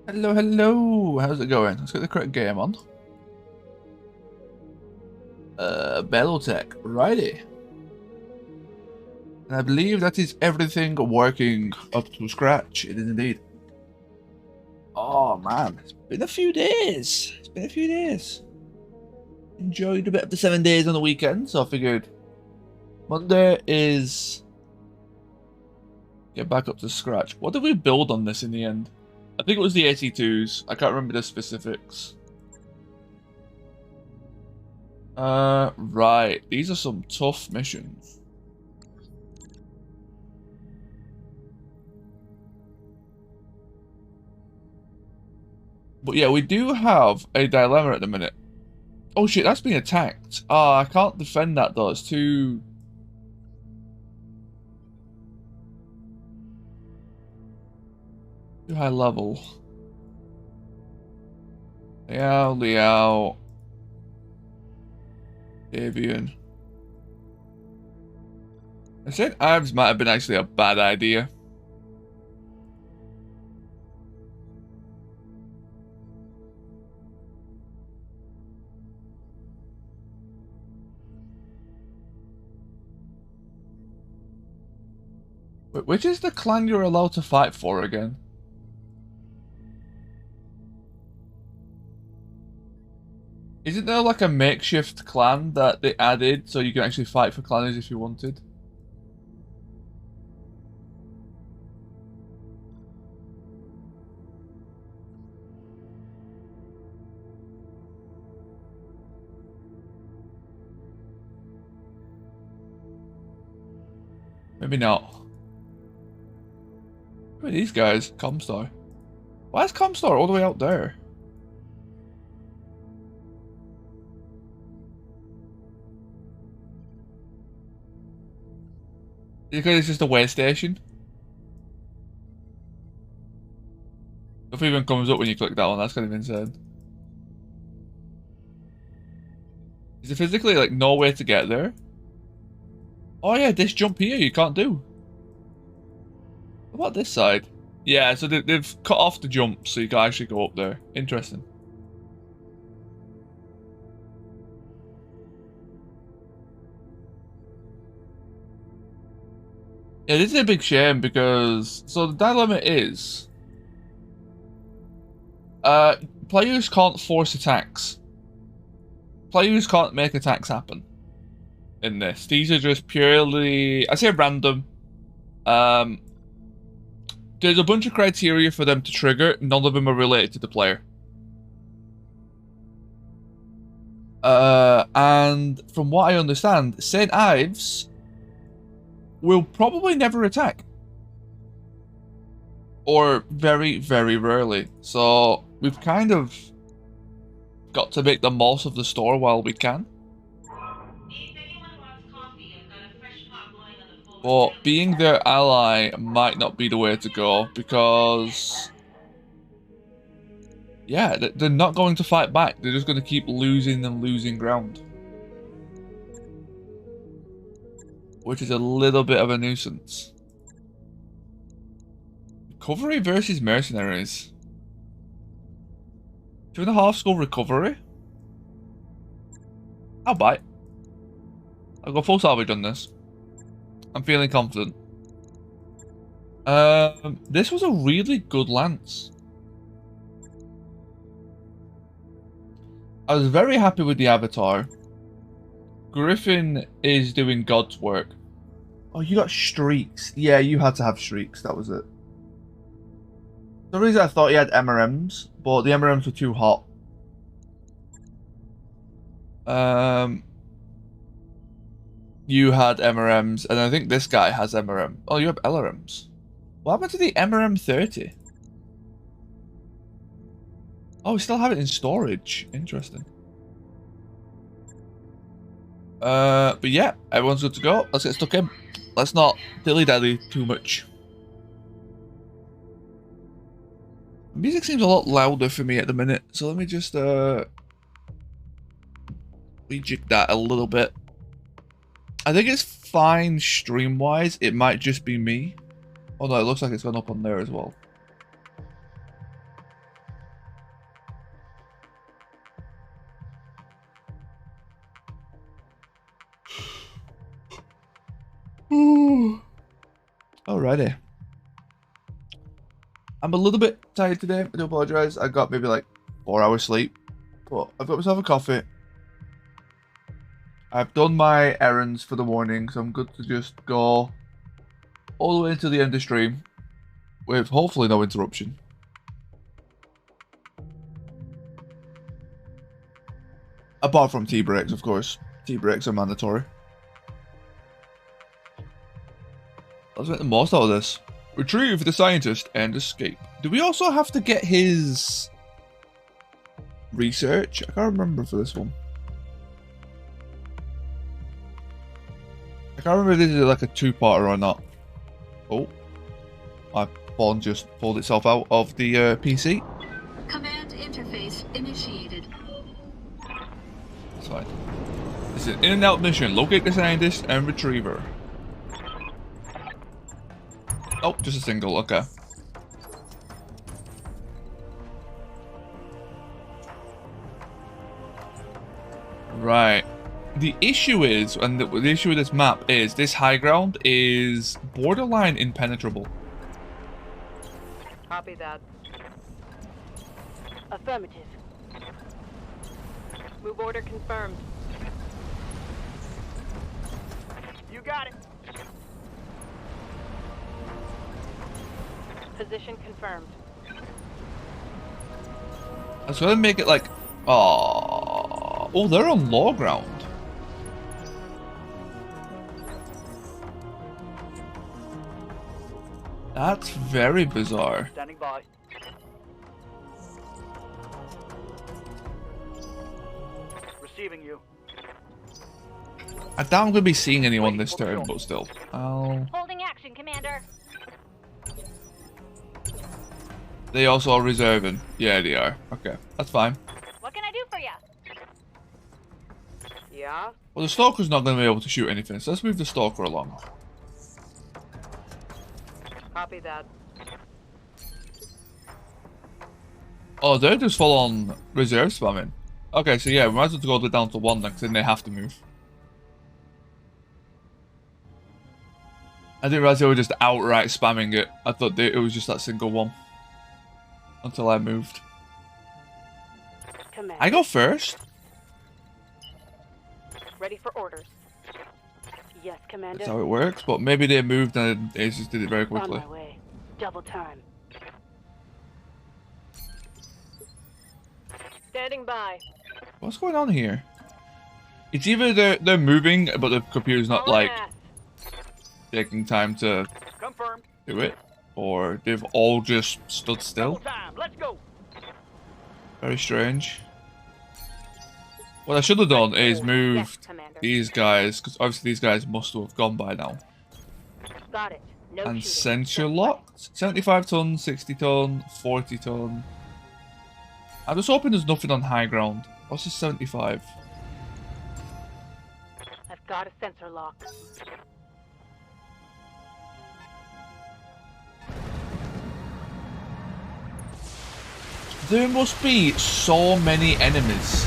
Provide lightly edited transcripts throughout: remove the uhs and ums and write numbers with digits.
Hello, hello. How's it going? Let's get the correct game on. BattleTech. Righty. And I believe that is everything working up to scratch. It is indeed. Oh man, it's been a few days. It's been a few days. Enjoyed a bit of the 7 days on the weekend, so I figured Monday is get back up to scratch. What did we build on this in the end? I think it was the 82s. I can't remember the specifics. Right. These are some tough missions. But yeah, we do have a dilemma at the minute. Oh shit, that's being attacked. Ah, I can't defend that though. It's too high level. Liao, Liao. Avian. I said Ives might have been actually a bad idea. Which is the clan you're allowed to fight for again? Isn't there like a makeshift clan that they added so you can actually fight for clanners if you wanted? Maybe not. Who are these guys? Comstar. Why is Comstar all the way out there? Because it's just a way station. If it even comes up when you click that one, that's kind of insane. Is there physically like no way to get there? Oh yeah, this jump here you can't do. What about this side? Yeah, so they've cut off the jump so you can actually go up there. Interesting. Yeah, this is a big shame because so the dilemma is players can't force attacks. Players can't make attacks happen in this. These are just purely, I say random. There's a bunch of criteria for them to trigger. None of them are related to the player. And from what I understand, St. Ives will probably never attack. Or very, very rarely. So we've kind of got to make the most of the store while we can. But being their ally might not be the way to go because, yeah, they're not going to fight back. They're just going to keep losing and losing ground. Which is a little bit of a nuisance. Recovery versus mercenaries. 2.5 skull recovery? I'll bite. I'll go full salvage on this. I'm feeling confident. This was a really good lance. I was very happy with the avatar. Griffin is doing God's work. Oh, you got streaks. Yeah, you had to have streaks. That was it. For some reason I thought you had MRMs, but the MRMs were too hot. You had MRMs, and I think this guy has MRM. Oh, you have LRMs. What happened to the MRM 30? Oh, we still have it in storage. Interesting. But yeah, everyone's good to go. Let's get stuck in. Let's not dilly-dally too much. Music seems a lot louder for me at the minute, so let me just rejig that a little bit. I think it's fine stream-wise. It might just be me. Oh no, it looks like it's gone up on there as well. Alrighty. I'm a little bit tired today. I do apologize. I got maybe like 4 hours sleep. But I've got myself a coffee. I've done my errands for the morning, so I'm good to just go all the way into the end of the stream with hopefully no interruption. Apart from tea breaks, of course. Tea breaks are mandatory. Let's make the most out of this. Retrieve the scientist and escape. Do we also have to get his research? I can't remember for this one. I can't remember if this is like a two-parter or not. Oh. My phone just pulled itself out of the PC. Command interface initiated. That's fine. This is an in and out mission. Locate the scientist and retriever. Oh, just a single. Okay. Right. The issue is, and the issue with this map is, this high ground is borderline impenetrable. Copy that. Affirmative. Move order confirmed. You got it. Position confirmed. I was gonna make it like, oh, they're on low ground. That's very bizarre. Standing by. Receiving you. I doubt I'm gonna be seeing anyone this turn, but still. Holding action, Commander. They also are reserving. Yeah, they are. Okay, that's fine. What can I do for you? Yeah? Well, the Stalker's not going to be able to shoot anything, so let's move the Stalker along. Copy that. Oh, they're just full on reserve spamming. Okay, so yeah, we might as well go down to 1 then, because then they have to move. I didn't realize they were just outright spamming it. I thought it was just that single one. Until I moved. Command. I go first. Ready for orders. Yes, Commander. That's how it works, but maybe they moved and they just did it very quickly. On my way. Double time. Standing by. What's going on here? It's either they're moving, but the computer's not like taking time to Confirmed. do it, or they've all just stood still. Time. Let's go. Very strange. What I should have done is moved these guys, because obviously these guys must have gone by now. Got it. No And shooting. sensor locked. 75 ton, 60 ton, 40 ton. I'm just hoping there's nothing on high ground. What's this 75? I've got a sensor lock. There must be so many enemies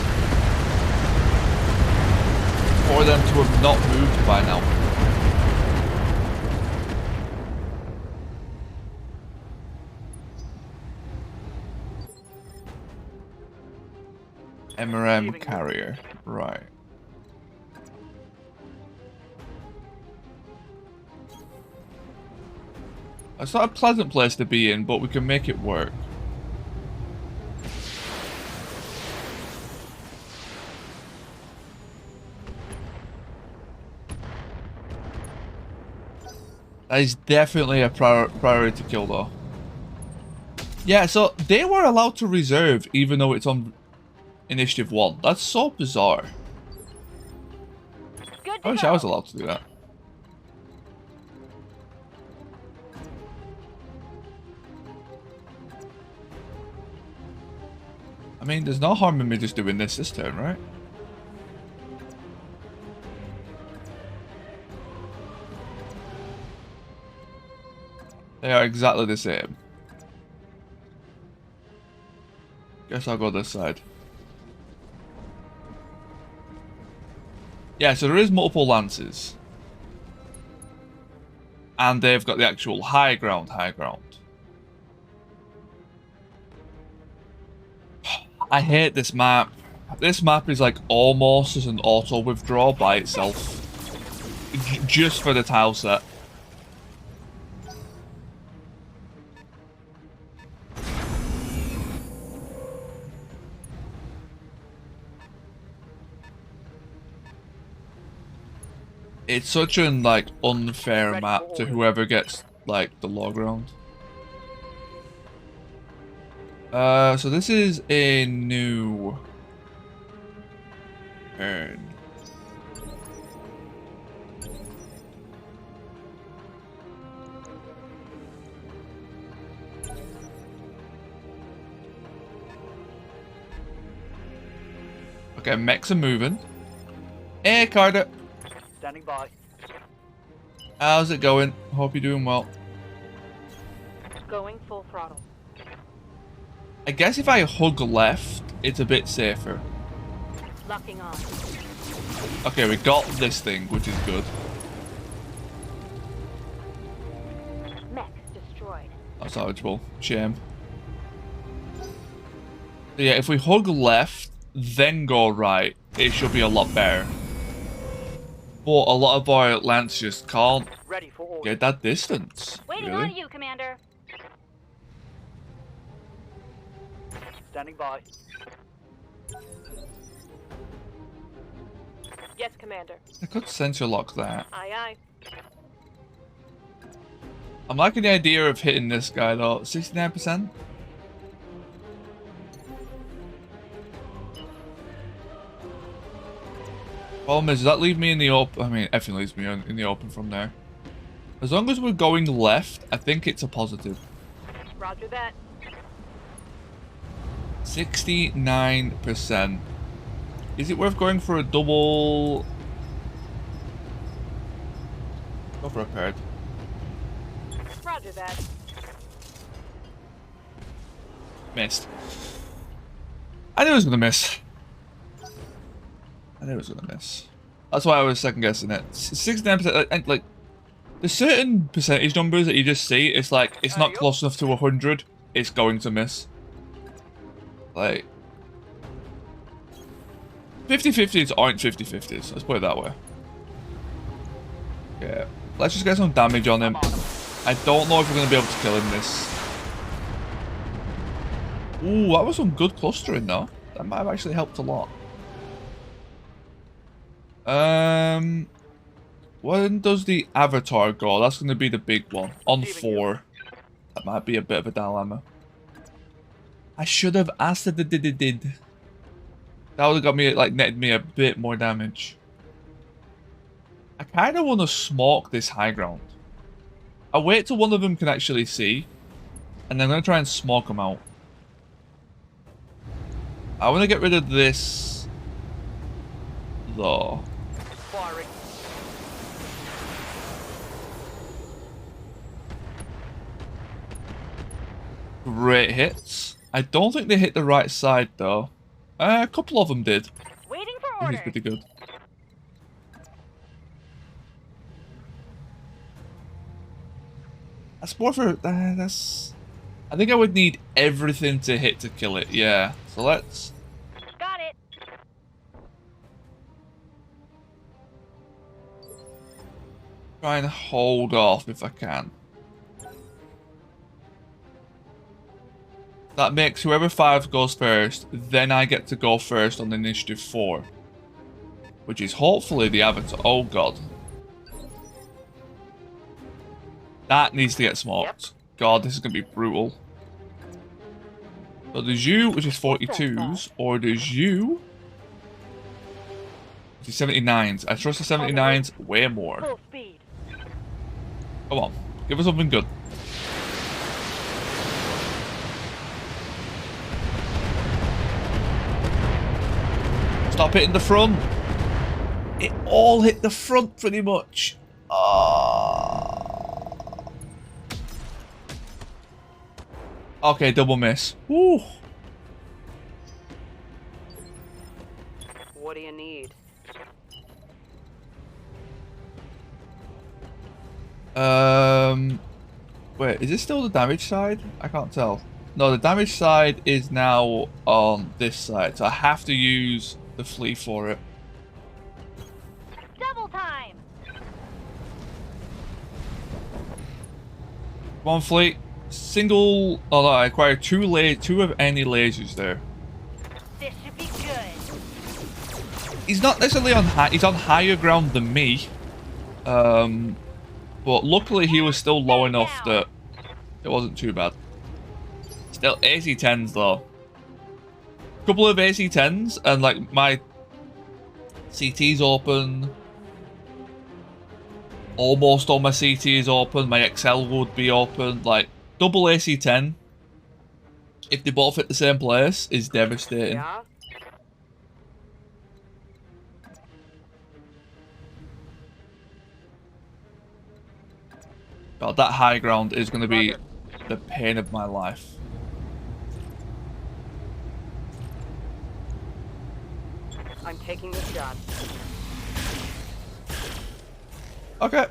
for them to have not moved by now. MRM carrier, right. It's not a pleasant place to be in, but we can make it work. That is definitely a priority kill though. Yeah, so they were allowed to reserve even though it's on Initiative 1. That's so bizarre. I wish I was allowed to do that. I mean, there's no harm in me just doing this turn, right? They are exactly the same. Guess I'll go this side. Yeah, so there is multiple lances. And they've got the actual high ground, high ground. I hate this map. This map is like almost as an auto withdraw by itself. Just for the tile set. It's such an like unfair map to whoever gets like the low ground. So this is a new turn. Okay, mechs are moving. Hey, Carter. Standing by. How's it going? Hope you're doing well. Going full throttle. I guess if I hug left, it's a bit safer. Locking on. Okay, we got this thing, which is good. Mech destroyed. That's eligible. Shame. So yeah, if we hug left, then go right, it should be a lot better. But a lot of our Lance just can't Ready for order. get that distance. Waiting Really? on you, Commander. Standing by. Yes, Commander. I could sensor lock that. Aye, aye. I'm liking the idea of hitting this guy though. 69%? Problem is, does that leave me in the open? I mean, everything leaves me in the open from there. As long as we're going left, I think it's a positive. Roger that. 69%. Is it worth going for a double? Go for a paired. Roger that. Missed. I knew it was gonna miss. I knew it was gonna miss. That's why I was second guessing it. 69%, and like, there's certain percentage numbers that you just see. It's like it's not close enough to 100. It's going to miss. Like 50-50s aren't 50-50s. Let's put it that way. Okay, let's just get some damage on him. I don't know if we're gonna be able to kill him this. Ooh, that was some good clustering though. That might have actually helped a lot. When does the avatar go? That's going to be the big one. On 4. That might be a bit of a dilemma. I should have asked it. That would have got me, like, netted me a bit more damage. I kind of want to smoke this high ground. I'll wait till one of them can actually see. And then I'm going to try and smoke them out. I want to get rid of this, though. Firing. Great hits. I don't think they hit the right side, though. A couple of them did. Waiting for I think orders. it's pretty good. That's more for... that's... I think I would need everything to hit to kill it, yeah. So let's... Got it. try and hold off if I can. That makes whoever 5 goes first, then I get to go first on initiative 4. Which is hopefully the avatar. Oh god. That needs to get smoked. God, this is going to be brutal. So there's you, which is 42s, or there's you, which is 79s. I trust the 79s way more. Full speed. Come on, give us something good. Stop hitting the front. It all hit the front pretty much. Okay, double miss. Woo. What do you need? What? Wait, is this still the damage side? I can't tell. No, the damage side is now on this side, so I have to use the flea for it. Double time! One fleet, single. Oh no, I acquired two of any lasers there. This should be good. He's not necessarily on high. He's on higher ground than me. But luckily he was still low enough that it wasn't too bad. Still AC-10s though. Couple of AC-10s and like my CT's open. Almost all my CT is open. My XL would be open. Like double AC-10. If they both hit the same place is devastating. Yeah? God, that high ground is going to be the pain of my life. I'm taking the shot. Okay.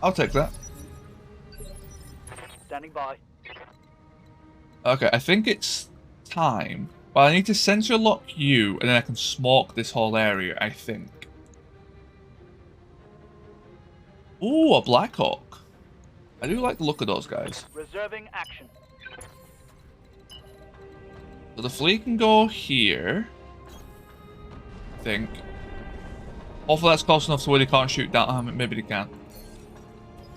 I'll take that. Standing by. Okay, I think it's time. Well, I need to sensor lock you, and then I can smoke this whole area, I think. Ooh, a Blackhawk. I do like the look of those guys. Reserving action. So the fleet can go here. I think. Hopefully that's close enough to where they can't shoot down. Maybe they can.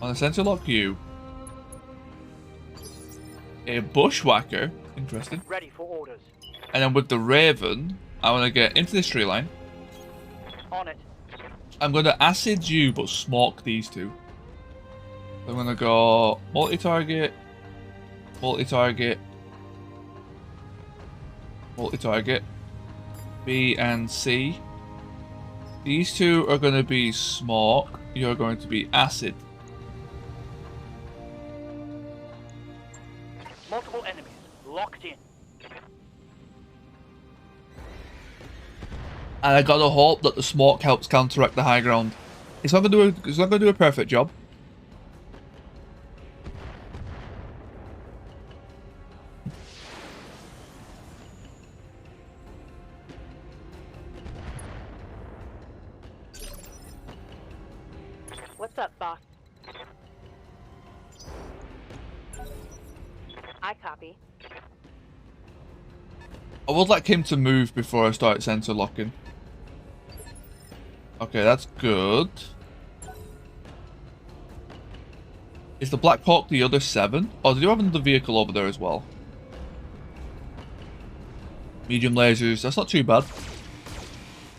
On the sensor lock you. A Bushwhacker. Interesting. Ready for orders. And then with the Raven, I want to get into this tree line. On it. I'm going to acid you, but smoke these two. I'm going to go multi-target, multi-target, multi-target, B and C. These two are going to be smoke. You're going to be acid. Multiple enemies. Locked in. And I gotta hope that the smoke helps counteract the high ground. It's not gonna do a perfect job. What's up, boss? I copy. I would like him to move before I start sensor locking. Okay, that's good. Is the Black Hawk the other 7? Oh, they do have another vehicle over there as well. Medium lasers, that's not too bad.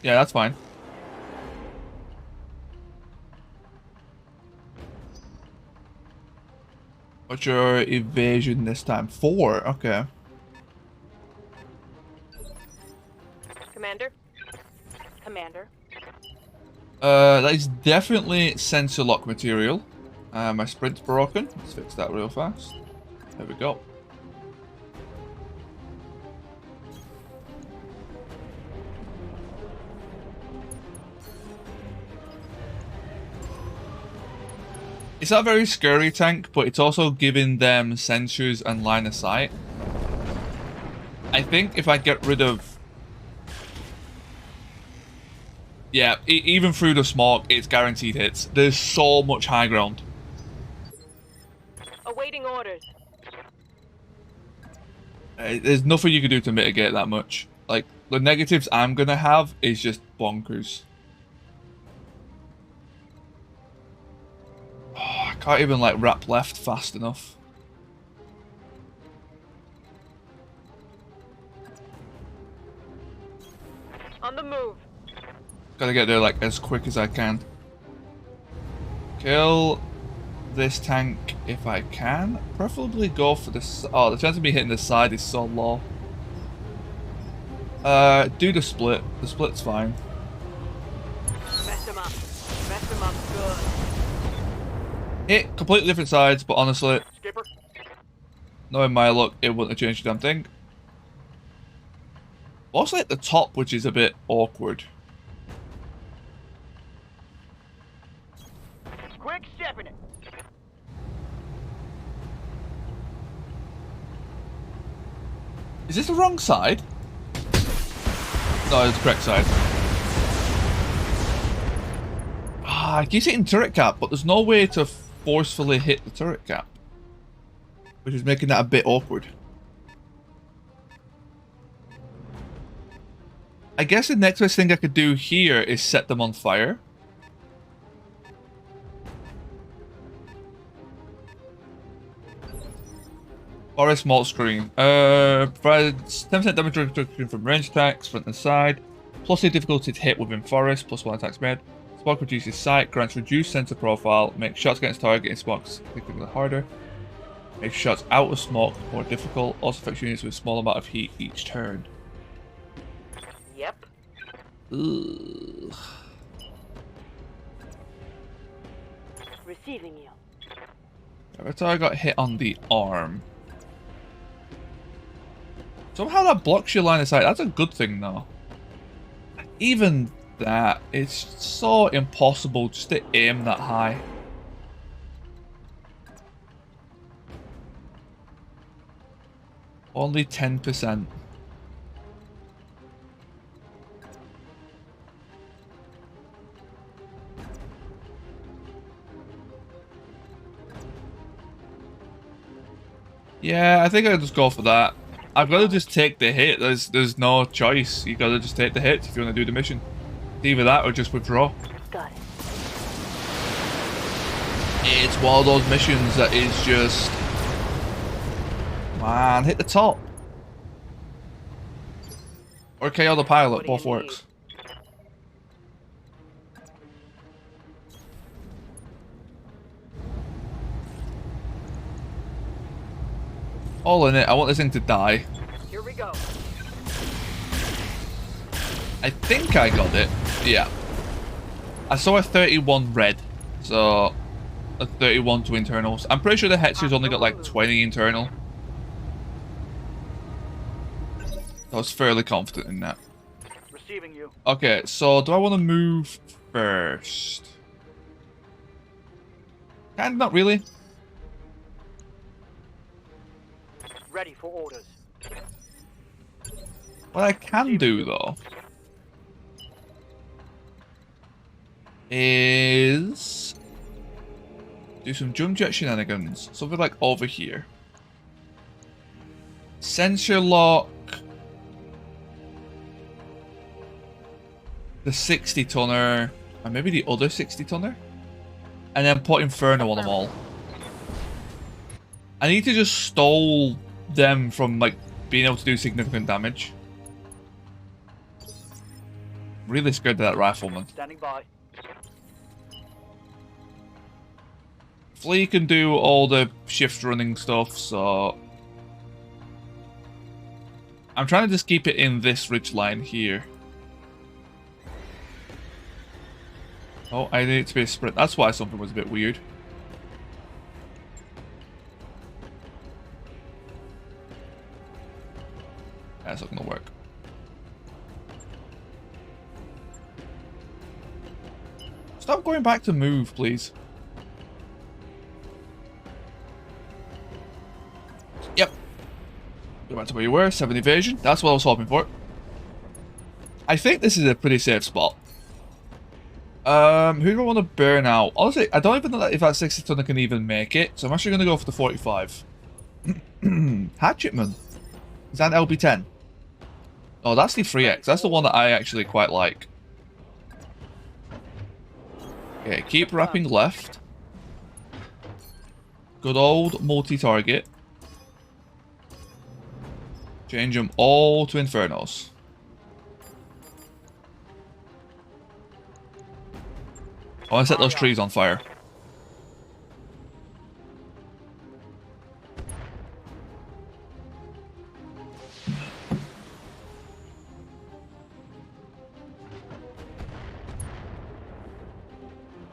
Yeah, that's fine. What's your evasion this time? 4, okay. Commander? Commander? That is definitely sensor lock material. My sprint's broken. Let's fix that real fast. There we go. It's not a very scary tank, but it's also giving them sensors and line of sight. I think if I get rid of... Yeah, even through the smoke, it's guaranteed hits. There's so much high ground. Awaiting orders. There's nothing you can do to mitigate that much. Like, the negatives I'm gonna have is just bonkers. Oh, I can't even, like, wrap left fast enough. On the move. Gotta get there, like, as quick as I can. Kill this tank if I can. Preferably go for this. Oh, the chance of me hitting the side is so low. Do the split. The split's fine. Mess him up. Mess him up good. Hit completely different sides, but honestly, Skipper. knowing my luck, it wouldn't have changed a damn thing. Also at the top, which is a bit awkward. Quick stepping it. Is this the wrong side? No, it's the correct side. Ah, I keep hitting turret cap, but there's no way to forcefully hit the turret cap, which is making that a bit awkward. I guess the next best thing I could do here is set them on fire. Forest malt screen. Provides 10% damage reduction from range attacks, front and side. Plus the difficulty to hit within forest, plus 1 attacks made. Spark reduces sight, grants reduced center profile, makes shots against target in sparks significantly harder. Makes shots out of smoke more difficult. Also affects units with a small amount of heat each turn. Yep. Ugh. Receiving you. Every time I got hit on the arm. Somehow that blocks your line of sight. That's a good thing though. Even that, it's so impossible just to aim that high. Only 10%. Yeah, I think I'll just go for that. I've got to just take the hit. There's no choice. You got to just take the hit if you want to do the mission. Either that or just withdraw. Got it. It's one of those missions that is just... Man, hit the top. Or KO the pilot, both works. All in it, I want this thing to die. Here we go. I think I got it. Yeah. I saw a 31 red. So, a 31 to internals. I'm pretty sure the Hetcher's only got like 20 internal. I was fairly confident in that. Receiving you. Okay, so do I want to move first? Kind of not really. Ready for orders. What I can do though is do some jump jet shenanigans. Something like over here. Sensor lock the 60 tonner and maybe the other 60 tonner, and then put Inferno on them all. I need to just stall them from like being able to do significant damage. Really scared of that rifleman. Standing by. Flea can do all the shift running stuff, so I'm trying to just keep it in this ridge line here. Oh, I need it to be a sprint. That's why something was a bit weird. That's not gonna work. Stop going back to move, please. Yep. Go back to where you were. 7 evasion. That's what I was hoping for. I think this is a pretty safe spot. Who do I want to burn out? Honestly, I don't even know if that 60 tonner can even make it, so I'm actually going to go for the 45. Hatchetman. Is that an LB10? Oh, that's the 3X. That's the one that I actually quite like. Okay, keep wrapping left. Good old multi-target. Change them all to Infernos. I want to set those trees on fire.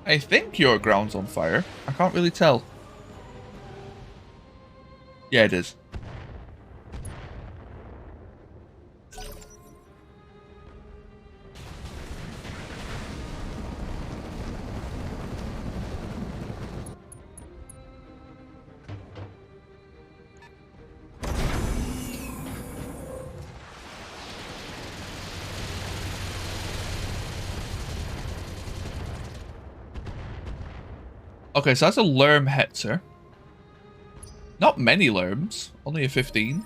I think your ground's on fire. I can't really tell. Yeah, it is. Okay, so that's a Lerm Hetzer. Not many Lerms, only a 15.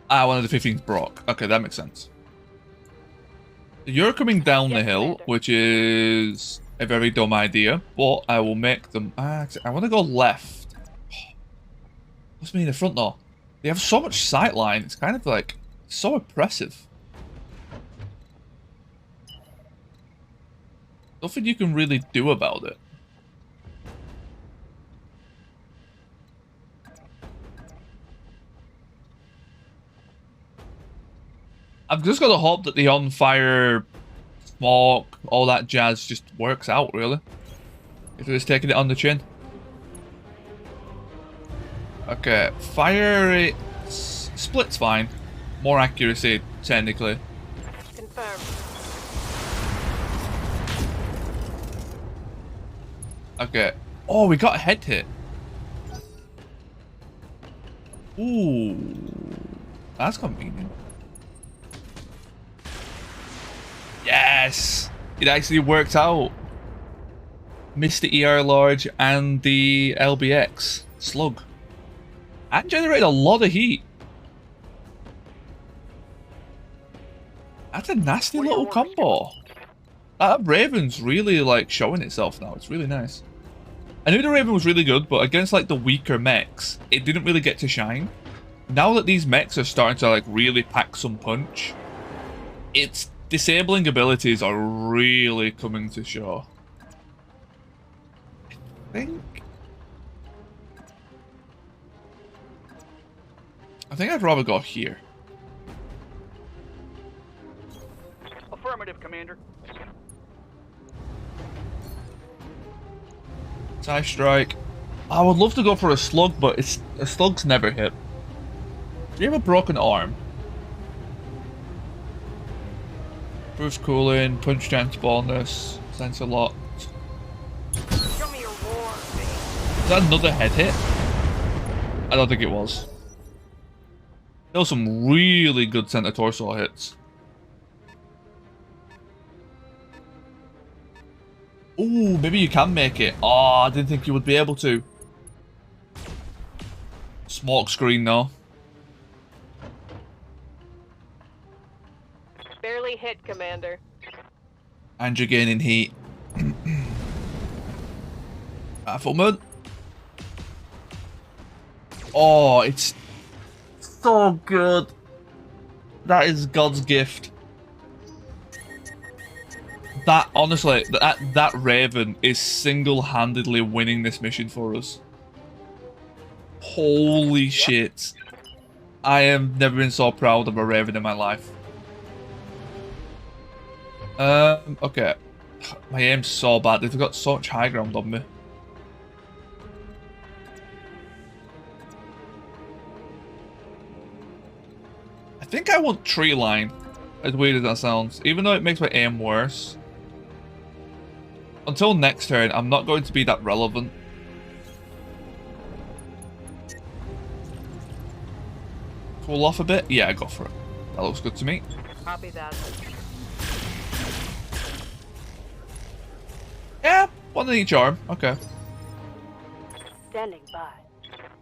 Ah, one of the 15's Brock. Okay, that makes sense. You're coming down the hill, Commander. which is a very dumb idea, but I will make them... I want to go left. What's me in the front, though? They have so much sight line, it's kind of like so oppressive. Nothing you can really do about it. I've just got to hope that the on-fire, smoke, all that jazz just works out, really. If it was taking it on the chin. Okay, fire rate... Split's fine. More accuracy, technically. Confirmed. Okay. Oh, we got a head hit. Ooh. That's convenient. Yes! It actually worked out. Missed the ER Large and the LBX slug. And generated a lot of heat. That's a nasty little combo. That Raven's really like showing itself now. It's really nice. I knew the Raven was really good, but against like the weaker mechs, it didn't really get to shine. Now that these mechs are starting to like really pack some punch, its disabling abilities are really coming to show. I think I'd rather go here. Affirmative, Commander. Tie strike. I would love to go for a slug, but a slug's never hit. Do you have a broken arm? Boost cooling, punch chance bonus, sensor locked. Show me your war, Is that another head hit? I don't think it was. There was some really good center torso hits. Ooh, maybe you can make it. Oh, I didn't think you would be able to. Smoke screen though. Barely hit, Commander. And you're gaining heat. Rifleman. Oh, it's so good. That is God's gift. That, honestly, that Raven is single-handedly winning this mission for us. Holy shit. I have never been so proud of a Raven in my life. Okay. My aim's so bad. They've got so much high ground on me. I think I want tree line, as weird as that sounds, even though it makes my aim worse. Until next turn, I'm not going to be that relevant. Cool off a bit? Yeah, go for it. That looks good to me. Copy that. Yeah, one in each arm. Okay. Standing by.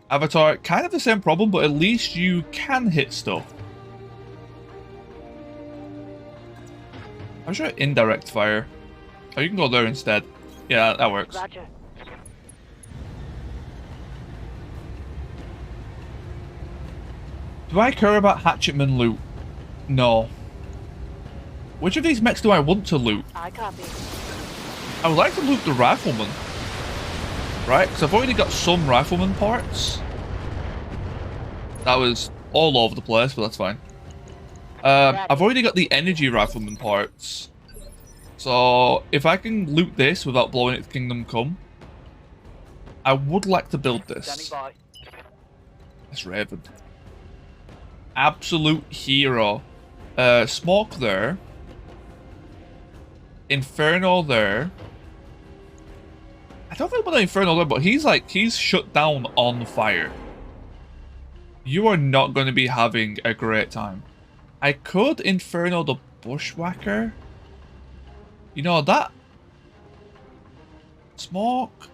Avatar, kind of the same problem, but at least you can hit stuff. I'm sure indirect fire. Oh, you can go there instead. Yeah, that works. Roger. Do I care about Hatchetman loot? No. Which of these mechs do I want to loot? I copy. I would like to loot the Rifleman. Right? Because I've already got some Rifleman parts. That was all over the place, but that's fine. I've already got the Energy Rifleman parts. So, if I can loot this without blowing it to Kingdom Come, I would like to build this. Standing by. That's Raven. Absolute hero. Smoke there. Inferno there. I don't think about Inferno there, but he's shut down on fire. You are not going to be having a great time. I could Inferno the Bushwhacker. You know, that Smoke.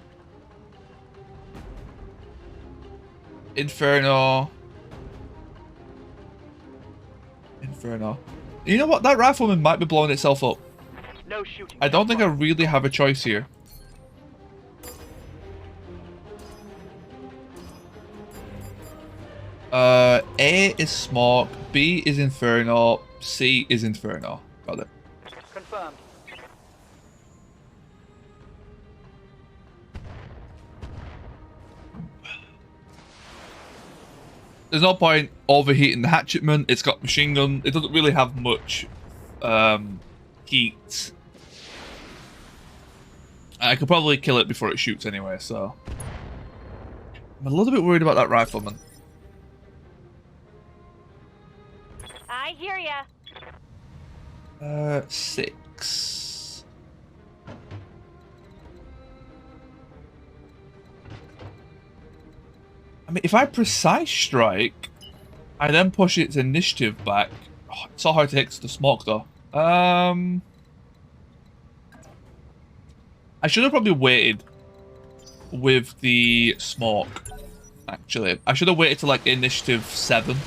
Inferno. Inferno. You know what? That rifleman might be blowing itself up. No shooting. I don't think I really have a choice here. A is smoke, B is inferno, C is inferno. Got it. Confirmed. There's no point overheating the hatchetman. It's got machine gun. It doesn't really have much heat. I could probably kill it before it shoots anyway, so I'm a little bit worried about that rifleman. I hear ya. 6. I mean, if I precise strike, I then push its initiative back. Oh, it's so hard to hit the smoke, though. I should have probably waited with the smoke, actually. I should have waited to, like, initiative 7.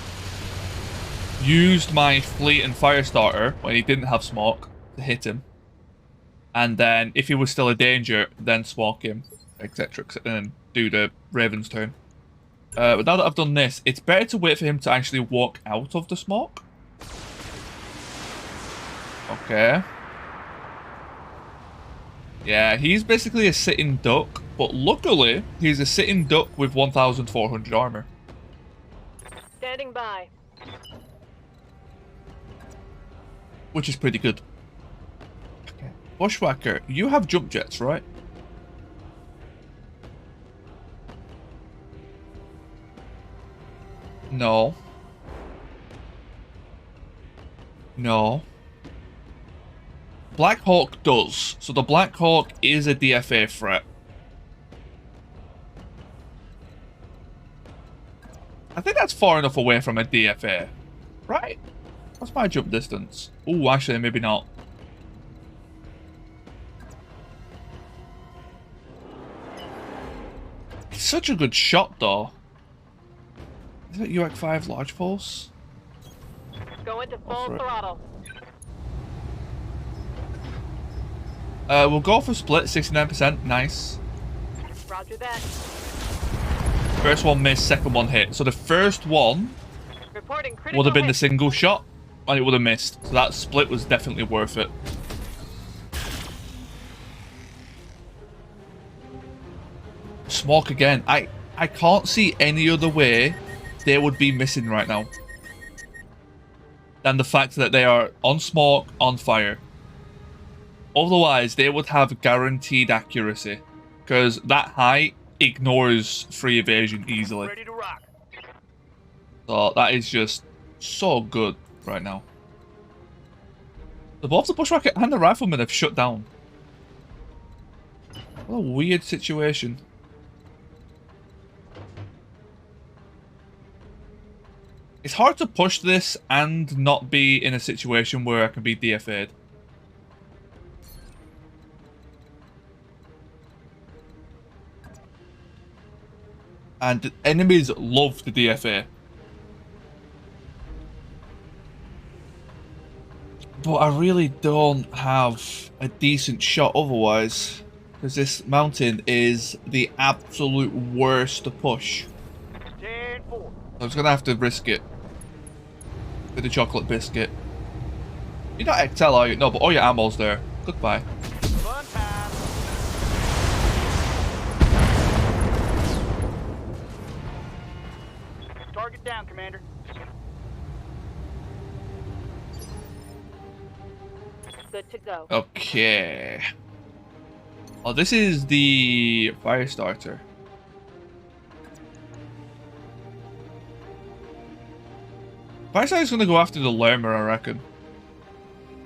Used my fleet and fire starter when he didn't have smoke to hit him. And then, if he was still a danger, then smoke him, etc. And then do the Raven's turn. But now that I've done this, it's better to wait for him to actually walk out of the smoke. Okay. Yeah, he's basically a sitting duck, but luckily, he's a sitting duck with 1,400 armor. Standing by. Which is pretty good. Okay. Bushwhacker, you have jump jets, right? No. No. Black Hawk does. So the Black Hawk is a DFA threat. I think that's far enough away from a DFA. Right? What's my jump distance? Oh, actually, maybe not. It's such a good shot, though. Is that UX5 large pulse? Go into full throttle. We'll go for split, 69%. Nice. Roger that. First one missed, second one hit. So the first one Reporting critical would have been the hit. single shot, and it would have missed. So that split was definitely worth it. Smoke again. I can't see any other way they would be missing right now than the fact that they are on smoke, on fire. Otherwise, they would have guaranteed accuracy, because that height ignores free evasion easily. Ready to rock. So that is just so good right now. Both the bushwhacker and the rifleman have shut down. What a weird situation. It's hard to push this and not be in a situation where I can be DFA'd. And enemies love the DFA. But I really don't have a decent shot otherwise. Because this mountain is the absolute worst to push. 10-4. I was going to have to risk it. With the chocolate biscuit. You're not XL, are you? No, but all your ammo's there. Goodbye. Fun time. Target down, Commander. Good to go. Okay. Oh, this is the fire starter. Firestarter's gonna go after the Lermer, I reckon.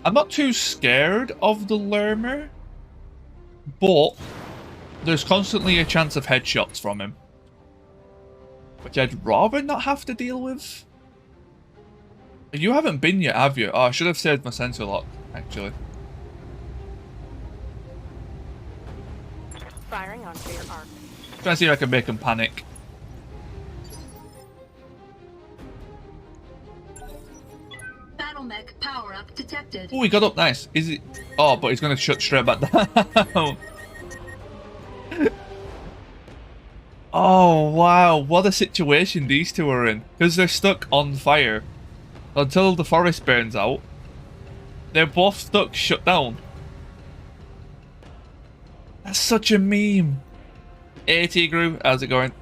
I'm not too scared of the Lermer, but there's constantly a chance of headshots from him, which I'd rather not have to deal with. You haven't been yet, have you? Oh, I should have saved my sensor lock, actually. Firing on clear arc. Trying to see if I can make him panic. BattleMech power-up detected. Oh, he got up nice. Is it? Oh, but he's going to shut straight back down. Oh, wow. What a situation these two are in. Because they're stuck on fire until the forest burns out. They're both stuck shut down. That's such a meme. AT Group, how's it going?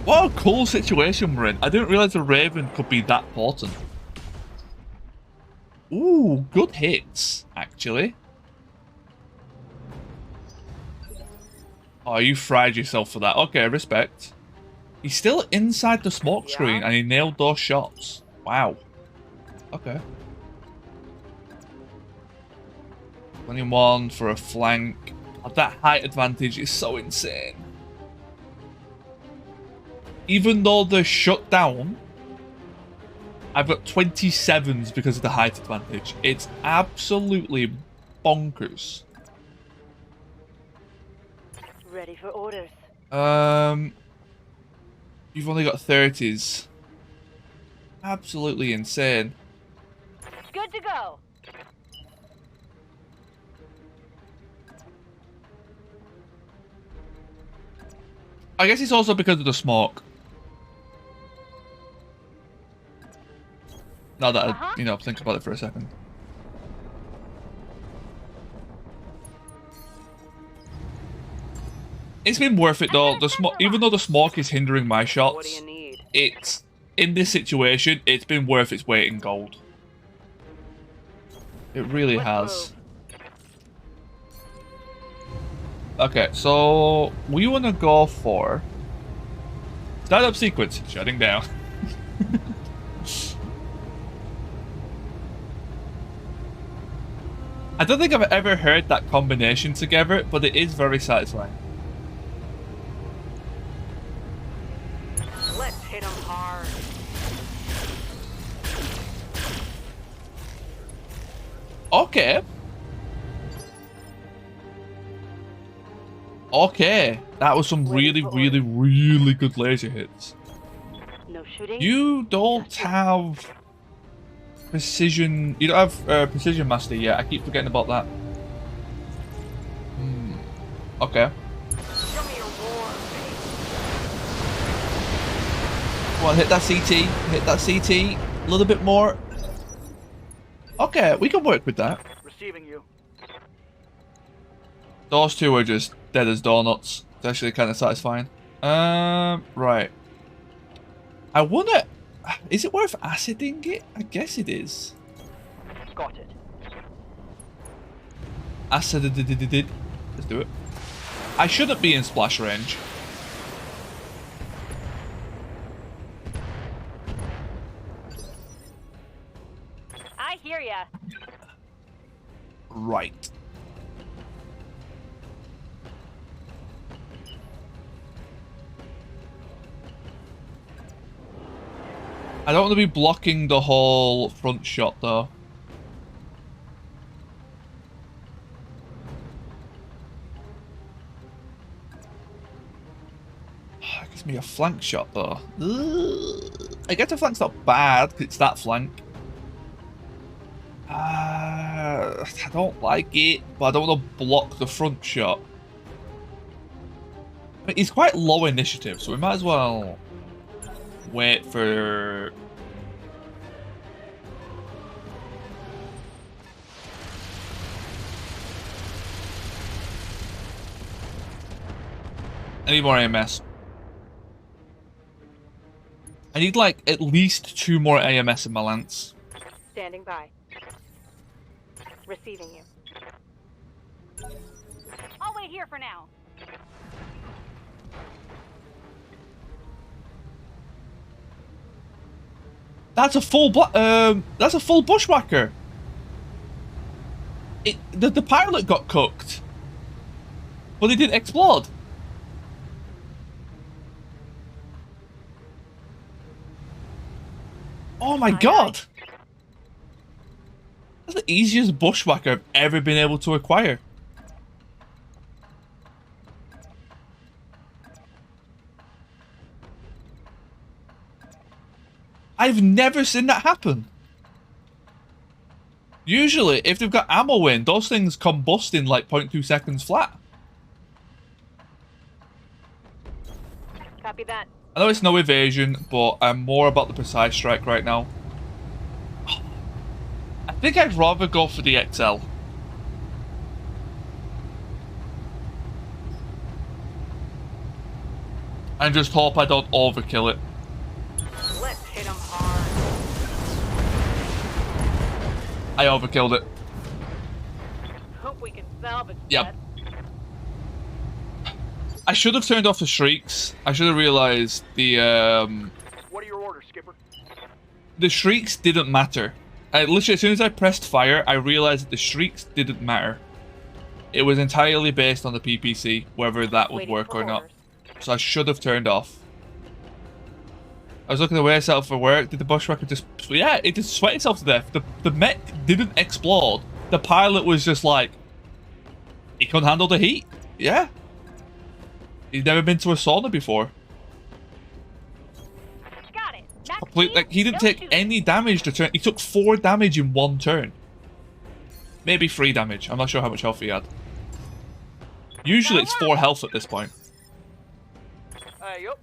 What a cool situation we're in. I didn't realise the Raven could be that potent. Ooh, good hits, actually. Oh, you fried yourself for that. Okay, respect. He's still inside the smoke screen and he nailed those shots. Wow. Okay. 21 for a flank. Oh, that height advantage is so insane. Even though they're shut down, I've got 27s because of the height advantage. It's absolutely bonkers. Ready for orders. You've only got 30s. Absolutely insane. Good to go. I guess it's also because of the smoke. Now that I, you know, think about it for a second. It's been worth it though. The smoke, even though the smoke is hindering my shots, What do you need? it's in this situation. It's been worth its weight in gold. It really has. Okay, so we want to go for startup sequence, shutting down. I don't think I've ever heard that combination together, but it is very satisfying. Let's hit them hard. Okay. Okay. That was some really, really, really good laser hits. No shooting. You don't have precision. You don't have precision master yet. I keep forgetting about that. Okay. Show me your war, Come on, hit that CT. Hit that CT. A little bit more. Okay, we can work with that. Receiving you. Those two are just dead as donuts. It's actually kind of satisfying. Right. I wonder, is it worth aciding it? I guess it is. Got it. Acid. Let's do it. I shouldn't be in splash range. I hear ya. Right. I don't want to be blocking the whole front shot though. It gives me a flank shot though. Ugh. I guess the flank's not bad because it's that flank. I don't like it, but I don't want to block the front shot. I mean, he's quite low initiative, so we might as well wait for... I need more AMS. I need like at least 2 more AMS in my lance. Standing by. Receiving you. I'll wait here for now. That's a full that's a full bushwhacker. The pilot got cooked, but it didn't explode. Oh my god! That's the easiest bushwhacker I've ever been able to acquire. I've never seen that happen. Usually, if they've got ammo in, those things combust in like 0.2 seconds flat. Copy that. I know it's no evasion, but I'm more about the precise strike right now. I think I'd rather go for the XL. And just hope I don't overkill it. Let's hit him hard. I overkilled it. Hope we can salvage Yep. that. I should have turned off the shrieks. I should have realized What are your orders, Skipper? the shrieks didn't matter. Literally, as soon as I pressed fire, I realized that the shrieks didn't matter. It was entirely based on the PPC, whether that would Waiting work for or not. orders. So I should have turned off. I was looking the way itself for work. Did the bushwhacker just... Yeah, it just sweat itself to death. The mech didn't explode. The pilot was just like... He couldn't handle the heat. Yeah. He's never been to a sauna before. Got it. Back Complete, like, he didn't take any damage to turn. He took 4 damage in 1 turn. Maybe 3 damage. I'm not sure how much health he had. Usually it's 4 health at this point. Yup.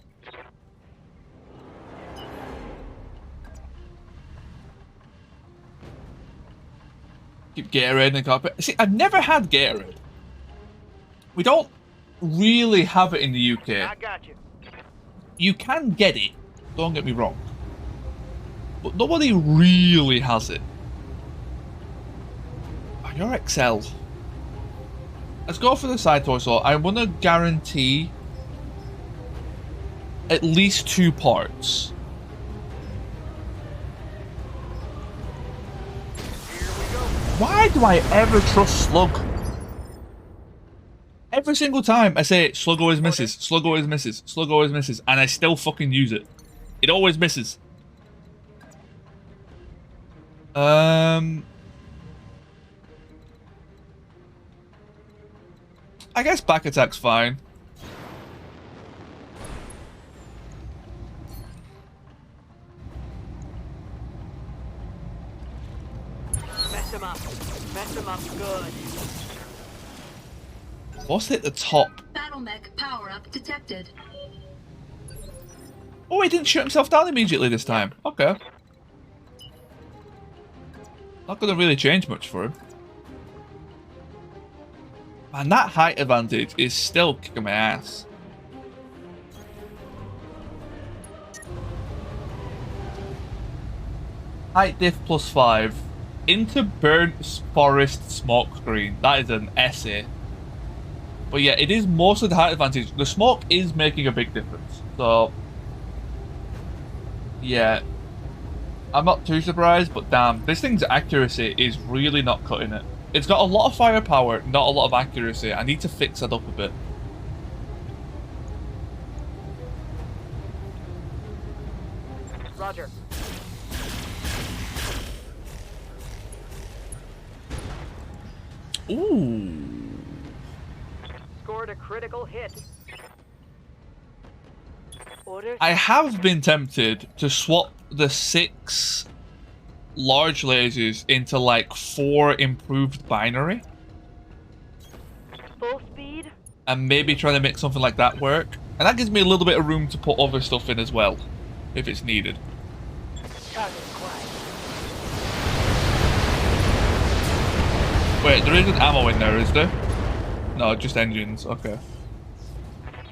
Keep Gatorade in the carpet. See, I've never had Gatorade. We don't really have it in the UK. I got you. You can get it, don't get me wrong. But nobody really has it. Oh, you're XL. Let's go for the side torso. I want to guarantee at least 2 parts. Here we go. Why do I ever trust Slug? Every single time I say it, Slug always misses, Slug always misses, Slug always misses, and I still fucking use it. It always misses. I guess back attack's fine. Mess him up. Mess him up good. What's hit the top? BattleMech power-up detected. Oh, he didn't shoot himself down immediately this time. Okay. Not gonna really change much for him. Man, that height advantage is still kicking my ass. Height diff +5. Into burnt forest smoke screen. That is an essay. But yeah, it is mostly the height advantage. The smoke is making a big difference. So, yeah. I'm not too surprised, but damn, this thing's accuracy is really not cutting it. It's got a lot of firepower, not a lot of accuracy. I need to fix that up a bit. Roger. Ooh. Scored a critical hit. Orders. I have been tempted to swap the 6 large lasers into like 4 improved binary. Full speed. And maybe try to make something like that work. And that gives me a little bit of room to put other stuff in as well, if it's needed. Target acquired. Wait, there isn't ammo in there, is there? No, just engines. Okay.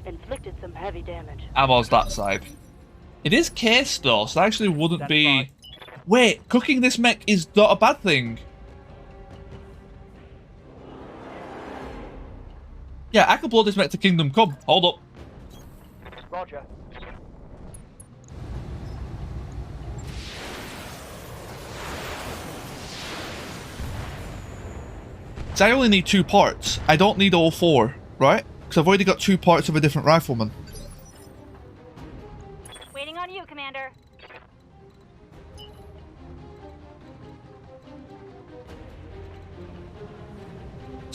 Inflicted some heavy damage. Ammo's that side. It is cased though, so that actually wouldn't That's be... fine. Wait, cooking this mech is not a bad thing. Yeah, I could blow this mech to Kingdom Come. Hold up. Roger. So I only need 2 parts. I don't need all 4, right? Because I've already got 2 parts of a different rifleman. Waiting on you, Commander.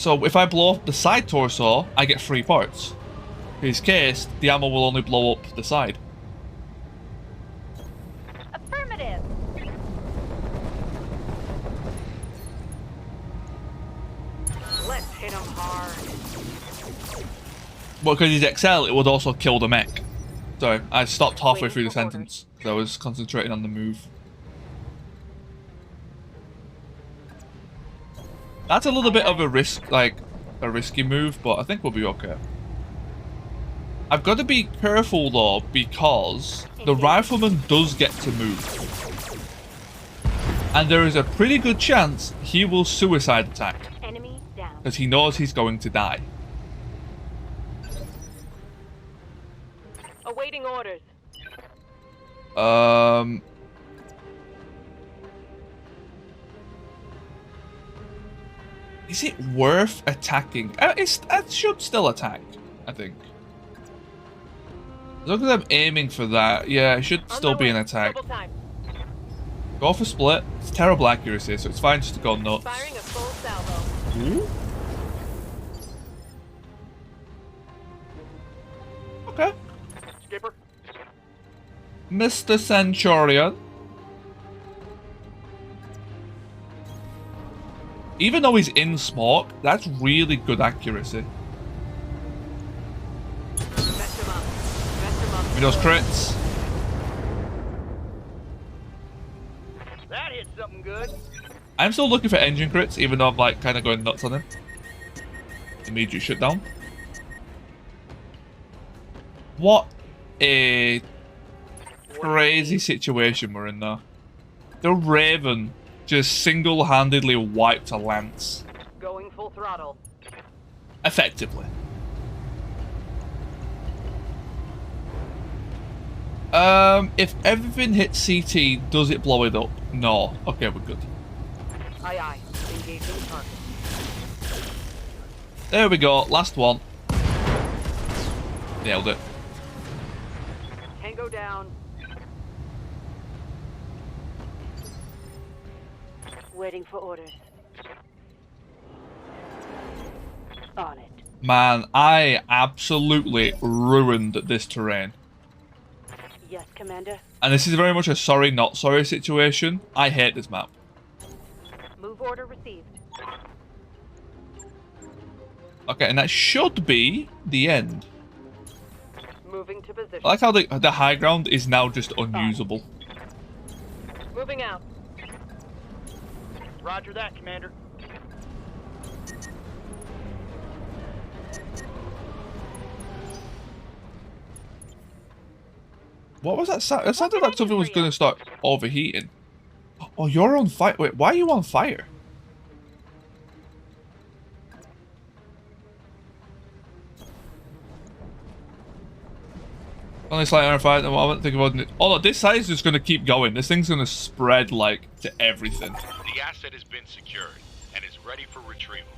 So if I blow up the side torso, I get 3 parts. In his case, the ammo will only blow up the side. Affirmative. Let's hit him hard. But because he's XL, it would also kill the mech. Sorry, I stopped halfway through the sentence because I was concentrating on the move. That's a little bit of a risk, like a risky move, but I think we'll be okay. I've got to be careful though, because the rifleman does get to move. And there is a pretty good chance he will suicide attack. Enemy down. Because he knows he's going to die. Awaiting orders. Is it worth attacking? I should still attack, I think. As long as I'm aiming for that, yeah, it should still be an attack. Go for split. It's terrible accuracy, so it's fine just to go nuts. Firing a full salvo. Ooh. Okay. Skipper. Mr. Centurion. Even though he's in smoke, that's really good accuracy. Mess him up. Mess him up. Give me those crits. That hit something good. I'm still looking for engine crits, even though I'm like kind of going nuts on him. Immediate shutdown. What a crazy situation we're in now. The Raven just single-handedly wiped a lance. Going full throttle. Effectively. If everything hits CT, does it blow it up? No. Okay, we're good. Aye aye. Engaging target. There we go. Last one. Nailed it. Tango down. Waiting for orders. On it. Man, I absolutely ruined this terrain. Yes, Commander. And this is very much a sorry, not sorry situation. I hate this map. Move order received. Okay, and that should be the end. Moving to position. I like how the high ground is now just unusable. Moving out. Roger that, Commander. What was that sound? It sounded like something was going to start overheating. Oh, you're on fire. Wait, why are you on fire? Only slightly on fire at the moment. Think about it. Oh, no, this side is just going to keep going. This thing's going to spread, like, to everything. The asset has been secured and is ready for retrieval.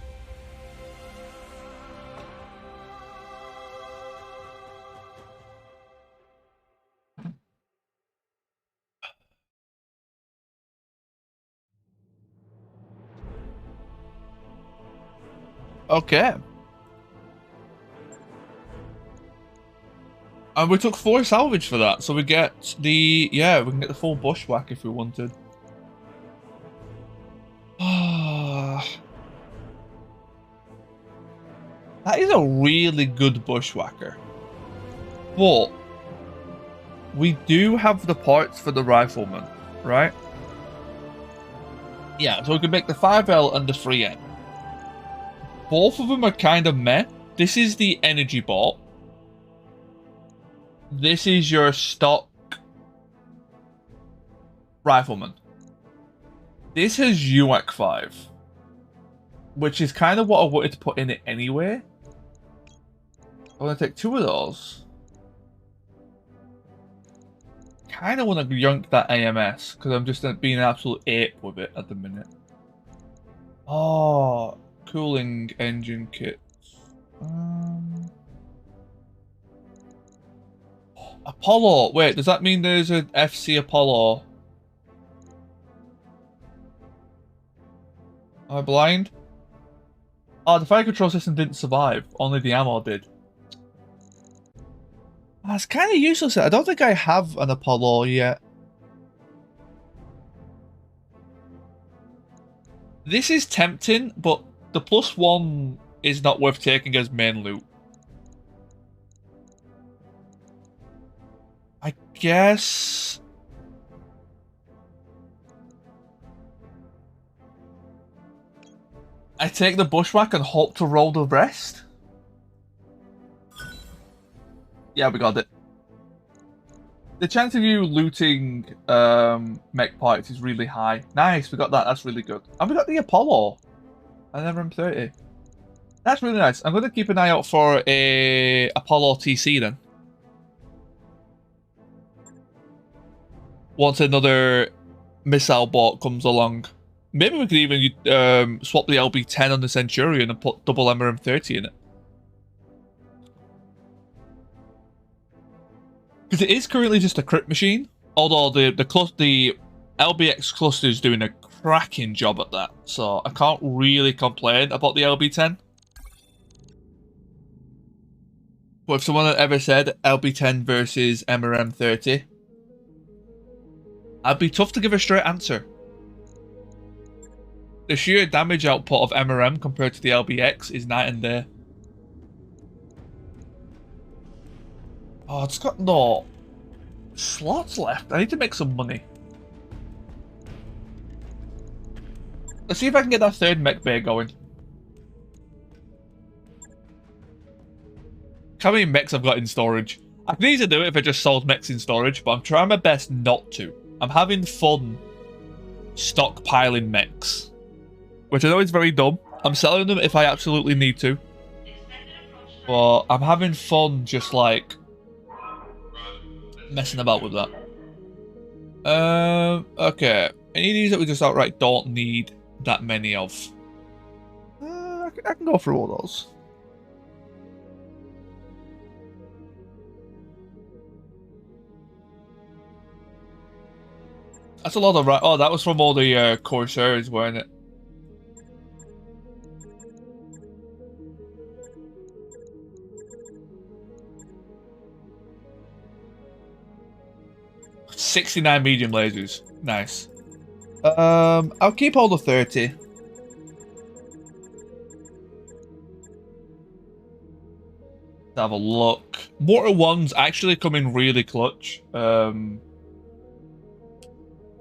Okay. And we took 4 salvage for that, so we get the, yeah, we can get the full bushwhack if we wanted. That is a really good bushwhacker. But we do have the parts for the rifleman, right? Yeah, so we can make the 5L and the 3N. Both of them are kind of meh. This is the energy bot. This is your stock rifleman. This has UAC 5, which is kind of what I wanted to put in it anyway. I want to take 2 of those. Kind of want to yunk that AMS because I'm just being an absolute ape with it at the minute. Oh, cooling engine kits. Apollo. Wait, does that mean there's an FC Apollo? Am I blind? Oh, the fire control system didn't survive. Only the ammo did. That's kind of useless. I don't think I have an Apollo yet. This is tempting, but the +1 is not worth taking as main loot. I guess... I take the bushwhack and hope to roll the rest? Yeah, we got it. The chance of you looting mech parts is really high. Nice, we got that. That's really good. And we got the Apollo. And then M30. That's really nice. I'm going to keep an eye out for a Apollo TC then. Once another missile bot comes along. Maybe we could even swap the LB-10 on the Centurion and put double MRM-30 in it. Because it is currently just a crypt machine, although the LBX cluster is doing a cracking job at that, so I can't really complain about the LB-10. But if someone had ever said LB-10 versus MRM-30, I'd be tough to give a straight answer. The sheer damage output of MRM compared to the LBX is night and day. Oh, it's got no slots left. I need to make some money. Let's see if I can get that third mech bay going. How many mechs I've got in storage? I could easily do it if I just sold mechs in storage, but I'm trying my best not to. I'm having fun stockpiling mechs, which I know is very dumb. I'm selling them if I absolutely need to, but I'm having fun just like messing about with that. Okay. Any of these that we just outright don't need that many of? I can go through all those. That's a lot of... Oh, that was from all the Corsairs, weren't it? $69 medium lasers. Nice. I'll keep all the 30. Let's have a look. Mortar 1s actually come in really clutch.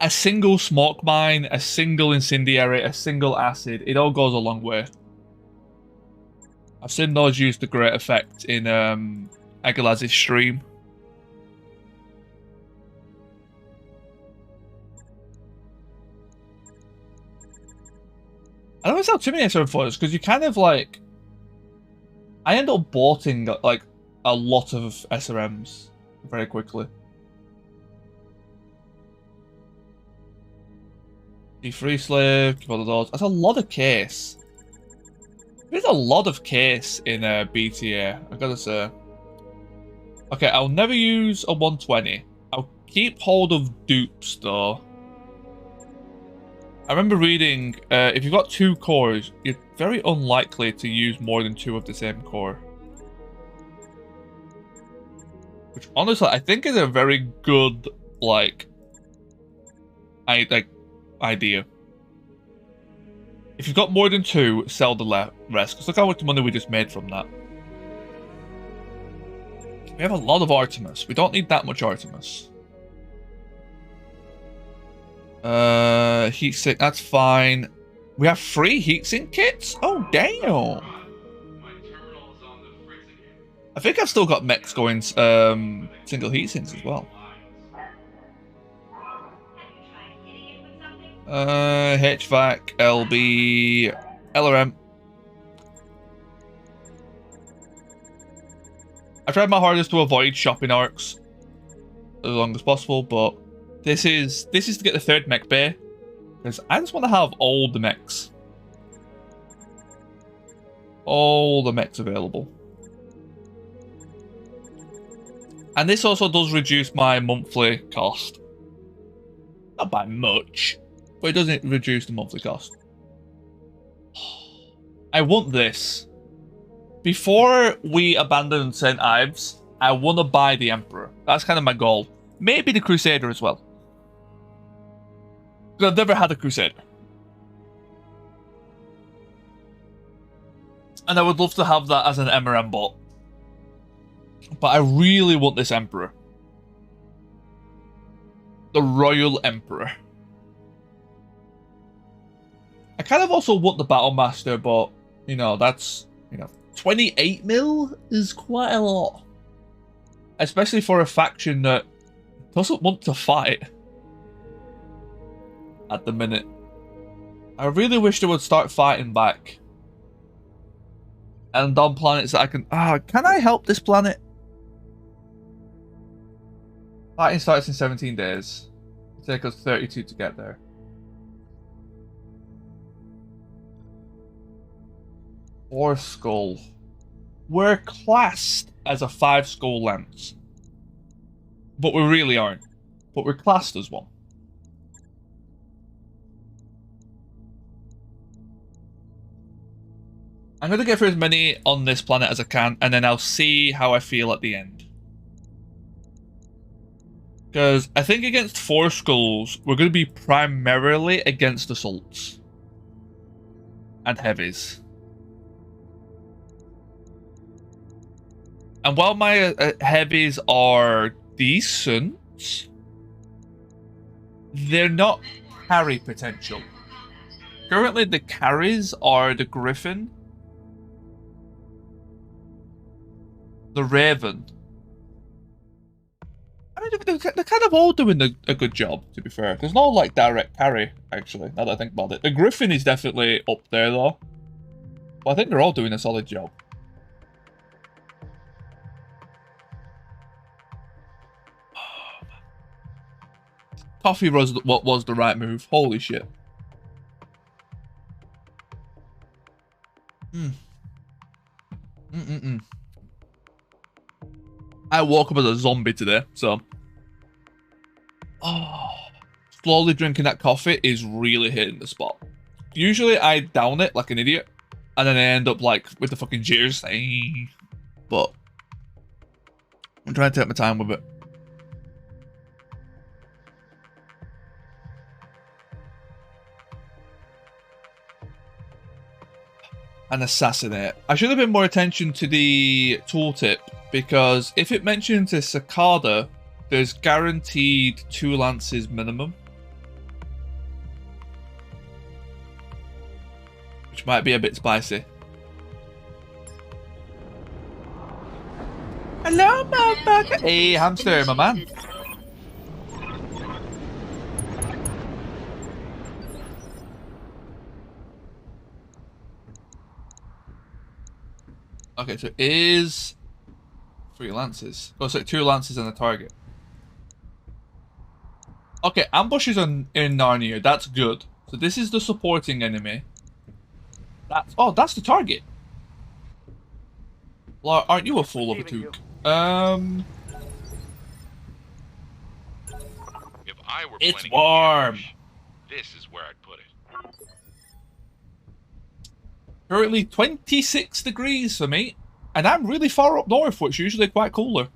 A single smoke mine, a single incendiary, a single acid, it all goes a long way. I've seen those used to great effect in Agalaz's stream. I don't sell too many SRM4s because you kind of like... I end up boughting like a lot of SRMs very quickly. D3 slave, keep all of those. That's a lot of case. There's a lot of case in BTA, I gotta say. Okay, I'll never use a 120. I'll keep hold of dupes though. I remember reading, if you've got 2 cores, you're very unlikely to use more than 2 of the same core. Which honestly, I think is a very good, idea. If you've got more than 2, sell the rest, because look how much money we just made from that. We have a lot of Artemis. We don't need that much Artemis. Heatsink, that's fine. We have 3 heatsink kits? Oh, damn. I think I've still got mechs going single heatsinks as well. HVAC, LB, LRM. I tried my hardest to avoid shopping arcs as long as possible, but this is to get the 3rd mech bay, because I just want to have all the mechs. All the mechs available. And this also does reduce my monthly cost. Not by much, but it doesn't reduce the monthly cost. I want this. Before we abandon St. Ives, I want to buy the Emperor. That's kind of my goal. Maybe the Crusader as well. Because I've never had a Crusader. And I would love to have that as an MRM bot. But I really want this Emperor. The Royal Emperor. I kind of also want the Battlemaster, but, you know, that's, 28 mil is quite a lot. Especially for a faction that doesn't want to fight. At the minute. I really wish they would start fighting back. And on planets that I can... can I help this planet? Fighting starts in 17 days. It'll take us 32 to get there. Or skull. We're classed as a 5 skull lance. But we really aren't. But we're classed as one. I'm going to get through as many on this planet as I can, and then I'll see how I feel at the end. Because I think against 4 skulls, we're going to be primarily against assaults. And heavies. And while my heavies are decent, they're not carry potential. Currently the carries are the Griffin, the Raven. I mean, they're kind of all doing a good job, to be fair. There's no, like, direct carry, actually, now that I think about it. The Griffin is definitely up there, though. But I think they're all doing a solid job. Coffee was what was the right move. Holy shit. I woke up as a zombie today, so... slowly drinking that coffee is really hitting the spot. Usually I down it like an idiot, and then I end up like with the fucking jitters. But I'm trying to take my time with it. And assassinate. I should have been more attention to the tooltip, because if it mentions a cicada, there's guaranteed 2 lances minimum. Which might be a bit spicy. Hello, motherfucker! Hey, hamster, my man. Okay, so it is 3 lances. Oh, sorry, 2 lances and a target. Okay, ambushes in Narnia. That's good. So this is the supporting enemy. That's the target. Well, aren't you a fool of a toque? If I were It's planning warm. this is where I'd put it. Currently 26 degrees for me, and I'm really far up north, which is usually quite cooler.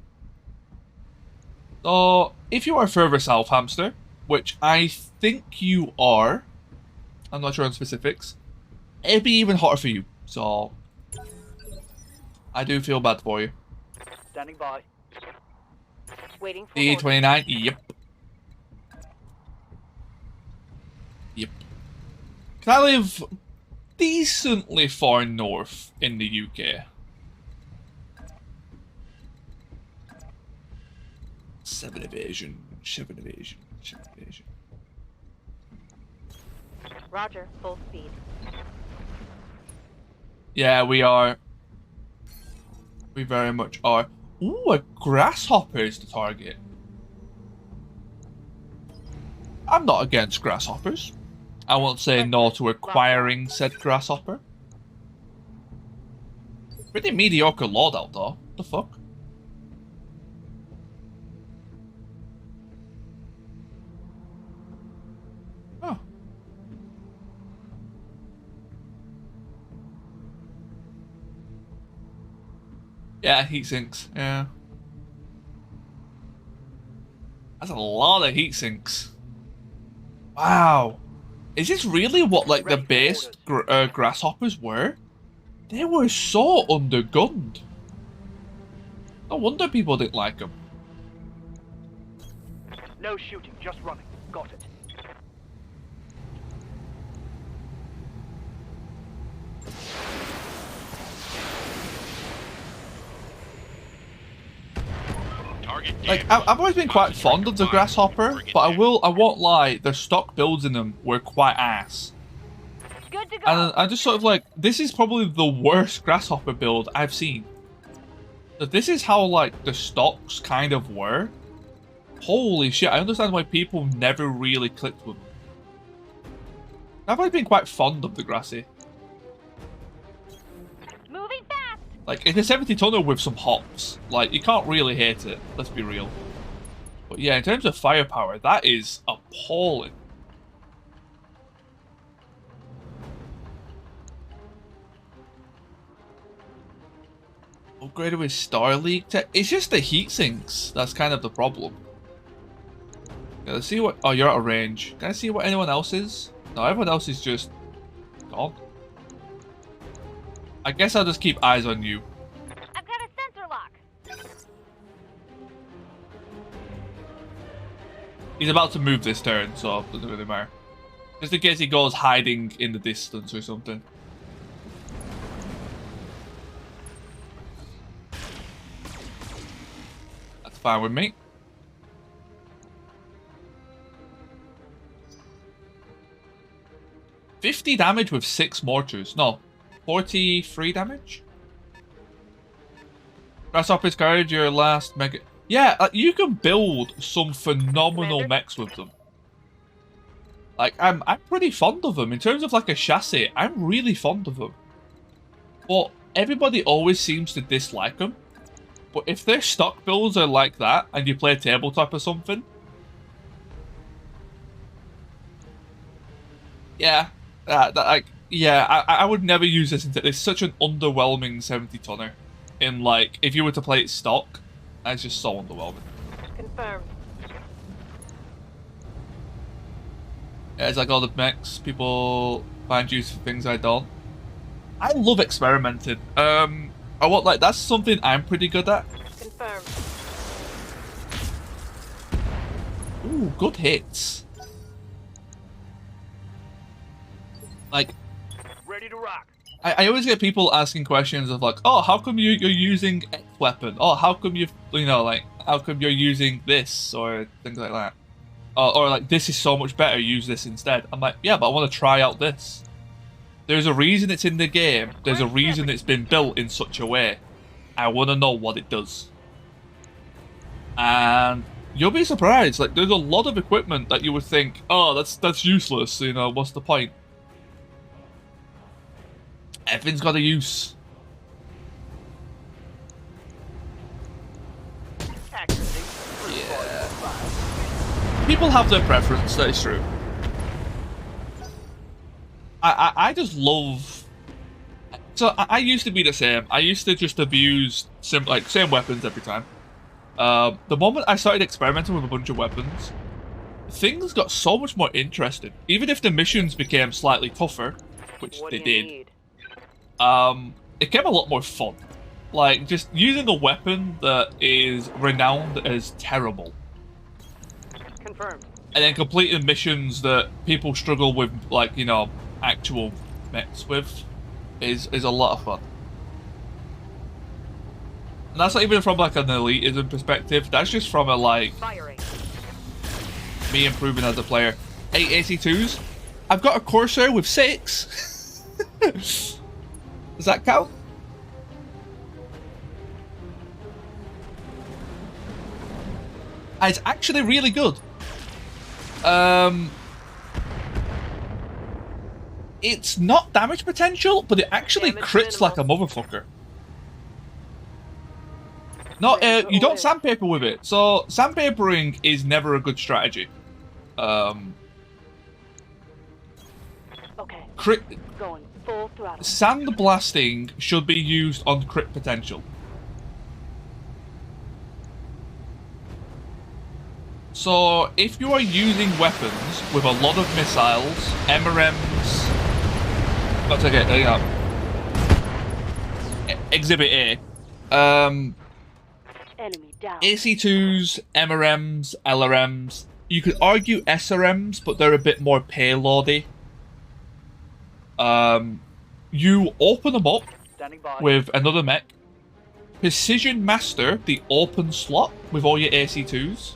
So, if you are further south, hamster, which I think you are, I'm not sure on specifics, it'd be even hotter for you. So, I do feel bad for you. Standing by. Waiting for D29, yep. Yep. Can I live decently far north in the UK? 7 evasion, 7 evasion, 7 evasion. Roger, full speed. Yeah, we are. We very much are. Ooh, a grasshopper is the target. I'm not against grasshoppers. I won't say no to acquiring said grasshopper. Pretty mediocre loadout though. The fuck? Oh. Yeah, heat sinks. Yeah. That's a lot of heat sinks. Wow. Is this really what like the base grasshoppers were? They were so undergunned. No wonder people didn't like them. No shooting, just running. Got it. Target Like, damaged. I've always been quite fond of the grasshopper, but I won't lie, the stock builds in them were quite ass. Good to go. And I just sort of like, this is probably the worst grasshopper build I've seen. So this is how like the stocks kind of were. Holy shit, I understand why people never really clicked with them. I've always been quite fond of the grassy. Moving fast. Like, it's a 70 tonner with some hops. Like, you can't really hate it, let's be real. But yeah, in terms of firepower, that is appalling. Upgraded with Star League tech. It's just the heat sinks that's kind of the problem. Yeah, let's see what. Oh, you're out of range. Can I see what anyone else is? No, everyone else is just gone. I guess I'll just keep eyes on you. I've got a sensor lock. He's about to move this turn, so it doesn't really matter. Just in case he goes hiding in the distance or something. That's fine with me. $50 damage with 6 mortars. No, 43 damage? Grasshopper's Courage, your last mega... Yeah, you can build some phenomenal Commander? mechs with them. Like, I'm pretty fond of them. In terms of, like, a chassis, I'm really fond of them. But everybody always seems to dislike them. But if their stock builds are like that, and you play tabletop or something... Yeah, I would never use this. It's such an underwhelming 70 tonner. In like, if you were to play it stock, it's just so underwhelming. Confirmed. Yeah, it's like all the mechs. People find use for things I don't. I love experimenting. I want like that's something I'm pretty good at. Confirmed. Ooh, good hits. Like. Ready to rock. I always get people asking questions of like, oh, how come you're using X weapon? Oh, how come how come you're using this or things like that? Or like, this is so much better, use this instead. I'm like, yeah, but I want to try out this. There's a reason it's in the game. There's a reason it's been built in such a way. I want to know what it does. And you'll be surprised. Like, there's a lot of equipment that you would think, oh, that's useless. You know, what's the point? Everything's got a use. Yeah. People have their preference, that is true. I just love... So, I used to be the same. I used to just abuse same weapons every time. The moment I started experimenting with a bunch of weapons, things got so much more interesting. Even if the missions became slightly tougher, which What they do you did. need? It became a lot more fun. Like, just using a weapon that is renowned as terrible. Confirmed. And then completing missions that people struggle with, like, you know, actual mechs with, is a lot of fun. And that's not even from, like, an elitism perspective. That's just from a, like, Firing. me improving as a player. 8 AC2s. I've got a Corsair with 6. Does that count? It's actually really good. It's not damage potential, but it actually Damage crits like a motherfucker. No, you don't sandpaper with it. So sandpapering is never a good strategy. Okay. Crit. Going full throttle. Sandblasting should be used on crit potential. So, if you are using weapons with a lot of missiles, MRMs... Let's take it, there you go. Exhibit A. Enemy down. AC2s, MRMs, LRMs. You could argue SRMs, but they're a bit more payloady. You open them up Standing by. with another mech. Precision Master the open slot with all your AC2s.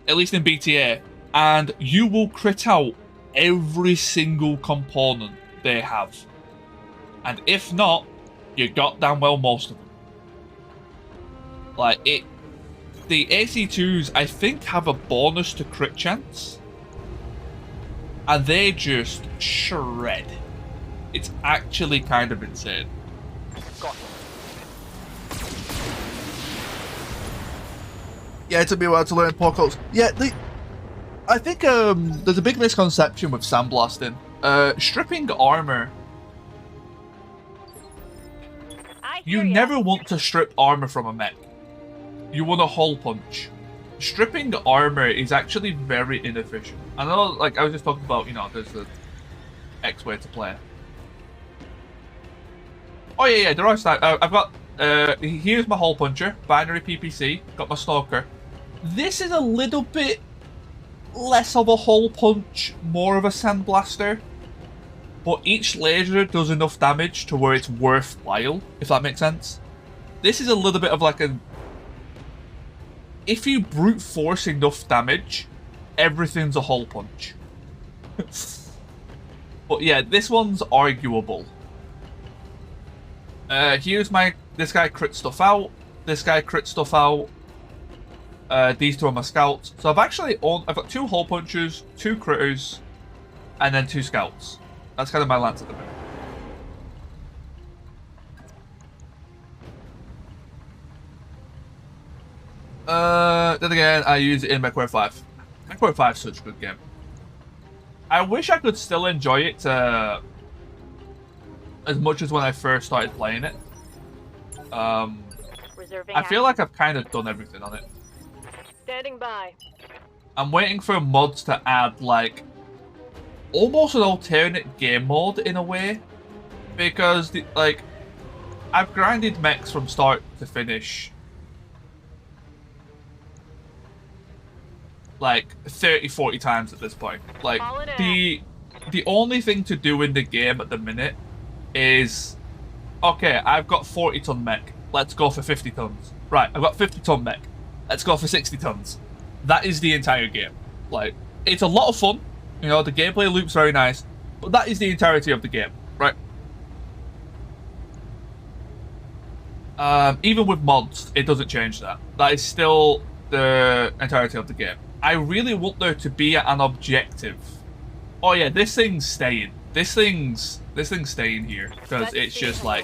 At least in BTA. And you will crit out every single component they have. And if not, you got damn well most of them. Like, the AC2s, I think, have a bonus to crit chance. And they just shred. It's actually kind of insane. Got it. Yeah, it took me a while to learn Porco's. Yeah, I think there's a big misconception with sandblasting. Stripping armor. You never want to strip armor from a mech. You want a hole punch. Stripping armor is actually very inefficient. I know, like, I was just talking about, you know, there's the X way to play. Oh, yeah, there are stats. I've got, here's my hole puncher, binary PPC, got my stalker. This is a little bit less of a hole punch, more of a sandblaster. But each laser does enough damage to where it's worthwhile, if that makes sense. This is a little bit of like a... If you brute force enough damage, everything's a hole punch. But yeah, this one's arguable. Here's this guy crit stuff out. This guy crit stuff out. These two are my scouts. So I've got 2 hole punchers, 2 critters, and then 2 scouts. That's kind of my lance at the minute. Then again, I use it in MechWarrior 5. MechWarrior 5 is such a good game. I wish I could still enjoy it as much as when I first started playing it. I feel like I've kind of done everything on it. Standing by. I'm waiting for mods to add, like, almost an alternate game mode in a way. Because, like, I've grinded mechs from start to finish like 30-40 times at this point. Like, the only thing to do in the game at the minute is, okay, I've got 40-ton mech, let's go for 50 tons. Right, I've got 50-ton mech, let's go for 60 tons. That is the entire game. Like, it's a lot of fun, you know, the gameplay loop's very nice, but that is the entirety of the game, right? Even with mods, it doesn't change that. That is still the entirety of the game. I really want there to be an objective. Oh yeah, this thing's staying. This thing's staying here because it's just like,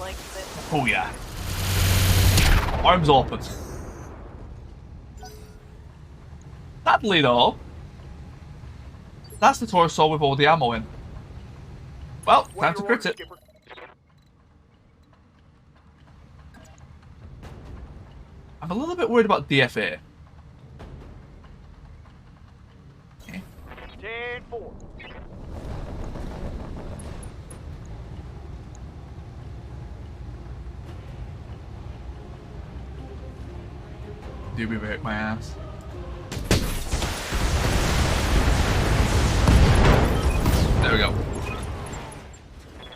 oh yeah. Arms open. Sadly though, that's the torso with all the ammo in. Well, time to crit it. I'm a little bit worried about DFA. Okay. 10-4. Do be break my ass. There we go.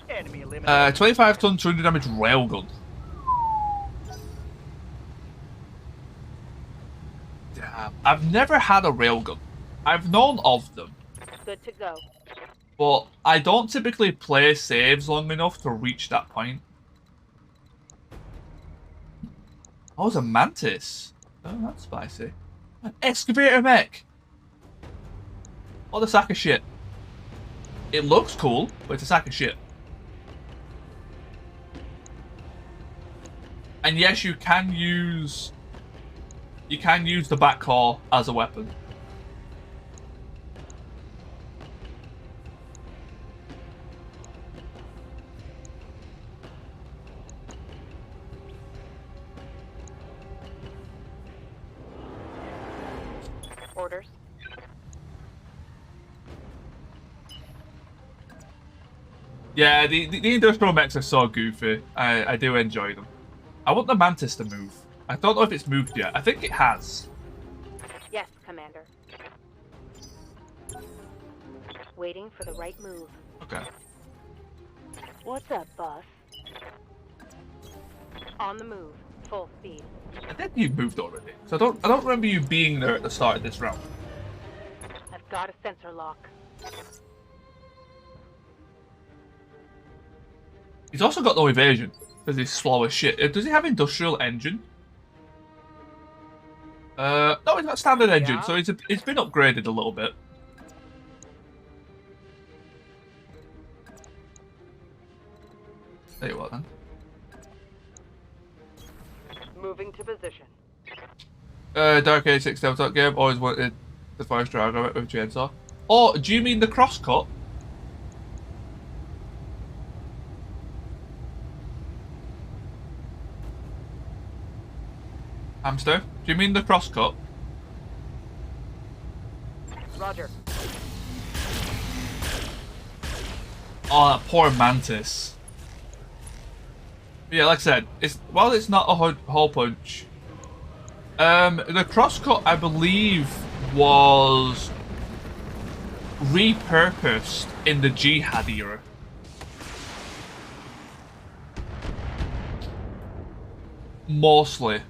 Enemy eliminated. 25 ton, 200 damage railgun. Damn. I've never had a railgun. I've known of them. Good to go. But I don't typically play saves long enough to reach that point. Oh, it's a mantis. Oh, that's spicy. An excavator mech. What a sack of shit. It looks cool, but it's a sack of shit. And yes, you can use the backhaul as a weapon. Orders. Yeah, the industrial mechs are so goofy. I do enjoy them. I want the Mantis to move. I don't know if it's moved yet. I think it has. Yes, Commander. Waiting for the right move. Okay. What's up, boss? On the move. Full speed. I think you moved already. So I don't remember you being there at the start of this round. I've got a sensor lock. He's also got no evasion because he's slow as shit. Does he have industrial engine? No, he's got standard engine, Yeah. so it's been upgraded a little bit. Tell you what then. Moving to position. Dark Age 6 tabletop game. Always wanted the Forest Dragon with a chainsaw. Oh, do you mean the crosscut? Hamster, do you mean the crosscut? Roger. Oh, that poor Mantis. Yeah, like I said, while it's not a hole punch, the crosscut I believe was repurposed in the Jihad era. Mostly.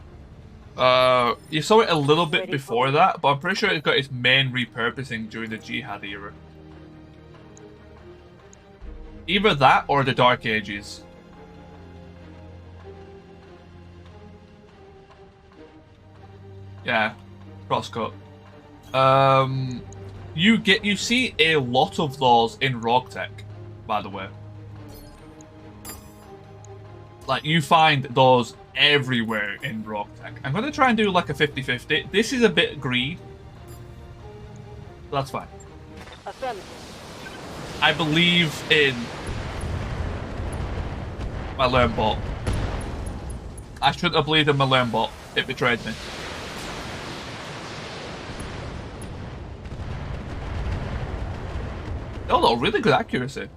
You saw it a little bit before that, but I'm pretty sure it got its main repurposing during the Jihad era. Either that or the Dark Ages. Yeah, crosscut. You see a lot of those in Roguetech, by the way. Like, you find those everywhere in Roguetech. I'm going to try and do like a 50-50. This is a bit greed. That's fine. Affirmative. I believe in my learn bot. I shouldn't have believed in my learn bot. It betrayed me. Oh no, really good accuracy.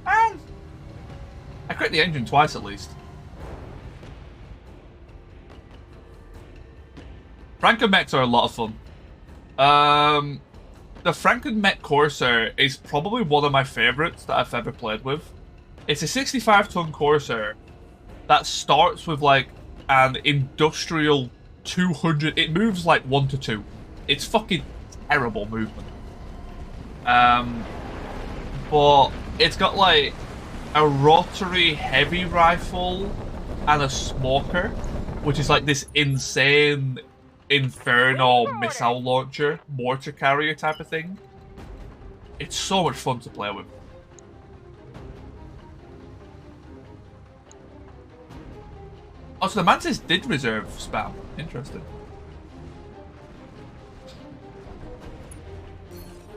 Man! I crit the engine twice at least. Franken-mechs are a lot of fun. The Franken-mech Corsair is probably one of my favourites that I've ever played with. It's a 65-ton Corsair that starts with like an industrial 200. It moves like 1 to 2. It's fucking terrible movement. But it's got like a rotary heavy rifle and a smoker, which is like this insane Inferno missile launcher, mortar carrier type of thing. It's so much fun to play with. Oh, so the Mantis did reserve spam. Interesting.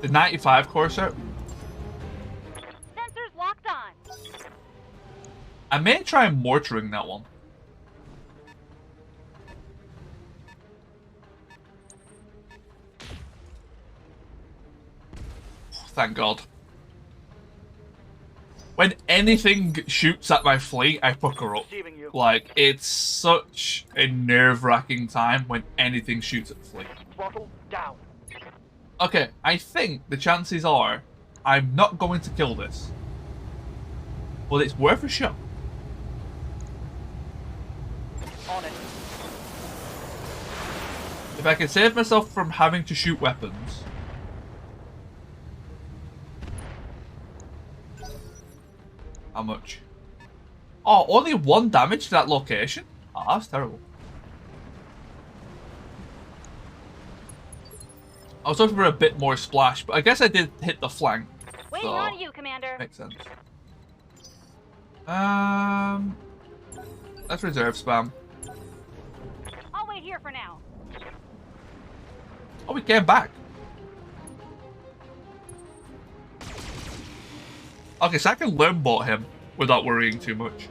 The 95 Corsair. Sensors locked on. I may try mortaring that one. Thank God. When anything shoots at my fleet, I pucker up. Receiving you. Like, it's such a nerve-wracking time when anything shoots at the fleet. Throttle down. Okay, I think the chances are I'm not going to kill this. But it's worth a shot. On it. If I can save myself from having to shoot weapons. How much? Oh, only 1 damage to that location? Oh, that's terrible. I was hoping for a bit more splash, but I guess I did hit the flank. Waiting So, on you, Commander. makes sense. Let's reserve spam. I'll wait here for now. Oh, we came back. Okay, so I can learn bot him without worrying too much.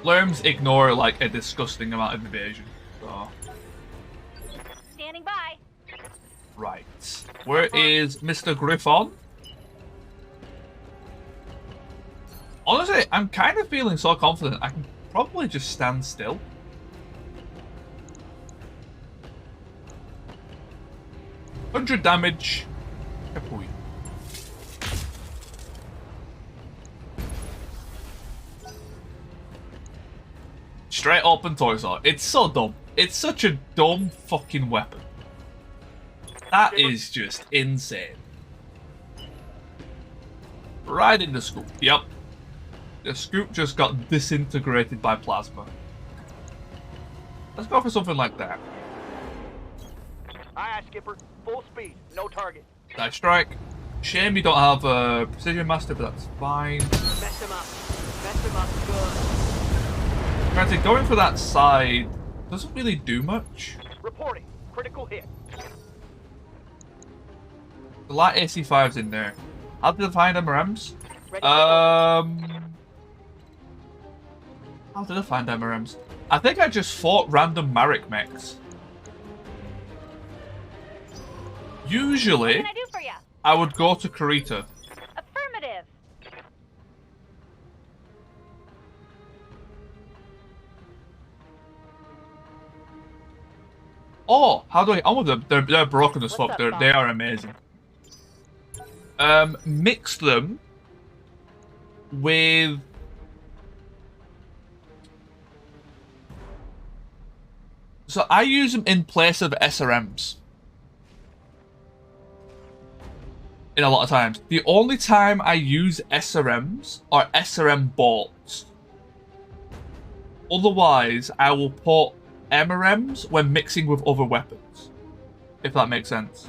Lerms ignore like a disgusting amount of evasion. So. Standing by. Right. Where is Mr. Griffon? Honestly, I'm kind of feeling so confident I can probably just stand still. $100 damage. Kapooey. Straight open torso. It's so dumb. It's such a dumb fucking weapon. That is just insane. Right in the scoop. Yep. The scoop just got disintegrated by plasma. Let's go for something like that. Aye, aye, Skipper. Full speed. No target. Nice strike. Shame you don't have a precision master, but that's fine. Mess him up. Mess him up good. Granted, going for that side doesn't really do much. Reporting. Critical hit. The light AC5's in there. How did I find MRMs? Ready How did I find MRMs? I think I just fought random Marek mechs. What Usually, can I do for you? I would go to Kurita. Affirmative. Oh, how do I get on with them? They're broken as What's fuck. up, They Bob? are amazing. Mix them with... So I use them in place of SRMs. In a lot of times. The only time I use SRMs are SRM bolts. Otherwise, I will put MRMs when mixing with other weapons. If that makes sense.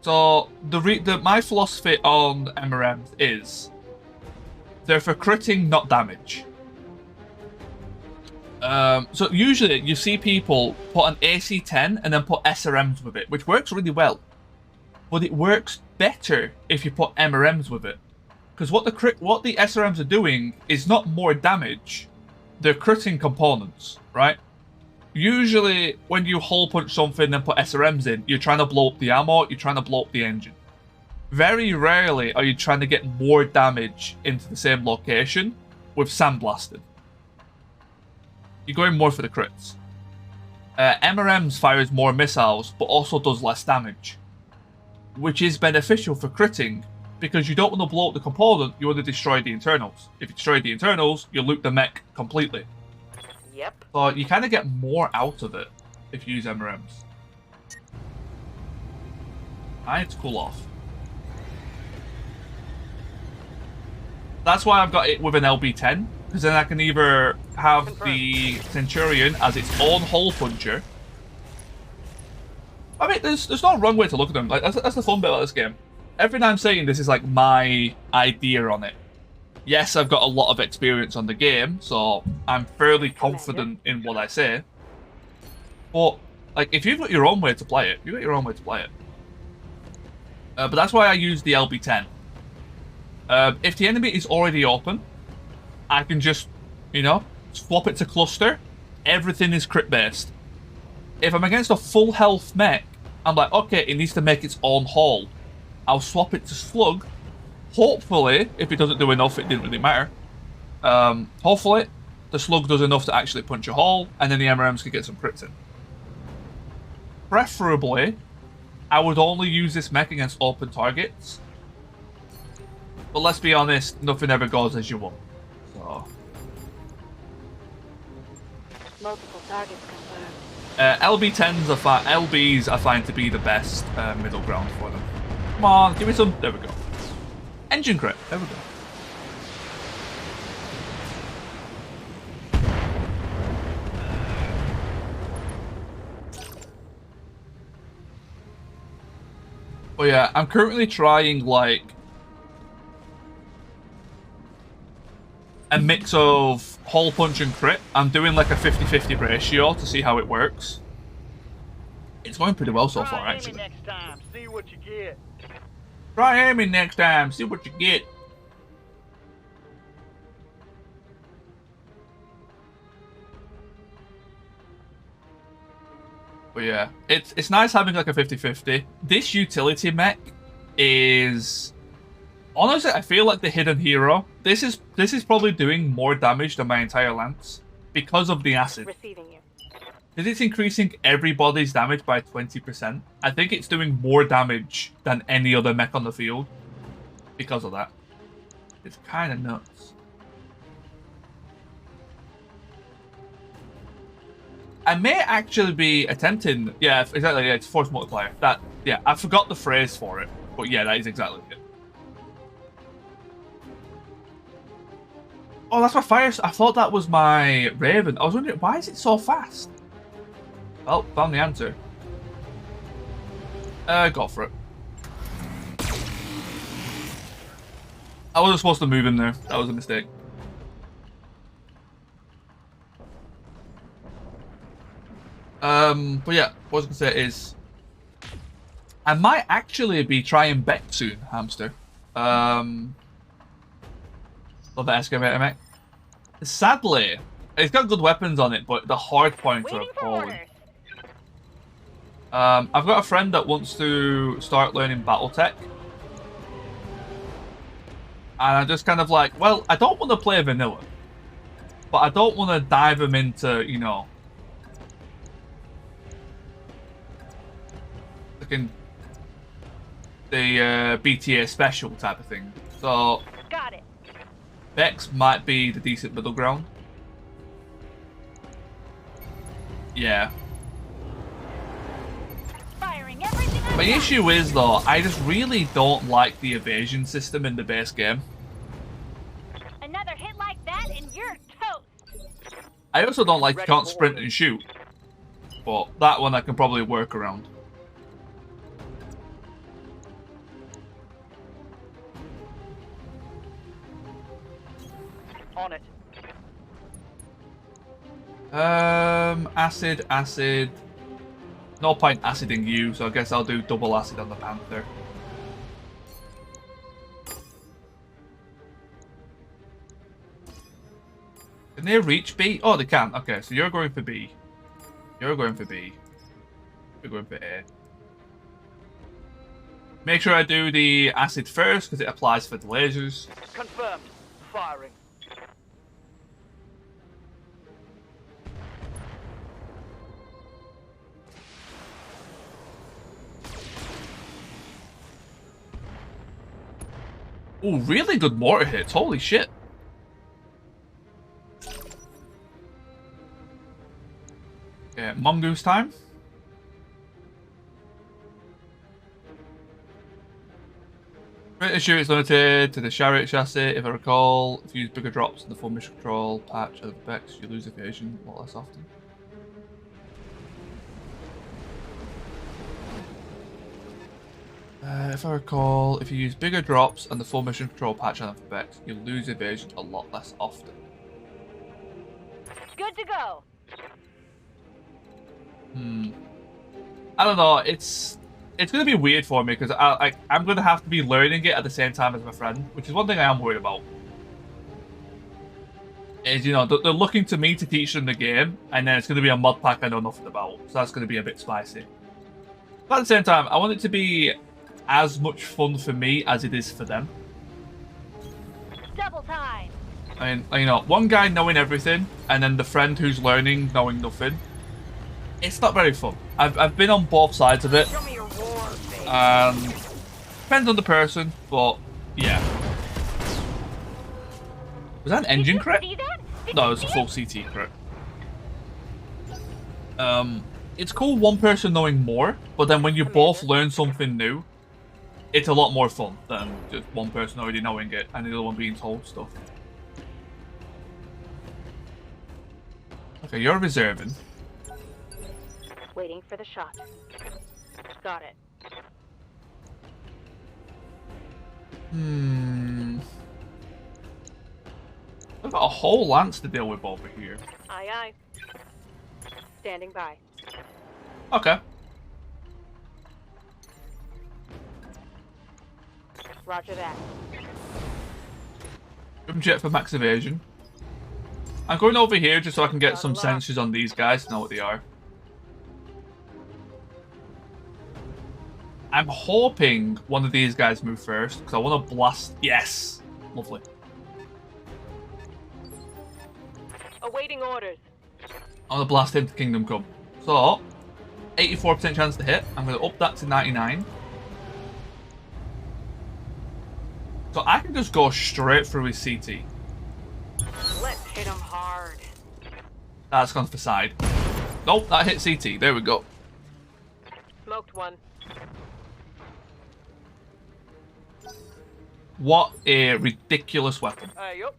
So, my philosophy on MRMs is they're for critting, not damage. So usually you see people put an AC-10 and then put SRMs with it, which works really well. But it works better if you put MRMs with it. Because what the SRMs are doing is not more damage, they're critting components, right? Usually, when you hole punch something and put SRMs in, you're trying to blow up the ammo, you're trying to blow up the engine. Very rarely are you trying to get more damage into the same location with sandblasting. You're going more for the crits. MRMs fires more missiles, but also does less damage. Which is beneficial for critting, because you don't want to blow up the component, you want to destroy the internals. If you destroy the internals, you loot the mech completely. Yep. So you kind of get more out of it if you use MRMs. I need to cool off. That's why I've got it with an LB10, because then I can either have the Centurion as its own hole puncher. I mean, there's no wrong way to look at them. Like that's the fun bit about this game. Everything I'm saying, this is like my idea on it. Yes, I've got a lot of experience on the game, so I'm fairly confident in what I say. But, like, if you've got your own way to play it, you've got your own way to play it. But that's why I use the LB10. If the enemy is already open, I can just, swap it to cluster. Everything is crit-based. If I'm against a full health mech, I'm like, okay, it needs to make its own haul. I'll swap it to slug. Hopefully, if it doesn't do enough, it didn't really matter. Hopefully, the slug does enough to actually punch a hole, and then the MRMs can get some crits in. Preferably, I would only use this mech against open targets. But let's be honest, nothing ever goes as you want. So. Multiple targets confirmed. LBs I find to be the best middle ground for them. Come on, give me some. There we go. Engine crit. There we go. But yeah, I'm currently trying like a mix of hole punch and crit. I'm doing like a 50-50 ratio to see how it works. It's going pretty well so far, actually. Try aiming next time. See what you get. Try aiming next time, see what you get. But yeah, it's nice having like a 50-50. This utility mech is honestly, I feel like the hidden hero. This is probably doing more damage than my entire lance because of the acid. Receiving you. Because it's increasing everybody's damage by 20%. I think it's doing more damage than any other mech on the field because of that. It's kind of nuts. I may actually be attempting... Yeah, exactly. Yeah, it's force multiplier. That, yeah, I forgot the phrase for it. But yeah, that is exactly it. Oh, that's my fire... I thought that was my Raven. I was wondering, why is it so fast? Well, found the answer. Go for it. I wasn't supposed to move in there. That was a mistake. But yeah, what I was gonna say is I might actually be trying Beck soon, hamster. Love that excavator, mate. Sadly, it's got good weapons on it, but the hard points are appalling. I've got a friend that wants to start learning BattleTech. And I'm just kind of like, well, I don't want to play vanilla. But I don't want to dive him into, you know... the BTA special type of thing. So... Got it. Vex might be the decent middle ground. Yeah. Firing everything I My got. issue is, though, I just really don't like the evasion system in the base game. Another hit like that and you're toast. I also don't like you can't sprint and shoot. But that one I can probably work around. On it. Acid. No point aciding you, so I guess I'll do double acid on the Panther. Can they reach B? Oh, they can. Okay, so you're going for B. You're going for B. You're going for A. Make sure I do the acid first, because it applies for the lasers. Confirmed. Firing. Oh, really good mortar hits. Holy shit. Okay, Mongoose time. Rate of shoot is limited to the chariot chassis. If I recall, if you use bigger drops in the full mission control patch of the Vex, you lose evasion a lot less often. If I recall, if you use bigger drops and the full mission control patch on the Vex, you lose evasion a lot less often. Good to go. I don't know. It's gonna be weird for me because I'm gonna have to be learning it at the same time as my friend, which is one thing I am worried about. Is, you know, they're looking to me to teach them the game, and then it's gonna be a mod pack I know nothing about, so that's gonna be a bit spicy. But at the same time, I want it to be as much fun for me as it is for them. Double time. I mean, you know, one guy knowing everything, and then the friend who's learning knowing nothing. It's not very fun. I've been on both sides of it. Show me your war face. Depends on the person, but yeah. Was that an engine crit? See that? Did No, you it's a see full CT crit. It's cool one person knowing more, but then when you both learn something new, it's a lot more fun than just one person already knowing it and the other one being told stuff. Okay, you're reserving. Waiting for the shot. Got it. I've got a whole lance to deal with over here. Aye, aye. Standing by. Okay. Roger that. Jump jet for max evasion. I'm going over here just so I can get some sensors on these guys to know what they are. I'm hoping one of these guys move first, because I want to blast... Yes! Lovely. Awaiting orders. I want to blast him to Kingdom Come. So, 84% chance to hit. I'm going to up that to 99. So I can just go straight through his CT. Let's hit him hard. That's gone for side. Nope, that hit CT. There we go. Smoked one. What a ridiculous weapon. Yup.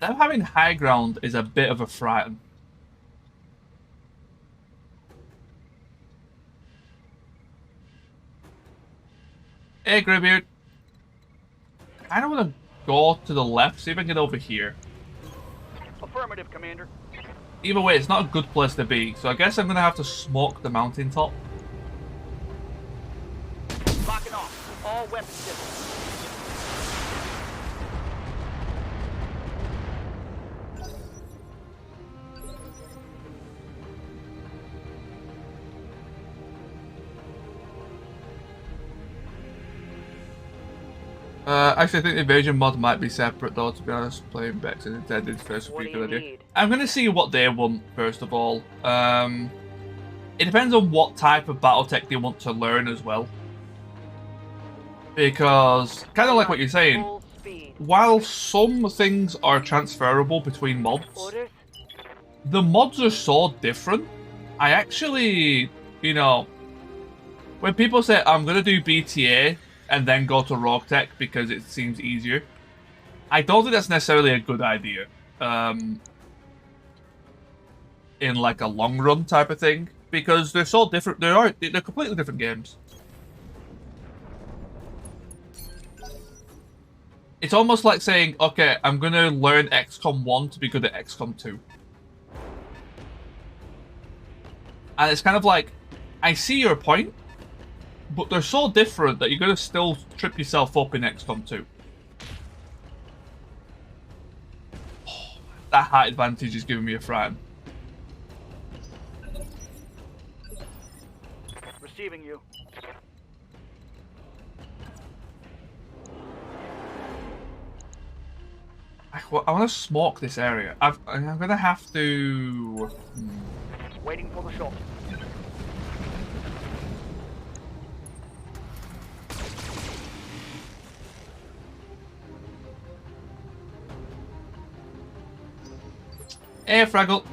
Them having high ground is a bit of a frighten. Hey, Greybeard. I don't want to go to the left, see if I can get over here. Affirmative, Commander. Either way, it's not a good place to be, so I guess I'm going to have to smoke the mountaintop. Locking off. All weapons systems. Actually, I think the evasion mod might be separate though, to be honest. Playing Bex and intended first would be a good idea. I'm going to see what they want, first of all. It depends on what type of Battletech they want to learn as well. Because, kind of like what you're saying, while some things are transferable between mods, the mods are so different. I actually, you know, when people say, I'm going to do BTA, and then go to Roguetech because it seems easier, I don't think that's necessarily a good idea. In like a long run type of thing, because they're so different. They're completely different games. It's almost like saying, okay, I'm gonna learn XCOM 1 to be good at XCOM 2. And it's kind of like, I see your point, but they're so different that you're going to still trip yourself up in XCOM 2. Oh, that height advantage is giving me a fright. Receiving you. I want to smoke this area. I'm going to have to... Waiting for the shot. Hey, Fraggle.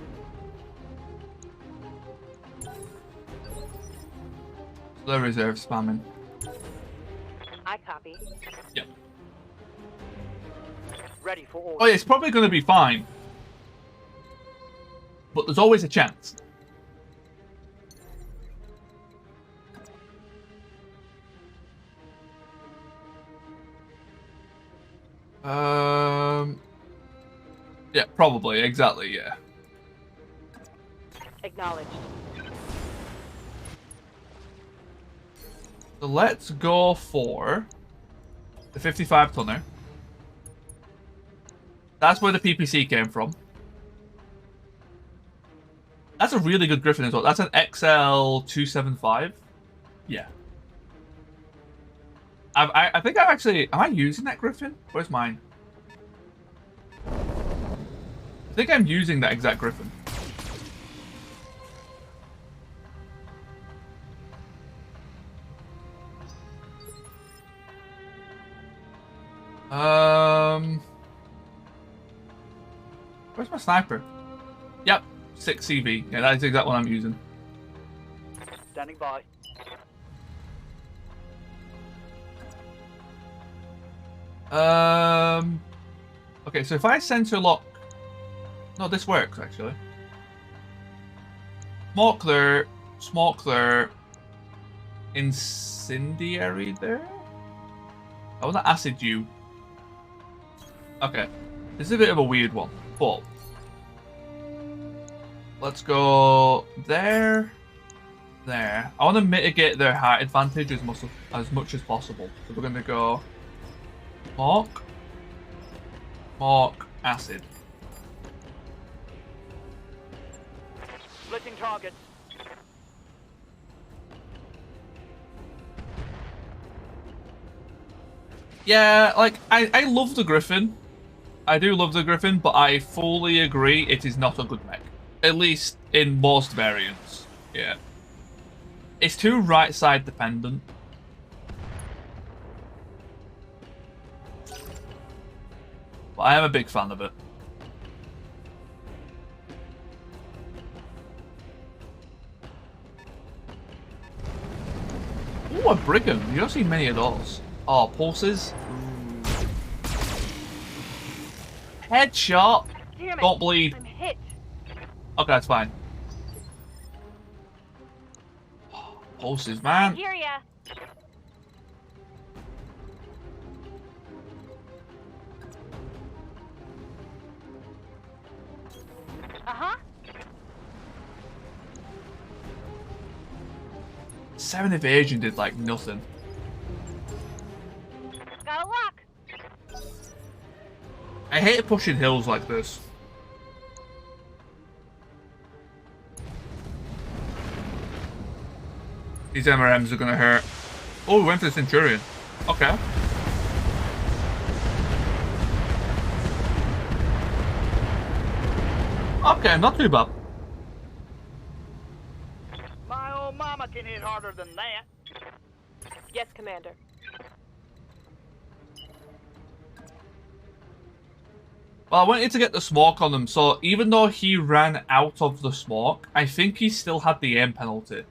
The reserve spamming. I copy. Yep. Ready for order. Oh yeah, it's probably going to be fine. But there's always a chance. Yeah, probably, exactly, yeah. Acknowledged. So let's go for the 55 tonner. That's where the PPC came from. That's a really good Griffin as well. That's an XL275. Yeah. I think I've actually... Am I using that Griffin? Where's mine? I think I'm using that exact Griffin. Where's my sniper? Yep, 6 CV. Yeah, that is the exact one I'm using. Standing by. Okay, so if I center lock... No, this works, actually. Smoke there. Incendiary there? I want to acid you. Okay, this is a bit of a weird one, but... Let's go there. there. I want to mitigate their height advantage as much as possible. So we're going to go Mark, acid. Splitting targets. Yeah, like, I love the Griffin. I do love the Griffin, but I fully agree it is not a good mech. At least in most variants. Yeah. It's too right side dependent. But I am a big fan of it. Ooh, a Brigand. You don't see many of those. Oh, pulses. Headshot. Damn it. Don't bleed. I'm hit. Okay, that's fine. Pulses, man. I hear ya. Uh-huh. 7 evasion did like nothing. Got a lock. I hate pushing hills like this. These MRMs are gonna hurt. Oh, we went to the Centurion. Okay. Okay, not too bad. My old mama can hit harder than that. Yes, Commander. Well, I wanted to get the smoke on them, so even though he ran out of the smoke, I think he still had the aim penalty.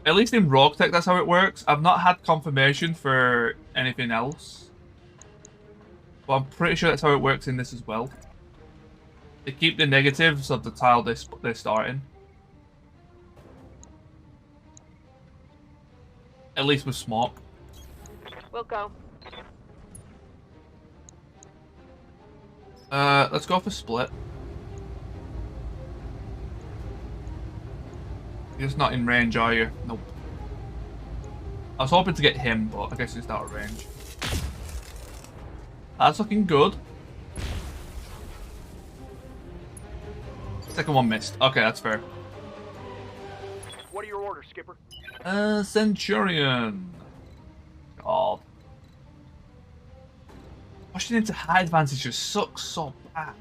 At least in Roguetech, that's how it works. I've not had confirmation for anything else. But I'm pretty sure that's how it works in this as well. They keep the negatives of the tile they're starting. At least with smoke. We'll go. Let's go for split. You're just not in range, are you? Nope. I was hoping to get him, but I guess he's out of range. That's looking good. Second one missed. Okay, that's fair. What are your orders, Skipper? Centurion. God. Pushing into high advantage just sucks so bad.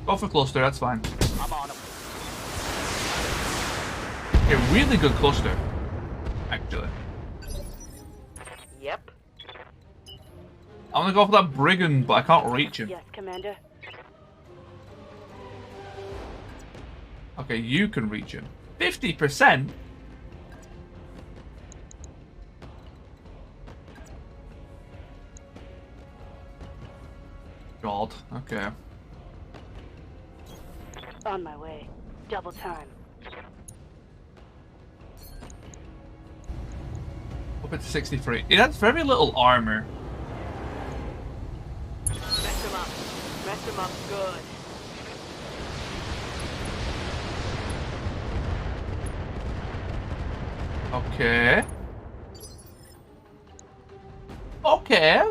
Go for cluster, that's fine. I'm on him. A really good cluster, actually. Yep. I want to go for that Brigand, but I can't reach him. Yes, Commander. Okay, you can reach him. 50%? God, okay. On my way. Double time. Up it to 63. It has very little armor. Mess him up. Mess him up good. Okay. Okay.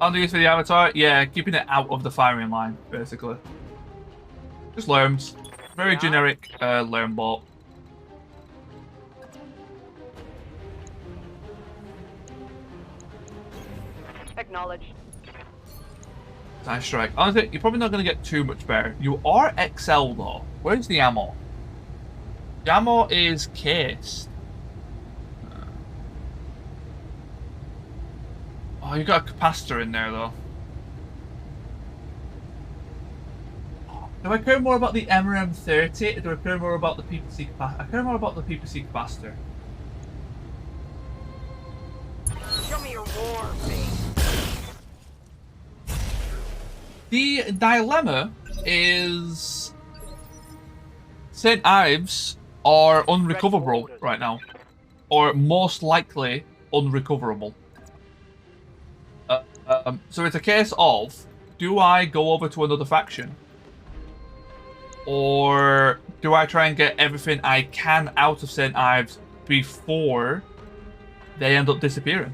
I'll use for the avatar. Yeah, keeping it out of the firing line, basically. Just lerms. Very generic lerm bot. Acknowledged. Nice strike. Honestly, you're probably not going to get too much better. You are XL though. Where's the ammo? The ammo is cased. Oh, you got a capacitor in there though. Do I care more about the MRM30 or do I care more about the PPC capacitor? I care more about the PPC capacitor. Show me your war face. The dilemma is St. Ives are unrecoverable right now. Or most likely unrecoverable. So it's a case of, do I go over to another faction? Or do I try and get everything I can out of St. Ives before they end up disappearing?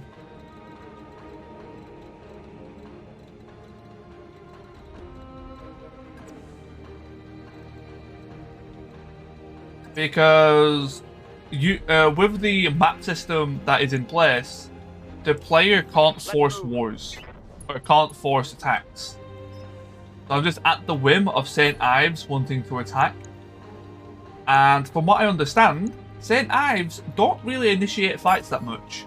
Because you, with the map system that is in place, the player can't force wars or can't force attacks. So I'm just at the whim of St. Ives wanting to attack. And from what I understand, St. Ives don't really initiate fights that much.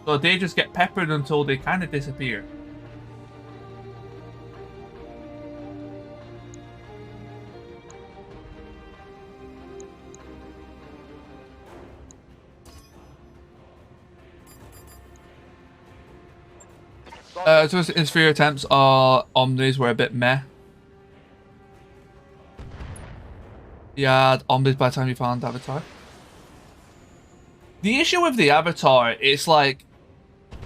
So they just get peppered until they kind of disappear. So his inferior attempts are Omnis were a bit meh. Yeah, Omnis by the time you found Avatar. The issue with the Avatar is like,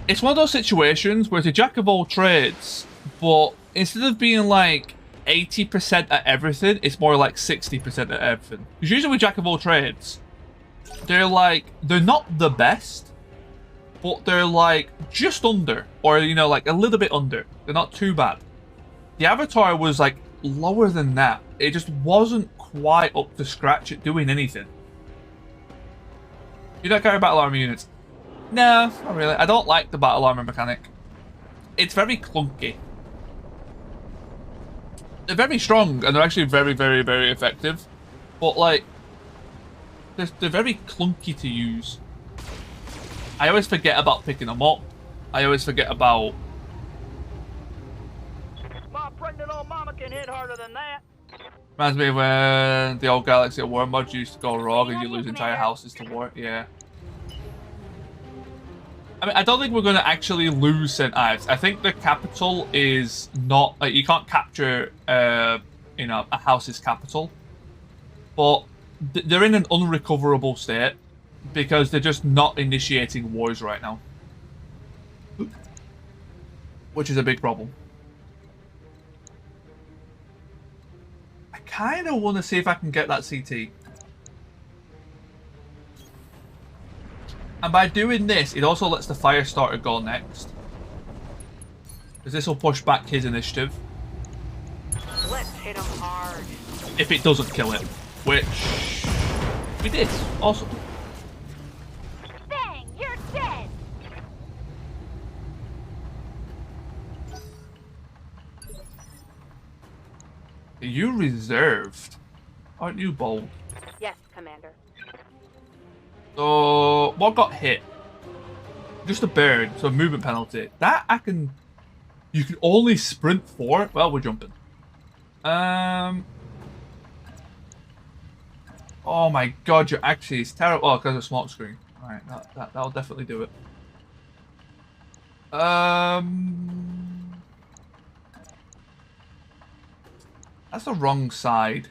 it's one of those situations where it's a jack of all trades, but instead of being like 80% at everything, it's more like 60% at everything. Because usually with jack of all trades, they're not the best, but they're like just under, or you know, like a little bit under. They're not too bad. The Avatar was like lower than that. It just wasn't quite up to scratch at doing anything. You don't care about battle armor units? No, not really. I don't like the battle armor mechanic. It's very clunky. They're very strong and they're actually very, very, very effective, but like they're very clunky to use. I always forget about picking them up. I always forget about... My pregnant old mama can hit harder than that. Reminds me of when the old Galaxy at War mods used to go rogue and you lose entire houses to war. Yeah. I mean, I don't think we're going to actually lose St. Ives. I think the capital is not... Like, you can't capture, you know, a house's capital. But they're in an unrecoverable state. Because they're just not initiating wars right now. Which is a big problem. I kind of want to see if I can get that CT. And by doing this, it also lets the Firestarter go next. Because this will push back his initiative. Let's hit him hard. If it doesn't kill it. Which... we did. Awesome. Bang! You're dead! You reserved. Aren't you bold? Yes, Commander. So, what got hit? Just a bird, so a movement penalty. That I can... You can only sprint for? Well, we're jumping. Oh my god, you're actually... It's terrible. Oh, because of smoke screen. Alright, that'll definitely do it. That's the wrong side.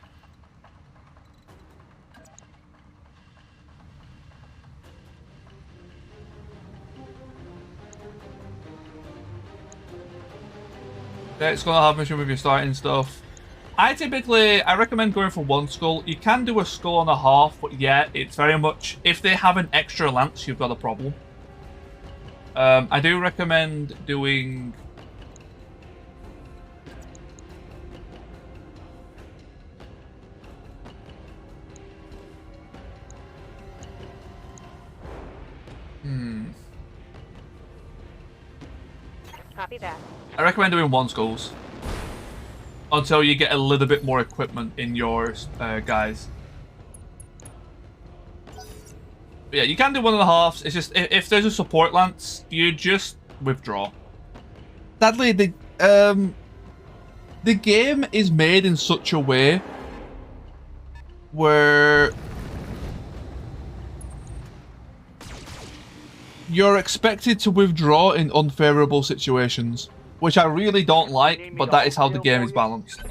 Okay, it's gonna have mission with your starting stuff. I recommend going for one skull. You can do a skull and a half, but yeah, it's very much... If they have an extra lance, you've got a problem. I do recommend doing... Copy that. I recommend doing one skulls. Until you get a little bit more equipment in your guys. But yeah, you can do 1.5. It's just, if there's a support lance, you just withdraw. Sadly, the game is made in such a way where you're expected to withdraw in unfavorable situations, which I really don't like, but that is how the game is balanced.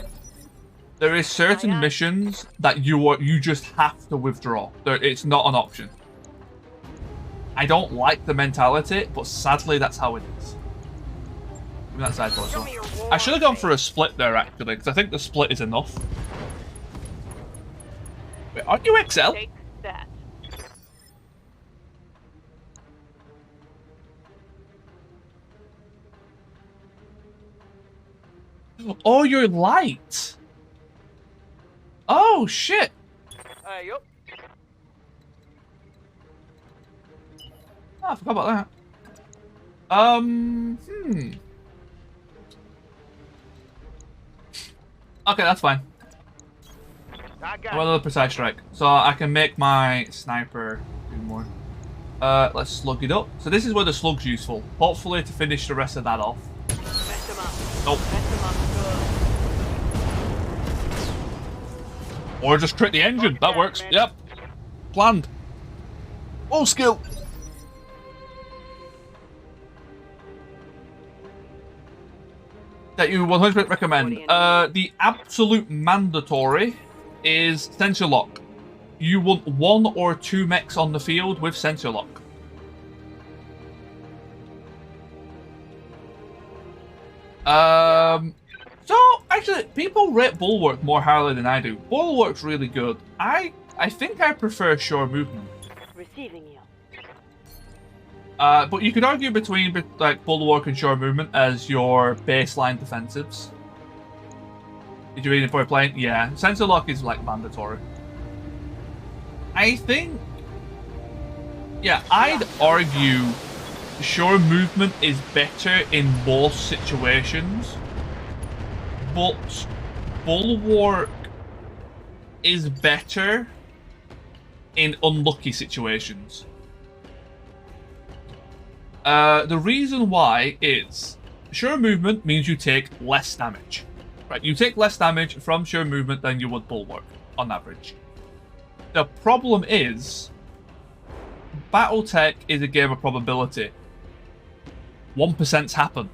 There is certain missions that you just have to withdraw. It's not an option. I don't like the mentality, but sadly that's how it is. that side torso. Show me your war I should have gone face. for a split there, actually, because I think the split is enough. Wait, aren't you XL? Take that. Oh, you're light. Oh, shit. Yup. Oh, I forgot about that. Okay, that's fine. I got I want another precise strike, so I can make my sniper do more. Let's slug it up. So this is where the slug's useful. Hopefully to finish the rest of that off. Mess him up. Nope. Mess him up good. Or just crit the engine. That works. Yep. Planned. Oh, skill. That you 100% recommend. The absolute mandatory is sensor lock. You want 1 or 2 mechs on the field with sensor lock. So actually, people rate Bulwark more highly than I do. Bulwark's really good. I think I prefer sure movement. Receiving you. But you could argue between like Bulwark and sure movement as your baseline defensives. Did you read it before playing? Yeah, sensor lock is like mandatory. I think, yeah, I'd argue sure movement is better in most situations, but Bulwark is better in unlucky situations. The reason why is sure movement means you take less damage. Right, you take less damage from sure movement than you would Bulwark on average. The problem is BattleTech is a game of probability. 1%'s happen.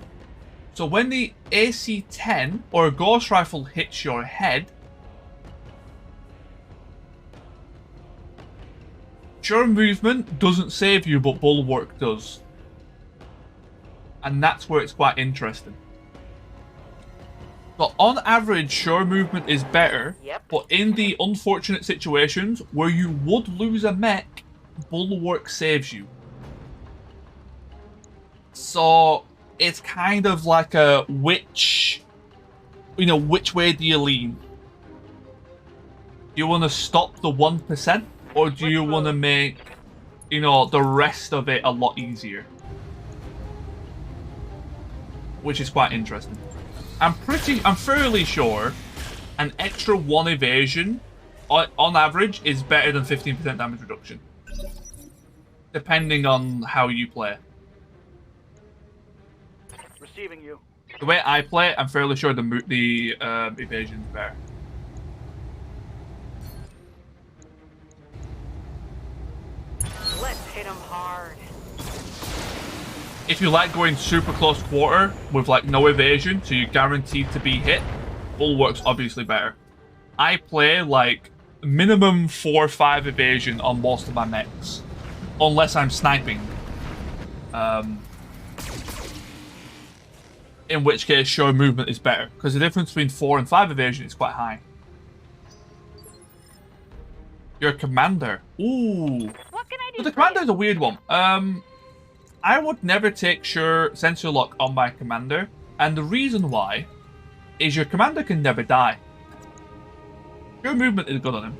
So when the AC-10 or a ghost rifle hits your head, sure movement doesn't save you, but Bulwark does. And that's where it's quite interesting. So on average, sure movement is better, but in the unfortunate situations where you would lose a mech, Bulwark saves you. So it's kind of like a which way do you lean? Do you want to stop the 1%, or do you want to make, the rest of it a lot easier? Which is quite interesting. I'm fairly sure an extra 1 evasion on average is better than 15% damage reduction. Depending on how you play. Receiving you. The way I play, I'm fairly sure the evasion is better. Let's hit him hard. If you like going super close quarter with like no evasion, so you're guaranteed to be hit, Bulwark's obviously better. I play like minimum 4 or 5 evasion on most of my mechs, unless I'm sniping. In which case, sure movement is better, because the difference between 4 and 5 evasion is quite high. Your commander. Ooh. What can I do? So the commander is a weird one. I would never take sure sensor lock on my commander, and the reason why is your commander can never die. Sure movement is good on him.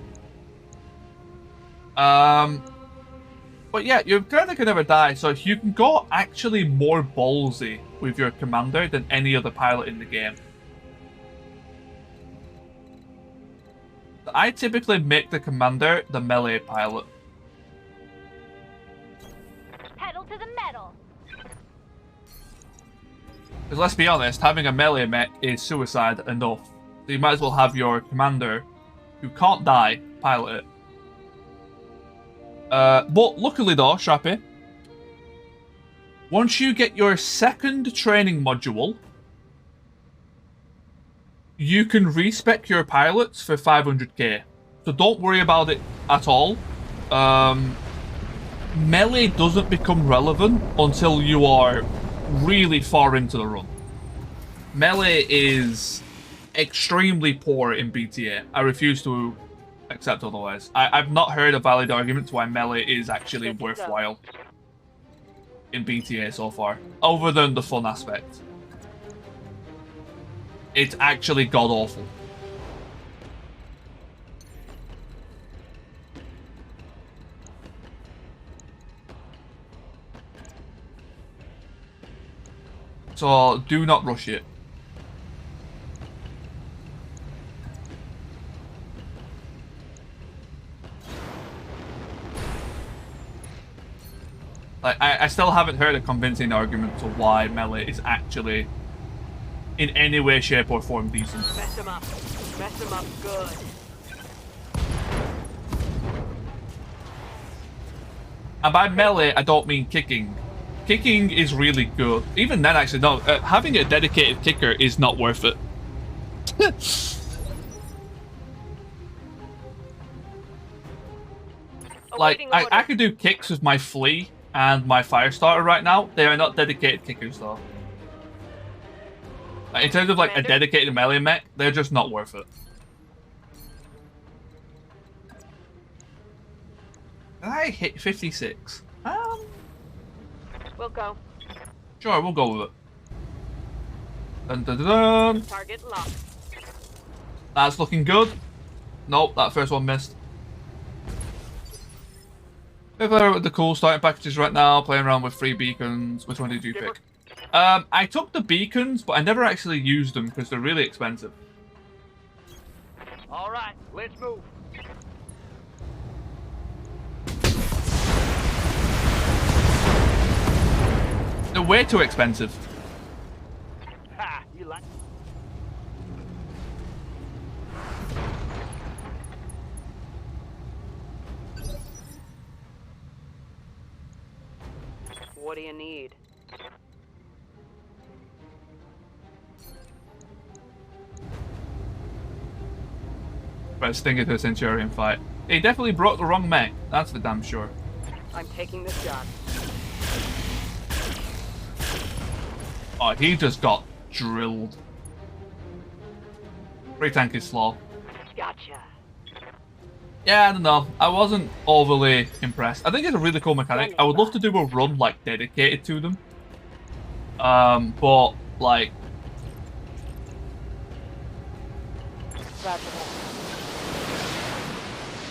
But yeah, your commander can never die, so you can go actually more ballsy with your commander than any other pilot in the game. I typically make the commander the melee pilot. Pedal to the metal. Because let's be honest, having a melee mech is suicide enough. So you might as well have your commander, who can't die, pilot it. But luckily though, Shrappy, once you get your second training module, you can respec your pilots for 500k. So don't worry about it at all. Melee doesn't become relevant until you are really far into the run. Melee is extremely poor in BTA. I refuse to accept otherwise. I've not heard a valid argument why melee is actually worthwhile in BTA so far, other than the fun aspect. It's actually god-awful. So, do not rush it. Like, I still haven't heard a convincing argument to why melee is actually, in any way, shape, or form, decent. Mess him up. Mess him up good. And by melee, I don't mean kicking. Kicking is really good. Even then, actually, no. Having a dedicated kicker is not worth it. Like, I could do kicks with my flea and my fire starter right now. They are not dedicated kickers, though. Like, in terms of, like, a dedicated melee mech, they're just not worth it. I hit 56. We'll go. Sure, we'll go with it. Dun, dun, dun, dun. Target locked. That's looking good. Nope, that first one missed. We're playing with the cool starting packages right now, playing around with 3 beacons. Which one did you pick? I took the beacons, but I never actually used them because they're really expensive. All right, let's move. They're way too expensive. Ha! You like? What do you need? But Stinger to a Centurion fight. He definitely brought the wrong mech. That's for damn sure. I'm taking this shot. Oh, he just got drilled. Free tank is slow. Gotcha. Yeah, I don't know. I wasn't overly impressed. I think it's a really cool mechanic. I would love to do a run like dedicated to them. But like,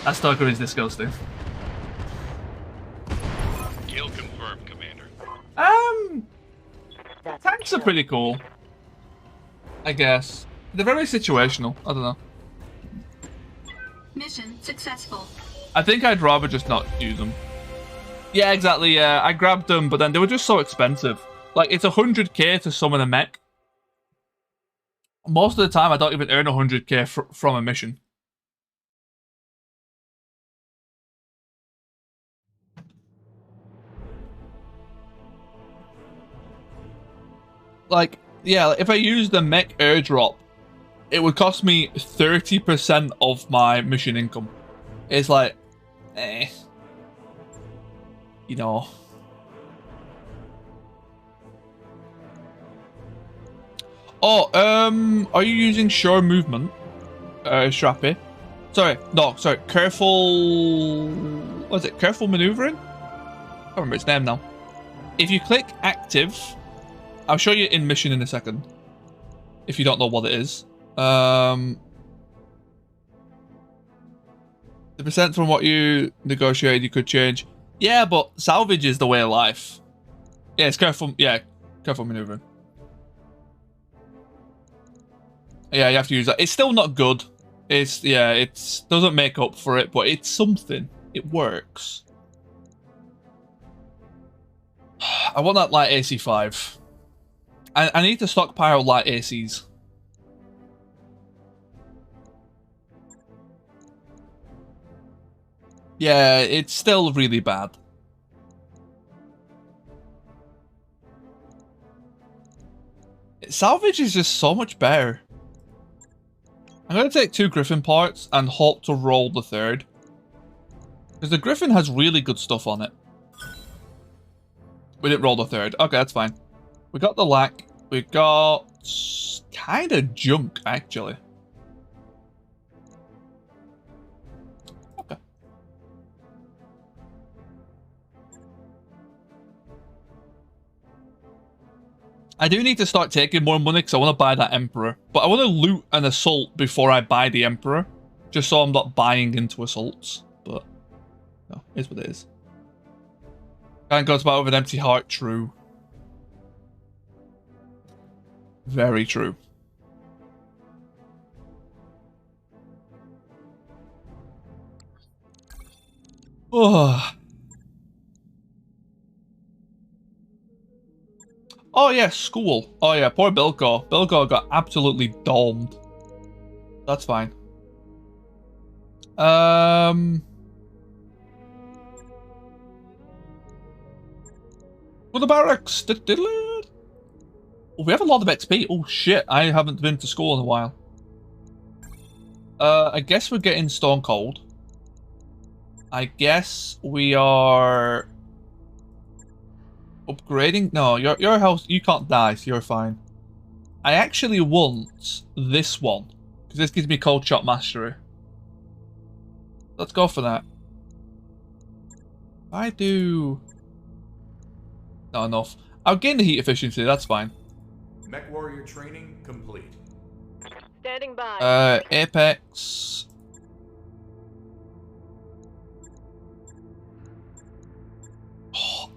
that stalker is disgusting. Kill confirmed, Commander. Tanks are pretty cool, I guess. They're very situational. I don't know. Mission successful. I think I'd rather just not use them. Yeah, exactly. Yeah, I grabbed them, but then they were just so expensive. Like, it's 100k to summon a mech. Most of the time, I don't even earn 100k from a mission. Like, yeah, if I use the mech airdrop, it would cost me 30% of my mission income. It's like, you know. Oh, are you using sure movement, Strappy? Sorry, no, sorry, careful, what is it, careful maneuvering? I can't remember its name now. If you click active, I'll show you in mission in a second, if you don't know what it is. The percent from what you negotiated you could change. Yeah, but salvage is the way of life. Yeah, it's careful, yeah, careful maneuvering. Yeah, you have to use that. It's still not good. It's, yeah, it doesn't make up for it, but it's something. It works. I want that light AC5. I need to stockpile light ACs. Yeah, it's still really bad. Salvage is just so much better. I'm going to take 2 Griffin parts and hope to roll the 3rd. Because the Griffin has really good stuff on it. We didn't roll the 3rd. Okay, that's fine. We got the lack. We got It's kind of junk, actually. Okay. I do need to start taking more money because I want to buy that Emperor. But I want to loot an assault before I buy the Emperor. Just so I'm not buying into assaults. But, no, it is what it is. Can't go to battle with an empty heart, true. Very true. Oh. Oh yeah, school. Oh yeah, poor Bilko. Bilko got absolutely domed. That's fine. For the barracks. Oh, we have a lot of XP. Oh shit, I haven't been to school in a while. I guess we're getting Stone Cold. I guess we are upgrading. No, your health, you can't die, so you're fine. I actually want this one because this gives me Cold Shot Mastery. Let's go for that. I do not enough. I'll gain the heat efficiency. That's fine. Mech warrior training complete. Standing by. Apex.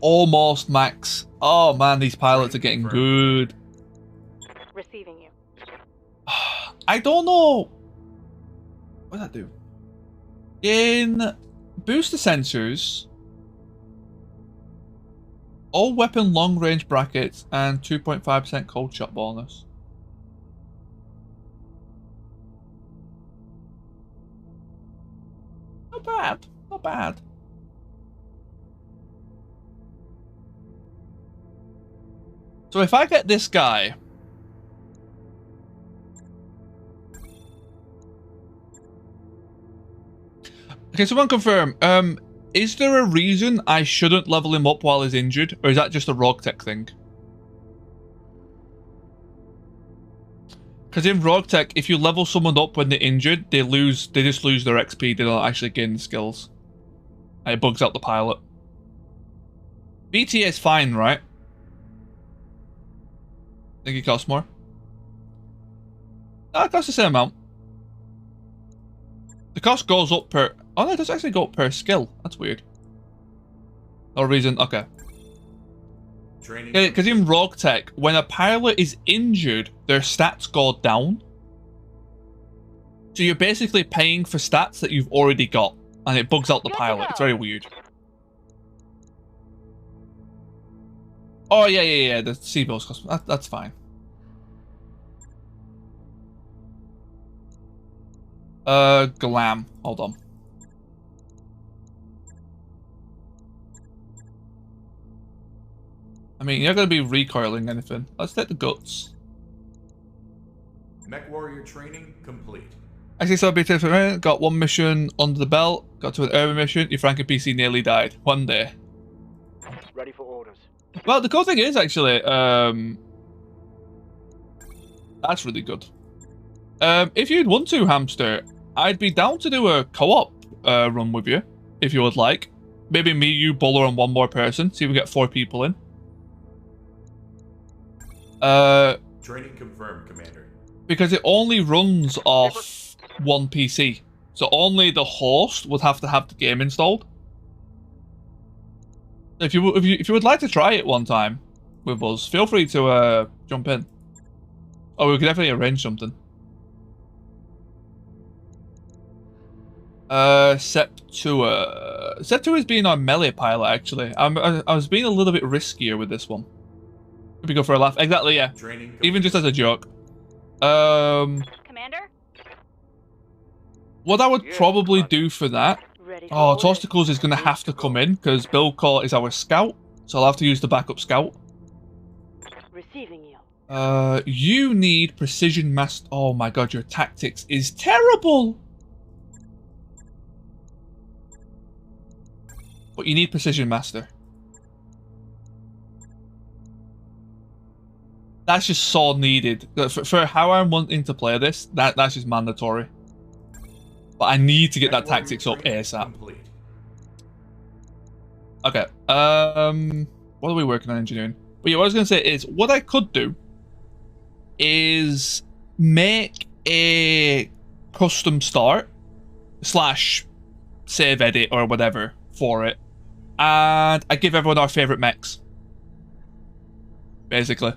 Almost max. Oh man, these pilots are getting good. Receiving you. I don't know. What does that do? In booster sensors, all weapon long range brackets and 2.5% cold shot bonus. Not bad. Not bad. So if I get this guy, okay, someone confirm, is there a reason I shouldn't level him up while he's injured, or is that just a Roguetech thing? Because in Roguetech, if you level someone up when they're injured, they just lose their XP, they don't actually gain the skills. And it bugs out the pilot. BTA is fine, right? Think it costs more? No, it costs the same amount. The cost goes up per... Oh no, it does actually go up per skill. That's weird. No reason. Okay. Because in Roguetech, when a pilot is injured, their stats go down. So you're basically paying for stats that you've already got. And it bugs out the pilot. It's very weird. Oh, yeah. The C-bills cost... That's fine. Glam. Hold on. I mean, you're not going to be recoiling anything. Let's take the guts. Mech warrior training complete. Actually, so BTA got one mission under the belt. Got to an urban mission. Your Franken PC nearly died. One day. Ready for orders. Well, the cool thing is, actually, that's really good. If you'd want to, Hamster, I'd be down to do a co-op run with you, if you would like. Maybe me, you, Buller, and one more person. See if we get 4 people in. Training confirmed, Commander. Because it only runs off one PC. So only the host would have to have the game installed. If you would like to try it one time with us, feel free to jump in. Oh, we could definitely arrange something. Septua. Septua is being our melee pilot, actually. I was being a little bit riskier with this one. Could we go for a laugh? Exactly, yeah. Even just as a joke. Commander? What I would probably do for that... Oh, Tosticles is going to have to come in, because Bill Call is our scout, so I'll have to use the backup scout. Receiving you. You need precision master... Oh my god, your tactics is terrible! But you need precision master. That's just so needed. For how I'm wanting to play this, that's just mandatory. But I need to get that tactics up ASAP. Complete. Okay. What are we working on engineering? But yeah, what I was going to say is, what I could do is make a custom start / save edit or whatever for it, and I give everyone our favorite mechs, basically.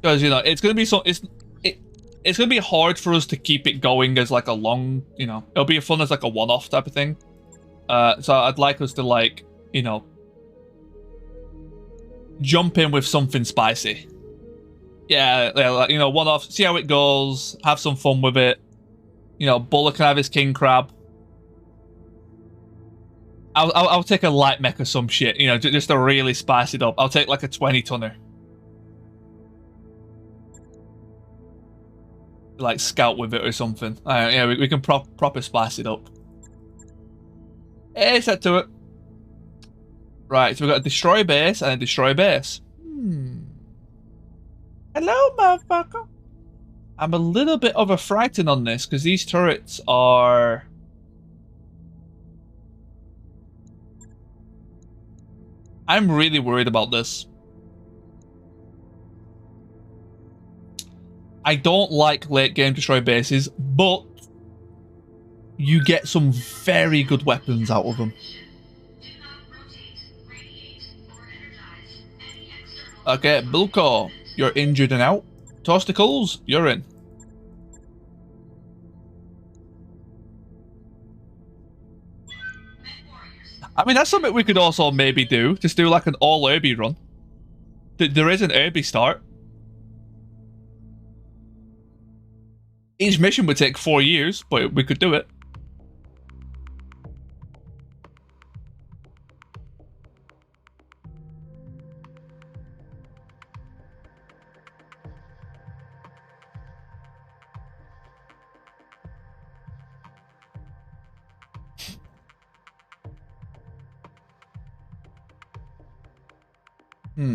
Because, you know, it's going to be so it's going to be hard for us to keep it going as like a long, you know, it'll be fun as like a one-off type of thing. So I'd like us to, like, you know, jump in with something spicy. Yeah, like, you know, one-off, see how it goes, have some fun with it. You know, Buller can have his king crab. I'll take a light mech or some shit, you know, just to really spice it up. I'll take like a 20-tonner. Like scout with it or something. Yeah, we can proper spice it up. Hey, set to it. Right, so we've got a destroy base and a destroy base. Hello, motherfucker. I'm a little bit of a frightened on this because these turrets are... I'm really worried about this. I don't like late game destroy bases, but you get some very good weapons out of them. Okay, Bulko, you're injured and out. Tosticles, you're in. I mean, that's something we could also maybe do. Just do like an all Irby run. There is an Irby start. Each mission would take 4 years, but we could do it.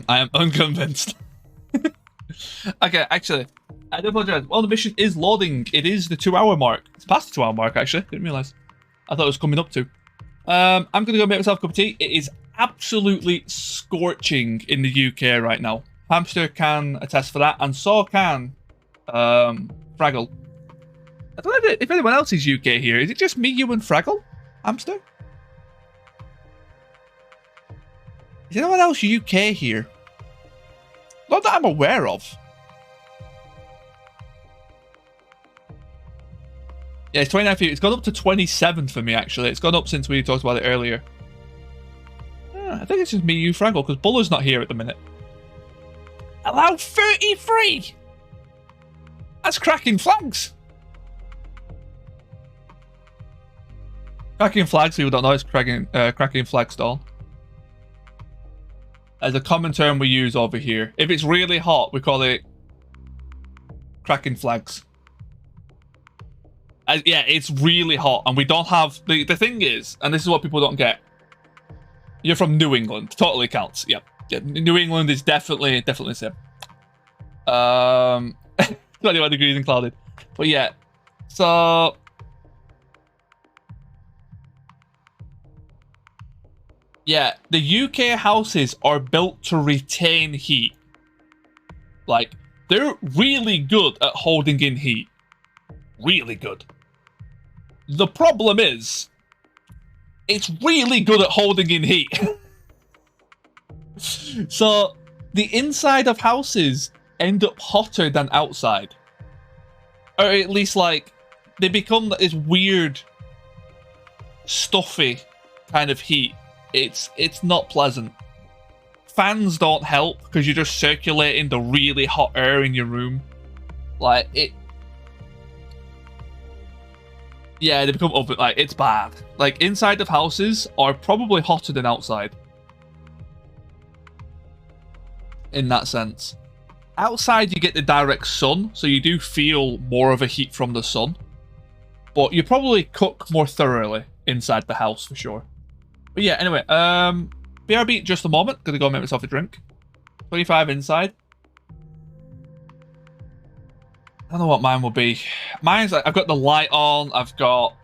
I am unconvinced. Okay, actually, I do apologize. Well, the mission is loading. It is the 2-hour mark. It's past the 2-hour mark, actually. Didn't realize. I thought it was coming up to. I'm going to go make myself a cup of tea. It is absolutely scorching in the UK right now. Hamster can attest for that, and so can Fraggle. I don't know if anyone else is UK here. Is it just me, you, and Fraggle? Hamster? Is anyone else UK here? Not that I'm aware of. Yeah, it's 29 feet. It's gone up to 27 for me, actually. It's gone up since we talked about it earlier. I think it's just me, you, Fraggle, because Buller's not here at the minute. Allow 33! That's cracking flags! Cracking flags, people don't know, it's cracking flag stall. As a common term we use over here. If it's really hot, we call it cracking flags. Yeah, it's really hot, and we don't have... The thing is, and this is what people don't get, you're from New England. Totally counts. Yep. Yeah, New England is definitely the same. 21 degrees and clouded. But yeah, so... Yeah, the UK houses are built to retain heat. Like, they're really good at holding in heat. Really good. The problem is, it's really good at holding in heat. So, the inside of houses end up hotter than outside. Or at least, like, they become this weird, stuffy kind of heat. It's not pleasant. Fans don't help because you're just circulating the really hot air in your room. Like, it... Yeah, they become open. Like, it's bad. Like, inside of houses are probably hotter than outside. In that sense. Outside, you get the direct sun, so you do feel more of a heat from the sun. But you probably cook more thoroughly inside the house, for sure. But yeah, anyway, BRB, just a moment. Gonna go make myself a drink. 25 inside. I don't know what mine will be. Mine's like, I've got the light on. I've got,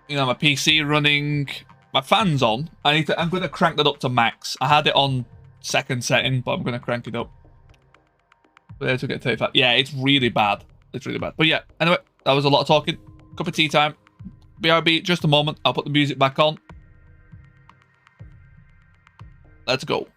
you know, my PC running. My fan's on. I'm going to crank that up to max. I had it on second setting, but I'm going to crank it up. There to get 35. Yeah, it's really bad. It's really bad. But yeah, anyway, that was a lot of talking. Cup of tea time. BRB, just a moment. I'll put the music back on. Let's go.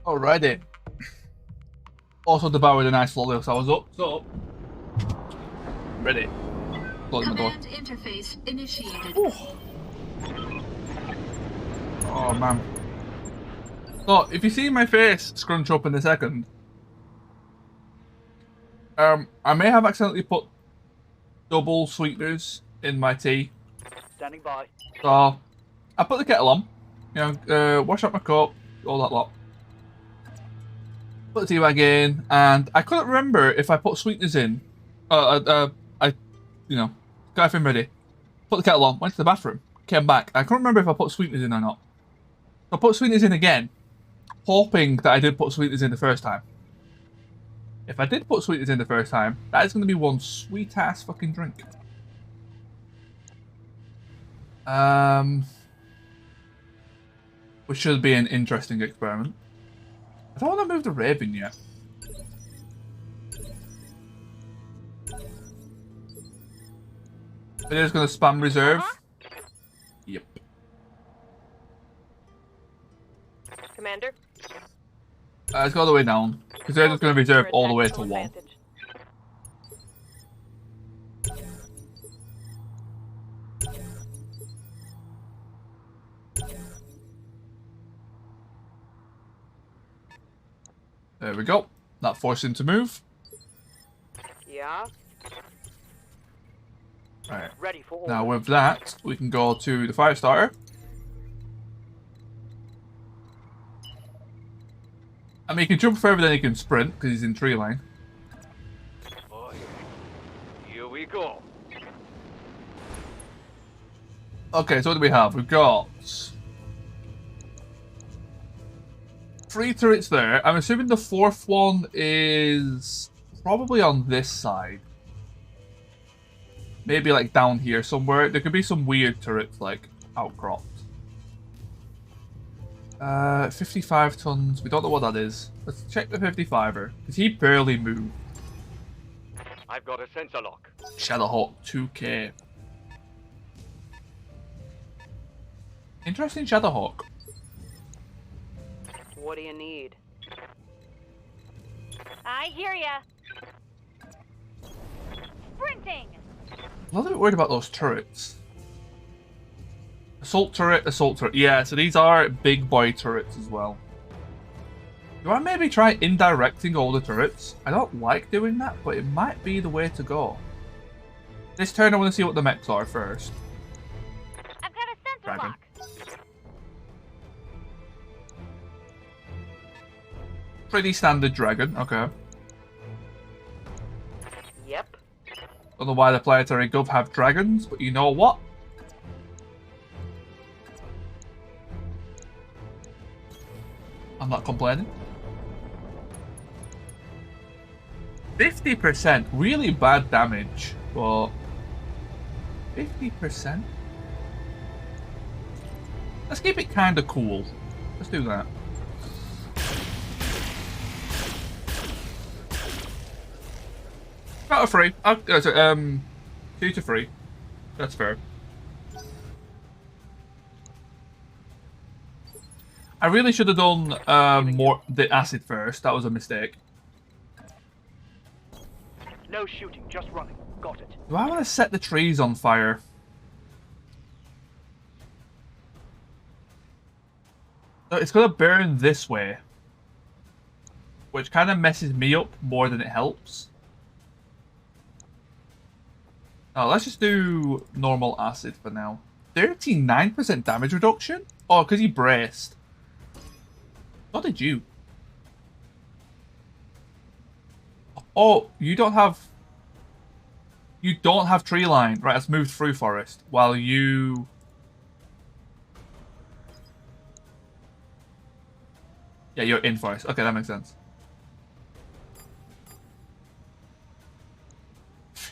Alrighty. Also devoured a nice lolly, so I was up. So up. Ready. Close my door. Command interface initiated. Ooh. Oh man. So if you see my face scrunch up in a second, I may have accidentally put double sweeteners in my tea. Standing by. So I put the kettle on, you know, wash up my cup, all that lot. Put the tea bag in, and I couldn't remember if I put sweeteners in. You know, got everything ready. Put the kettle on, went to the bathroom, came back. I couldn't remember if I put sweeteners in or not. So I put sweeteners in again, hoping that I did put sweeteners in the first time. If I did put sweeteners in the first time, that is going to be one sweet ass fucking drink. Which should be an interesting experiment. I don't want to move the Raven yet. It is going to spam reserve. Yep. Commander? Let's go all the way down. Because they're just going to reserve all the way to 1. Advantage. There we go. That forced him to move. Yeah? Right. Ready for orders. Now with that, we can go to the fire starter. I mean, he can jump further than he can sprint because he's in tree line. Boy, here we go. Okay, so what do we have? We've got 3 turrets there. I'm assuming the 4th one is probably on this side. Maybe like down here somewhere. There could be some weird turrets like outcropped. 55 tons. We don't know what that is. Let's check the 55er. Because he barely moved. I've got a sensor lock. Shadowhawk 2K. Interesting Shadowhawk. What do you need? I hear ya. Sprinting. I'm a little bit worried about those turrets. Assault turret, assault turret. Yeah, so these are big boy turrets as well. Do I maybe try indirecting all the turrets? I don't like doing that, but it might be the way to go. This turn I want to see what the mechs are first. I've got a sensor Dragon. lock. Pretty standard dragon, okay. Yep. Don't know why the planetary gov have dragons, but you know what? I'm not complaining. 50%, really bad damage, but 50%? Let's keep it kind of cool. Let's do that. Out of 3. 2 to 3. That's fair. I really should have done more the acid first. That was a mistake. No shooting, just running. Got it. Do I want to set the trees on fire? So it's going to burn this way. Which kind of messes me up more than it helps. Oh, let's just do normal acid for now. 39% damage reduction? Oh, because he braced. So did you. Oh, you don't have... You don't have tree line. Right, let's move through forest. While you... Yeah, you're in forest. Okay, that makes sense.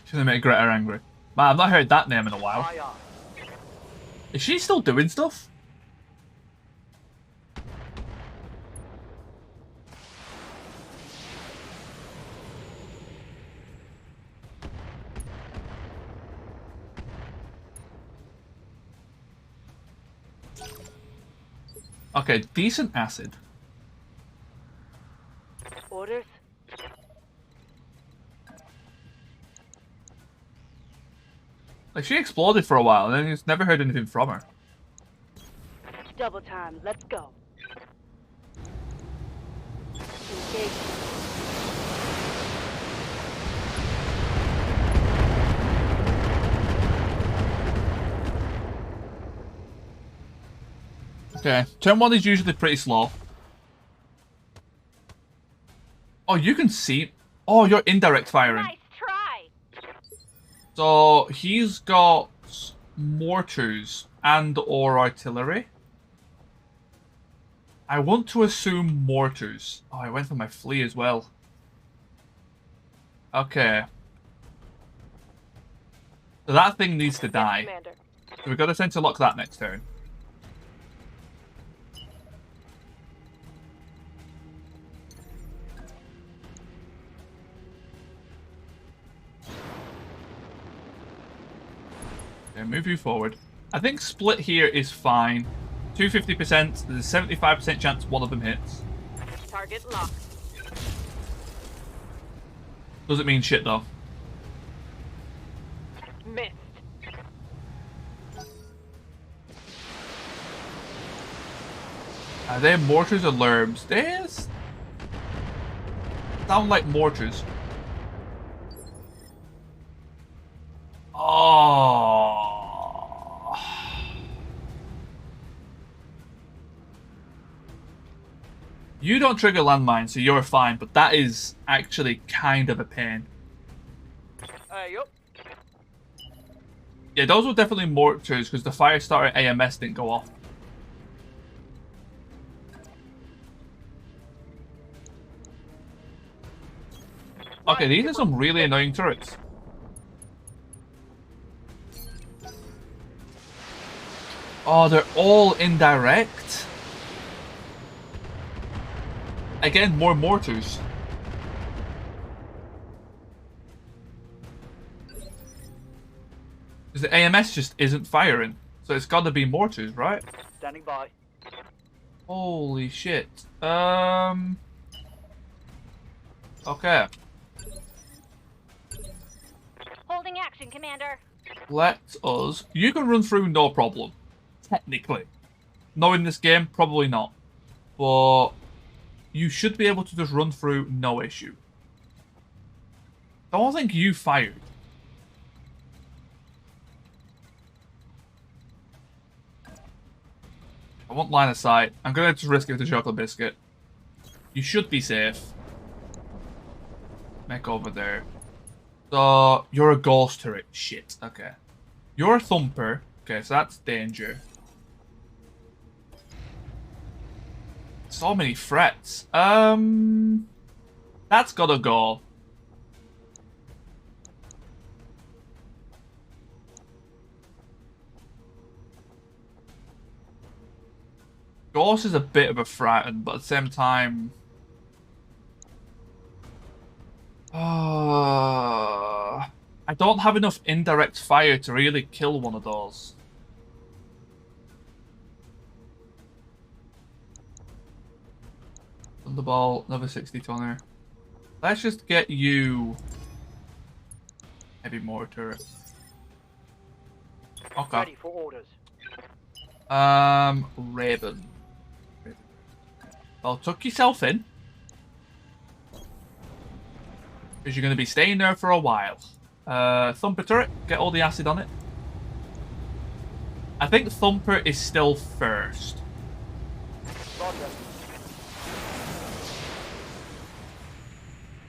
Should have made Greta angry. Man, I've not heard that name in a while. Aye, aye. Is she still doing stuff? Okay, decent acid. Like, she exploded for a while, and then you just never heard anything from her. Double time. Let's go. Engage. Okay, turn 1 is usually pretty slow. Oh, you can see... Oh, you're indirect firing. Nice try. So, he's got mortars and or artillery. I want to assume mortars. Oh, I went for my flea as well. Okay. So that thing needs to die. Commander. So we've got to sensor lock that next turn. Okay, move you forward. I think split here is fine. 250%, there's a 75% chance one of them hits. Target locked. Doesn't mean shit though. Missed. Are they mortars or lurbs? They sound like mortars. Oh. You don't trigger landmines, so you're fine, but that is actually kind of a pain. Yup. Yeah, those were definitely mortars because the fire starter AMS didn't go off. Okay, these are some really annoying turrets. Oh, they're all indirect. Again, more mortars. Because the AMS just isn't firing. So it's got to be mortars, right? Standing by. Holy shit. Okay. Holding action, Commander. Let us... You can run through no problem. Technically. Knowing this game, probably not. But you should be able to just run through no issue. I don't think you fired. I want line of sight. I'm going to just risk it with a chocolate biscuit. You should be safe. Mech over there. So, you're a ghost turret. Shit, okay. You're a thumper. Okay, so that's danger. So many threats. That's gotta go. Ghost is a bit of a frighten, but at the same time... I don't have enough indirect fire to really kill one of those. Thunderbolt, another 60 tonner. Let's just get you heavy mortar. Okay. Ready for orders. Raven. Well, tuck yourself in. Because you're going to be staying there for a while. Thumper turret, get all the acid on it. I think Thumper is still first. Roger.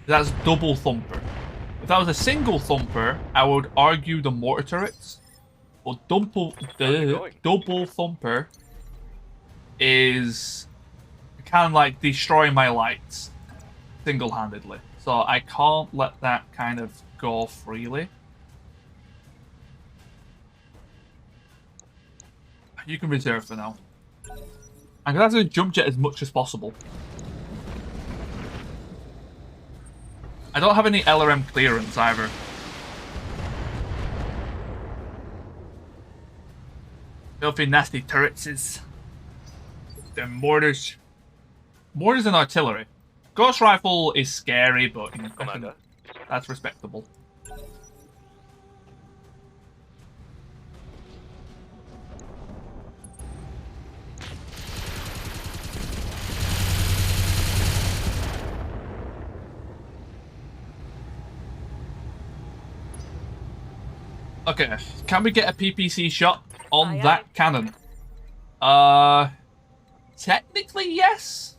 That's double Thumper. If that was a single Thumper, I would argue the mortar turrets. But double Thumper is kind of like destroying my lights single-handedly. So I can't let that kind of go freely. You can reserve for now. I'm going to have to jump jet as much as possible. I don't have any LRM clearance either. Filthy nasty turrets is... They're mortars. Mortars and artillery. Ghost rifle is scary, but you know, Commander. that's respectable. Okay, can we get a PPC shot on Aye, that aye. cannon? Technically, yes.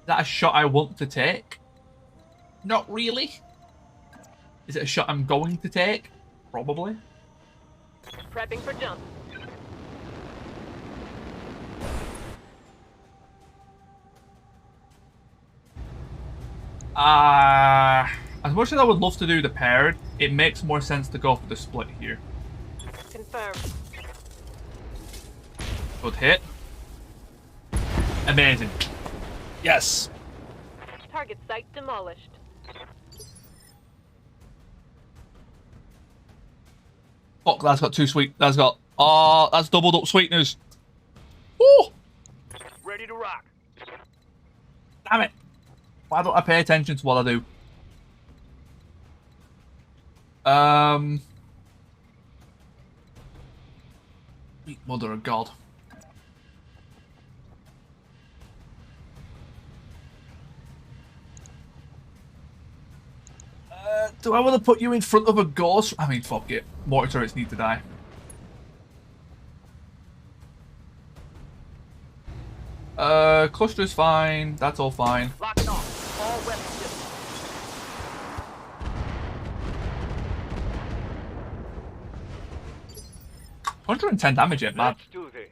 Is that a shot I want to take? Not really. Is it a shot I'm going to take? Probably. Prepping for jump. As much as I would love to do the paired, it makes more sense to go for the split here. Confirmed. Good hit. Amazing. Yes. Target site demolished. Fuck, that's got too sweet. That's got... Oh, that's doubled up sweeteners. Oh! Ready to rock. Damn it. Why don't I pay attention to what I do? Sweet mother of God. Do I want to put you in front of a ghost? I mean, fuck it. Mortar turrets need to die. Cluster's fine. That's all fine. Locking off. All weapons system. 110 damage yet, man. Let's do this.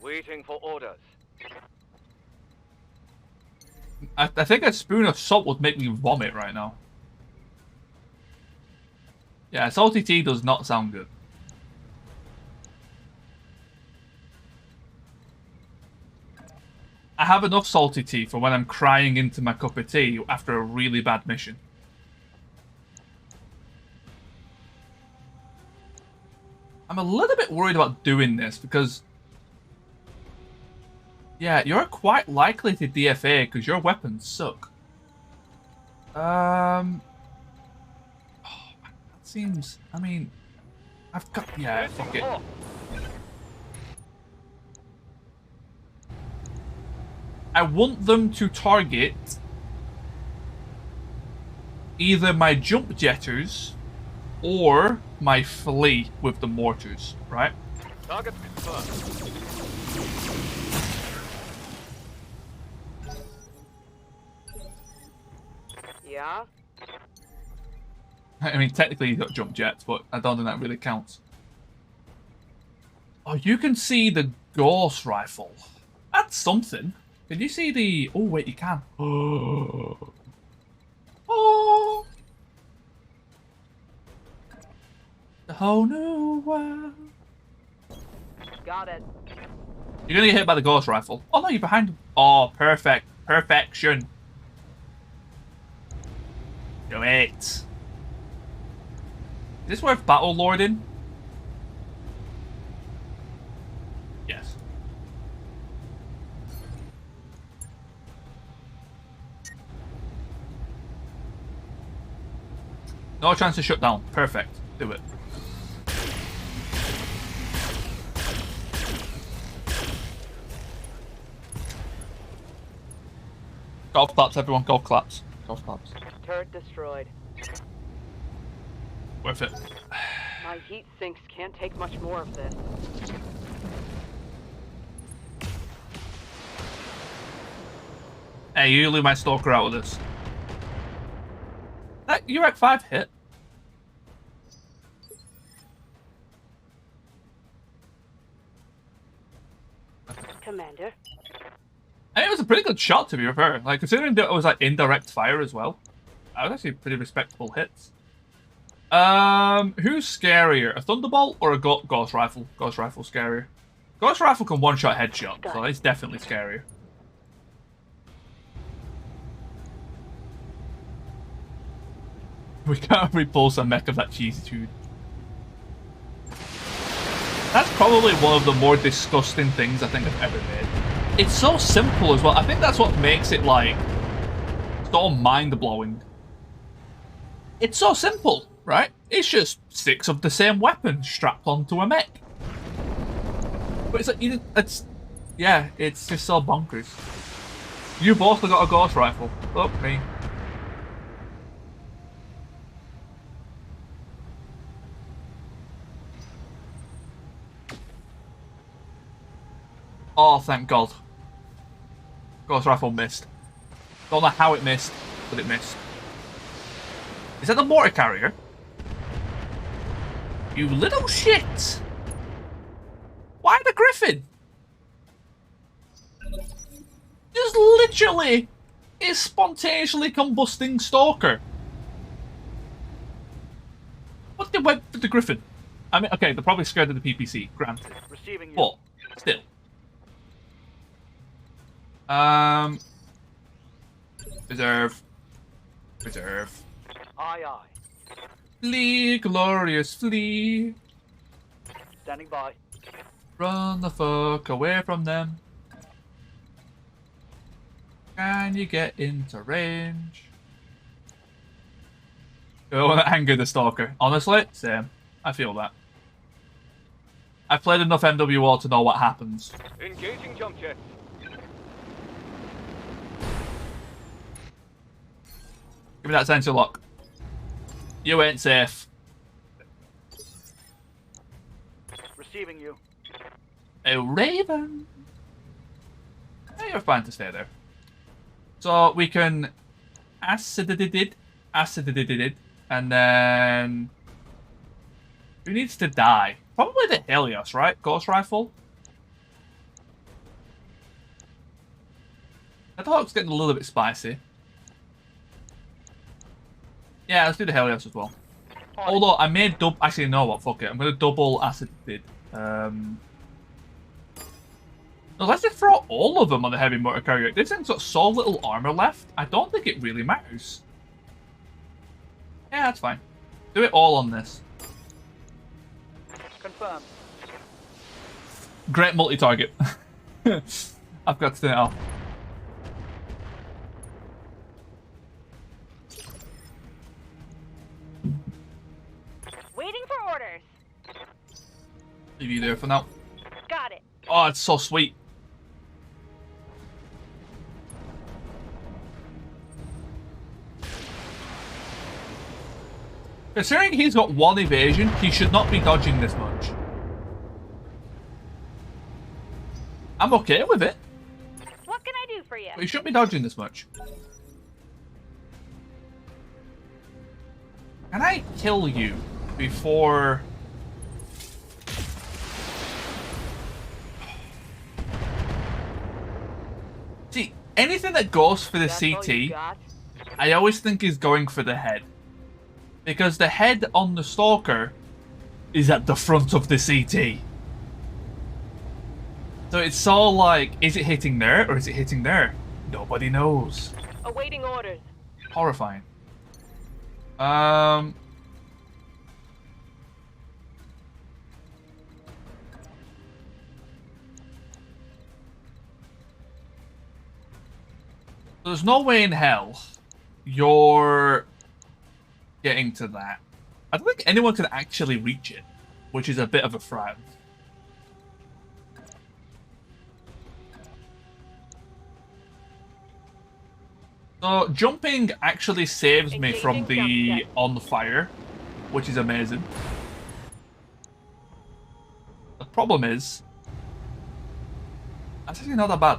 Waiting for orders. I think a spoon of salt would make me vomit right now. Yeah, salty tea does not sound good. I have enough salty tea for when I'm crying into my cup of tea after a really bad mission. I'm a little bit worried about doing this because... Yeah, you're quite likely to DFA because your weapons suck. Oh, that seems... I mean... I've got... Yeah, fuck it. I want them to target either my jump jetters or my flea with the mortars, right? Target confirmed. Yeah? I mean, technically you got jump jets, but I don't think that really counts. Oh, you can see the ghost rifle. That's something. Can you see the... Oh, wait, you can. Oh. Oh. The whole new world. Got it. You're gonna get hit by the ghost rifle. Oh, no, you're behind him. Oh, perfect. Perfection. Do it. Is this worth battle lording? Yes. No chance to shut down. Perfect. Do it. Golf claps, everyone. Golf claps. Golf claps. Turret destroyed. Worth it. My heat sinks can't take much more of this. Hey, you leave my stalker out of this. That UREC 5 hit. Commander. I mean, it was a pretty good shot, to be fair. Like, considering that it was like indirect fire as well, that was actually pretty respectable hits. Who's scarier, a thunderbolt or a ghost rifle? Ghost rifle scarier. Ghost rifle can one-shot headshot, so it's definitely scarier. We can't repulse a mech of that cheesitude. That's probably one of the more disgusting things I think I've ever made. It's so simple as well. I think that's what makes it, like, so mind-blowing. It's so simple, right? It's just 6 of the same weapon strapped onto a mech. But it's like, yeah, it's just so bonkers. You've also got a ghost rifle. Look, me. Oh, thank God. Ghost rifle missed. Don't know how it missed, but it missed. Is that the mortar carrier? You little shit! Why the Griffin? Just literally is spontaneously combusting Stalker. What the web for the Griffin? I mean, okay, they're probably scared of the PPC, granted. Receiving you. But still. Reserve. Reserve. Aye, aye. Flee, glorious flee. Standing by. Run the fuck away from them. Can you get into range? I want to anger the Stalker. Honestly, same. I feel that. I've played enough MWO to know what happens. Engaging jump jet. Give me that sensor lock. You ain't safe. Receiving you. A Raven. Hey, you're fine to stay there. So we can acid, and then who needs to die? Probably the Helios, right? Ghost rifle. I thought it was getting a little bit spicy. Yeah, let's do the Helios as well. Although I may actually, no, what? Fuck it. I'm gonna double acid. No, let's just throw all of them on the heavy motor carrier. This thing's got so little armor left. I don't think it really matters. Yeah, that's fine. Do it all on this. Confirmed. Great multi-target. I've got to turn it off. Waiting for orders. Leave you there for now. Got it. Oh, it's so sweet. Considering he's got one evasion, he should not be dodging this much. I'm okay with it. What can I do for you? But he shouldn't be dodging this much. Can I kill you before... See, anything that goes for the That's all you CT, got? I always think is going for the head. Because the head on the Stalker is at the front of the CT. So it's so like, is it hitting there or is it hitting there? Nobody knows. Awaiting orders. Horrifying. There's no way in hell you're getting to that. I don't think anyone can actually reach it, which is a bit of a frown. So jumping actually saves me from the on fire, which is amazing. The problem is, that's actually not that bad.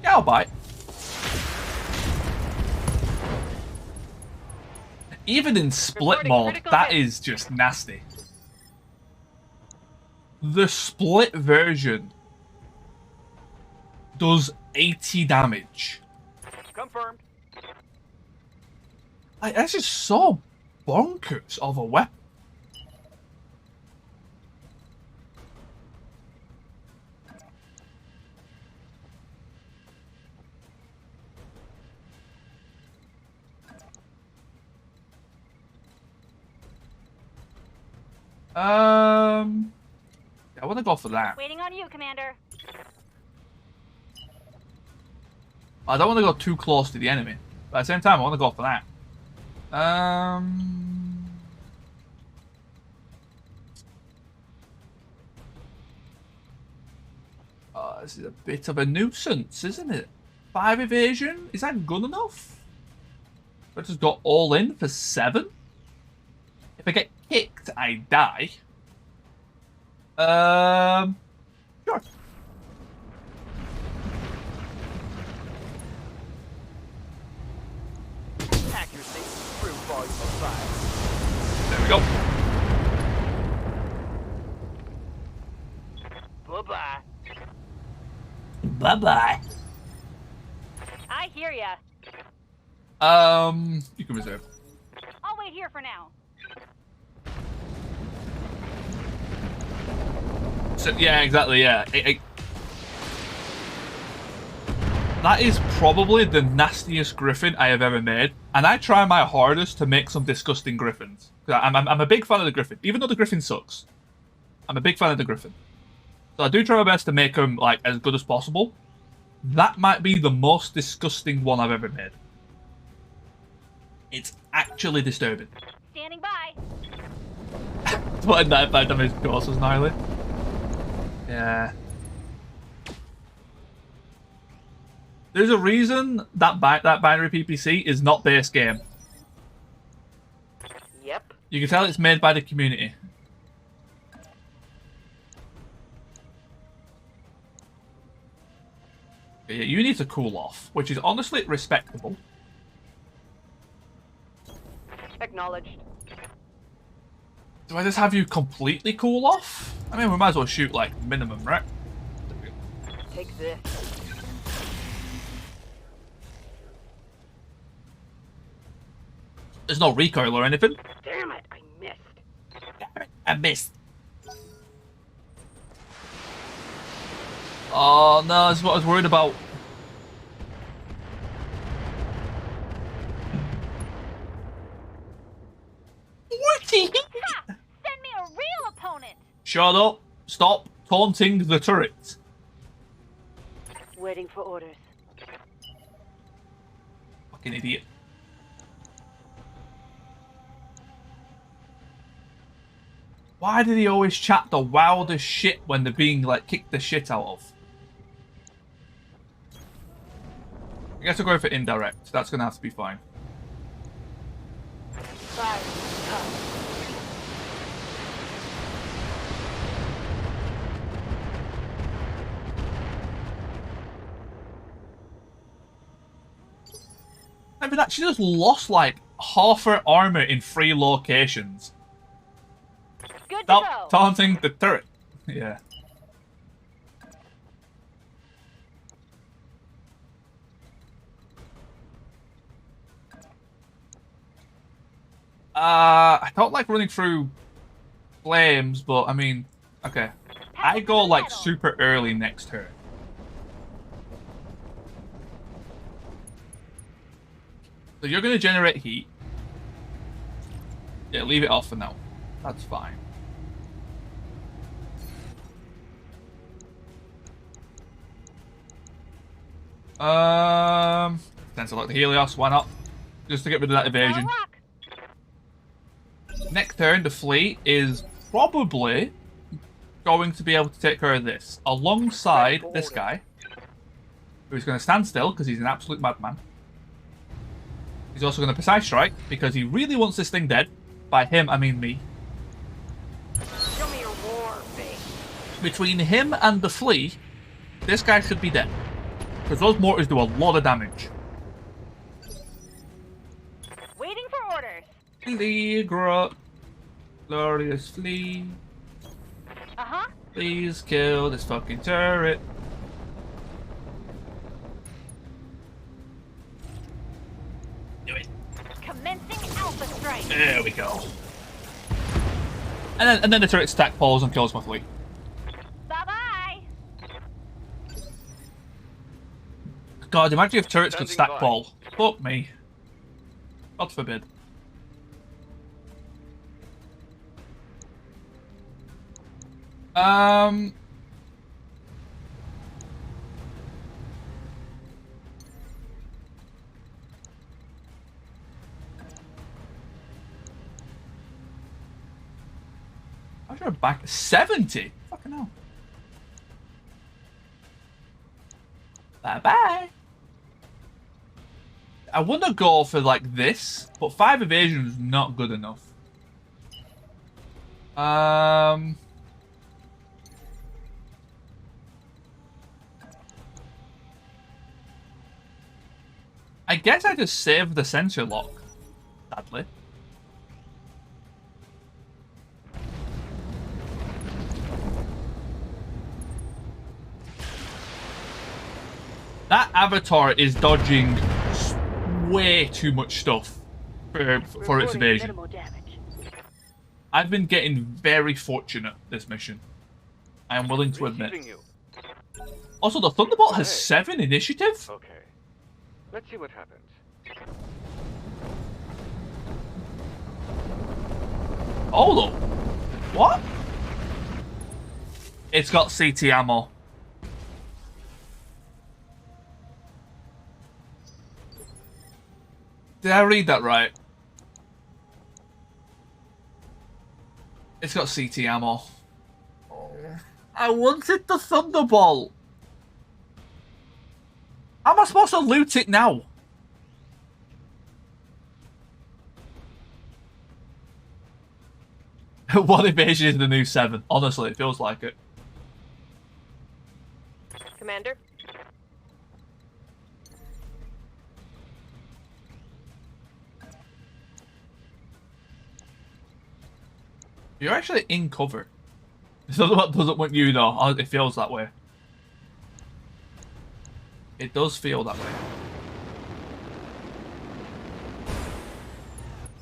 Yeah, I'll bite. Even in split Reporting mode, critical that hit. is just nasty. The split version does 80 damage. Confirmed. Like, that's just so bonkers of a weapon. Yeah, I want to go for that. Waiting on you, Commander. I don't want to go too close to the enemy, but at the same time, I want to go for that. Oh, this is a bit of a nuisance, isn't it? 5 evasion? Is that good enough? I just got all in for 7? If I get kicked, I die. Sure. Accuracy, through volume of 5. There we go. Bye-bye. Bye-bye. I hear ya. You can reserve. I'll wait here for now. So, yeah, exactly, yeah. That is probably the nastiest griffin I have ever made, and I try my hardest to make some disgusting griffins. I'm a big fan of the griffin, even though the griffin sucks. I'm a big fan of the griffin. So I do try my best to make them like as good as possible. That might be the most disgusting one I've ever made. It's actually disturbing. Standing by. What 95 damage course was gnarly. Yeah. There's a reason that binary PPC is not base game. Yep. You can tell it's made by the community. Yeah, you need to cool off, which is honestly respectable. Acknowledged. Do I just have you completely cool off? I mean, we might as well shoot like minimum, right? Take this. There's no recoil or anything. Damn it, I missed. Damn it, I missed. Oh no, that's what I was worried about. Ha! Send me a real opponent. Shut up. Stop taunting the turret. Waiting for orders. Fucking idiot. Why did he always chat the wildest shit when they're being like kicked the shit out of? I guess I'll go for indirect. That's gonna have to be fine. Fire. I mean, that she just lost like half her armor in 3 locations. Good to Stop go. taunting the turret. Yeah. I don't like running through flames, but I mean, okay. I go like super early next turn. So you're gonna generate heat. Yeah, leave it off for now. That's fine. Then select the Helios, why not? Just to get rid of that evasion. Next turn, the fleet is probably going to be able to take care of this, alongside this guy, who's going to stand still because he's an absolute madman. He's also going to precise strike because he really wants this thing dead. By him, I mean me. Show me your war face. Between him and the flea, this guy should be dead. Because those mortars do a lot of damage. Waiting for orders. Flea, glorious flea. Uh-huh. Please kill this fucking turret. Do it. Commencing alpha strike. There we go. And then the turret stack pulls and kills my fleet. Bye-bye. God, imagine if turrets could Standing stack by. pull. Fuck me. God forbid. I should have back 70. Fucking hell. Bye-bye. I want to go for, like, this, but 5 evasion is not good enough. I guess I just saved the sensor lock, sadly. That avatar is dodging way too much stuff for its evasion. I've been getting very fortunate this mission. I am willing to admit. Also, the Thunderbolt has 7 initiative? Okay. Let's see what happens. Hold up. What? It's got CT ammo. Did I read that right? It's got CT ammo. I wanted the Thunderbolt. How am I supposed to loot it now? One evasion is the new 7. Honestly, it feels like it. Commander? You're actually in cover. This doesn't want you though. It feels that way. It does feel that way.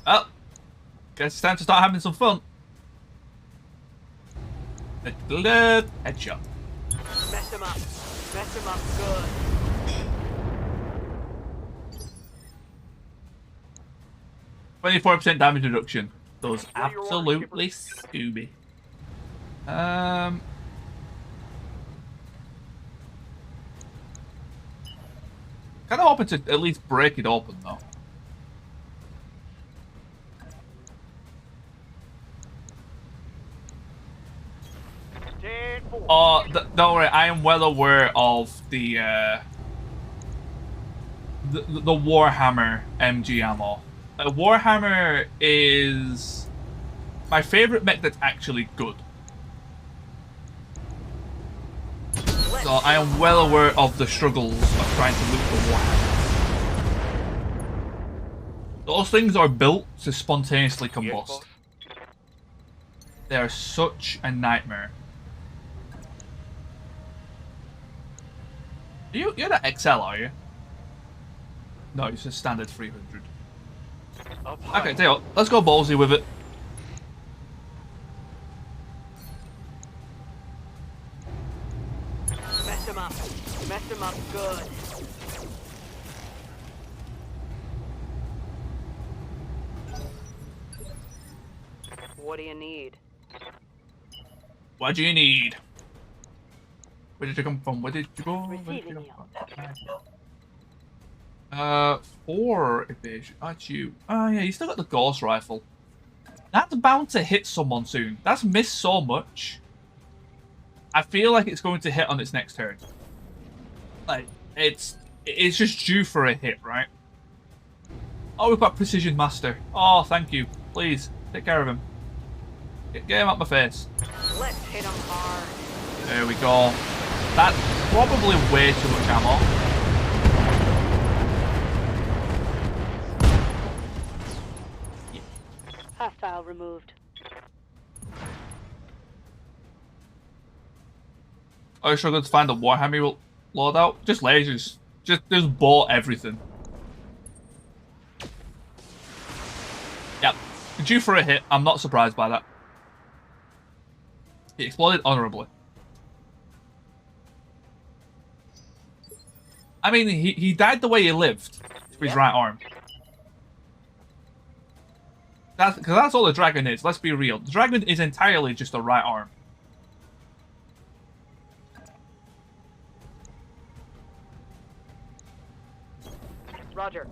Well, guess it's time to start having some fun. Headshot. Mess him up. Mess him up good. %24 damage reduction. Does absolutely Scooby. Kind of hoping to at least break it open though. Oh, don't worry. I am well aware of the Warhammer MG ammo. Warhammer is my favorite mech that's actually good. So I am well aware of the struggles of trying to loot the Warhammer. Those things are built to spontaneously combust. They are such a nightmare. You're the XL, are you? No, it's a standard 300. Okay, tell you what, let's go ballsy with it. Mess him up. Mess him up good. What do you need? What do you need? Where did you come from? Where did you go? Where did you come from? 4 evasion. That's you. Oh yeah, you still got the Ghost Rifle. That's bound to hit someone soon. That's missed so much. I feel like it's going to hit on its next turn. Like, it's just due for a hit, right? Oh, we've got Precision Master. Oh, thank you. Please, take care of him. Get him out my face. Let's hit him hard. There we go. That's probably way too much ammo. Hostile removed. Are you struggling to find the Warhammer loadout? Just lasers. Just bought everything. Yep. Due for a hit. I'm not surprised by that. He exploded honorably. I mean, he died the way he lived. With his right arm. Because that's all the dragon is. Let's be real. The dragon is entirely just a right arm. Roger.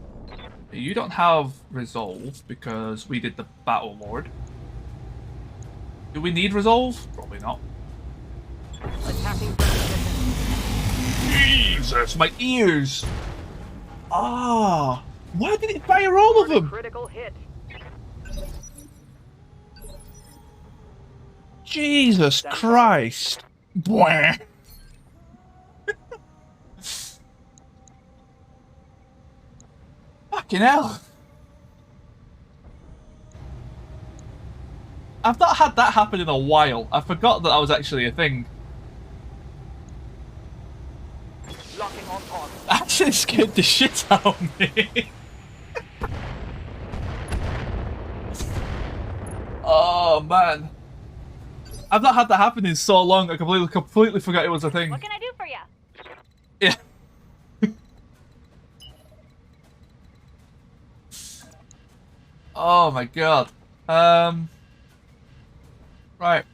You don't have resolve because we did the Battle Lord. Do we need resolve? Probably not. Attacking from position. Jesus, my ears. Ah, why did it fire all of them? Critical hit. Jesus Christ. Bwah. Fucking hell. I've not had that happen in a while. I forgot that was actually a thing. Locking on target. Actually scared the shit out of me. Oh man. I've not had that happen in so long, I completely forgot it was a thing. What can I do for you? Yeah. Oh my god. Right.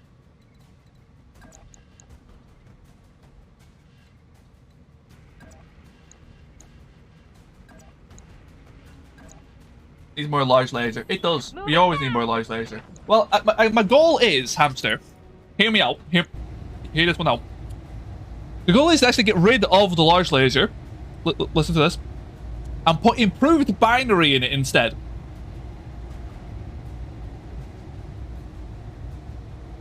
Needs more large laser. It does. We always need more large laser. Well, my goal is, Hamster, hear me out. Hear this one out. The goal is to actually get rid of the large laser. Listen to this. And put improved binary in it instead.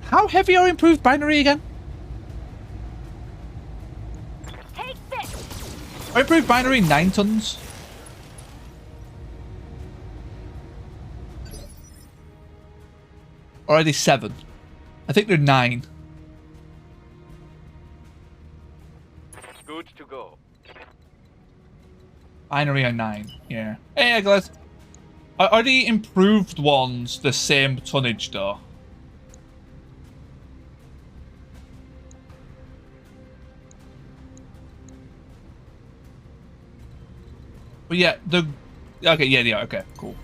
How heavy are improved binary again? Take this. Are improved binary 9 tons? Or are they 7? I think they're 9. Good to go. Binary are 9, yeah. Hey, guys. Are the improved ones the same tonnage, though? But yeah, okay, yeah, they are. Okay, cool.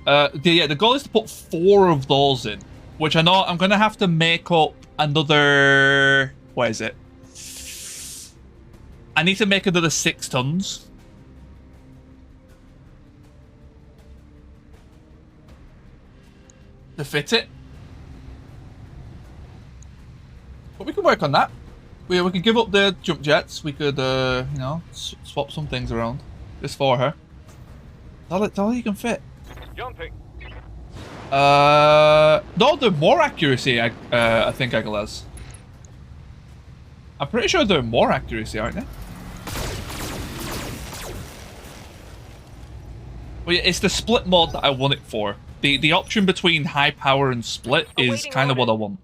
The goal is to put 4 of those in, which I know I'm gonna have to make up another. What is it? I need to make another 6 tons. To fit it. But we can work on that. We can give up the jump jets. We could, you know, swap some things around. Just for her. That's all you can fit. Jumping. No, they're more accuracy, I think, Aguilas. I'm pretty sure they're more accuracy, aren't they? But yeah, it's the split mode that I want it for. The option between high power and split is kind of what I want.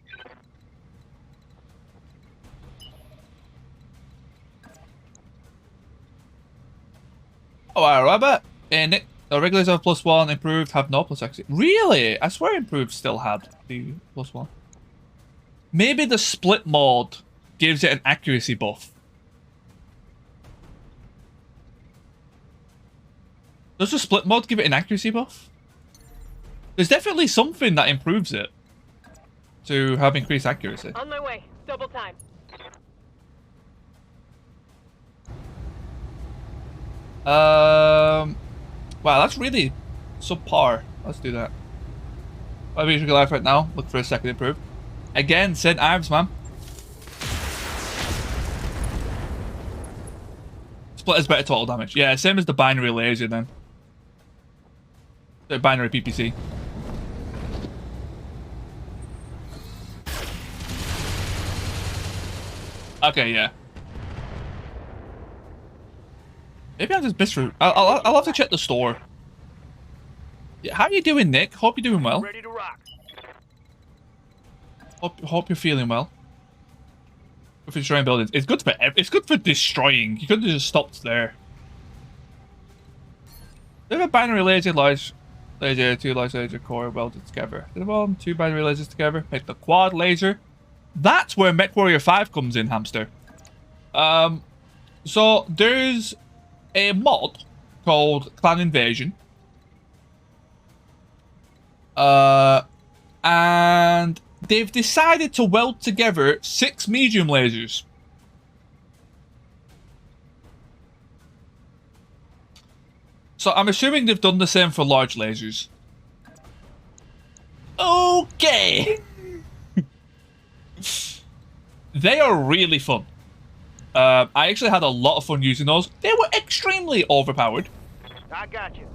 Oh, Rabbit. Nick, the regulars have +1, improved have no +X. Really? I swear improved still had the +1. Maybe the split mode gives it an accuracy buff. Does the split mode give it an accuracy buff? There's definitely something that improves it to have increased accuracy. On my way. Double time. Wow, that's really subpar. Let's do that. I'll be life right now. Look for a second improve. Again, St. Ives, man. Split is better total damage. Yeah, same as the binary laser then. The binary PPC. Okay, yeah. Maybe I'm just misread. I'll have to check the store. Yeah, how are you doing, Nick? Hope you're doing well. Ready to rock. Hope you're feeling well. Good for destroying buildings. It's good for destroying. You could have just stopped there. They have a binary laser, large laser, 2 large laser core welded together. They have 2 binary lasers together. Make the quad laser. That's where MechWarrior 5 comes in, Hamster. So there's a mod called Clan Invasion. And they've decided to weld together 6 medium lasers. So I'm assuming they've done the same for large lasers. Okay. They are really fun. I actually had a lot of fun using those. They were extremely overpowered. I got you.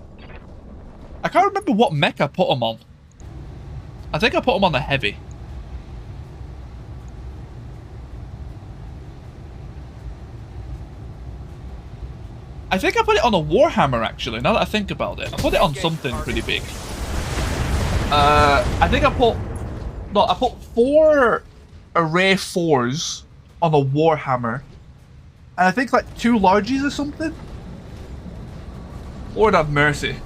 I can't remember what mech I put them on. I think I put them on the heavy. I think I put it on a Warhammer, actually, now that I think about it. I put it on something pretty big. I think I put 4 Array 4s on a Warhammer. And I think like 2 largies or something. Lord have mercy.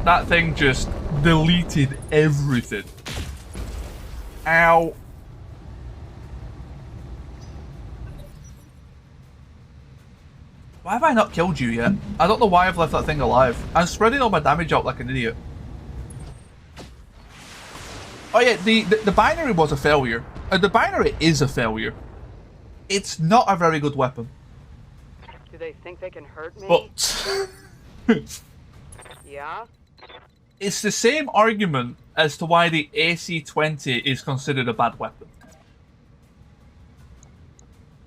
That thing just deleted everything. Ow. Why have I not killed you yet? I don't know why I've left that thing alive. I'm spreading all my damage out like an idiot. Oh yeah, the binary was a failure. The binary is a failure. It's not a very good weapon. Do they think they can hurt me? But Yeah? it's the same argument as to why the AC-20 is considered a bad weapon.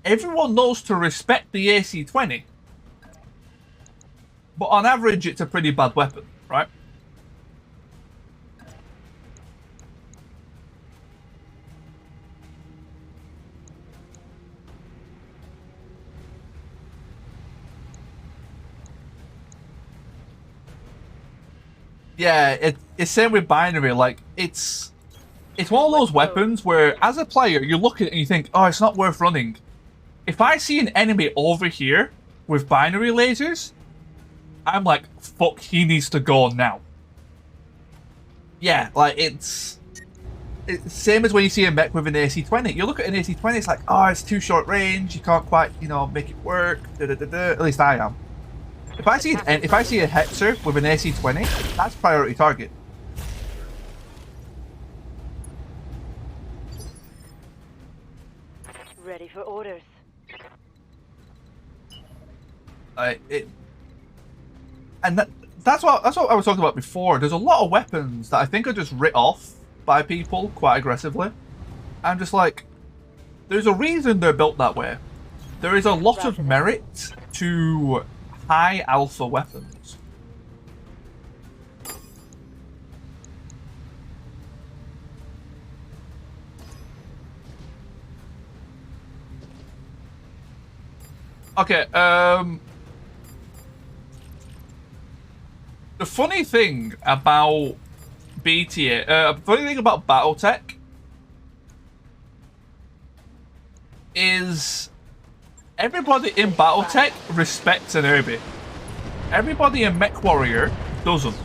Everyone knows to respect the AC-20. But on average, it's a pretty bad weapon, right? Yeah, it's same with binary. Like, it's one of those weapons where, as a player, you look at it and you think, oh, it's not worth running. If I see an enemy over here with binary lasers, I'm like, fuck, he needs to go now. Yeah, like, it's same as when you see a mech with an AC-20. You look at an AC-20, it's like, oh, it's too short range, you can't quite, you know, make it work, At least I am. If I see a Hetzer with an AC-20, that's priority target. Ready for orders. That's what I was talking about before. There's a lot of weapons that I think are just writ off by people quite aggressively. I'm just like, there's a reason they're built that way. There is a lot of merit to high alpha weapons. Okay, the funny thing about BTA, funny thing about BattleTech is everybody in BattleTech respects an Irby. Everybody in MechWarrior doesn't.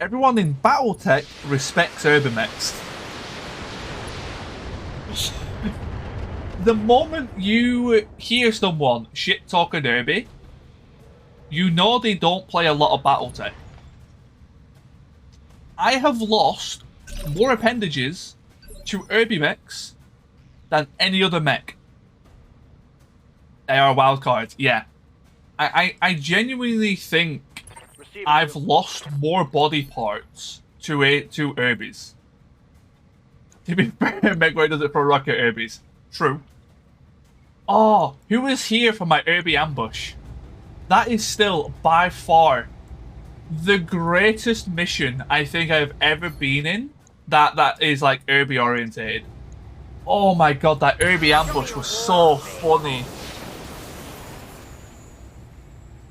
Everyone in BattleTech respects Irby mechs. The moment you hear someone shit talk an Irby, you know they don't play a lot of BattleTech. I have lost more appendages to Irby mechs than any other mech. They are wildcards, yeah. I genuinely think I've lost more body parts to Irbies. To be fair, MechWarrior does it for rocket Irbies. True. Oh, who is here for my Irby ambush? That is still, by far, the greatest mission I think I've ever been in that is, like, Irby orientated. Oh my god, that Irby ambush was so funny.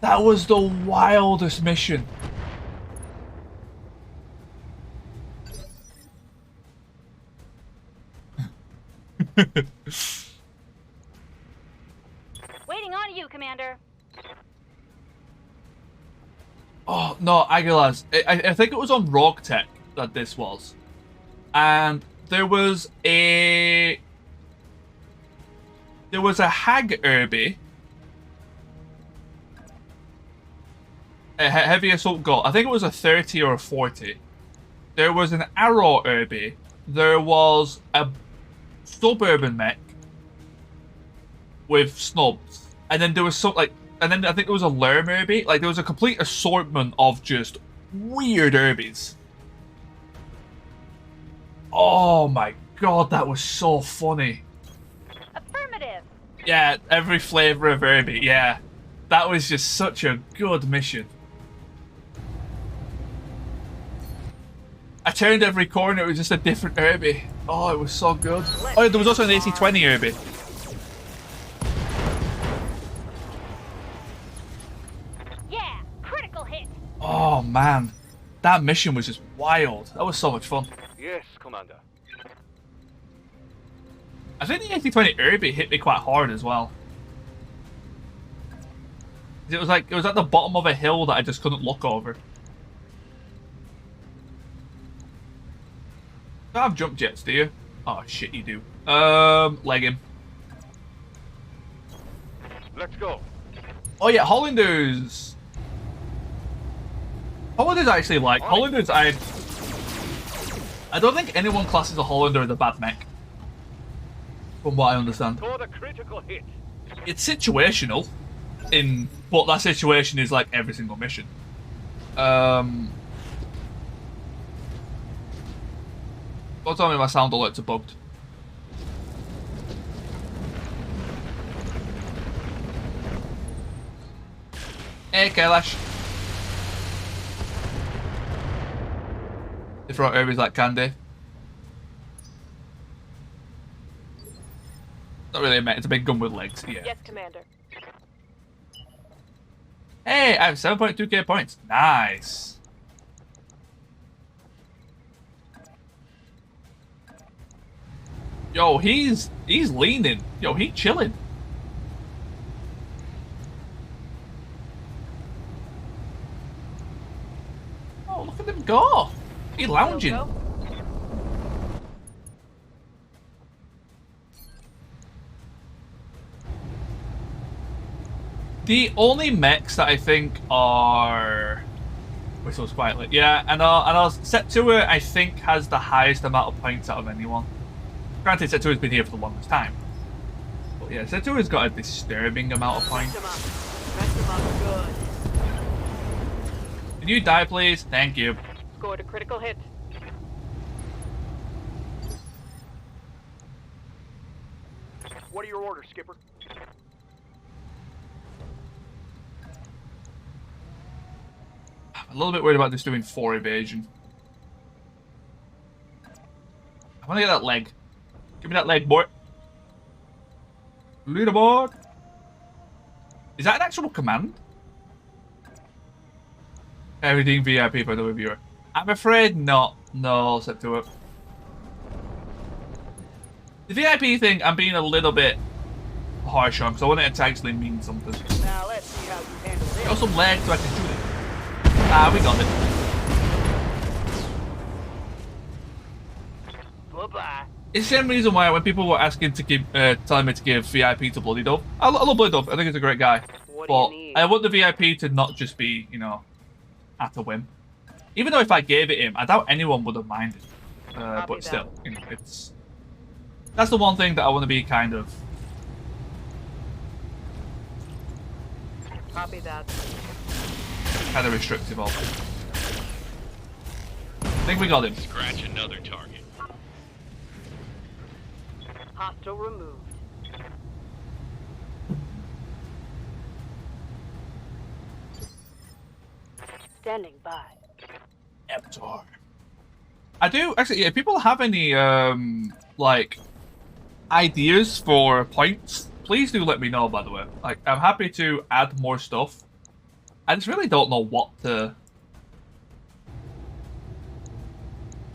That was the wildest mission. Waiting on you, Commander. Oh, no, Aguilas. I think it was on Roguetech that this was. And there was a Hag Irby. A heavy assault gun. I think it was a 30 or a 40. There was an Arrow Irby. There was a Suburban mech with snubs. And then there was some, like, and then I think there was a Lerm Irby. Like, there was a complete assortment of just weird Irbies. Oh my god, that was so funny. Affirmative. Yeah, every flavor of Herbie. Yeah, that was just such a good mission. I turned every corner, it was just a different Herbie. Oh, it was so good. Oh, there was also an AC-20 Herbie. Yeah, critical hit. Oh, man. That mission was just wild. That was so much fun. Yes, Commander. I think the AC-20 Herbie hit me quite hard as well. It was at the bottom of a hill that I just couldn't look over. You don't have jump jets, do you? Oh shit, you do. Leg him. Let's go. Oh yeah, Hollanders. Hollanders I actually like. Hollanders I don't think anyone classes a Hollander as a bad mech. From what I understand. For the critical hit. It's situational, but that situation is like every single mission. Don't tell me my sound alerts are bugged. Hey, Kailash. They throw Herbies like candy. Not really a mech, it's a big gun with legs, yeah. Yes, Commander. Hey, I have 7.2k points. Nice. Yo, he's leaning. Yo, he chilling. Oh, look at him go. He lounging. The only mechs that I think are whistles quietly. Yeah, and our set 2 I think has the highest amount of points out of anyone. Granted, set 2 has been here for the longest time. But yeah, set 2 has got a disturbing amount of points. Rest them up good. Can you die, please? Thank you. Scored a critical hit. What are your orders, Skipper? I'm a little bit worried about this doing 4 evasion. I want to get that leg. Give me that leg, boy. Leaderboard. Is that an actual command? Everything VIP for the reviewer. I'm afraid not. No, set to it. The VIP thing, I'm being a little bit harsh on, because I want it to actually mean something. Now let's see how you handle this. Got some legs so I can shoot it. Ah, we got it. Bye-bye. It's the same reason why when people were asking to give, telling me to give VIP to Bloody Dove, I love Bloody Dove. I think he's a great guy. What But do you need? I want the VIP to not just be, you know, at a whim. Even though if I gave it him, I doubt anyone would have minded. But still, you know, that's the one thing that I want to be kind of. Copy that. Kind of restrictive of. I think we got him. Scratch another target. Hostile removed. Standing by. Avatar. I do actually. Yeah, if people have any like ideas for points, please do let me know. By the way, like I'm happy to add more stuff. I just really don't know what to.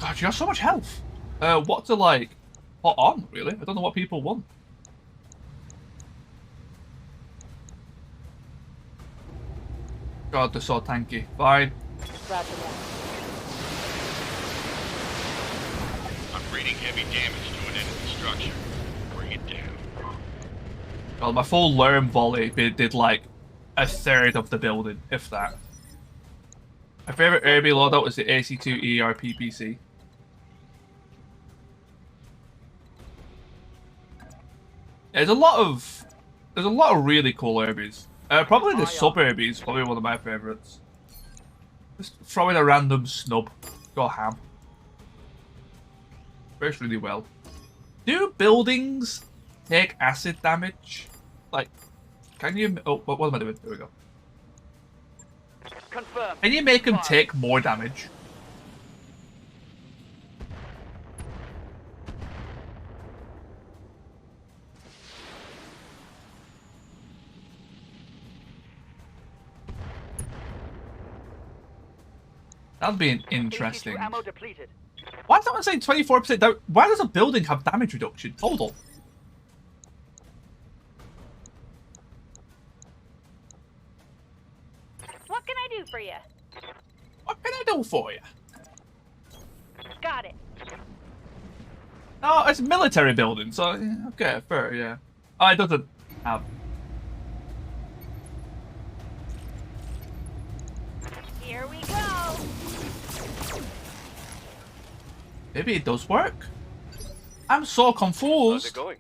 God, you have so much health. What to like put on? Really, I don't know what people want. God, they're so tanky. Fine. Roger that. I'm reading heavy damage to an enemy structure. Bring it down. Well, my full Lerm volley did like a third of the building, if that. My favorite Herbie loadout was the AC2 ER PPC. There's a lot of really cool Herbies. Probably the sub Herbie is probably one of my favorites. Just throw in a random snub, go ham. Works really well. Do buildings take acid damage? like, can you? Oh, what am I doing? There we go. Confirm. Can you make them take more damage? That'd be an interesting. Ammo depleted. Why is that one saying 24% down? Why does a building have damage reduction? Hold on. What can I do for you? What can I do for you? Got it. No, it's a military building, so okay, fair, yeah. Oh, it doesn't have. Here we go. Maybe it does work. I'm so How's it confused. going?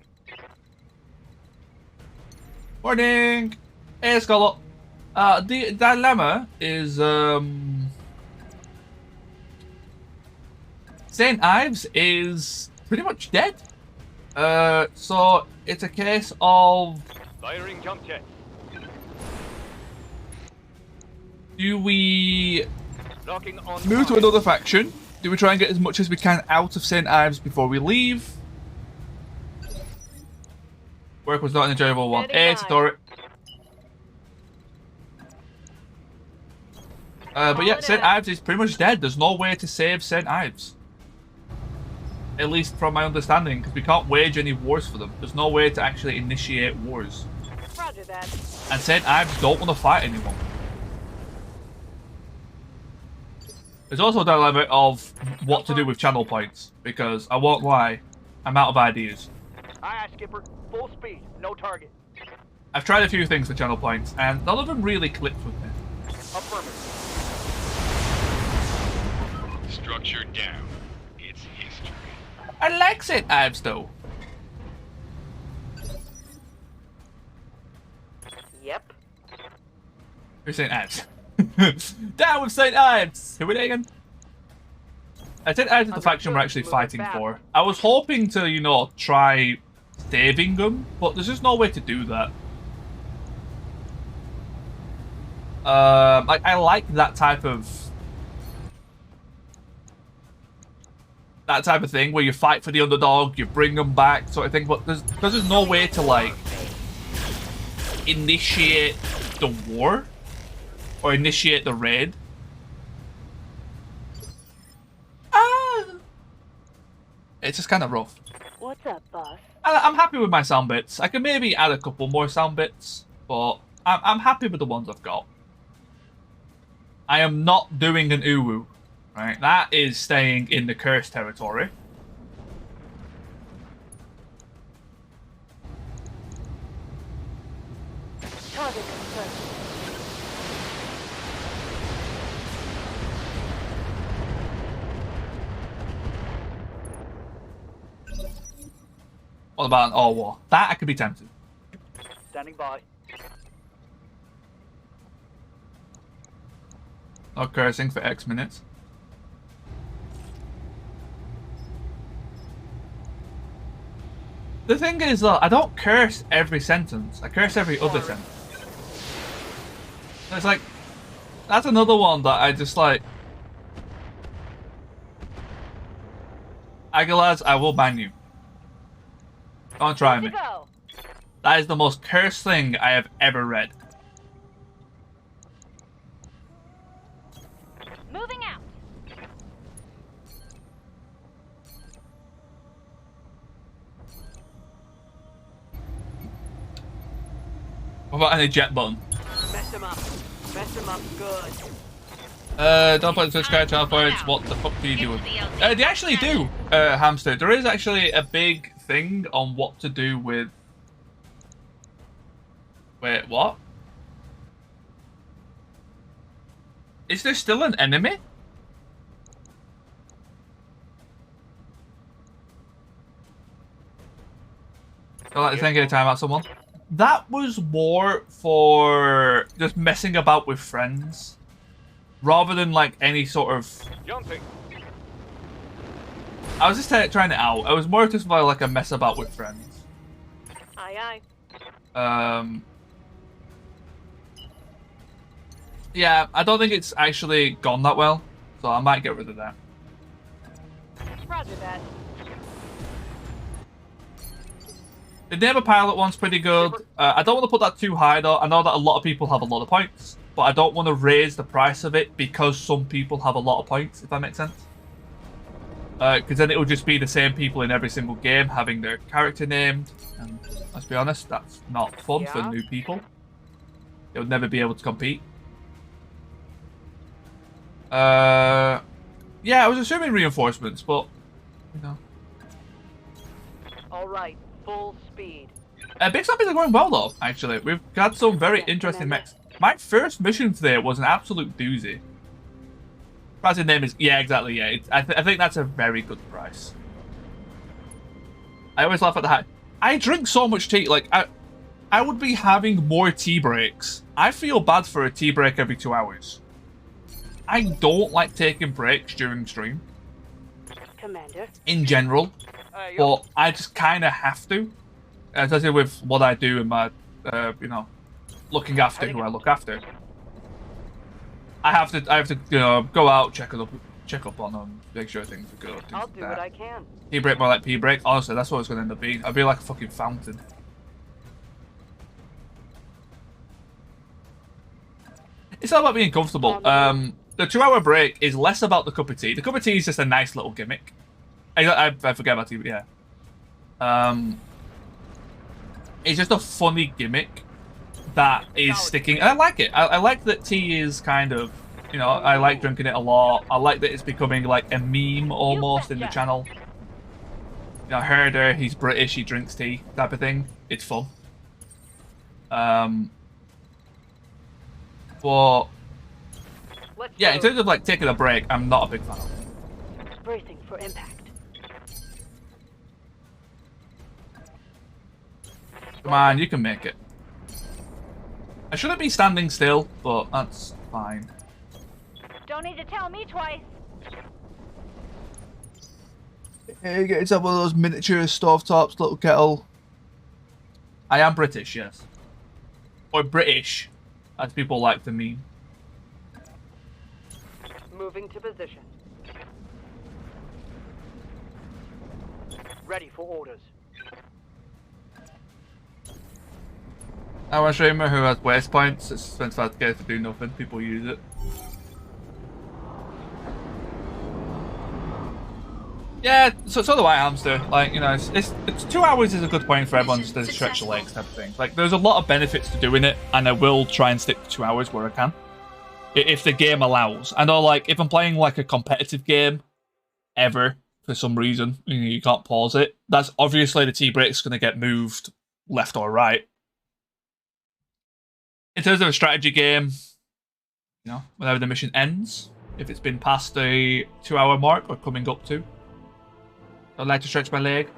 Morning. Hey, Scholar. The dilemma is St. Ives is pretty much dead. So it's a case of Firing jump jet. do we Locking on. move to target. another faction? Do we try and get as much as we can out of St. Ives before we leave? Work was not an enjoyable one. Standing Hey, by. Story. But yeah, Call it St. out. Ives is pretty much dead. There's no way to save St. Ives. At least from my understanding, because we can't wage any wars for them. There's no way to actually initiate wars. Roger that. And St. Ives don't want to fight anyone. There's also a dilemma of what to do with channel points, because I won't lie, I'm out of ideas. Aye, aye, Skipper. Full speed. No target. I've tried a few things for channel points, and none of them really clicked with me. Affirmative. Structure down. It's history. I like St. Ives though. Yep. Who's St. Ives? Down with St. Ives! Who are they again? St. Ives is the faction we're actually fighting for. I was hoping to, you know, try saving them, but there's just no way to do that. Like, I like that type of thing where you fight for the underdog, you bring them back, sort of thing. But there's no way to like initiate the war or initiate the raid. It's just kind of rough. What's up, boss? I'm happy with my sound bits. I can maybe add a couple more sound bits, but I'm happy with the ones I've got. I am not doing an uwu, right? That is staying in the cursed territory. Target confirmed. What about an all war? That I could be tempted. Standing by. No cursing for X minutes. The thing is, though, I don't curse every sentence. I curse every other sentence. It's like, that's another one that I just like. Aguilas, I will ban you. Don't try Good me. to go. That is the most cursed thing I have ever read. Moving out. What about any jet button? Mess him up. Mess him up good. Don't put subscribe channel points. What the fuck do you do with they actually do, Hamster. There is actually a big thing on what to do with. Wait, what? Is there still an enemy? I'd like to thank you a time out, someone. That was more for just messing about with friends. Rather than like any sort of... Jumping. I was just trying it out. I was more just about like a mess about with friends. Aye, aye. Yeah, I don't think it's actually gone that well, so I might get rid of that. Roger that. The neighbor pilot one's pretty good. I don't want to put that too high though. I know that a lot of people have a lot of points, but I don't want to raise the price of it because some people have a lot of points, if that makes sense. Because then it will just be the same people in every single game having their character named, and let's be honest, that's not fun for new people. They'll never be able to compete. Yeah, I was assuming reinforcements, but you know. All right, full speed. Big Zombies are going well though, actually. We've got some very interesting mechs. My first mission today was an absolute doozy. Price of name is, yeah, exactly, yeah. I think that's a very good price. I always laugh at the high. I drink so much tea, like, I would be having more tea breaks. I feel bad for a tea break every 2 hours. I don't like taking breaks during stream. Commander. In general. But I just kind of have to. Especially with what I do in my, you know, looking after who I look after. I have to, you know, go out, check up on them, make sure things are good. I'll do what I can. Tea break more like pee break. Honestly, that's what it's going to end up being. I'll be like a fucking fountain. It's all about being comfortable. The 2 hour break is less about the cup of tea. The cup of tea is just a nice little gimmick. I forget about tea, but yeah. It's just a funny gimmick that is sticking. And I like it. I like that tea is kind of, you know, I like drinking it a lot. I like that it's becoming like a meme almost in the channel. You know, I heard her, he's British, he drinks tea, type of thing. It's fun. But yeah, in terms of like taking a break, I'm not a big fan of it. Bracing for impact. Come on, you can make it. I shouldn't be standing still, but that's fine. Don't need to tell me twice. Hey, get yourself one of those miniature stovetops, little kettle. I am British, yes. Or British, as people like to meme. Moving to position. Ready for orders. I want a streamer who has waste points. It's expensive to get to do nothing. People use it. Yeah, so do I, Hamster. Like, you know, it's 2 hours is a good point for everyone just to stretch the legs type of thing. Like, there's a lot of benefits to doing it, and I will try and stick to 2 hours where I can. If the game allows. I know, like, if I'm playing, like, a competitive game, ever, for some reason, you can't pause it, that's obviously the tea break's going to get moved left or right. In terms of a strategy game, you know, whenever the mission ends, if it's been past the 2 hour mark or coming up to, I'd like to stretch my leg.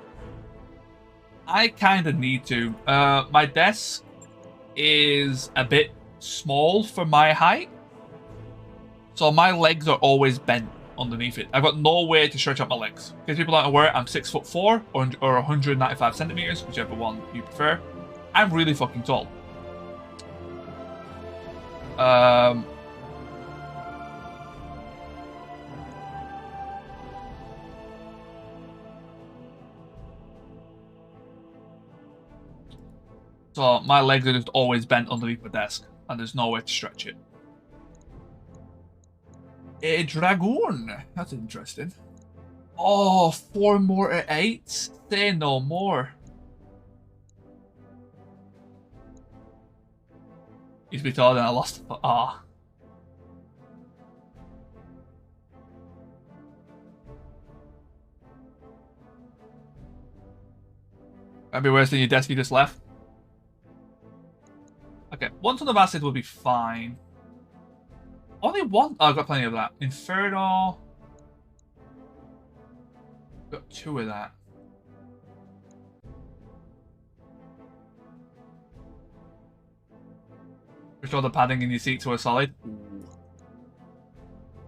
I kind of need to. My desk is a bit small for my height, so my legs are always bent underneath it. I've got no way to stretch out my legs. Because people aren't aware, I'm 6'4" or 195 centimeters, whichever one you prefer. I'm really fucking tall. So my legs are just always bent underneath my desk, and there's no way to stretch it. A dragoon. That's interesting. Oh, 4 more at 8? Say no more. Used to be taller than I lost. Ah. That'd be worse than your desk you just left. Okay, 1 ton of acid will be fine. Only 1? Oh, I've got plenty of that. Inferno. Got 2 of that. Restore the padding in your seat to a solid. Ooh.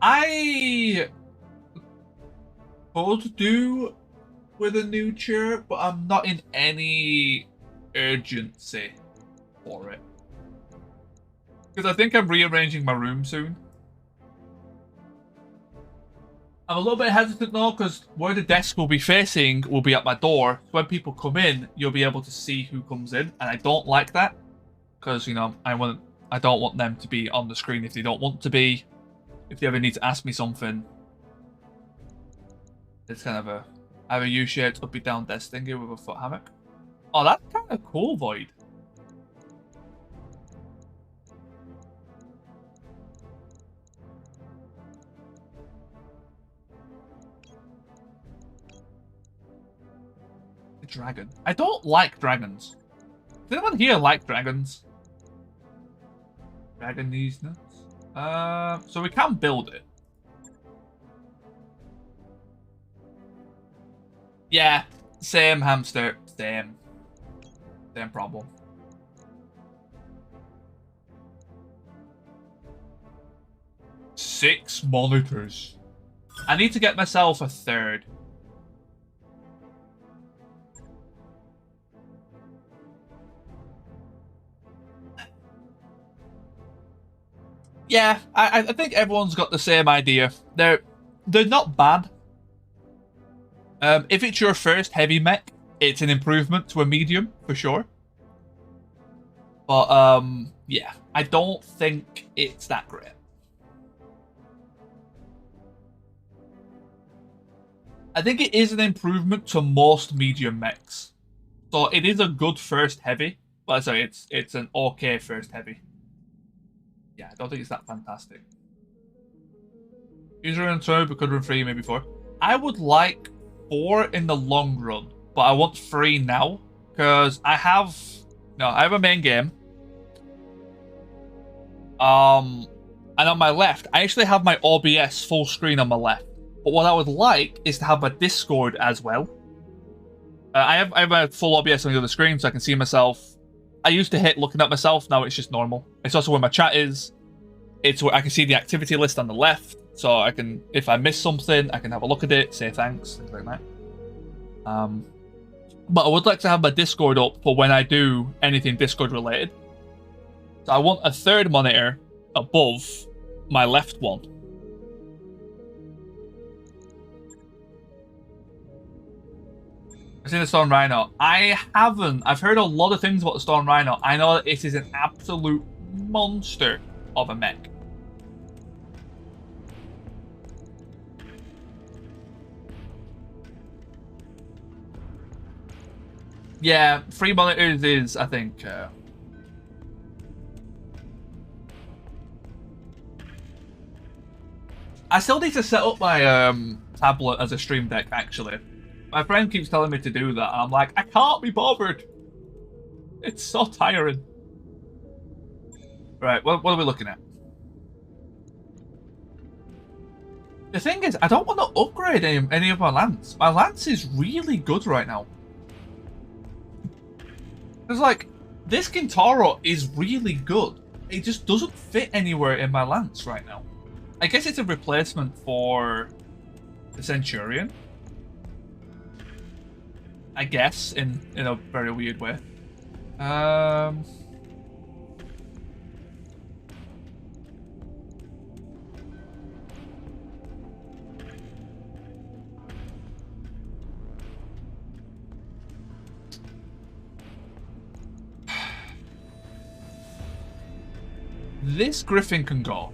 I could do with a new chair, but I'm not in any urgency. for it. Because I think I'm rearranging my room soon. I'm a little bit hesitant though, because where the desk will be facing will be at my door. When people come in, you'll be able to see who comes in, and I don't like that. Because, you know, I don't want them to be on the screen if they don't want to be. If they ever need to ask me something. It's kind of a... I have a U-shaped up and down desk thingy with a foot hammock. Oh, that's kind of cool, Void. A dragon. I don't like dragons. Does anyone here like dragons? Dragon these nuts. So we can build it. Yeah, same hamster, same problem. Six monitors. I need to get myself a third. Yeah, I think everyone's got the same idea. They're not bad. If it's your first heavy mech, it's an improvement to a medium, for sure. But, yeah, I don't think it's that great. I think it is an improvement to most medium mechs. So it is a good first heavy. But sorry, it's an okay first heavy. Yeah, I don't think it's that fantastic. User run 2, but could run 3, maybe 4. I would like 4 in the long run, but I want 3 now because I have a main game. And on my left, I actually have my OBS full screen on my left. But what I would like is to have my Discord as well. I have a full OBS on the other screen, so I can see myself. I used to hate looking at myself. Now it's just normal. It's also where my chat is. It's where I can see the activity list on the left, so I can, if I miss something, I can have a look at it, say thanks, things like that. But I would like to have my Discord up for when I do anything Discord related. So I want a third monitor above my left one. I've seen the Storm Rhino. I haven't. I've heard a lot of things about the Storm Rhino. I know that it is an absolute monster of a mech. Yeah, 3 monitors is, I think... I still need to set up my tablet as a stream deck, actually. My friend keeps telling me to do that, and I'm like, I can't be bothered. It's so tiring. Right, what are we looking at? The thing is, I don't want to upgrade any of my lance. My lance is really good right now. Because, like, this Kintaro is really good. It just doesn't fit anywhere in my lance right now. I guess it's a replacement for the Centurion. I guess, in a very weird way. This Griffin can go.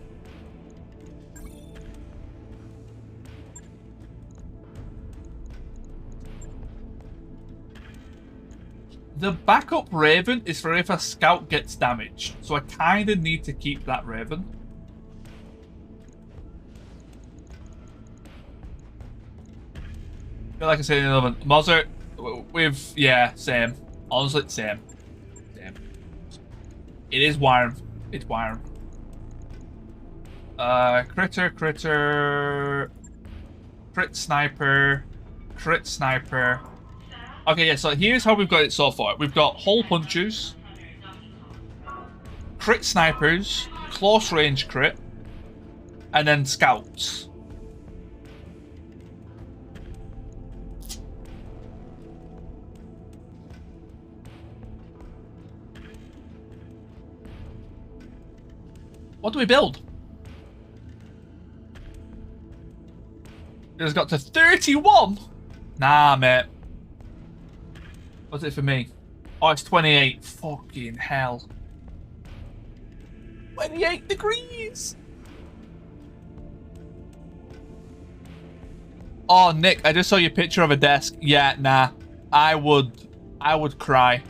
The backup Raven is for if a scout gets damaged, so I kind of need to keep that Raven. Like I said in another Mozart, with, yeah, same. Honestly, same. It is warm. It's warm. Critter, crit sniper, crit sniper. Okay, yeah, so here's how we've got it so far. We've got hole punchers, crit snipers, close range crit, and then scouts. What do we build? It's got to 31. Nah, mate. What's it for me? Oh, it's 28. Fucking hell. 28 degrees. Oh, Nick, I just saw your picture of a desk. Yeah, nah. I would cry.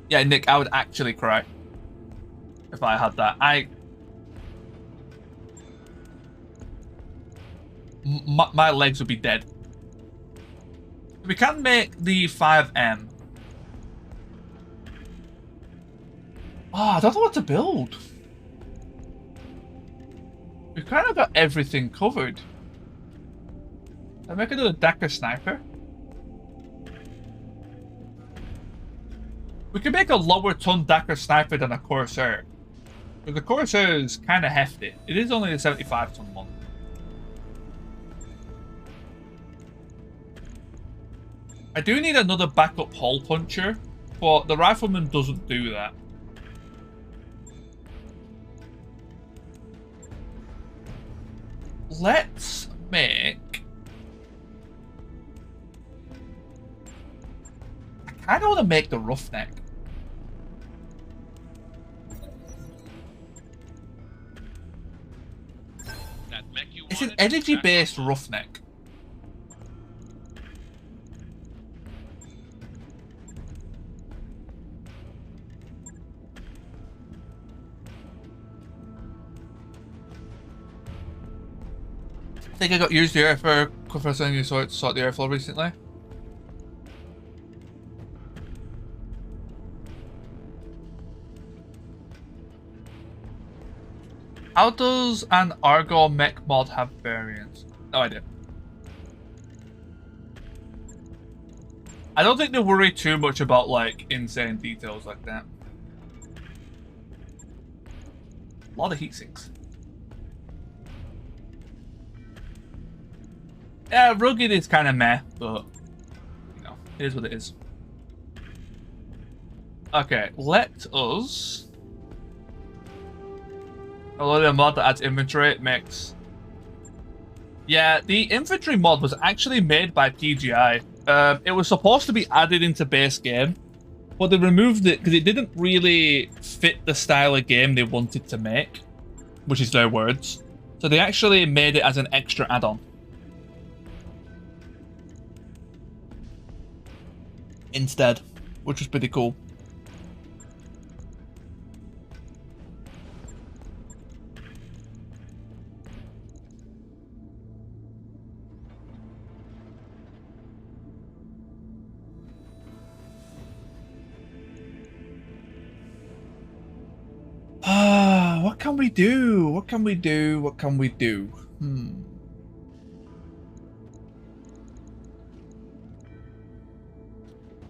Yeah, Nick, I would actually cry if I had that. My legs would be dead. We can make the 5M. Oh, I don't know what to build. We've kind of got everything covered. I make another Dakar sniper. We can make a lower ton Dakar sniper than a Corsair. Because the Corsair is kind of hefty. It is only a 75 ton one. I do need another backup hole puncher, but the rifleman doesn't do that. Let's make... I kind of want to make the roughneck. It's an energy-based roughneck. I think I got used here for saying you sort the airflow recently. How does an Argo mech mod have variants? No idea. I don't think they worry too much about like insane details like that. A lot of heat sinks. Yeah, rugged is kind of meh, but you know, it is what it is. Okay, let us. Although the mod that adds inventory makes. Yeah, the infantry mod was actually made by PGI. It was supposed to be added into base game, but they removed it because it didn't really fit the style of game they wanted to make, which is their words. So they actually made it as an extra add-on. Instead, which was pretty cool. What can we do? What can we do? What can we do?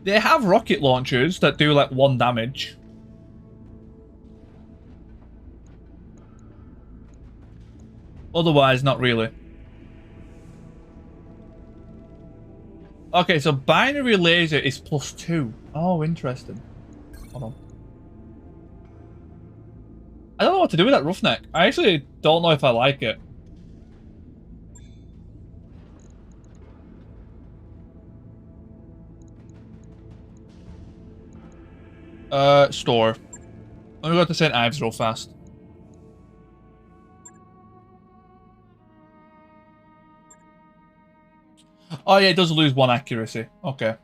They have rocket launchers that do like 1 damage. Otherwise, not really. Okay, so binary laser is +2. Oh, interesting. Hold on. I don't know what to do with that roughneck. I actually don't know if I like it. Store. Let me go to St. Ives real fast. Oh yeah, it does lose 1 accuracy. Okay.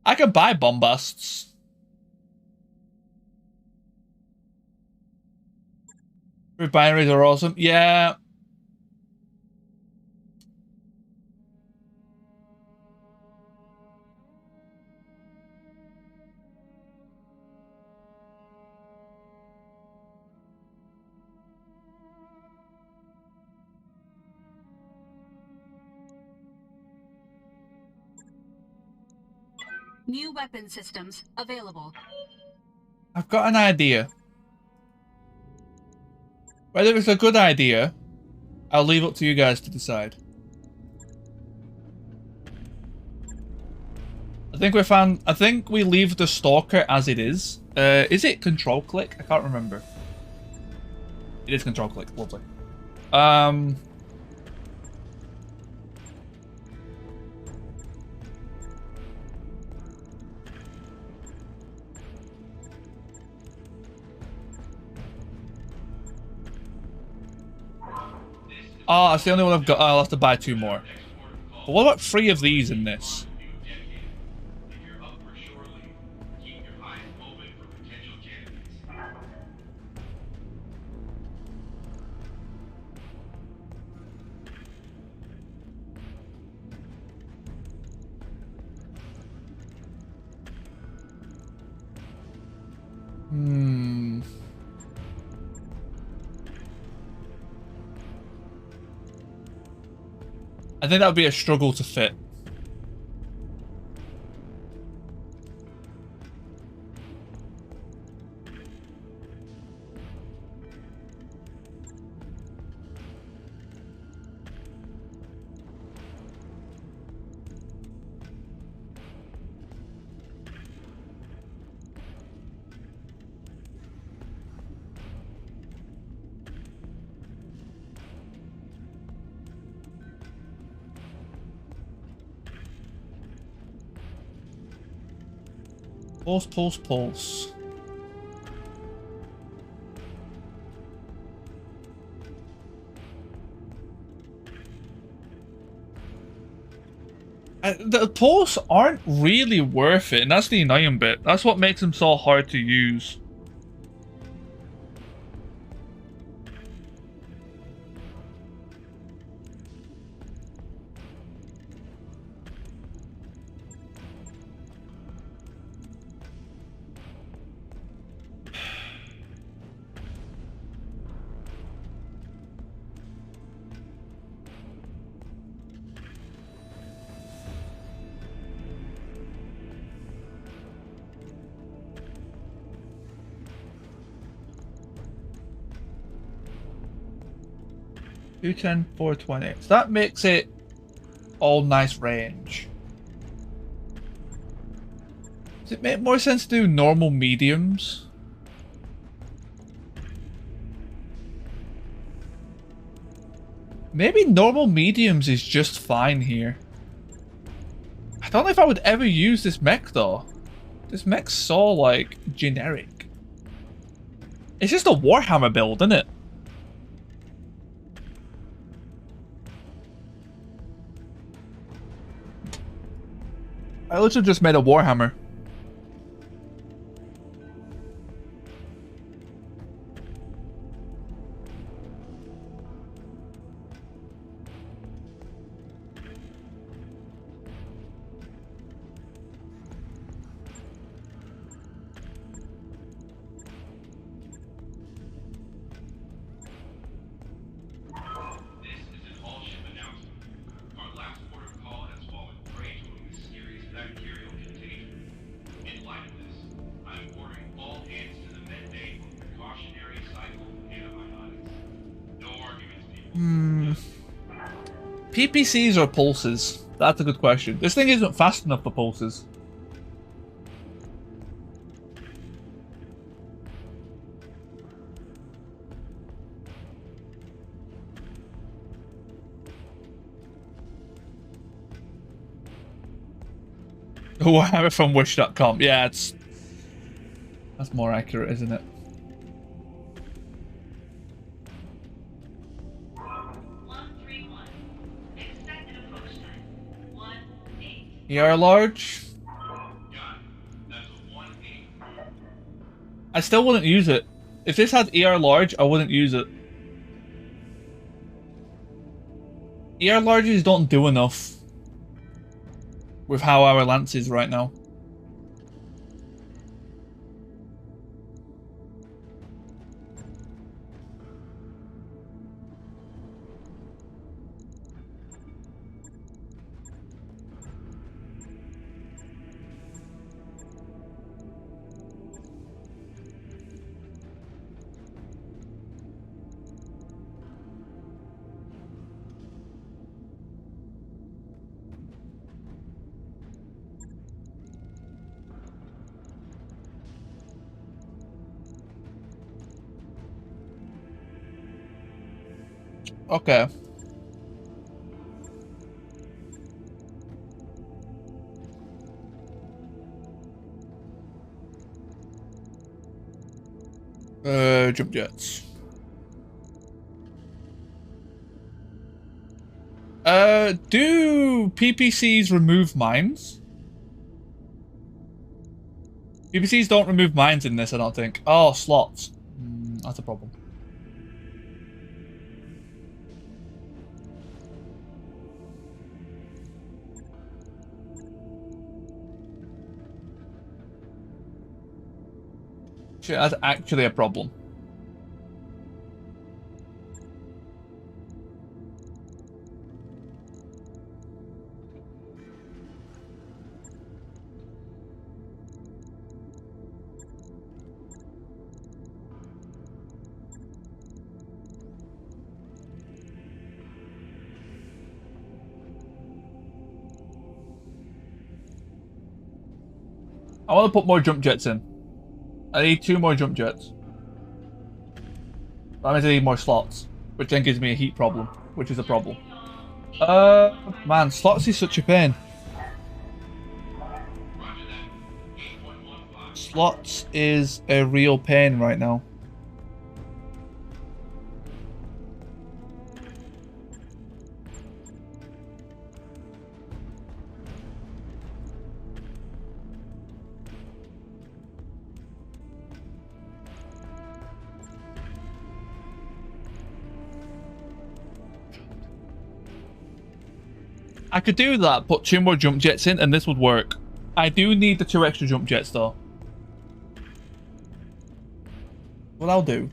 I can buy bombasts. Binaries are awesome. Yeah. New weapon systems available. I've got an idea. Whether it's a good idea, I'll leave up to you guys to decide. I think we leave the stalker as it is. Is it control click? I can't remember. It is control click. Lovely. Oh, that's the only one I've got. I'll have to buy 2 more. But what about 3 of these in this? I think that would be a struggle to fit. Pulse, pulse, pulse. The pulse aren't really worth it, and that's the annoying bit. That's what makes them so hard to use. $210, $420. So that makes it all nice range. Does it make more sense to do normal mediums? Maybe normal mediums is just fine here. I don't know if I would ever use this mech though. This mech's so like generic. It's just a Warhammer build, isn't it? I literally just made a Warhammer. PPCs or pulses? That's a good question. This thing isn't fast enough for pulses. Oh, I have it from wish.com. Yeah, that's more accurate, isn't it? ER large? I still wouldn't use it. If this had ER large, I wouldn't use it. ER larges don't do enough with how our lance is right now. Okay. Jump jets. Do PPCs remove mines? PPCs don't remove mines in this, I don't think. Oh, slots. That's a problem. Shit, that's actually a problem. I want to put more jump jets in. I need 2 more jump jets. That means I need more slots, which then gives me a heat problem, which is a problem. Man, slots is such a pain. Slots is a real pain right now. I could do that, put 2 more jump jets in, and this would work. I do need the 2 extra jump jets, though. What I'll do...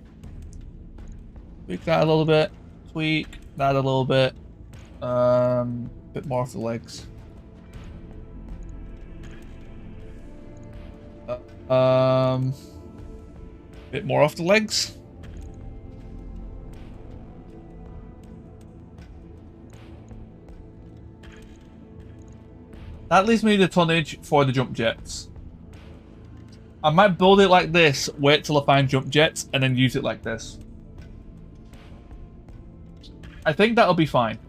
tweak that a little bit. Tweak that a little bit. Bit more off the legs. Bit more off the legs. That leaves me the tonnage for the jump jets. I might build it like this, wait till I find jump jets, and then use it like this. I think that'll be fine.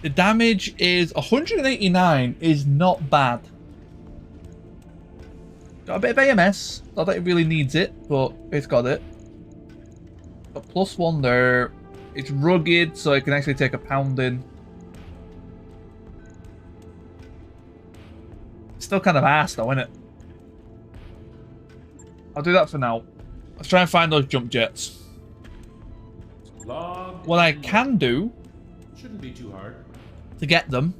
The damage is 189 is not bad. Got a bit of AMS. Not that it really needs it, but it's got it. Got +1 there. It's rugged, so it can actually take a pounding. Still kind of ass though, isn't it? I'll do that for now. Let's try and find those jump jets. What I can do shouldn't be too hard to get them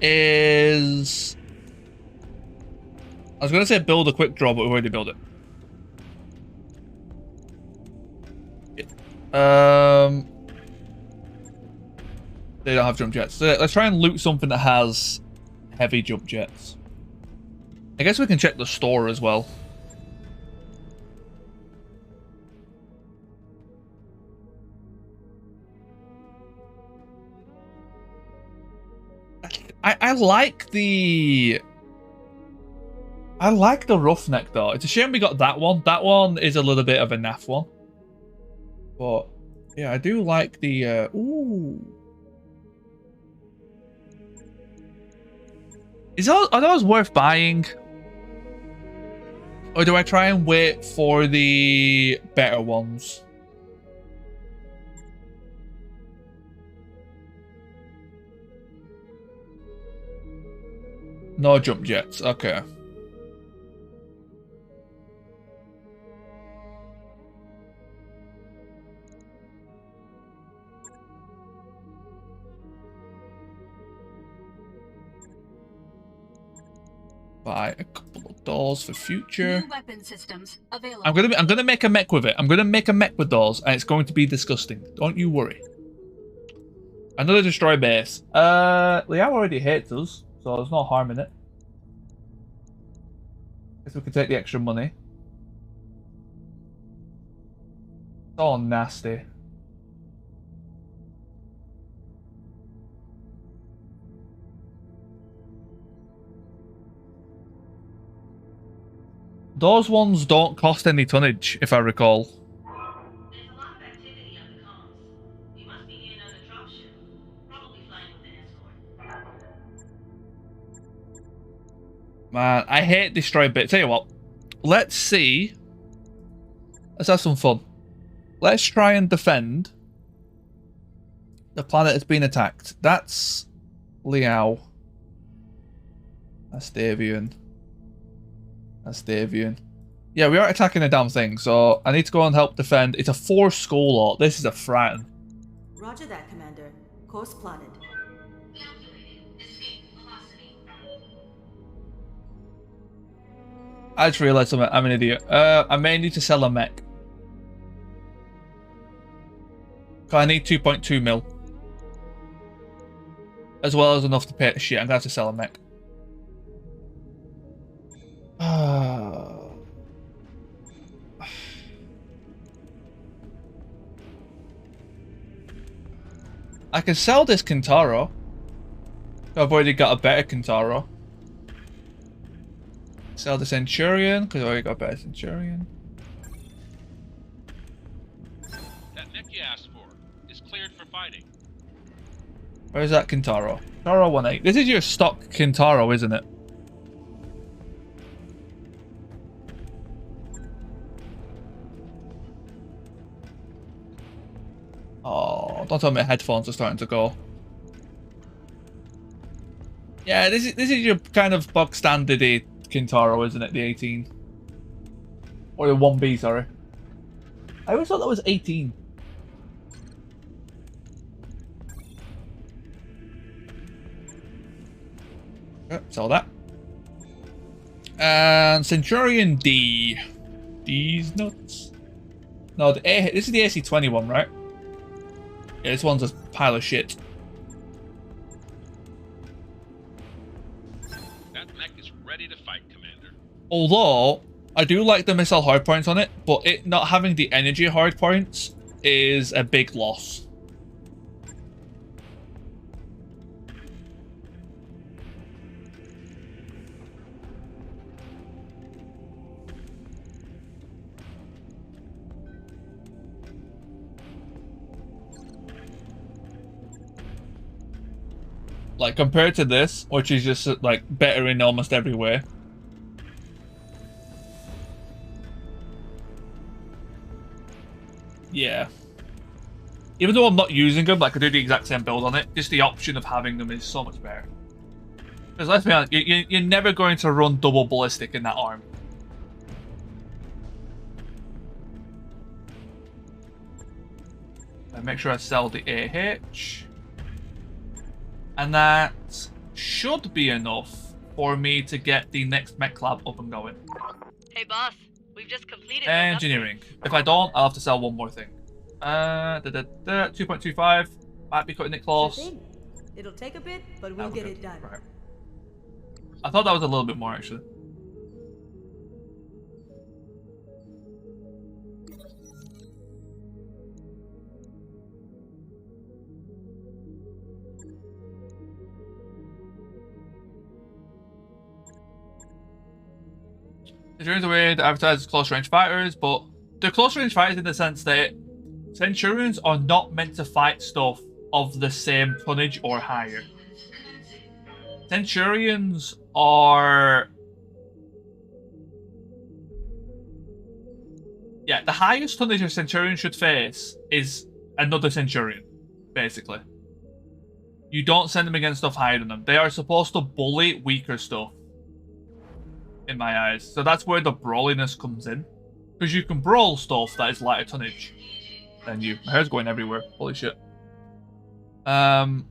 is I was going to say build a quick draw, but we've already built it. They don't have jump jets. So let's try and loot something that has heavy jump jets. I guess we can check the store as well. I like the roughneck though. It's a shame we got that one. That one is a little bit of a naff one. But yeah, I do like the ooh. Are those worth buying? Or do I try and wait for the better ones? No jump jets, okay. Buy a couple of doors for future. New weapon systems available. I'm gonna make a mech with it. I'm gonna make a mech with those, and it's going to be disgusting. Don't you worry. Another destroy base. Liao already hates us, so there's no harm in it. Guess we can take the extra money. Oh, nasty. Those ones don't cost any tonnage, if I recall. Man, I hate destroy bit. Tell you what, let's see. Let's have some fun. Let's try and defend the planet that's been attacked. That's Liao. That's Davian. That's Davian. Yeah, we are attacking the damn thing, so I need to go and help defend. It's a 4 skull lot. This is a frighten. Roger that, Commander. Course plotted. I just realized I'm an idiot. I may need to sell a mech. I need 2.2 mil. As well as enough to pay the shit. I'm gonna have to sell a mech. I can sell this Kintaro. I've already got a better Kintaro. Sell the Centurion, because I already got a better Centurion. That mech you asked for is cleared for fighting. Where's that Kintaro? Kintaro 18. This is your stock Kintaro, isn't it? Oh, don't tell me headphones are starting to go. Yeah, this is your kind of bog standard Kintaro, isn't it? The 18. Or the 1B, sorry. I always thought that was 18. Sell that. And Centurion D. D's nuts. No, this is the AC-21, right? Yeah, this one's a pile of shit. That mech is ready to fight, Commander. Although, I do like the missile hardpoints on it, but it not having the energy hardpoints is a big loss. Like, compared to this, which is just, like, better in almost every way. Yeah. Even though I'm not using them, like, I do the exact same build on it, just the option of having them is so much better. Because let's be honest, you're never going to run double ballistic in that arm. And make sure I sell the AH. And that should be enough for me to get the next mech lab up and going. Hey boss, we've just completed Engineering. If I don't, I'll have to sell one more thing. 2.25. Might be cutting it close. Sure thing. It'll take a bit, but we'll get it done. Right. I thought that was a little bit more, actually. Centurions are weird, advertised as close-range fighters, but they're close-range fighters in the sense that Centurions are not meant to fight stuff of the same tonnage or higher. Centurions are... Yeah, the highest tonnage a Centurion should face is another Centurion, basically. You don't send them against stuff higher than them. They are supposed to bully weaker stuff. In my eyes. So that's where the brawliness comes in. Because you can brawl stuff that is lighter tonnage than you. My hair's going everywhere. Holy shit. But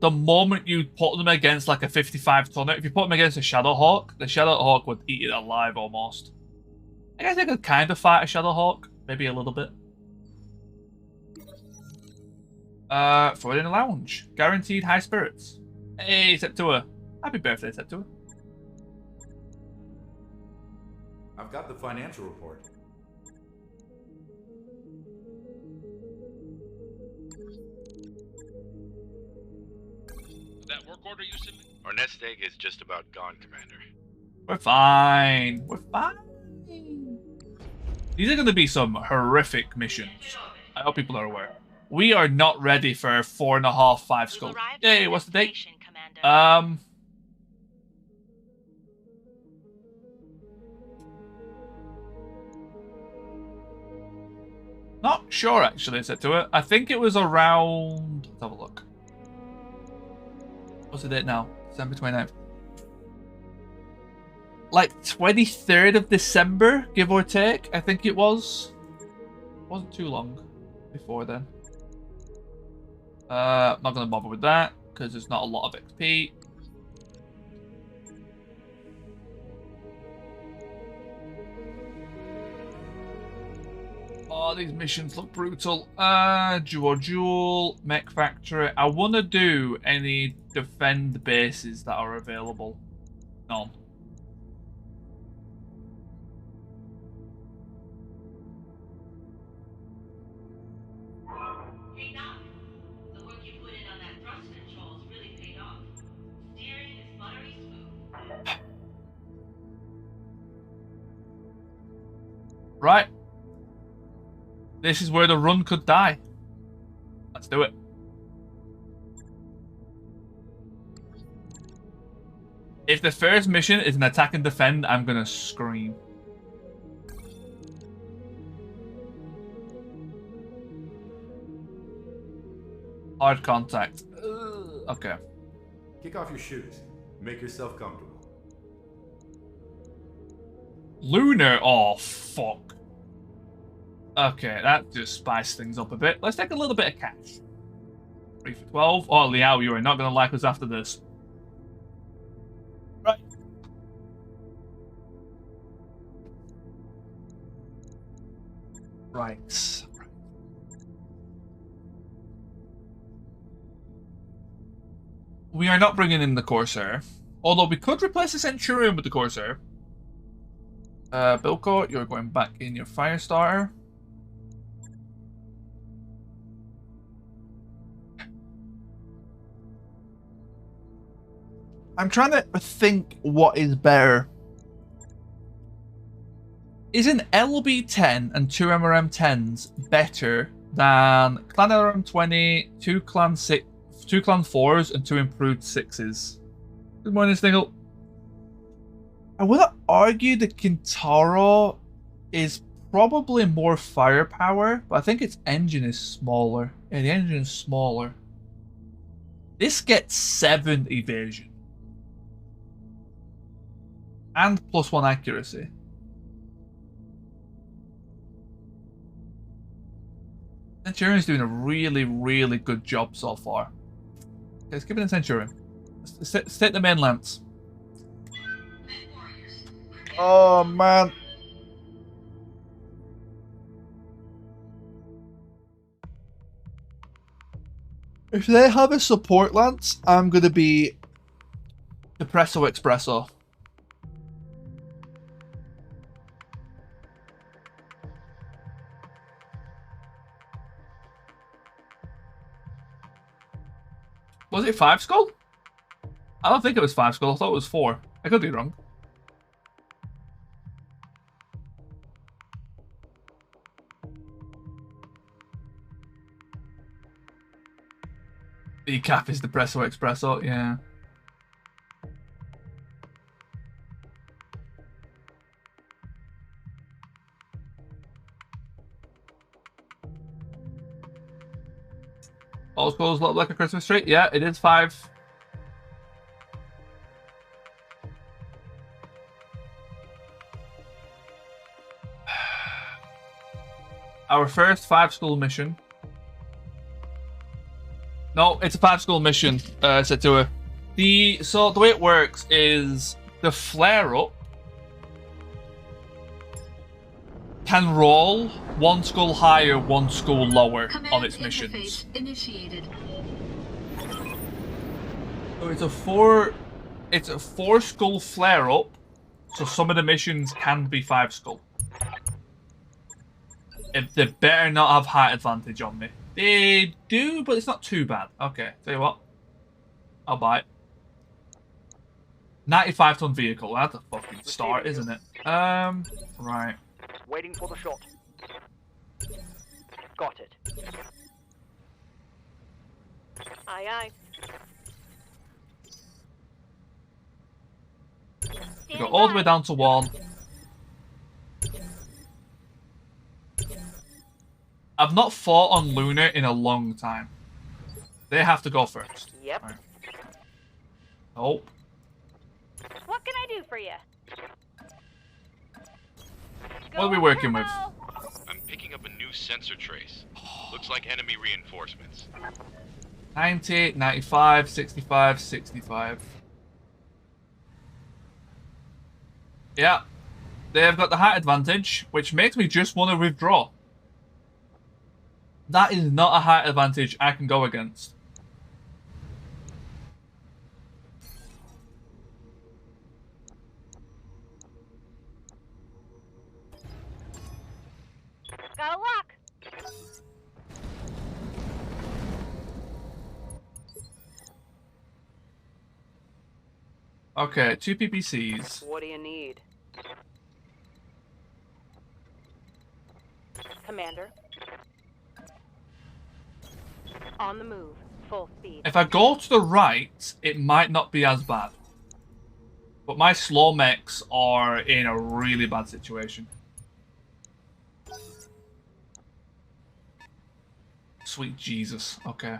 the moment you put them against like a 55 tonner, if you put them against a Shadowhawk, the Shadowhawk would eat it alive almost. I guess I could kind of fight a Shadowhawk. Maybe a little bit. Throw it in a lounge. Guaranteed high spirits. Hey, Septua. Happy birthday, Septua. I've got the financial report. That work order you sent me? Our nest egg is just about gone, Commander. We're fine. We're fine. These are going to be some horrific missions. I hope people are aware. We are not ready for 4.5, 5 skull. Hey, what's the date? Not sure actually, is it to it? I think it was around. Let's have a look. What's the date now? December 29th. Like 23rd of December, give or take. I think it was. It wasn't too long before then. Not gonna bother with that because there's not a lot of XP. Oh, these missions look brutal. Dual, mech factory. I want to do any defend bases that are available. No. Hey Doc, the work you put in on that thrust controls really paid off. Steering is buttery smooth. Right. This is where the run could die. Let's do it. If the first mission is an attack and defend, I'm gonna scream. Hard contact. Okay. Kick off your shoes. Make yourself comfortable. Lunar? Oh, fuck. Okay, that just spiced things up a bit. Let's take a little bit of cash. 3 for 12. Oh, Liao, you are not going to like us after this. Right. Right. We are not bringing in the Corsair. Although we could replace the Centurion with the Corsair. Bilko, you're going back in your Firestarter. I'm trying to think what is better. Is an LB10 and 2 MRM10s better than Clan LRM20, 2 Clan 6, 2 Clan 4s, and 2 improved 6s? Good morning, Sniggle. I would argue the Kintaro is probably more firepower, but I think its engine is smaller. Yeah, the engine is smaller. This gets 7 evasion. And +1 accuracy. Centurion's doing a really, really good job so far. Okay, let's give it a Centurion. Let's take the main lance. Oh, man. If they have a support lance, I'm going to be Depresso Espresso. Was it 5 skull? I don't think it was 5 skull. I thought it was 4. I could be wrong. The cap is Depresso Espresso, yeah. All skulls look like a Christmas tree. Yeah, it is 5. Our first 5 skull mission. No, it's a 5 skull mission, said to her. So the way it works is the flare up can roll 1 skull higher, 1 skull lower on its missions. Initiated. So it's a 4 skull flare up, so some of the missions can be 5 skull. They better not have height advantage on me. They do, but it's not too bad. Okay, tell you what. I'll buy it. 95-ton vehicle. That's a fucking start, isn't it? Right. Waiting for the shot. Got it. Aye, aye. We go all the way down to 1. I've not fought on Lunar in a long time. They have to go first. Yep. Right. Oh. What can I do for you? What are we working with? I'm picking up a new sensor trace. Looks like enemy reinforcements. 90, 95, 65, 65. Yeah. They've got the height advantage, which makes me just want to withdraw. That is not a height advantage I can go against. Got a lock. Okay, 2 PPCs. What do you need? Commander. On the move. Full speed. If I go to the right, it might not be as bad. But my slow mechs are in a really bad situation. Sweet Jesus. Okay.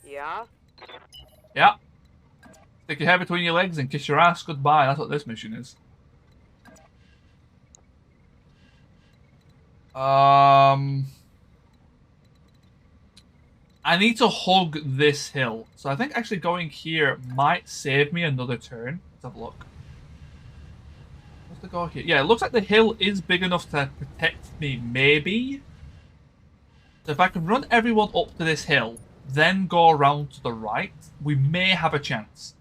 Yeah? Yeah. Stick your head between your legs and kiss your ass goodbye. That's what this mission is. I need to hug this hill. So I think actually going here might save me another turn. Let's have a look. What's the go here? Yeah, it looks like the hill is big enough to protect me, maybe. So if I can run everyone up to this hill, then go around to the right, we may have a chance.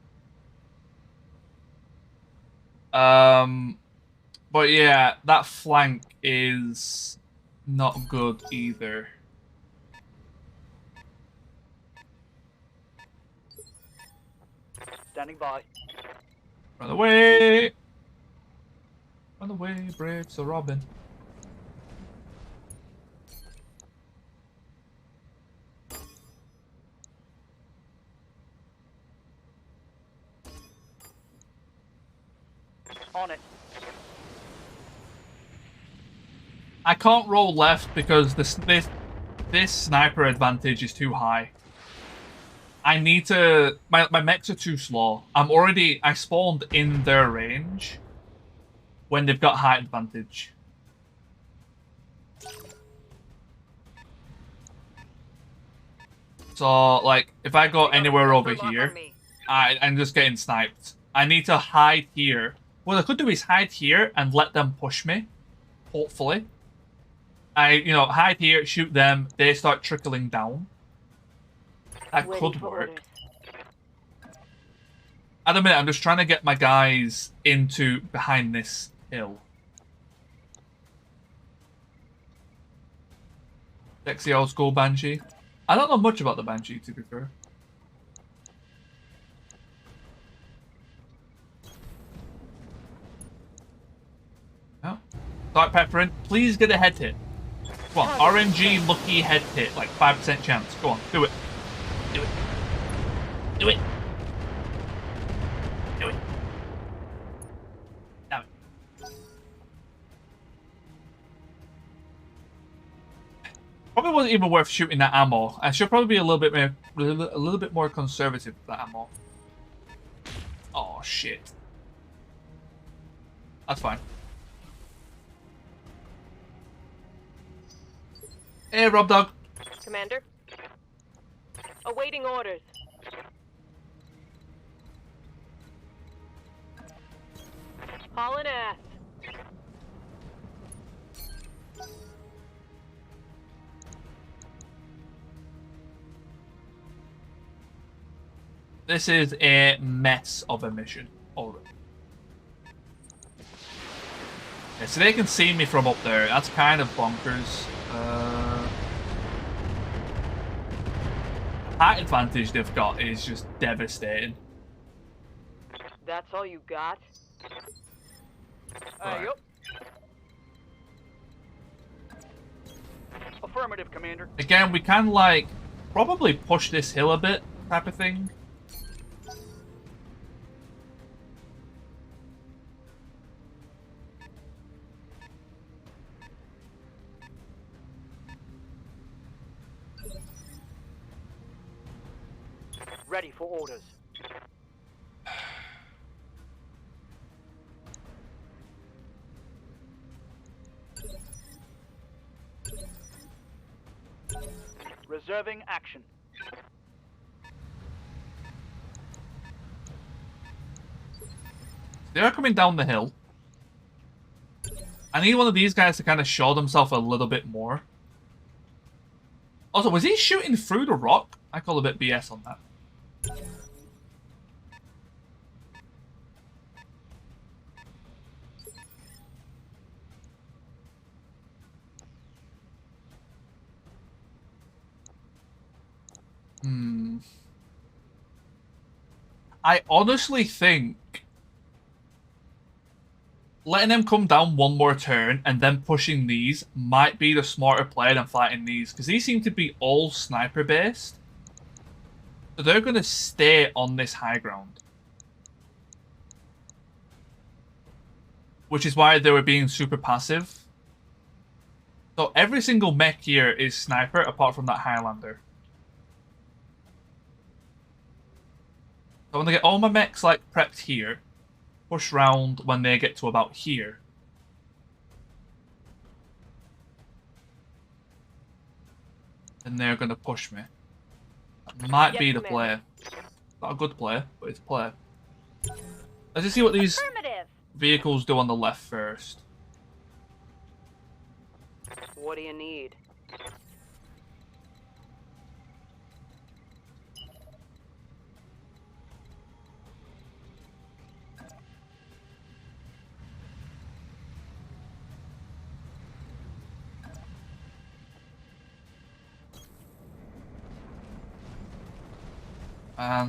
But yeah, that flank is not good either. Standing by. Run away! Run away, brave Sir Robin. On it. I can't roll left because this sniper advantage is too high. I need to... My mechs are too slow. I spawned in their range when they've got height advantage. So, like, if I go anywhere over here, I'm just getting sniped. I need to hide here. What I could do is hide here and let them push me. Hopefully. Hide here, shoot them, they start trickling down. That could work. At the minute, I'm just trying to get my guys into behind this hill. Sexy old school Banshee. I don't know much about the Banshee, to be fair. No. Start peppering. Please get a head hit. Come on, RNG lucky head hit, like 5% chance. Go on, do it. Do it. Do it. Do it. Damn it. Probably wasn't even worth shooting that ammo. I should probably be a little bit more conservative with that ammo. Oh shit. That's fine. Hey, Rob Dog. Commander? Awaiting orders. Hauling ass. This is a mess of a mission already. Yeah, so they can see me from up there. That's kind of bonkers. Height advantage they've got is just devastating. That's all you got? Right. Yep. Affirmative, Commander. Again, we can, like, probably push this hill a bit, type of thing. Ready for orders. Reserving action. They're coming down the hill. I need one of these guys to kind of show themselves a little bit more. Also, was he shooting through the rock? I call a bit BS on that. I honestly think letting them come down one more turn and then pushing these might be the smarter play than fighting these, because these seem to be all sniper based. So they're going to stay on this high ground. Which is why they were being super passive. So every single mech here is sniper apart from that Highlander. So I'm going to get all my mechs like prepped here. Push round when they get to about here. And they're going to push me. That might be the play. Not a good play, but it's a play. Let's just see what these vehicles do on the left first. What do you need?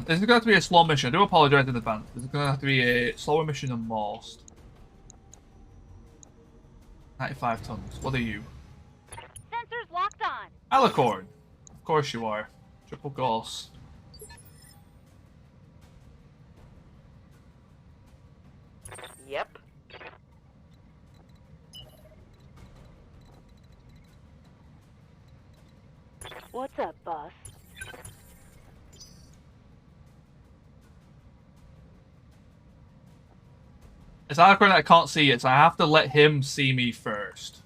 This is going to have to be a slow mission. I do apologize in advance. This is going to have to be a slower mission than most. 95 tons. What are you? Sensors locked on. Alicorn. Of course you are. Triple Gauss. Yep. What's up, boss? It's Alicorn that I can't see it, so I have to let him see me first.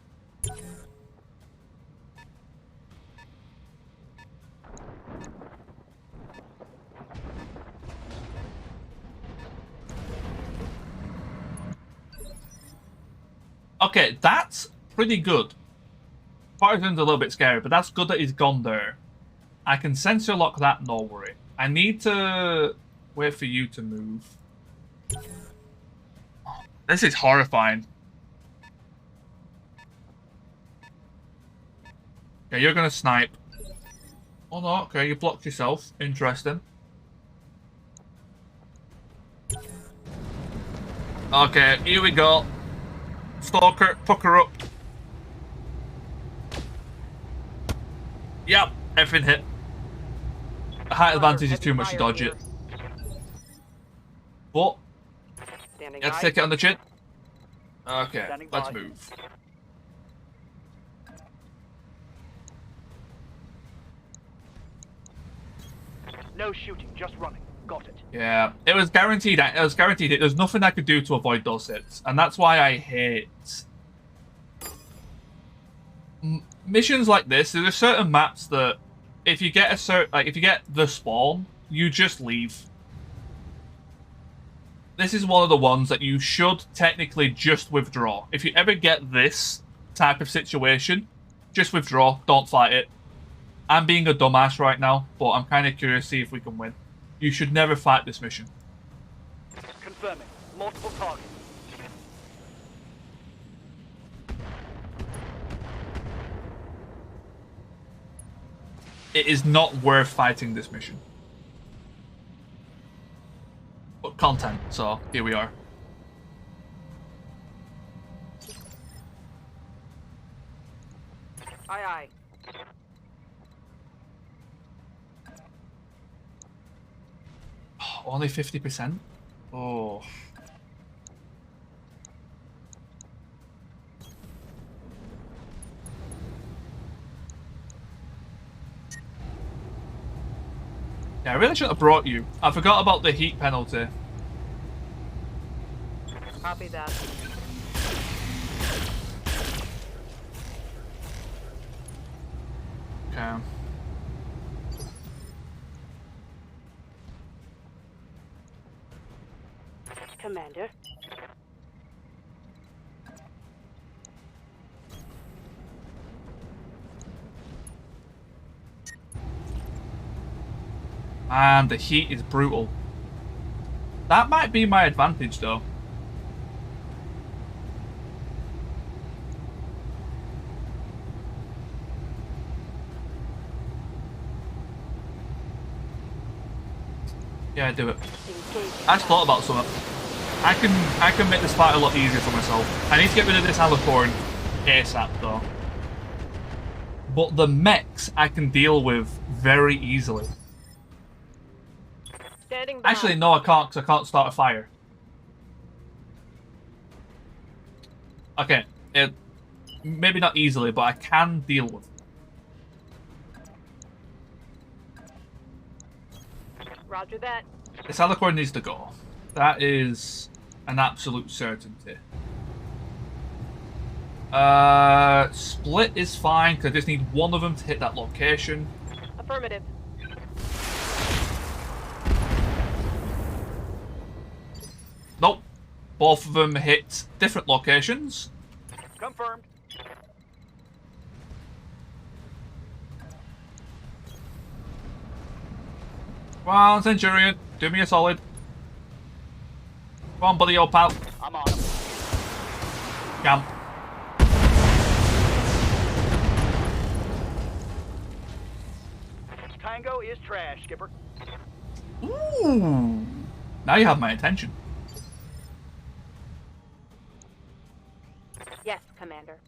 Okay, that's pretty good. Partisan's a little bit scary, but that's good that he's gone there. I can sensor lock that, no worry. I need to wait for you to move. This is horrifying. Okay, you're gonna snipe. Oh no, okay, you blocked yourself. Interesting. Okay, here we go. Stalker, pucker up. Yep, everything hit. The height advantage is too much to dodge it. But let's take it on the chin. Okay, let's move. No shooting, just running. Got it. Yeah, it was guaranteed. It was guaranteed. There's nothing I could do to avoid those hits, and that's why I hate missions like this. There's certain maps that if you get if you get the spawn, you just leave. This is one of the ones that you should technically just withdraw. If you ever get this type of situation, just withdraw. Don't fight it. I'm being a dumbass right now, but I'm kind of curious to see if we can win. You should never fight this mission. Confirming. Multiple targets. It is not worth fighting this mission. But content, so here we are. Aye, aye. Only 50%? Oh. Yeah, I really shouldn't have brought you. I forgot about the heat penalty. Copy that. Okay. Commander. And the heat is brutal. That might be my advantage, though. Yeah, do it. I just thought about something. I can make this fight a lot easier for myself. I need to get rid of this alicorn ASAP, though. But the mechs I can deal with very easily. Standing by. Actually, no, I can't, because I can't start a fire. Okay, maybe not easily, but I can deal with it. Roger that. This alicorn needs to go. That is an absolute certainty. Split is fine, because I just need one of them to hit that location. Affirmative. Nope. Both of them hit different locations. Confirmed. Come on, Centurion. Do me a solid. Come on, buddy, old pal. I'm on him. Camp. Tango is trash, Skipper. Ooh. Now you have my attention. Yes, Commander.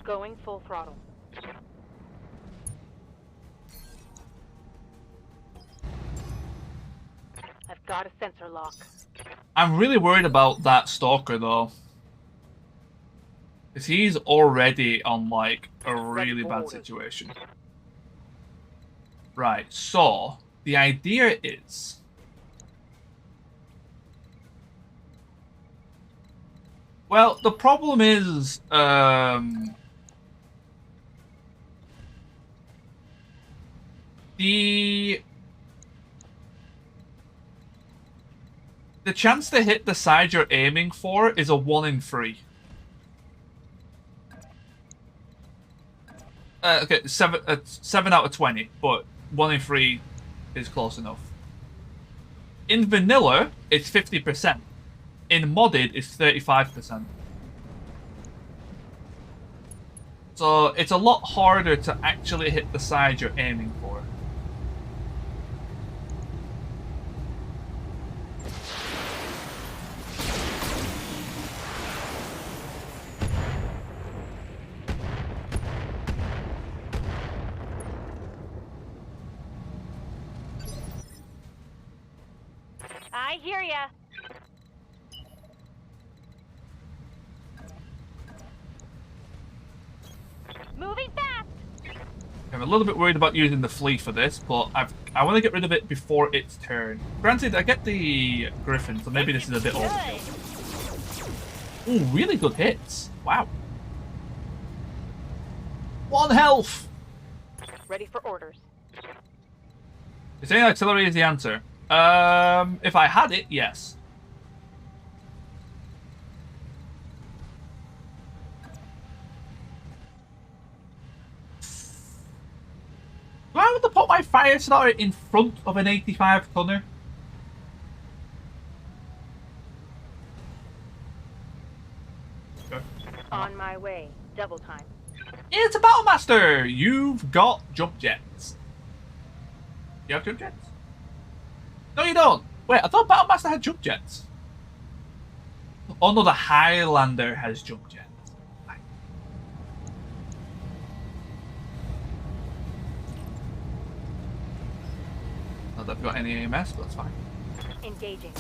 Going full throttle. I've got a sensor lock. I'm really worried about that stalker, though. Because he's already on, like, a really bad situation. Right, so, the idea is... Well, the problem is, the chance to hit the side you're aiming for is a 1 in 3. Okay, 7 out of 20, but 1 in 3 is close enough. In vanilla, it's 50%. In modded, it's 35%. So it's a lot harder to actually hit the side you're aiming for. I hear ya. Moving fast. I'm a little bit worried about using the flea for this, but I want to get rid of it before its turn. Granted, I get the griffin, so maybe this is a bit overkill. Ooh, really good hits. Wow. 1 health. Ready for orders. You're saying artillery is the answer. If I had it, yes. Do I want to put my fire starter in front of an 85 tonner? Okay. On my way. Double time. It's a Battlemaster! You've got jump jets. You have jump jets? No, you don't. Wait, I thought Battlemaster had jump jets. Oh no, the Highlander has jump jets. Not that I've got any AMS, but that's fine. Engaging.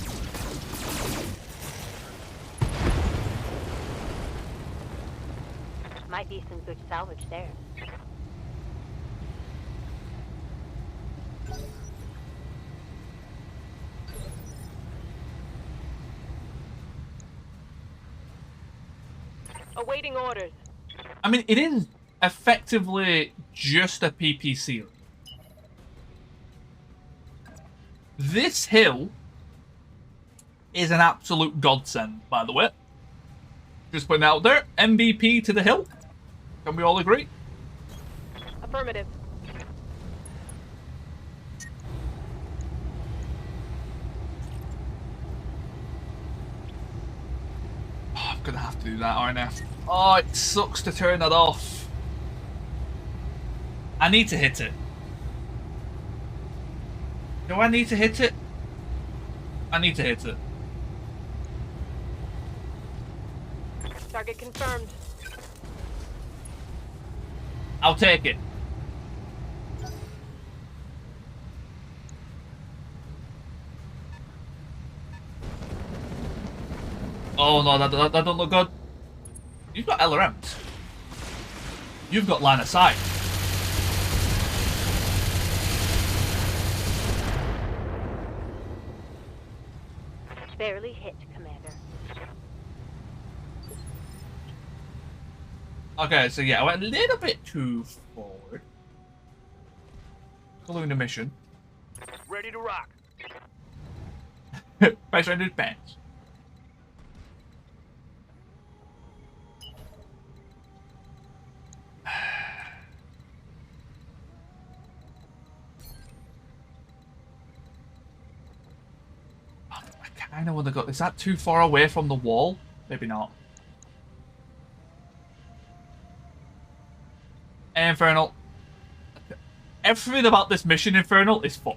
Might be some good salvage there. Awaiting orders. I mean, it is effectively just a PPC. This hill is an absolute godsend, by the way. Just putting it out there. MVP to the hill. Can we all agree? Affirmative. Oh, I'm gonna have to do that, aren't I? Oh, it sucks to turn that off. I need to hit it. Do I need to hit it? I need to hit it. Target confirmed. I'll take it. Oh no, that don't look good. You've got LRMs. You've got line of sight. Barely hit, Commander. Okay, so yeah, I went a little bit too forward. Following the mission. Ready to rock. Base rendered pants. I kind of want to go. Is that too far away from the wall? Maybe not. Infernal. Everything about this mission, Infernal, is fun.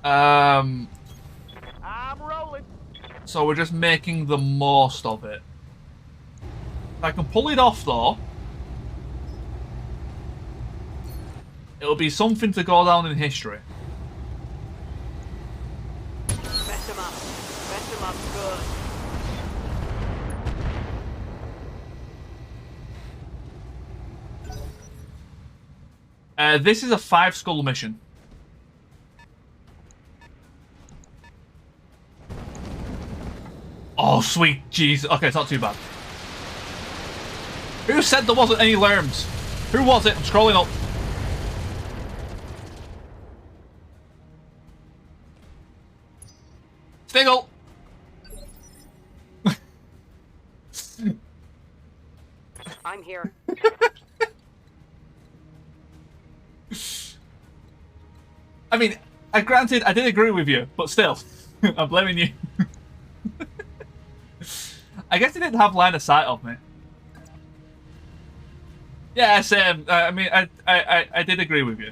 I'm rolling. So we're just making the most of it. If I can pull it off, though, it'll be something to go down in history. Mess him up. Mess him up good. This is a 5-skull mission. Oh, sweet jeez. Okay, it's not too bad. Who said there wasn't any lerms? Who was it? I'm scrolling up. Stiggle! I'm here. I mean, granted, I did agree with you, but still, I'm blaming you. I guess he didn't have line of sight of me. Yeah, same. I mean, I did agree with you.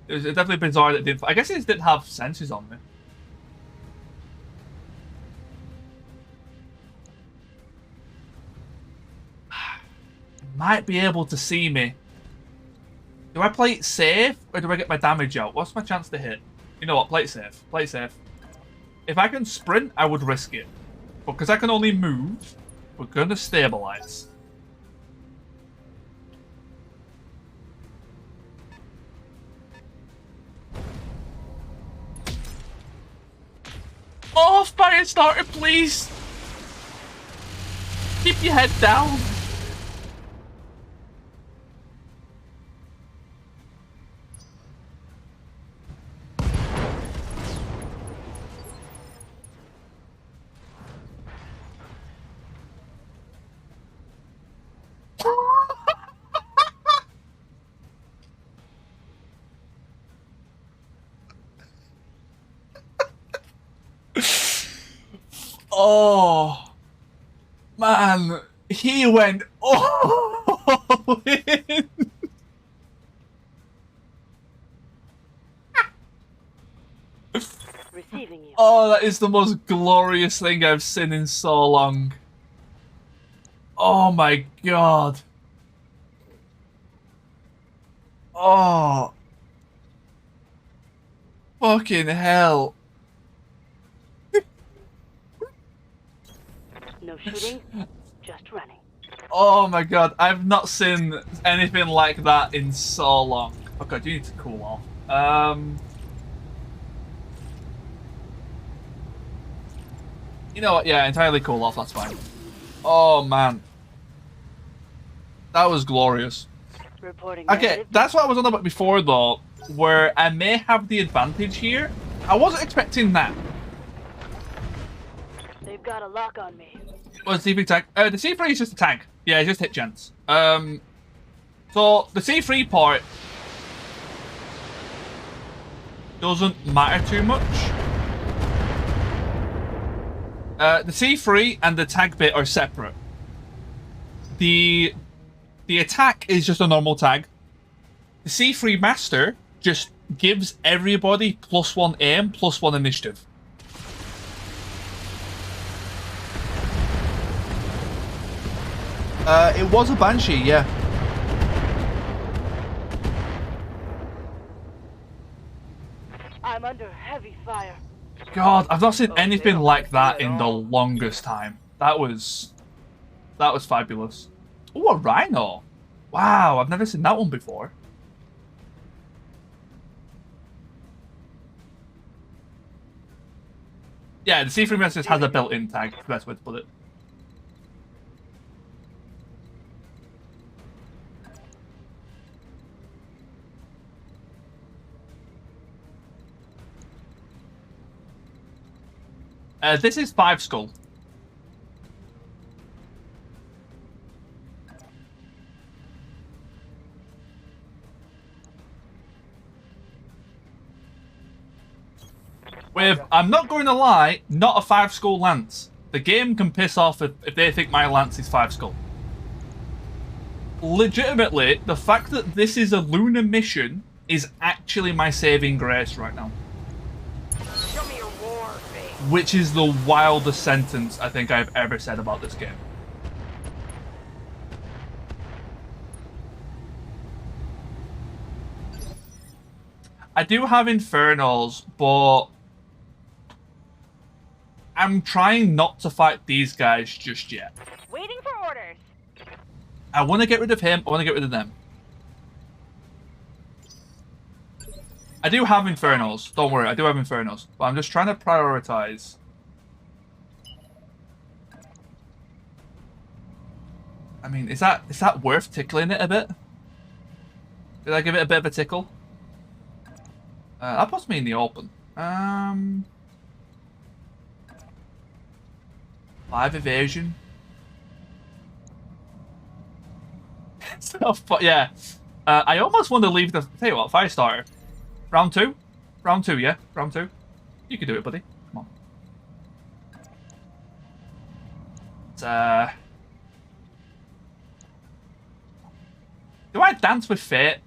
It was definitely bizarre that it didn't. I guess he just didn't have senses on me. Might be able to see me. Do I play it safe, or do I get my damage out? What's my chance to hit? You know what? Play it safe. Play it safe. If I can sprint, I would risk it. But because I can only move, we're going to stabilize. Oh, fire starter, please! Keep your head down. Oh, man, he went all in. losing you. Oh, that is the most glorious thing I've seen in so long. Oh my god. Oh. Fucking hell. No shooting, just running. Oh my god, I've not seen anything like that in so long. Oh god, you need to cool off. You know what? Yeah, entirely cool off, that's fine. Oh man. That was glorious. Reporting Okay, negative. that's what I was on about before though, where I may have the advantage here. I wasn't expecting that. They've got a lock on me. What's the C3 tag? The C3 is just a tag. Yeah, it's just hit chance. So the C3 part doesn't matter too much. The C3 and the tag bit are separate. The attack is just a normal tag. The C3 master just gives everybody +1 aim, +1 initiative. It was a Banshee, yeah. I'm under heavy fire. God, I've not seen anything like that in the longest time. That was fabulous. Oh, a rhino! Wow, I've never seen that one before. Yeah, the C3 message has a built-in tag, the best way to put it. This is 5 skull. With, I'm not going to lie, not a 5 skull lance. The game can piss off if they think my lance is 5 skull. Legitimately, the fact that this is a lunar mission is actually my saving grace right now. Show me your war face. Which is the wildest sentence I think I've ever said about this game. I do have Infernals, but I'm trying not to fight these guys just yet. Waiting for orders. I want to get rid of him, I want to get rid of them. I do have Infernals, don't worry, I do have Infernals. But I'm just trying to prioritize. I mean, is that worth tickling it a bit? Did I give it a bit of a tickle? That puts me in the open. 5 evasion. So, yeah. I almost want to leave the... Tell you what, Firestarter. Round 2? Round 2, yeah? Round 2? You can do it, buddy. Come on. Do I dance with fate?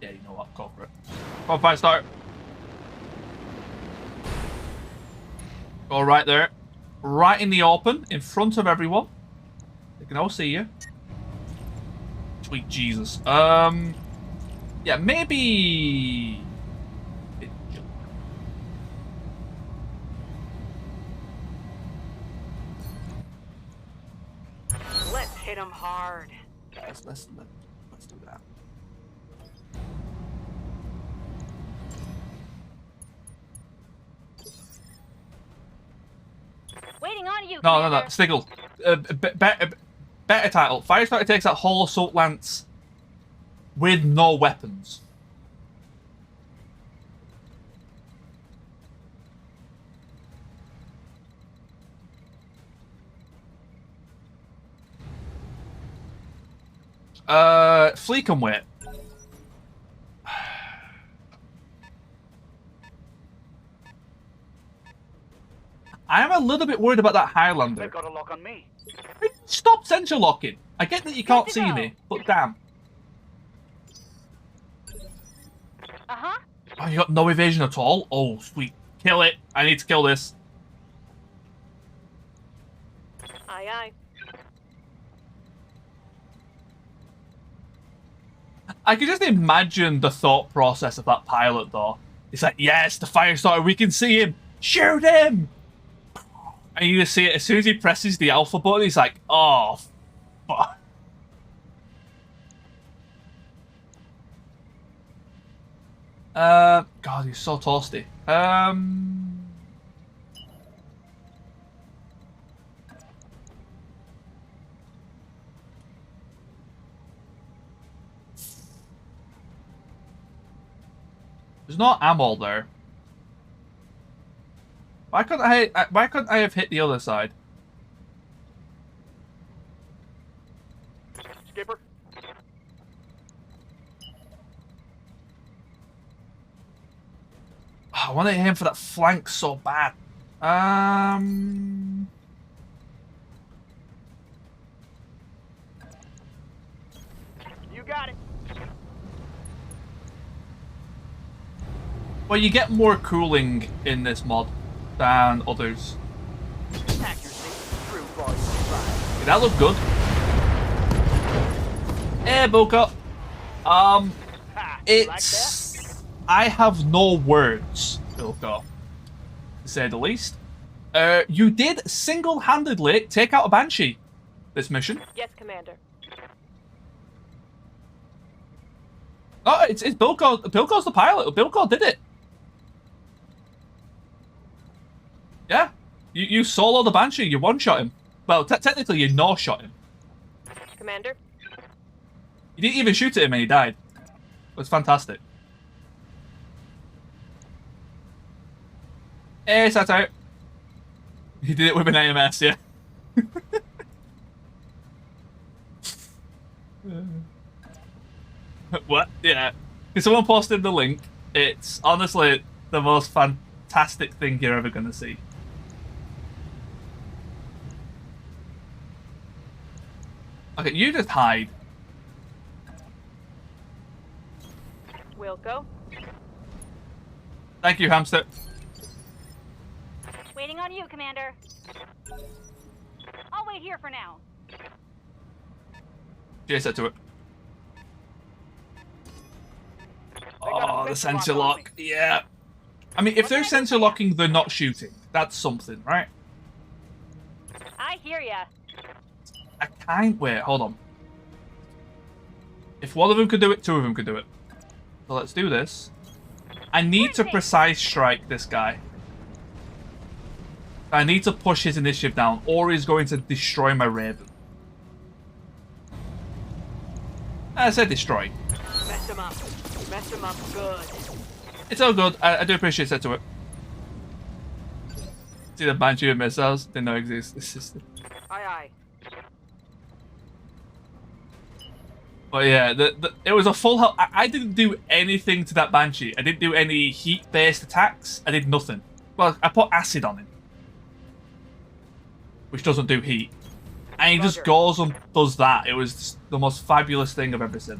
Yeah, you know what? Go for it. Come on, Firestarter. Go right there. Right in the open, in front of everyone. They can all see you. Sweet Jesus. Yeah, maybe... Let's hit him hard. Let's do that. Waiting on you, No, Commander. Sniggle. Better title. Firestarter takes that whole assault lance with no weapons. Flea can wait. I am a little bit worried about that Highlander. They've got a lock on me. Stop central locking. I get that you can't Good to see go. me, but damn. Uh-huh. Oh, you got no evasion at all? Oh, sweet Kill it. I need to kill this. Aye, aye. I can just imagine the thought process of that pilot, though. It's like, yes, the fire starter, we can see him. Shoot him! And you just see it as soon as he presses the alpha button, he's like, oh, fuck. God, he's so toasty. There's no ammo there. Why couldn't I have hit the other side? Skipper. Oh, I want to aim for that flank so bad. You got it. Well, you get more cooling in this mod than others. Accuracy. True volume 5. Did that look good? Hey, Boca. Ha, you like It's... I have no words, Boca, to say the least. You did single-handedly take out a Banshee this mission. Yes, Commander. Oh, it's Bilko. Bilko's the pilot. Bilko did it. Yeah. You solo the Banshee. You one-shot him. Well, technically you no-shot him. Commander. You didn't even shoot at him and he died. It was fantastic. Hey, Sato. He did it with an AMS, yeah. What? Yeah. Someone posted the link. It's honestly the most fantastic thing you're ever going to see. Okay, you just hide. Wilco. Thank you, hamster. Waiting on you, Commander. I'll wait here for now. Jay said to it. got a Oh, the sensor sensor lock on lock. Yeah. I mean, if they're sensor locking, they're not shooting. That's something, right? I hear ya. I can't... Wait, hold on. If one of them could do it, two of them could do it. So let's do this. I need to precise strike this guy. I need to push his initiative down, or he's going to destroy my Raven. I said destroy. Mess him up. Mess him up good. It's all good. I do appreciate that to it. See the Banshee of missiles? They know exist. This system. Aye, aye. But yeah, it was a full health. I didn't do anything to that Banshee. I didn't do any heat-based attacks. I did nothing. Well, I put acid on him, which doesn't do heat. And he just goes and does that. It was just the most fabulous thing I've ever seen.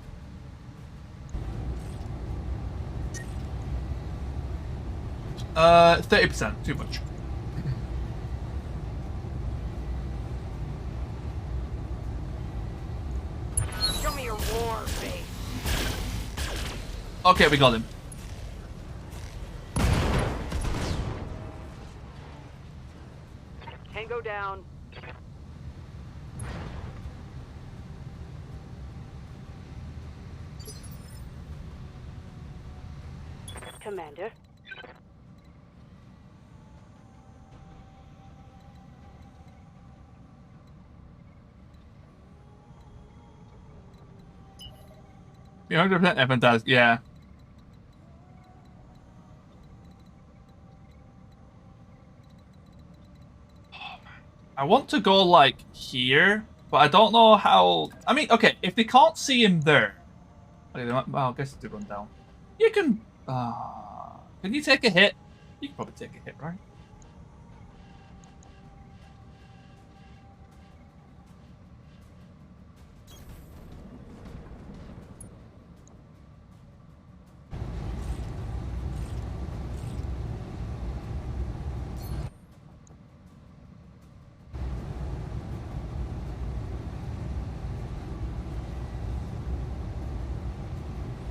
Uh, 30%, too much. Show me your war face. Okay, we got him. Tango down. Commander. You're 100% fantastic, yeah. I want to go, like, here, but I don't know how... I mean, okay, if they can't see him there... Okay, they might... Well, I guess they run down. You can... can you take a hit? You can probably take a hit, right?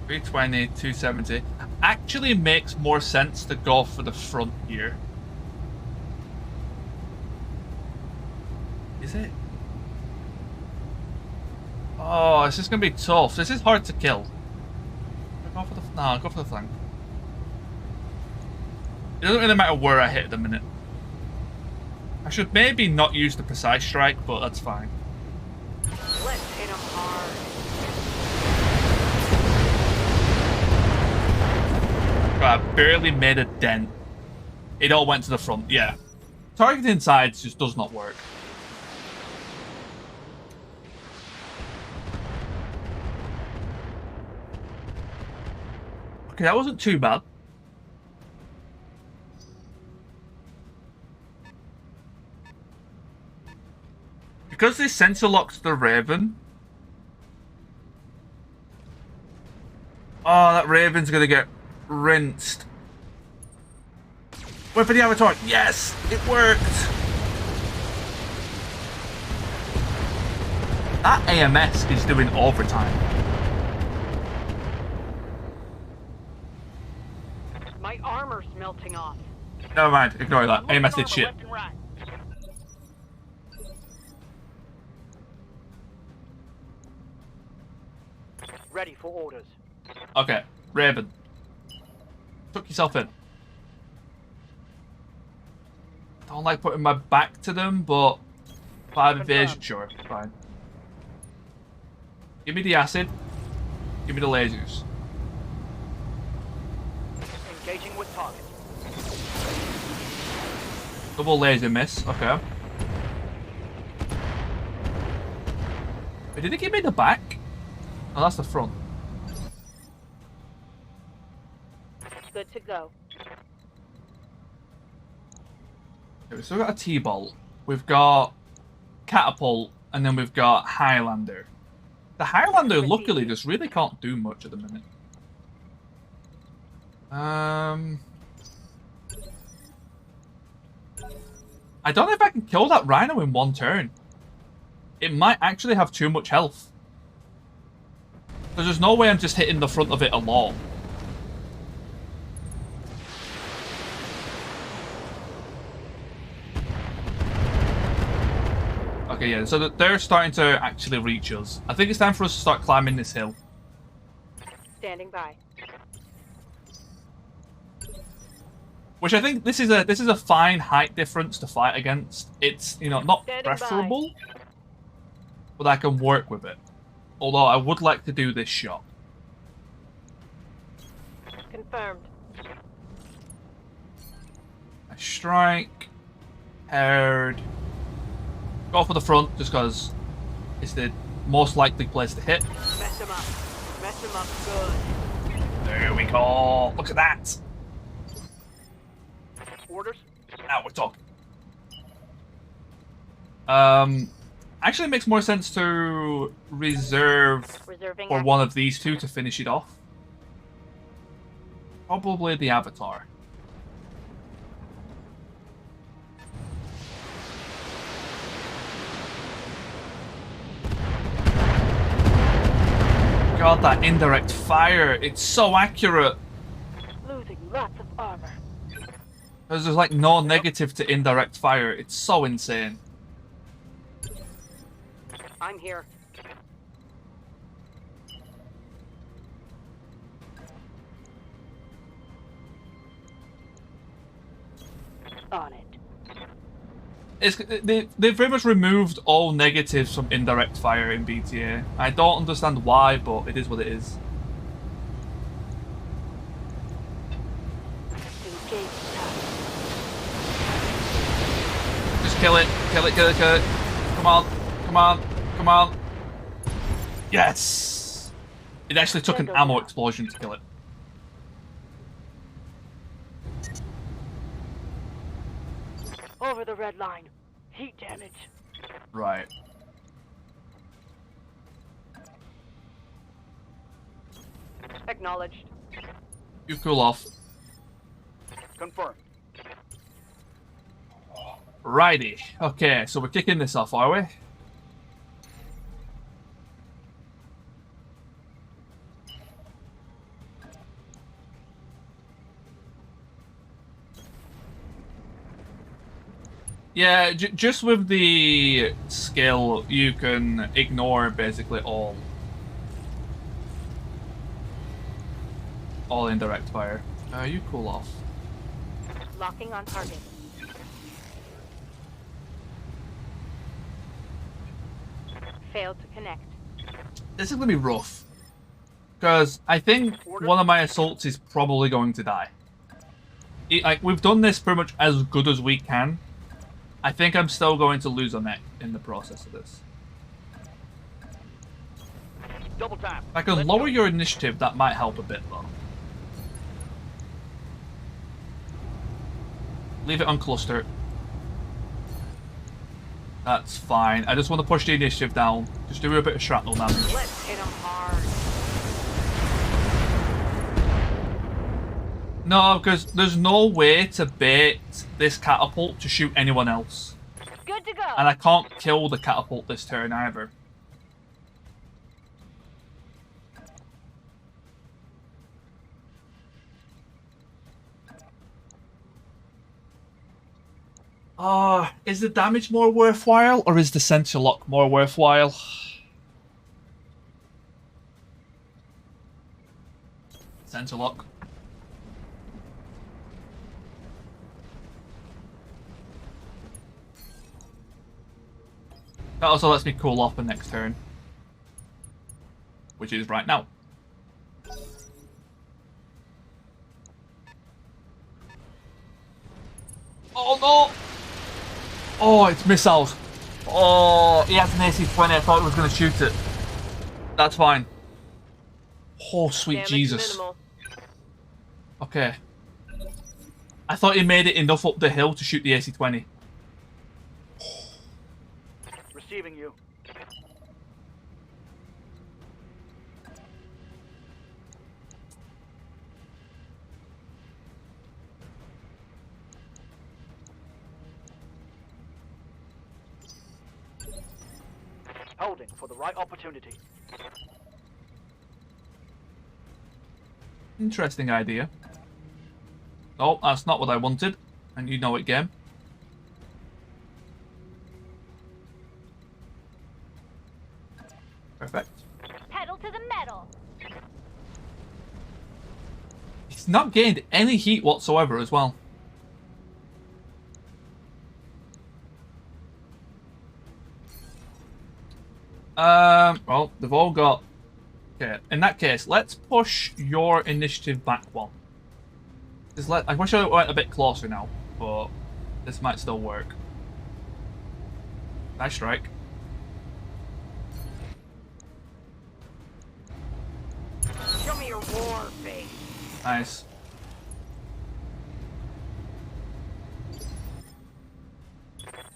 320, 270. Actually makes more sense to go for the front here. Is it? Oh, this is gonna be tough. This is hard to kill. Go for the go for the flank. It doesn't really matter where I hit at the minute. I should maybe not use the precise strike, but that's fine. Let's hit him hard. I barely made a dent. It all went to the front, yeah. Targeting sides just does not work. Okay, that wasn't too bad. Because they sensor locked the Raven. Oh, that Raven's gonna get rinsed. Wait for the avatar. Yes, it worked. That AMS is doing overtime. My armor's melting off. Never mind, ignore that. Losing AMS did armor shit. left and right. Ready for orders. Okay, Raven. Tuck yourself in. Don't like putting my back to them, but 5 evasion, sure, fine. Give me the acid. Give me the lasers. Engaging with target. Double laser miss, okay. Wait, did it give me the back? Oh, that's the front. Good to go. Okay, we've still got a T-bolt. We've got catapult, and then we've got Highlander. The Highlander, luckily, just really can't do much at the minute. I don't know if I can kill that Rhino in one turn. It might actually have too much health. Because there's no way I'm just hitting the front of it alone. Okay, yeah, so they're starting to actually reach us. I think it's time for us to start climbing this hill. Standing by. Which I think this is a fine height difference to fight against. It's, you know, not Standing by. preferable, but I can work with it. Although I would like to do this shot. Confirmed. I strike, paired, go for the front just because it's the most likely place to hit. Mess him up. Mess him up good. There we go. Look at that. Orders. Now we're talking. Actually, it makes more sense to reserve Reserving for one of these two to finish it off. Probably the Avatar. God, that indirect fire, it's so accurate. Losing lots of armor. There's like no negative to indirect fire. It's so insane. I'm here. On it. They've very much removed all negatives from indirect fire in BTA. I don't understand why, but it is what it is. Engage. Just kill it. Kill it, kill it, kill it. Come on. Come on. Come on. Yes! It actually took an ammo explosion to kill it. Over the red line. Heat damage. Right. Acknowledged. You cool off. Confirmed. Righty. Okay, so we're kicking this off, are we? Yeah, just with the skill, you can ignore basically all indirect fire. You cool off. Locking on target. Failed to connect. This is gonna be rough. Because I think one of my assaults is probably going to die. Like, we've done this pretty much as good as we can. I think I'm still going to lose a mech in the process of this. Double tap. If I can lower your initiative, that might help a bit, though. Leave it on cluster. That's fine. I just want to push the initiative down. Just do a bit of shrapnel damage. Let's hit him hard. No, because there's no way to bait this catapult to shoot anyone else. Good to go. And I can't kill the catapult this turn either. Is the damage more worthwhile, or is the sensor lock more worthwhile? Sensor lock. That also lets me cool off the next turn, which is right now. Oh no! Oh, it's missiles. Oh, he has an AC-20. I thought he was going to shoot it. That's fine. Oh, sweet Damage Jesus. minimal. Okay. I thought he made it enough up the hill to shoot the AC-20. Receiving you. Holding for the right opportunity. Interesting idea. Oh, that's not what I wanted. And you know it, game. Perfect. Pedal to the metal. He's not gained any heat whatsoever as well. Well, they've all got... Okay, in that case, let's push your initiative back one. I wish I went a bit closer now, but this might still work. Nice strike. Show me your war face. Nice.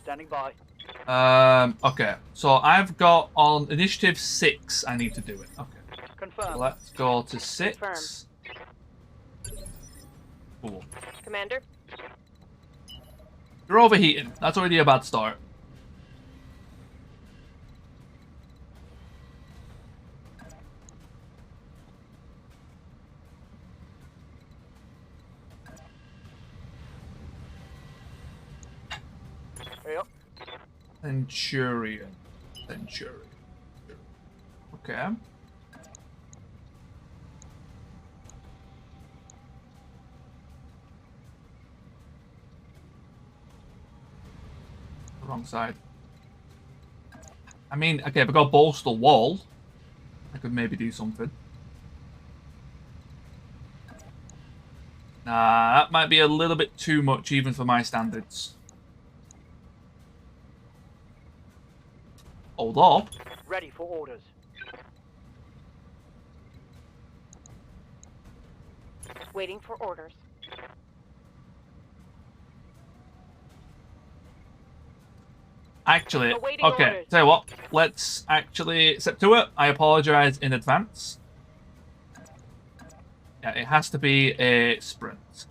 Standing by. Okay, so I've got on initiative 6, I need to do it. Okay. Confirm. So let's go to 6. Confirm. Cool. Commander? You're overheating. That's already a bad start. Yep. Centurion. Okay. Wrong side. I mean, okay, if I go balls to the wall, I could maybe do something. Nah, that might be a little bit too much even for my standards. Hold up. Ready for orders. Waiting for orders. Actually, Awaiting okay, orders. tell you what, let's actually step to it. I apologize in advance. Yeah, it has to be a sprint.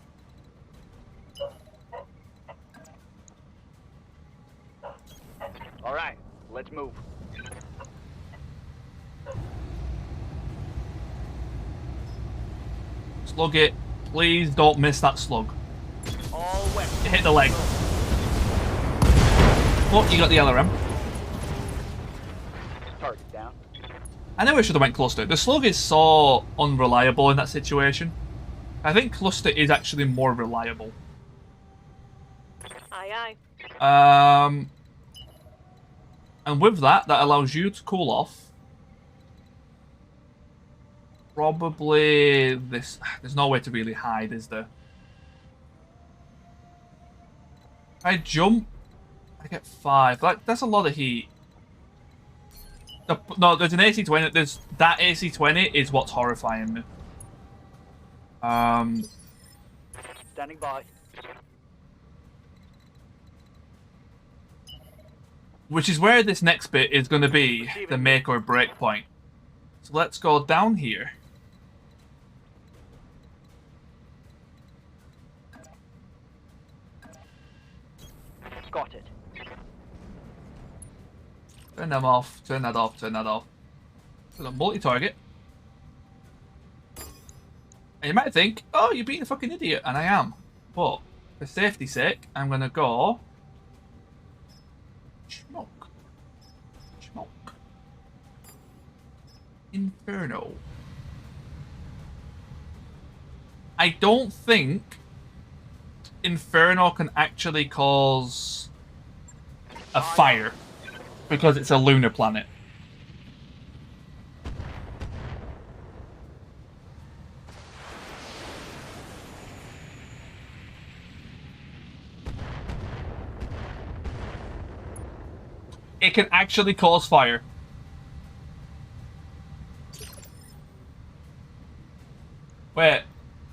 All right, let's move. Slug it. Please don't miss that slug. All wet. It hit the leg. Oh, you got the LRM. Target down. I know I should have went cluster. The slug is so unreliable in that situation. I think cluster is actually more reliable. Aye, aye. And with that, that allows you to cool off. Probably this. There's no way to really hide, is there? If I jump, I get 5. That's a lot of heat. No, there's an AC-20. There's that AC-20 is what's horrifying me. Standing by. Which is where this next bit is going to be the make or break point. So let's go down here. Got it. Turn them off, turn that off, turn that off. There's a multi-target. And you might think, oh, you're being a fucking idiot, and I am. But, for safety's sake, I'm gonna go... Smoke. Smoke. Inferno. I don't think Inferno can actually cause a fire. Because it's a lunar planet. It can actually cause fire. Wait,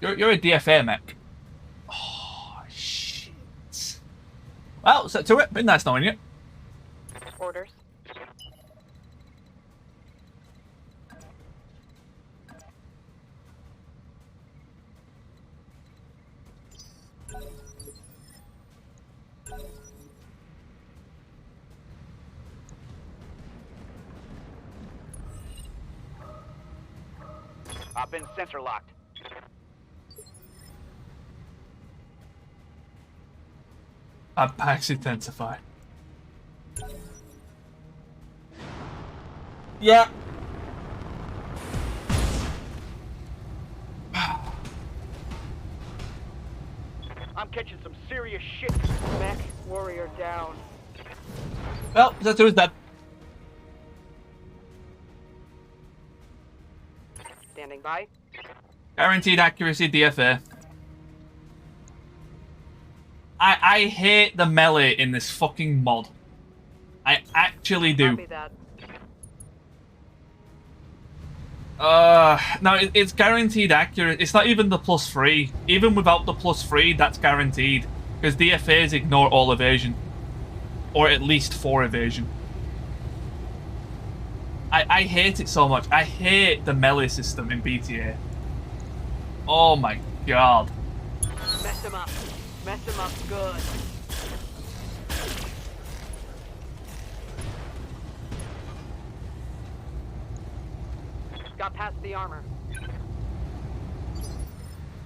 you're a DFA mech. Oh, shit. Well, set to it. Been nice knowing you. Orders. I've been sensor locked. Packs intensify. Yeah. I'm catching some serious shit. Mech warrior down. Well, that's who's dead. Standing by. Guaranteed accuracy DFA. I hate the melee in this fucking mod. I actually do. Copy that. No, it's guaranteed accurate. It's not even the +3. Even without the +3, that's guaranteed. Because DFAs ignore all evasion. Or at least 4 evasion. I hate it so much. I hate the melee system in BTA. Oh my god. Mess him up. Mess him up good. Got past the armor.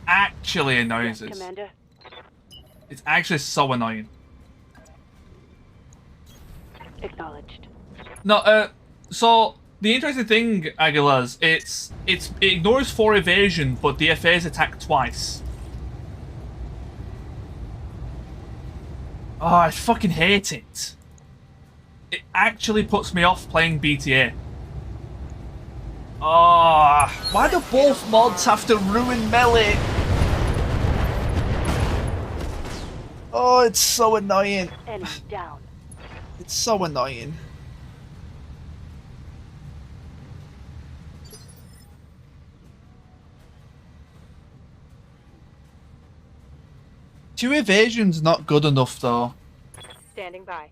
Actually annoys Yes, us. Commander. It's actually so annoying. Acknowledged. No, so the interesting thing, Aguilas, it ignores 4 evasion, but DFAs attack twice. Oh, I fucking hate it. It actually puts me off playing BTA. Oh, why do both mods have to ruin melee? Oh, it's so annoying. Enemy down. It's so annoying. Two evasion's not good enough though. Standing by.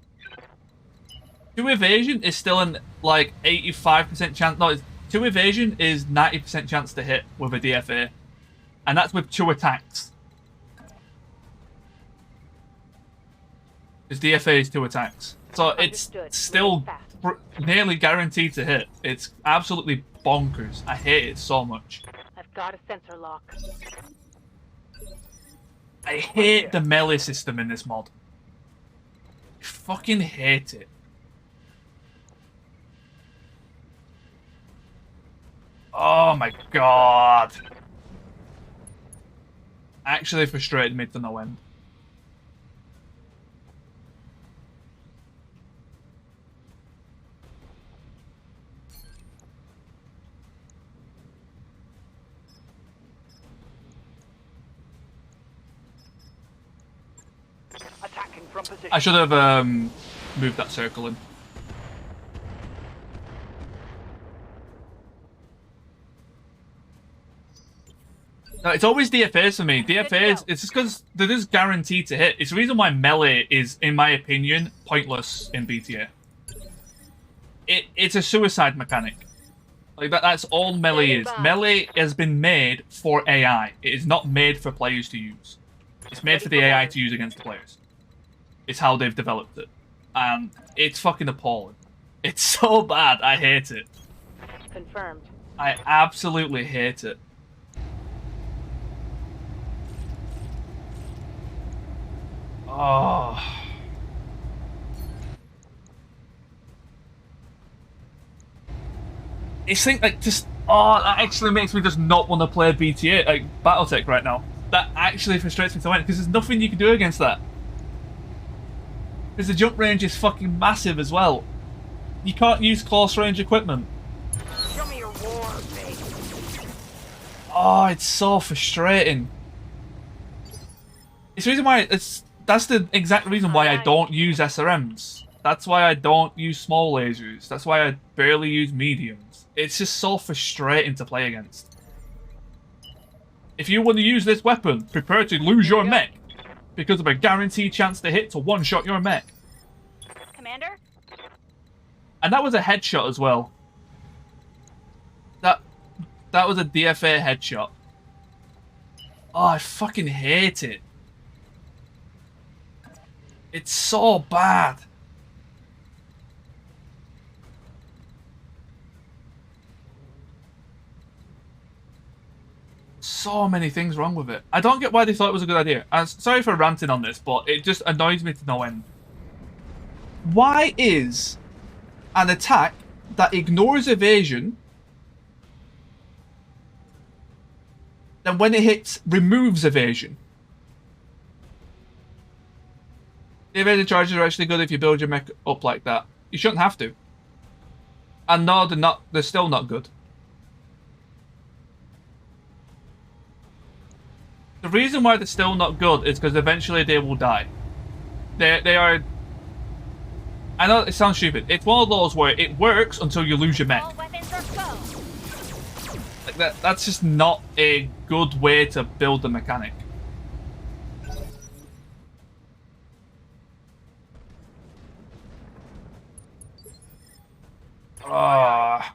2 evasion is still an like 85% chance. No, 2 evasion is 90% chance to hit with a DFA, and that's with 2 attacks. Because DFA is 2 attacks, so it's Understood. still Really nearly guaranteed to hit. It's absolutely bonkers. I hate it so much. I've got a sensor lock. I hate the melee system in this mod. fucking hate it. Oh my god. Actually frustrated me to no end. Attacking from position. I should have moved that circle in. No, it's always DFAs for me. DFAs, it's just because they're just guaranteed to hit. It's the reason why melee is, in my opinion, pointless in BTA. It's a suicide mechanic. Like that's all melee is. Melee has been made for AI. It is not made for players to use. It's made for the AI to use against the players. It's how they've developed it. And it's fucking appalling. It's so bad, I hate it. Confirmed. I absolutely hate it. Oh. It's like just that actually makes me just not want to play BTA like BattleTech right now. That actually frustrates me to end because there's nothing you can do against that. Because the jump range is fucking massive as well. You can't use close range equipment. Show me your war, mate. Oh, it's so frustrating. It's the reason why that's the exact reason why I don't use SRMs. That's why I don't use small lasers. That's why I barely use mediums. It's just so frustrating to play against. If you want to use this weapon, prepare to lose your mech because of a guaranteed chance to hit to one-shot your mech. Commander? And that was a headshot as well. That was a DFA headshot. Oh, I fucking hate it. It's so bad. So many things wrong with it. I don't get why they thought it was a good idea. I'm sorry for ranting on this, but it just annoys me to no end. Why is an attack that ignores evasion, then when it hits, removes evasion? The evasion charges are actually good if you build your mech up like that. You shouldn't have to. And no, they're not. They're still not good. The reason why they're still not good is because eventually they will die. They are... I know it sounds stupid. It's one of those where it works until you lose your mech. All weapons are go. Like that's just not a good way to build the mechanic. Ah,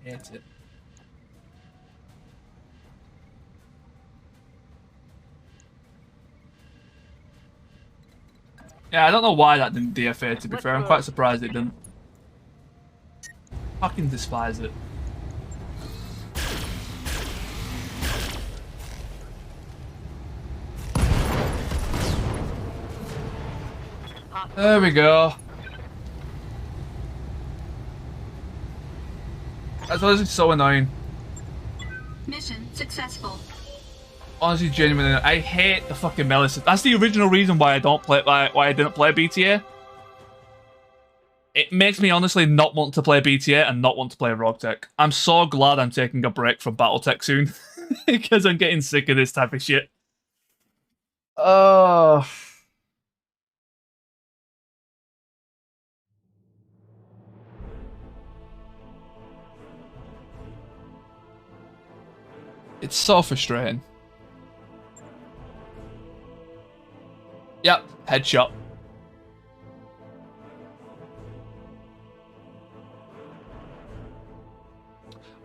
I hate it. Yeah, I don't know why that didn't DFA, to be fair. I'm quite surprised it didn't. Fucking despise it. There we go. That's honestly so annoying. Mission successful. Honestly, genuinely, I hate the fucking melee system. That's the original reason why I don't play. Why I didn't play BTA. It makes me honestly not want to play BTA and not want to play Roguetech. I'm so glad I'm taking a break from BattleTech soon because I'm getting sick of this type of shit. Oh. It's so frustrating. Yep, headshot.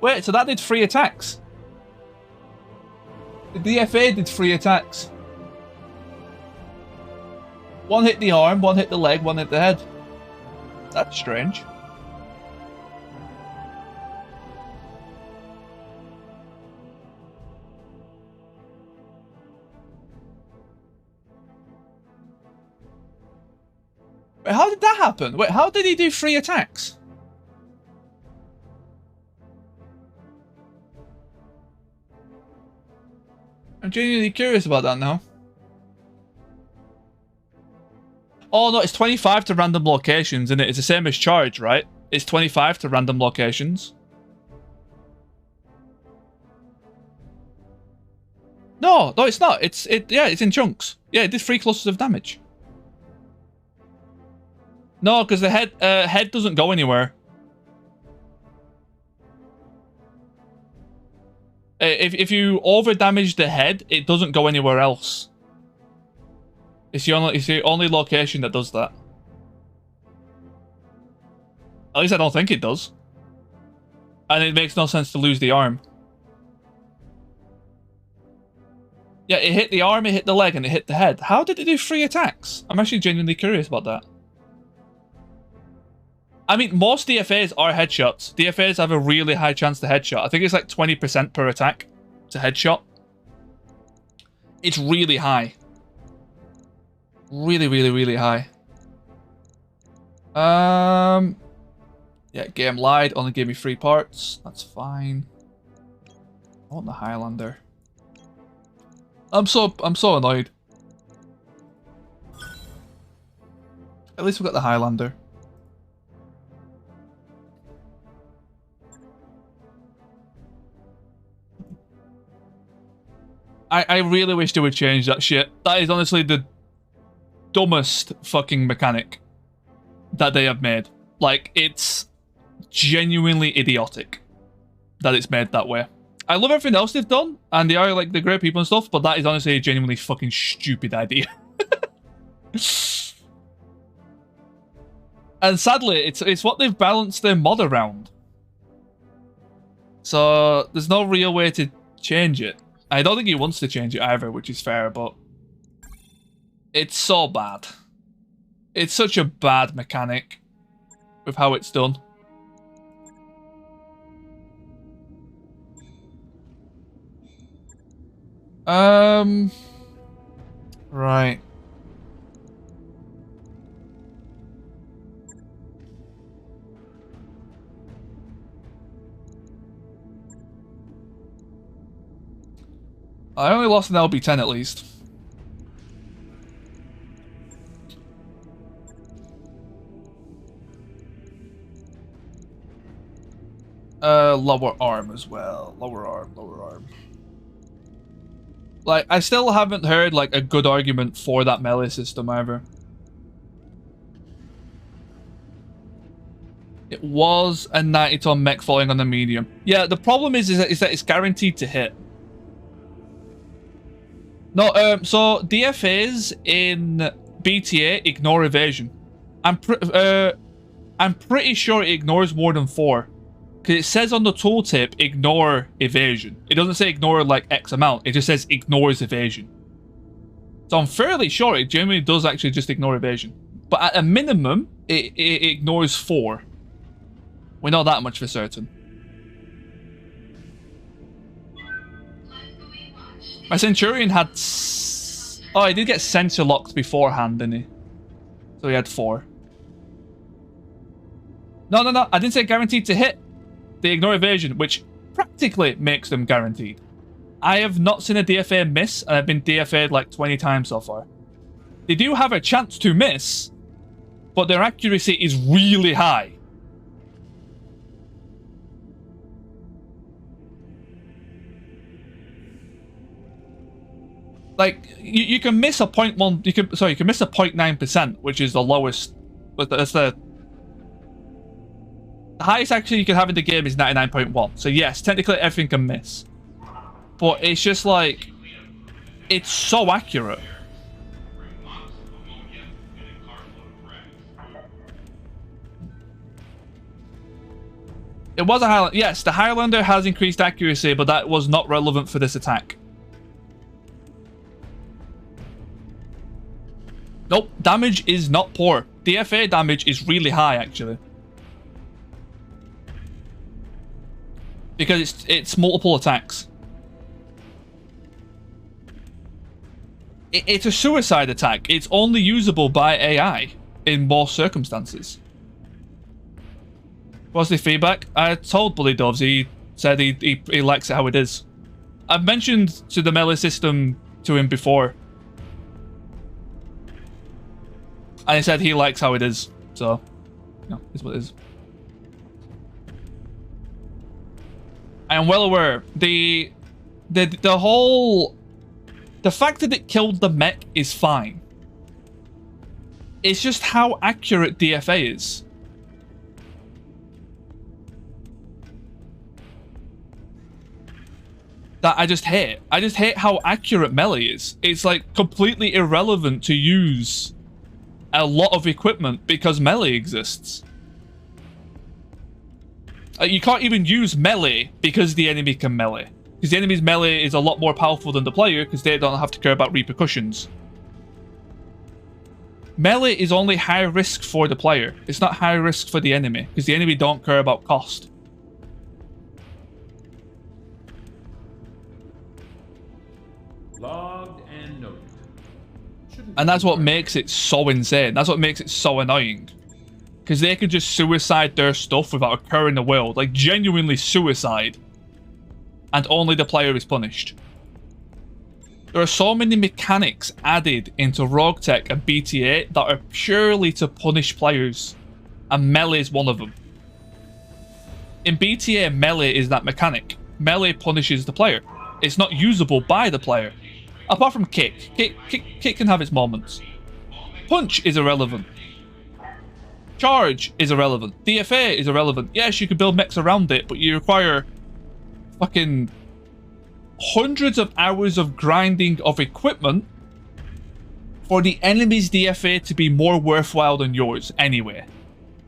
Wait, so that did 3 attacks? The DFA did 3 attacks. One hit the arm, one hit the leg, one hit the head. That's strange. Wait, how did that happen? Wait, how did he do 3 attacks? I'm genuinely curious about that now. Oh no, it's 25 to random locations, and it's the same as charge, right? It's 25 to random locations. No, it's not. It's in chunks. Yeah, it did 3 clusters of damage. No, because the head doesn't go anywhere. If you over damage the head, it doesn't go anywhere else. It's the only location that does that. At least I don't think it does. And it makes no sense to lose the arm. Yeah, it hit the arm, it hit the leg, and it hit the head. How did it do 3 attacks? I'm actually genuinely curious about that. I mean, most DFAs are headshots. DFAs have a really high chance to headshot. I think it's like 20% per attack to headshot. It's really high. Really, really, really high. Yeah, game lied. Only gave me 3 parts. That's fine. I want the Highlander. I'm so annoyed. At least we got the Highlander. I really wish they would change that shit. That is honestly the dumbest fucking mechanic that they have made. Like, it's genuinely idiotic that it's made that way. I love everything else they've done, and they are like the great people and stuff, but that is honestly a genuinely fucking stupid idea. And sadly, it's what they've balanced their mod around. So there's no real way to change it. I don't think he wants to change it either, which is fair, but it's so bad. It's such a bad mechanic with how it's done. Right. I only lost an LB10 at least. Lower arm as well. Lower arm. Like, I still haven't heard, like, a good argument for that melee system either. It was a 90-ton mech falling on the medium. Yeah, the problem is that it's guaranteed to hit. No, so DFAs in BTA ignore evasion. I'm pretty sure it ignores more than 4. Because it says on the tooltip, ignore evasion. It doesn't say ignore like X amount. It just says ignores evasion. So I'm fairly sure it generally does actually just ignore evasion. But at a minimum, it ignores 4. We know that much for certain. My Centurion had... Oh, he did get sensor locked beforehand, didn't he? So he had 4. No. I didn't say guaranteed to hit. They ignore evasion, which practically makes them guaranteed. I have not seen a DFA miss, and I've been DFA'd like 20 times so far. They do have a chance to miss, but their accuracy is really high. Like, you can miss a 0.1... You can miss a 0.9%, which is the lowest... But that's the highest actually you can have in the game is 99.1. So yes, technically everything can miss. But it's just like... It's so accurate. It was a Highlander. Yes, the Highlander has increased accuracy, but that was not relevant for this attack. Nope, damage is not poor. DFA damage is really high, actually. Because it's multiple attacks. It's a suicide attack. It's only usable by AI. in most circumstances. What's the feedback? I told Bully Doves, he said he likes it how it is. I've mentioned to the melee system to him before. And he said he likes how it is. So, you know, it's what it is. I am well aware. The whole... The fact that it killed the mech is fine. It's just how accurate DFA is. That I just hate. I just hate how accurate melee is. It's like completely irrelevant to use a lot of equipment because melee exists. You can't even use melee because the enemy can melee. Because the enemy's melee is a lot more powerful than the player because they don't have to care about repercussions. Melee is only high risk for the player. It's not high risk for the enemy because the enemy don't care about cost. Logged and noted. And that's what makes it so insane. That's what makes it so annoying. Because they can just suicide their stuff without a care in the world. Like, genuinely suicide. And only the player is punished. There are so many mechanics added into Roguetech and BTA that are purely to punish players. And melee is one of them. In BTA, melee is that mechanic. Melee punishes the player. It's not usable by the player. Apart from kick. Kick can have its moments. Punch is irrelevant. Charge is irrelevant. DFA is irrelevant. Yes, you can build mechs around it, but you require fucking hundreds of hours of grinding of equipment for the enemy's DFA to be more worthwhile than yours anyway.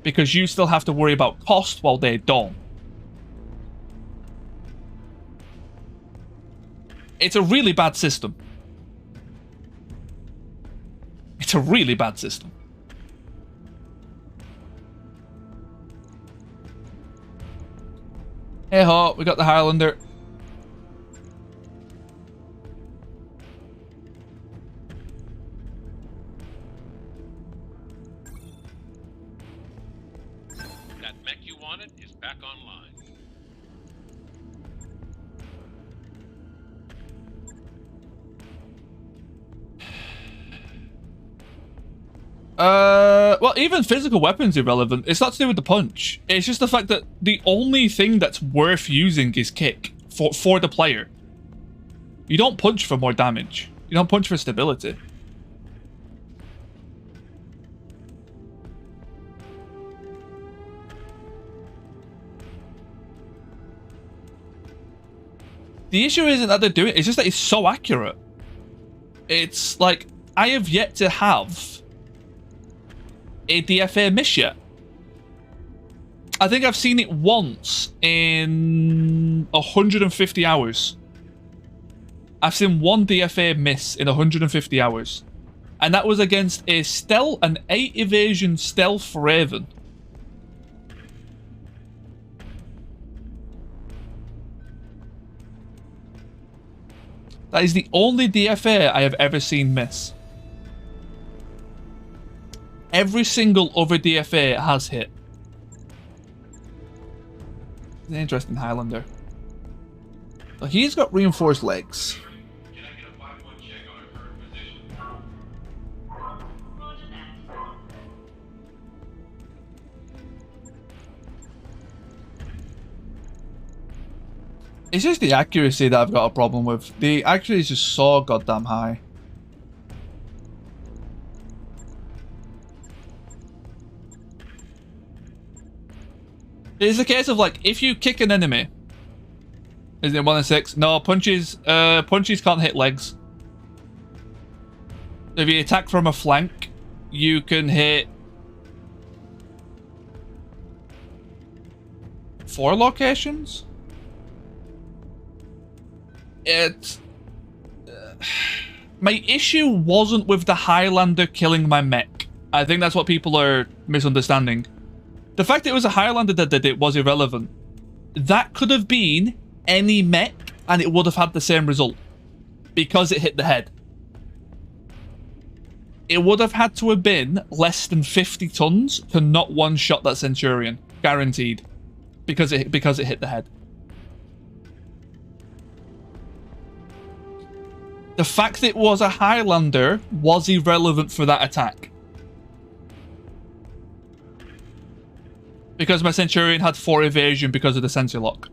Because you still have to worry about cost while they don't. It's a really bad system. It's a really bad system. Hey ho, we got the Highlander. That mech you wanted is back online. Well, even physical weapons irrelevant. It's not to do with the punch. It's just the fact that the only thing that's worth using is kick for the player. You don't punch for more damage. You don't punch for stability. The issue isn't that they're doing it, it's just that it's so accurate. It's like, I have yet to have a DFA miss yet. I think I've seen it once in 150 hours. I've seen one DFA miss in 150 hours. And that was against an 8 evasion stealth Raven. That is the only DFA I have ever seen miss. Every single other DFA has hit. It's an interesting Highlander. So he's got reinforced legs. Can I get a 5-1 check on our current position? Roger that. It's just the accuracy that I've got a problem with. The accuracy is just so goddamn high. It's a case of like, if you kick an enemy, isn't it 1 in 6? No, punches can't hit legs. If you attack from a flank, you can hit 4 locations. My issue wasn't with the Highlander killing my mech. I think that's what people are misunderstanding. The fact that it was a Highlander that did it was irrelevant. That could have been any mech and it would have had the same result. Because it hit the head. it would have had to have been less than 50 tons to not one-shot that Centurion. Guaranteed. Because it hit the head. The fact that it was a Highlander was irrelevant for that attack. Because my Centurion had 4 evasion because of the sensor lock.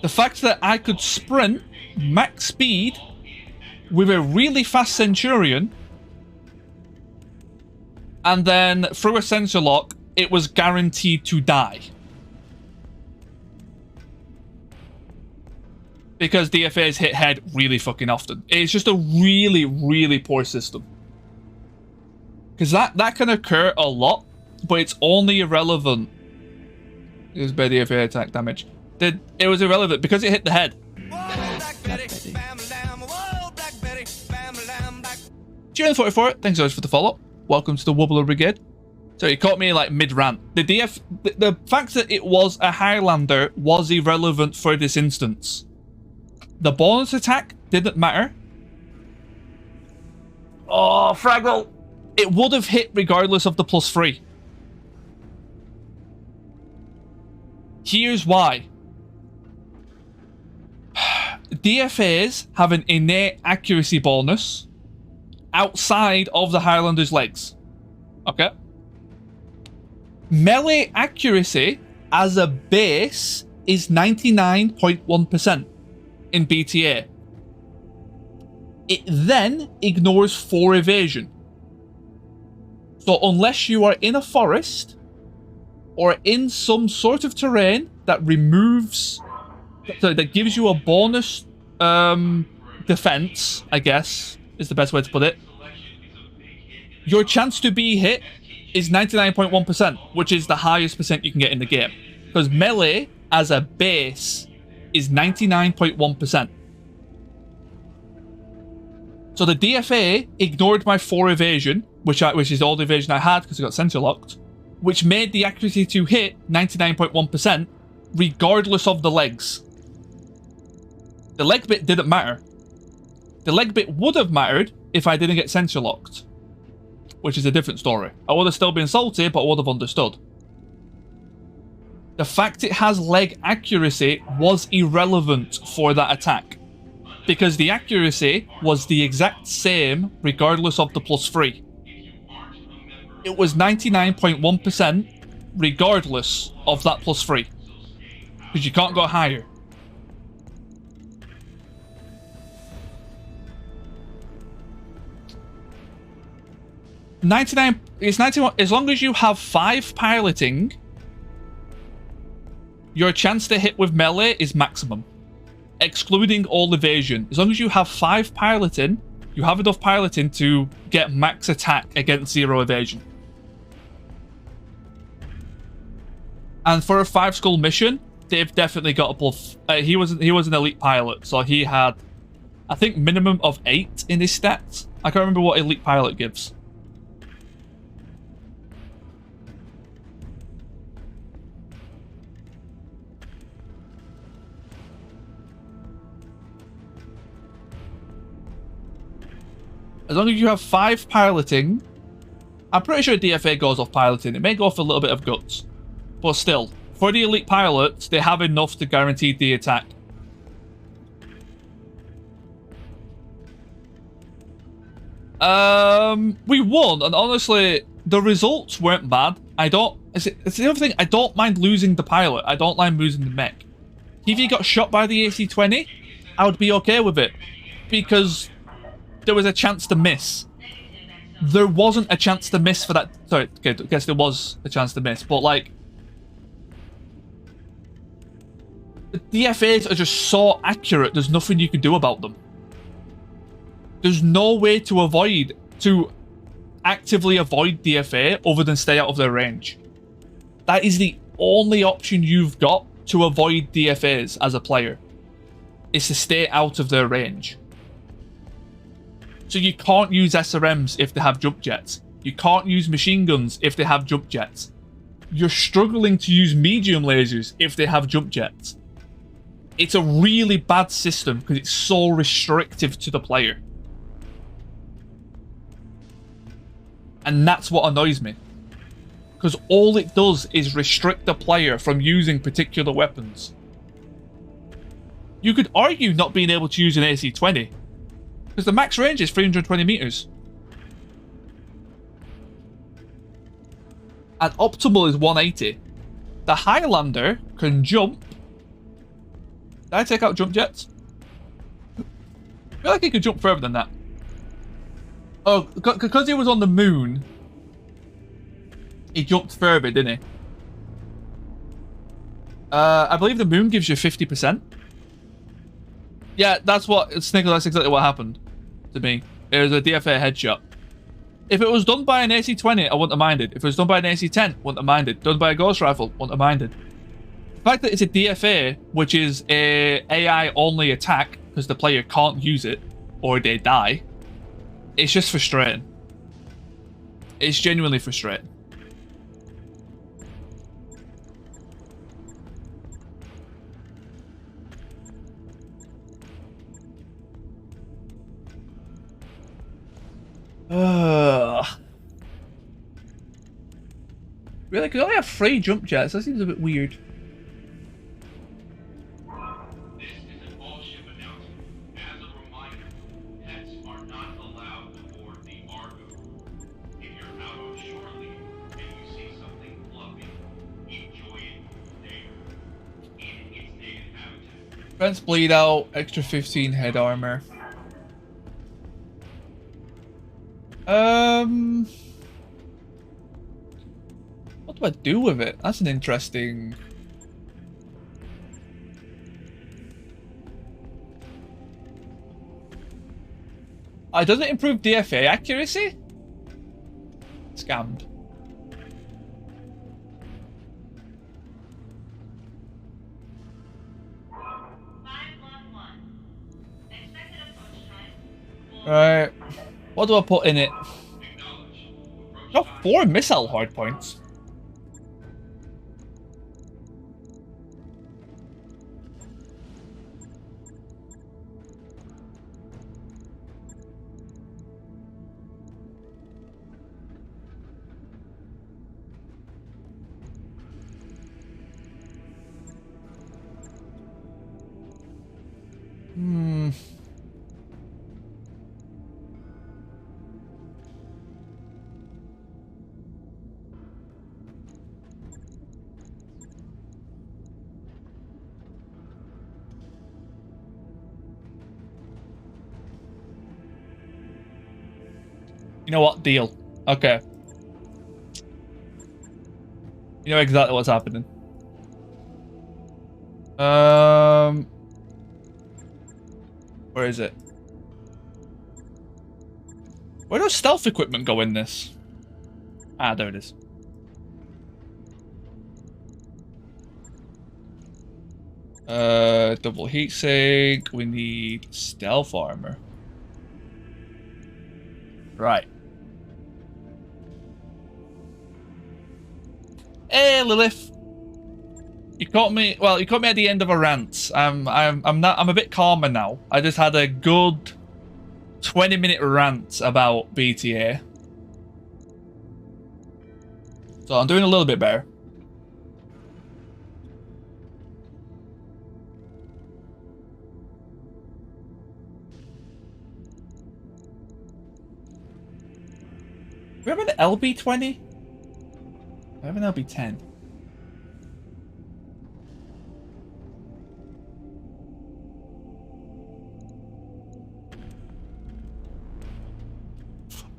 The fact that I could sprint max speed with a really fast Centurion, and then through a sensor lock, it was guaranteed to die. Because DFAs hit head really fucking often. It's just a really, really poor system. Because that can occur a lot, but it's only irrelevant. It was by DFA attack damage. It was irrelevant because it hit the head. June44, thanks so much for the follow. Welcome to the Wobbler Brigade. So he caught me like mid-rant. The fact that it was a Highlander was irrelevant for this instance. The bonus attack didn't matter. Oh, Fraggle! It would have hit regardless of the +3. Here's why. DFAs have an innate accuracy bonus outside of the Highlander's legs. Okay? Melee accuracy as a base is 99.1% in BTA. It then ignores 4 evasion. So unless you are in a forest or in some sort of terrain that removes, so that gives you a bonus defense, I guess is the best way to put it, your chance to be hit is 99.1%, which is the highest percent you can get in the game. Because melee as a base is 99.1%. So the DFA ignored my 4 evasion, which is all the evasion I had because I got sensor locked, which made the accuracy to hit 99.1% regardless of the legs. The leg bit didn't matter. The leg bit would have mattered if I didn't get sensor locked, which is a different story. I would have still been salty, but I would have understood. The fact it has leg accuracy was irrelevant for that attack, because the accuracy was the exact same regardless of the +3. It was 99.1% regardless of that +3, because you can't go higher. It's 91. As long as you have 5 piloting, your chance to hit with melee is maximum, excluding all evasion. As long as you have 5 piloting, you have enough piloting to get max attack against 0 evasion. And for a 5 skull mission, they've definitely got a buff. He was an elite pilot, so he had, I think, minimum of 8 in his stats. I can't remember what elite pilot gives. As long as you have 5 piloting, I'm pretty sure DFA goes off piloting. It may go off a little bit of guts, but still, for the elite pilots, they have enough to guarantee the attack. We won, and honestly, the results weren't bad. It's the other thing, I don't mind losing the pilot. I don't mind losing the mech. If he got shot by the AC-20, I would be okay with it, because there was a chance to miss. There wasn't a chance to miss for that. Sorry, okay, I guess there was a chance to miss, but like, the DFAs are just so accurate, there's nothing you can do about them. There's no way to actively avoid DFA other than stay out of their range. That is the only option you've got to avoid DFAs as a player, is to stay out of their range. So you can't use SRMs if they have jump jets. You can't use machine guns if they have jump jets. You're struggling to use medium lasers if they have jump jets. It's a really bad system because it's so restrictive to the player. And that's what annoys me. Because all it does is restrict the player from using particular weapons. You could argue not being able to use an AC-20. Because the max range is 320 meters. And optimal is 180. The Highlander can jump. Did I take out jump jets? I feel like he could jump further than that. Oh, because he was on the moon, he jumped further, didn't he? I believe the moon gives you 50%. Yeah, that's exactly what happened to me. It was a DFA headshot. If it was done by an AC-20, I wouldn't have minded. If it was done by an AC-10, wouldn't have minded. Done by a ghost rifle, wouldn't have minded. The fact that it's a DFA, which is a AI-only attack, because the player can't use it, or they die, it's just frustrating. It's genuinely frustrating. Really? Could only have 3 jump jets? That seems a bit weird. This is an all-ship announcement. As a reminder, pets are not allowed aboard the Argo. If you're out on shore leave and you see something fluffy, enjoy it there, in its native habitat. Defense bleed out, extra 15 head armor. What do I do with it? That's an interesting... does it improve DFA accuracy? Scammed. Right. What do I put in it? Got 4 missile hardpoints. You know what? Deal. Okay. You know exactly what's happening. Where is it? Where does stealth equipment go in this? Ah, there it is. Double heatsink. We need stealth armor. Right. Hey, Lilith. You caught me. Well, you caught me at the end of a rant. I'm a bit calmer now. I just had a good 20-minute rant about BTA. So I'm doing a little bit better. Do we have an LB20? I have an LB10.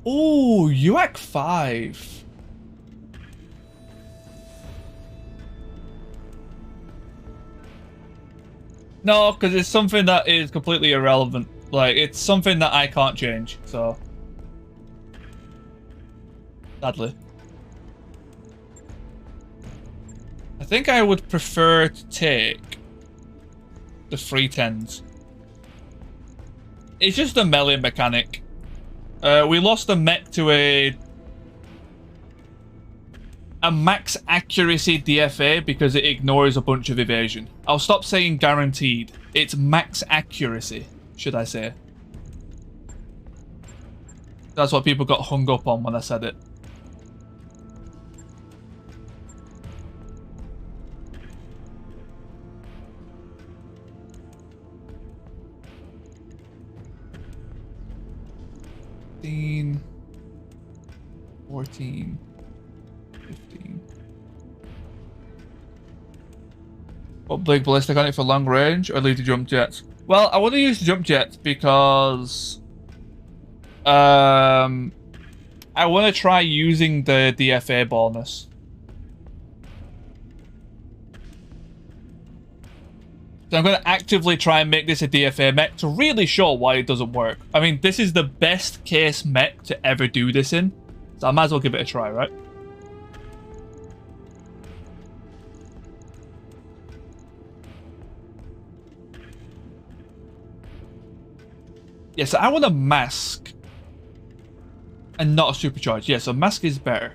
Oh, UAC 5. No, because it's something that is completely irrelevant. Like, it's something that I can't change, so... Sadly. I think I would prefer to take the 310s. It's just a melee mechanic. We lost the mech to a max accuracy DFA because it ignores a bunch of evasion. I'll stop saying guaranteed. It's max accuracy, should I say. That's what people got hung up on when I said it. 14, 15. Put big ballistic on it for long range, or leave the jump jets? Well, I want to use the jump jets because I want to try using the DFA bonus. So I'm going to actively try and make this a DFA mech to really show why it doesn't work. I mean, this is the best case mech to ever do this in, so I might as well give it a try, right? Yeah, so I want a mask and not a supercharge. Yeah, so mask is better.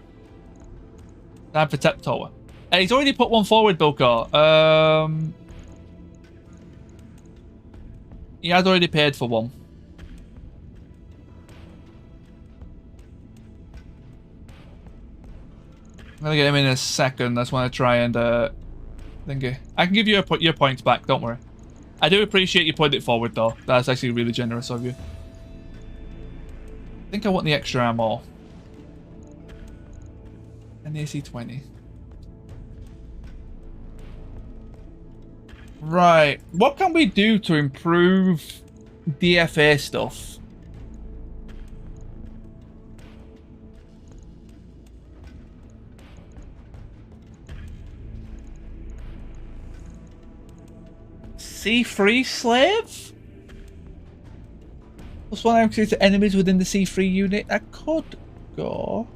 Time for Tep Tower. He's already put one forward, Bilkar. He has already paid for one. I'm gonna get him in a second. I just want to try and thingy. I can give you your points back. Don't worry. I do appreciate you putting it forward, though. That's actually really generous of you. I think I want the extra ammo. And the AC-20. Right. What can we do to improve DFA stuff? C3 slave? Plus one access to enemies within the C3 unit. I could go.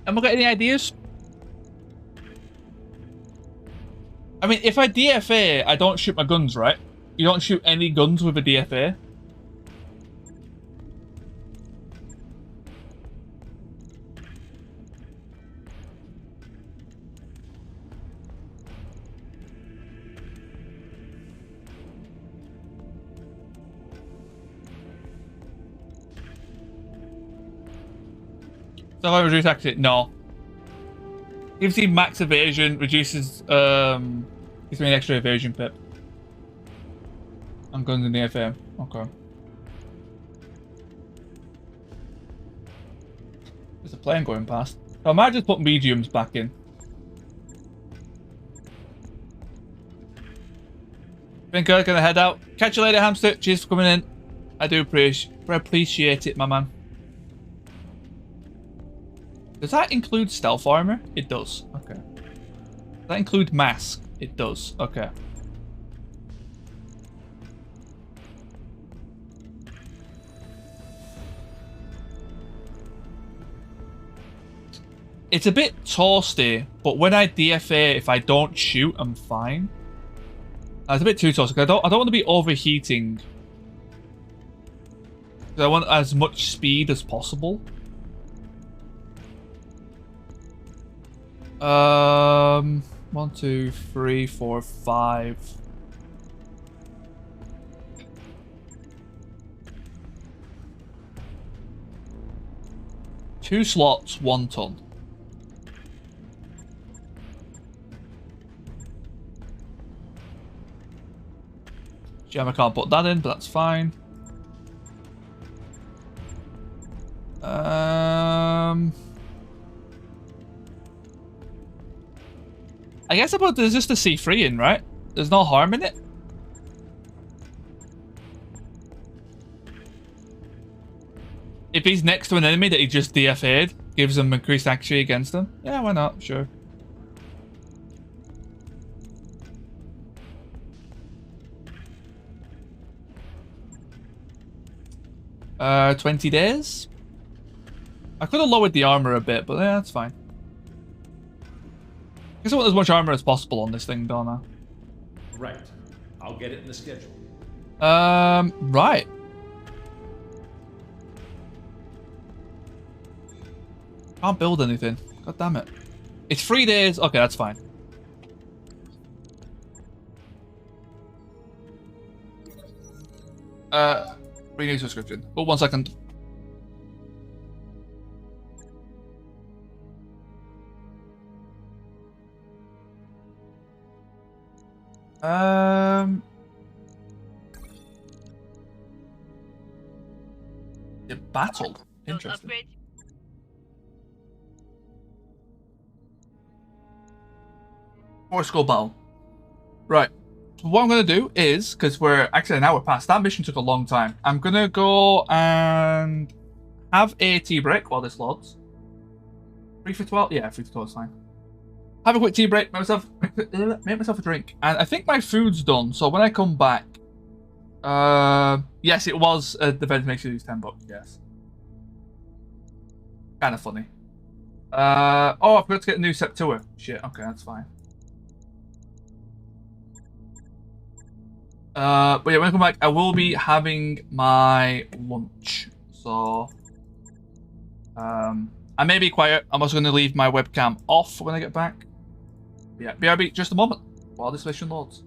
Have I got any ideas? I mean, if I DFA, I don't shoot my guns, right? You don't shoot any guns with a DFA. So if I reduce accuracy, no. Gives you max evasion, reduces gives me an extra evasion pip. On guns in the FM. Okay. There's a plane going past. So I might just put mediums back in. Been good, gonna head out. Catch you later, hamster. Cheers for coming in. I do appreciate it, my man. Does that include stealth armor? It does. Okay. Does that include mask? It does. Okay. It's a bit toasty, but when I DFA, if I don't shoot, I'm fine. It's a bit too toasty. I don't want to be overheating. I want as much speed as possible. 1, 2, 3, 4, 5. Two slots, 1 ton. Gem, I can't put that in, but that's fine. I guess there's just a C3 in, right? There's no harm in it. If he's next to an enemy that he just DFA'd, gives him increased accuracy against them. Yeah, why not? Sure. Uh, 20 days? I could have lowered the armor a bit, but yeah, that's fine. I guess I want as much armor as possible on this thing, don't I? Right. I'll get it in the schedule. Right. Can't build anything. God damn it. It's 3 days. Okay, that's fine. Renew subscription. Oh, 1 second. The battle. Interesting. Four skull battle. Right. So what I'm gonna do is, because we're actually an hour past, that mission took a long time. I'm gonna go and have a tea break while this loads. 3 for 12? Yeah, 3 for 12 is fine. Have a quick tea break, make myself a drink. And I think my food's done, so when I come back, yes, it was the event makes you lose $10, yes. Kind of funny. Oh, I forgot to get a new set tour. Shit, okay, that's fine. But yeah, when I come back, I will be having my lunch. So, I may be quiet. I'm also going to leave my webcam off when I get back. Yeah, BRB, just a moment while this mission loads.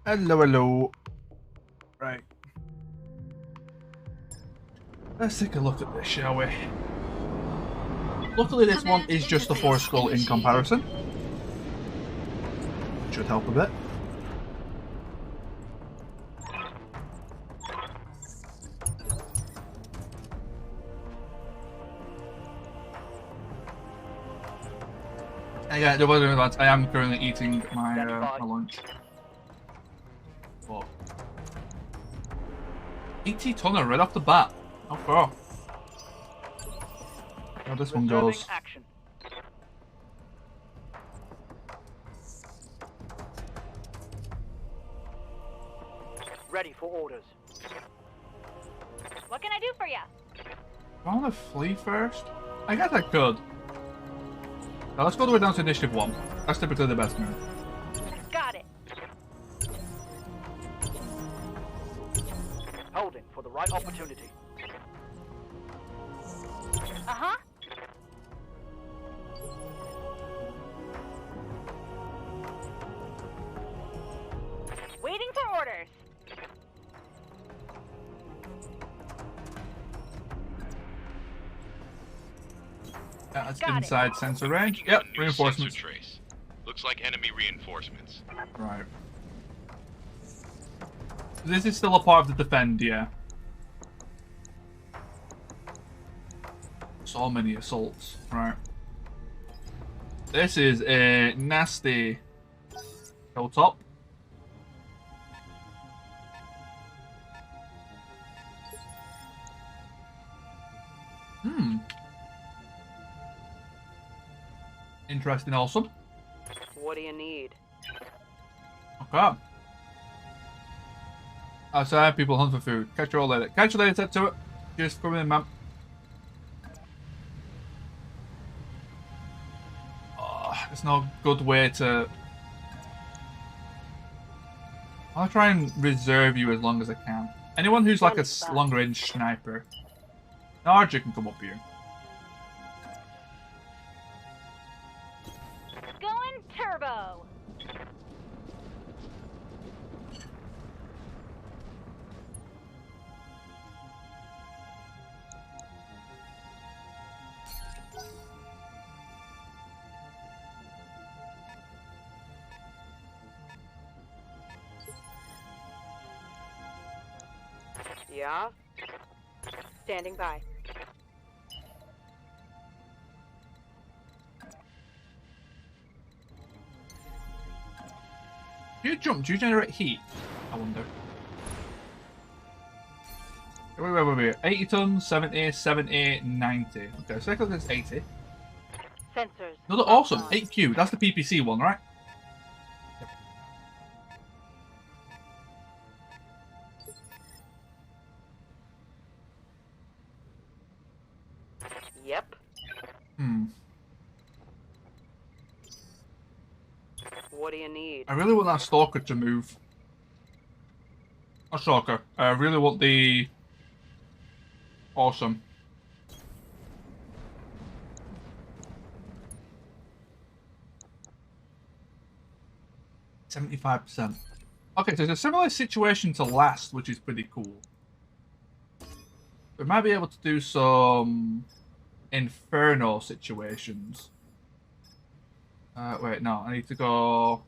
Hello, hello. Right. Let's take a look at this, shall we? Luckily, this one is just a 4-skull in comparison. Should help a bit. Again, the weather lads, I am currently eating my lunch. But 80 tonner right off the bat. How far? How this one goes. Action. Ready for orders. What can I do for you? Do I want to flee first? I guess I could. Now let's go all the way down to initiative 1. That's typically the best move. Got it. Holding for the right opportunity. Uh-huh. Waiting for orders. That's Got inside it. sensor range. Picking up Yep, a new reinforcements. sensor trace. Looks like enemy reinforcements. Right. This is still a part of the defend, yeah. So many assaults. Right. This is a nasty hilltop. Interesting, awesome. What do you need? Okay. Outside, people hunt for food. Catch you all later. Catch you later, set to it. Just come in, man. Oh, it's no good way to... I'll try and reserve you as long as I can. Anyone who's like a longer range sniper. Archer can come up here. Going turbo. Yeah? Standing by. Do you jump? Do you generate heat? I wonder. Wait. 80 tons, 70, 70, 90. Okay, so that's 80. Sensors. Another awesome. 8Q. That's the PPC one, right? Yep. What do you need? I really want that stalker to move. Not stalker. I really want the... Awesome. %75%. Okay, so it's a similar situation to last, which is pretty cool. We might be able to do some inferno situations. Wait, no, I need to go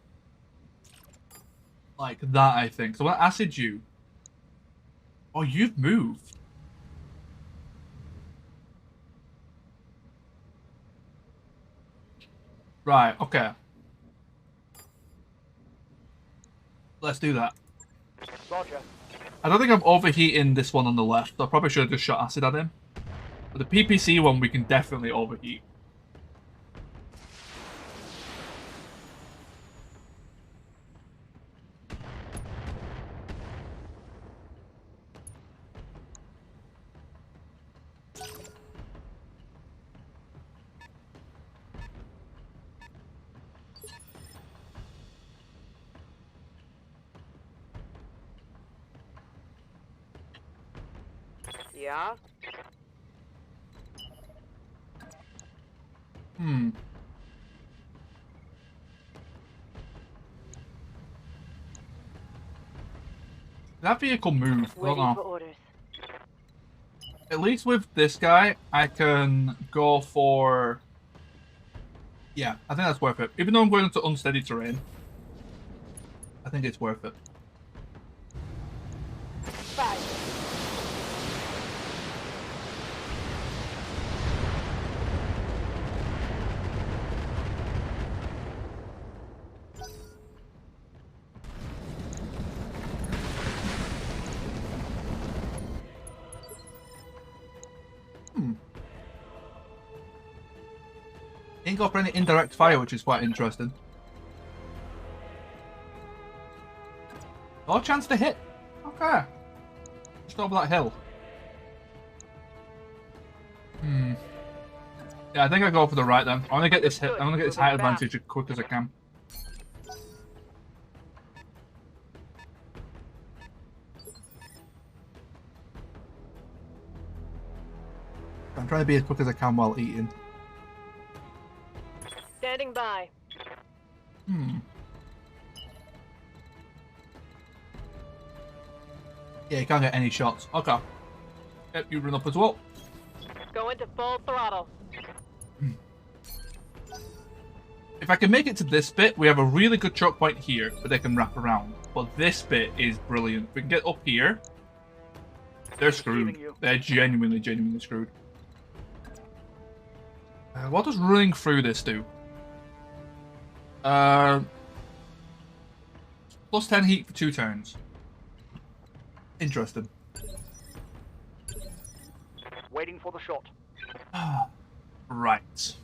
like that, I think. So what acid you? Oh, you've moved. Right, okay. Let's do that. Roger. I don't think I'm overheating this one on the left. I probably should have just shot acid at him. But the PPC one, we can definitely overheat. Yeah? That vehicle move. I don't Waiting for know. orders. At least with this guy, I can go for... Yeah, I think that's worth it. Even though I'm going into unsteady terrain, I think it's worth it. Fire. Ain't got for any indirect fire, which is quite interesting. Oh, chance to hit. Okay. Just over that hill. Yeah, I think I go for the right then. I want to get this hit. I want to get this height advantage as quick as I can. I'm trying to be as quick as I can while eating. Standing by. Yeah, you can't get any shots. Okay. Yep, you run up as well. Go into full throttle. If I can make it to this bit, we have a really good choke point here, but they can wrap around. But this bit is brilliant. If we can get up here, they're screwed. They're genuinely screwed. What does running through this do? Plus 10 heat for 2 turns. Interesting. Waiting for the shot. Right.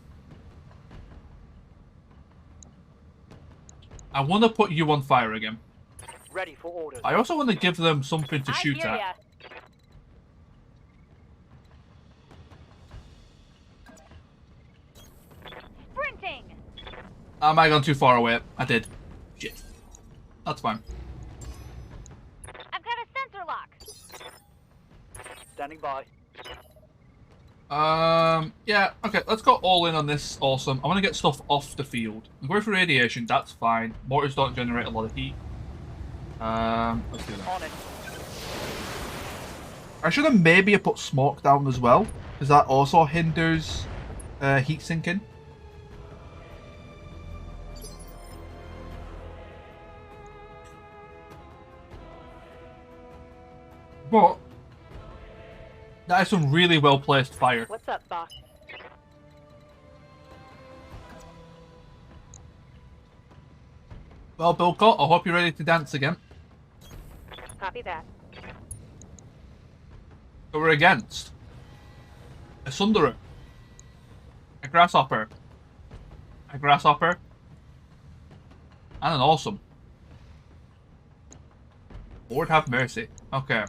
I want to put you on fire again. Ready for orders. I also want to give them something to shoot at. Ya. Sprinting. I might have gone too far away. I did. Shit. That's fine. I've got a sensor lock. Standing by. Yeah, okay, let's go all in on this. Awesome. I want to get stuff off the field. I'm going for radiation, that's fine. Mortars don't generate a lot of heat. Let's do that. On it. I should have maybe put smoke down as well, because that also hinders heat sinking. But that is some really well placed fire. What's up, boss? Well, Bilcott, I hope you're ready to dance again. Copy that. So we're against a Sunderer, a Grasshopper, and an Awesome. Lord have mercy. Okay.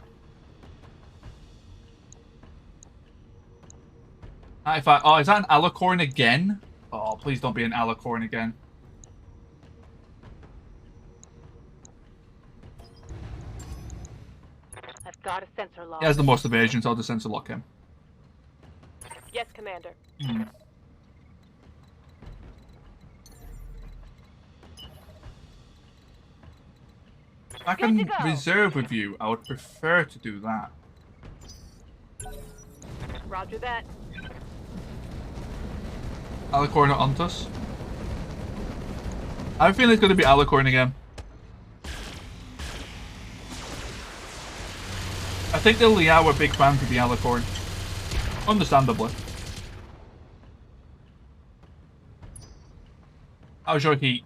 95. Oh, is that an Alicorn again? Oh, please don't be an Alicorn again. I've got a sensor lock. He has the most evasion, so I'll just sensor lock him. Yes, Commander. If I can reserve with you, I would prefer to do that. Roger that. Alicorn at Ontus. I have a feeling it's going to be Alicorn again. I think the Liao were big fans of the Alicorn. Understandably. How's your heat?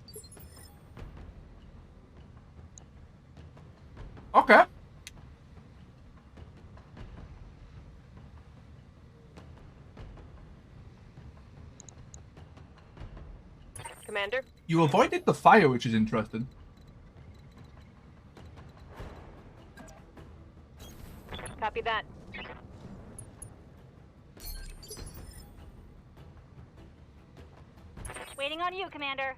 Okay. Commander? You avoided the fire, which is interesting. Copy that. Waiting on you, Commander.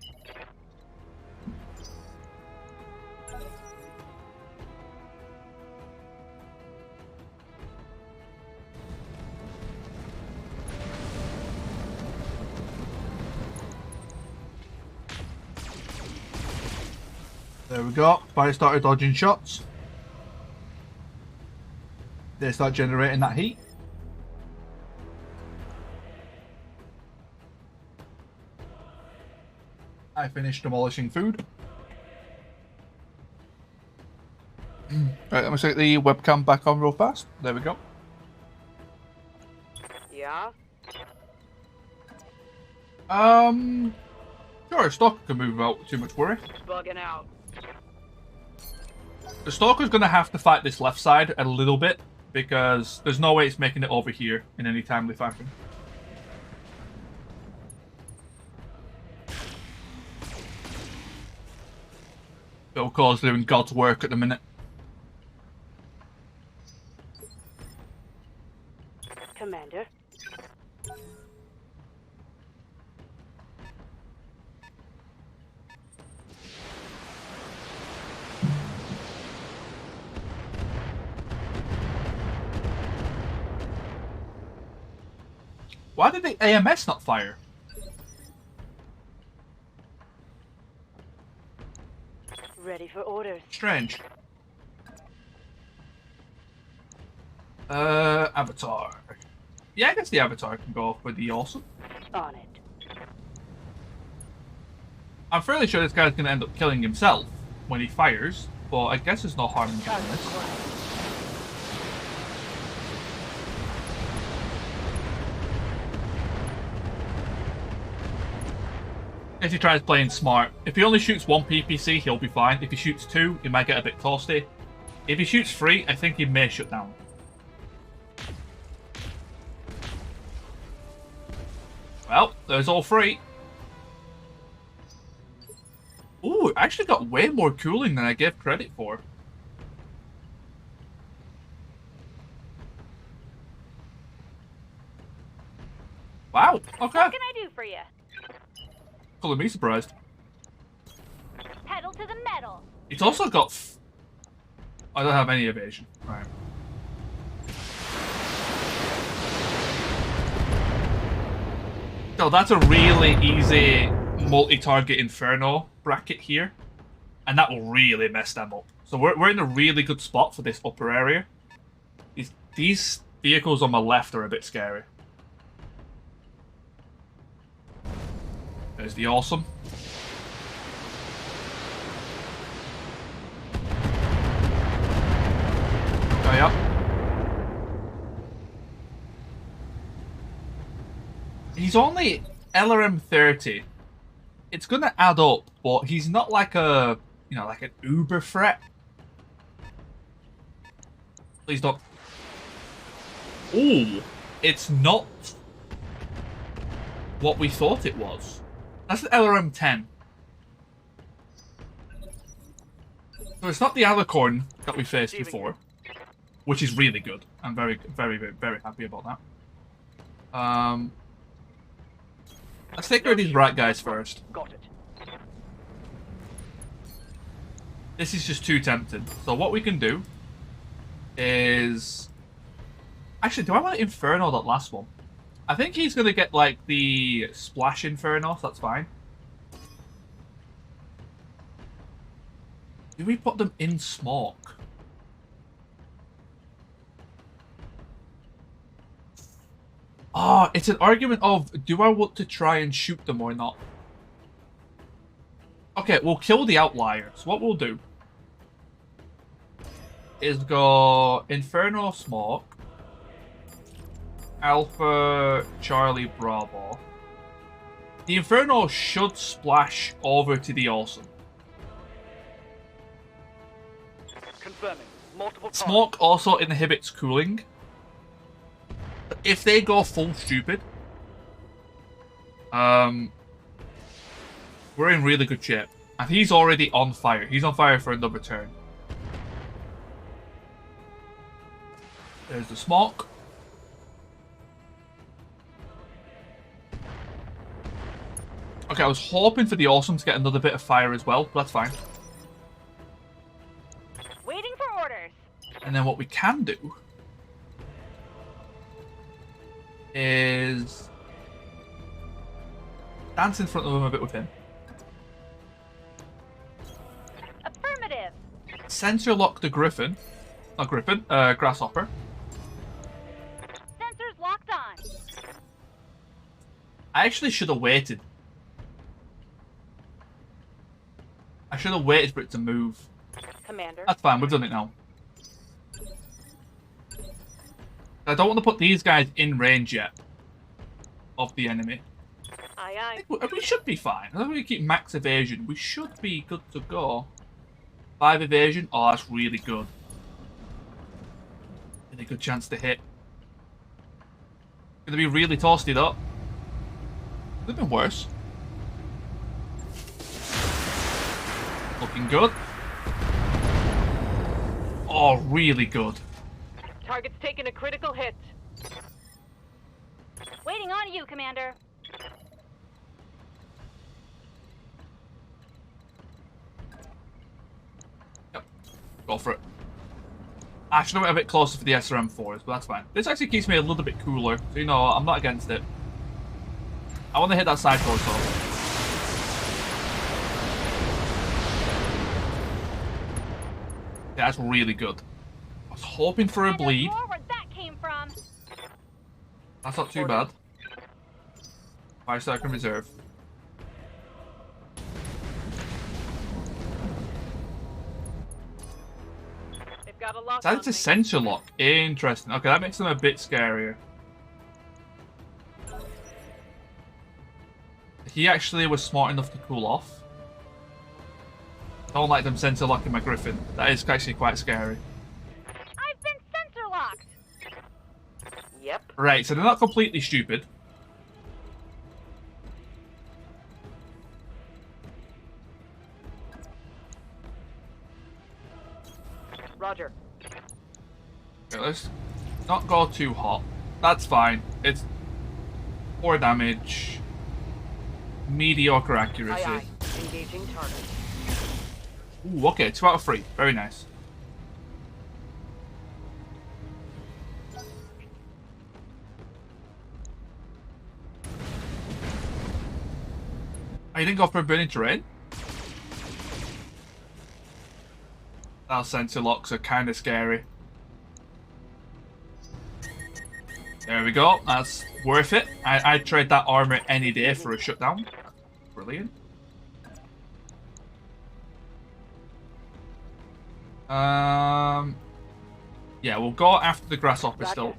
There we go. Fire started dodging shots. They start generating that heat. I finished demolishing food. Right, let me set the webcam back on real fast. There we go. Yeah? Sure, a stalker can move without too much worry. Bugging out. The stalker's gonna have to fight this left side a little bit because there's no way it's making it over here in any timely fashion. Bill Cole's doing God's work at the minute. Commander. Why did the AMS not fire? Ready for orders. Strange. Avatar. Yeah, I guess the Avatar can go for the awesome. On it. I'm fairly sure this guy's going to end up killing himself when he fires, but I guess there's no harm in doing this. If he tries playing smart. If he only shoots one PPC, he'll be fine. If he shoots two, he might get a bit toasty. If he shoots three, I think he may shut down. Well, there's all three. Ooh, it actually got way more cooling than I gave credit for. Wow, okay. What can I do for you? Calling me surprised. Pedal to the metal. It's also got... I don't have any evasion. Right. So that's a really easy multi-target Inferno bracket here. And that will really mess them up. So we're in a really good spot for this upper area. These vehicles on my left are a bit scary. There's the awesome. Oh, yeah. He's only LRM 30. It's gonna add up, but he's not like a, you know, like an uber threat. Please don't. Ooh, it's not what we thought it was. That's the LRM 10. So it's not the Alicorn that we faced before, which is really good. I'm very, very, very, very happy about that. Let's take care of these rat guys first. Got it. This is just too tempting. So what we can do is... Actually, do I want to Inferno that last one? I think he's going to get, like, the Splash Inferno, so that's fine. Do we put them in smoke? Ah, it's an argument of, do I want to try and shoot them or not? Okay, we'll kill the outliers. What we'll do is go Inferno Smoke, Alpha Charlie Bravo. The Inferno should splash over to the Awesome. Confirming. Multiple targets. Smoke also inhibits cooling. If they go full stupid, we're in really good shape. And he's already on fire. He's on fire for another turn. There's the smoke. Okay, I was hoping for the Awesome to get another bit of fire as well, but that's fine. Waiting for orders. And then what we can do is dance in front of him a bit with him. Affirmative. Sensor lock the Griffin. Not Griffin, Grasshopper. I actually should have waited. I should have waited for it to move. Commander. That's fine, we've done it now. I don't want to put these guys in range yet of the enemy. Aye, I aye. think we should be fine. As long as we keep max evasion, we should be good to go. 5 evasion. Oh, that's really good. Really good chance to hit. Gonna be really toasty though. Could have been worse. Looking good. Oh, really good. Target's taking a critical hit. Waiting on you, Commander. Yep. Go for it. I should have went a bit closer for the SRM4s, but that's fine. This actually keeps me a little bit cooler, so you know, I'm not against it. I want to hit that side torso. Yeah, that's really good. I was hoping for a bleed. Forward that came from. That's not too bad. 5-second reserve. They've got a lock That's on a me. sensor lock. Interesting. Okay, that makes them a bit scarier. He actually was smart enough to cool off. Don't like them sensor locking my Griffin. That is actually quite scary. I've been sensor locked. Yep. Right, so they're not completely stupid. Roger. Okay, let's not go too hot. That's fine. It's 4 damage. Mediocre accuracy. Aye, aye. Engaging target. Ooh, okay, 2 out of 3. Very nice. Oh, you didn't go for a burning terrain? Our sensor locks are kind of scary. There we go. That's worth it. I'd trade that armor any day for a shutdown. Brilliant. Yeah, we'll go after the grasshopper still.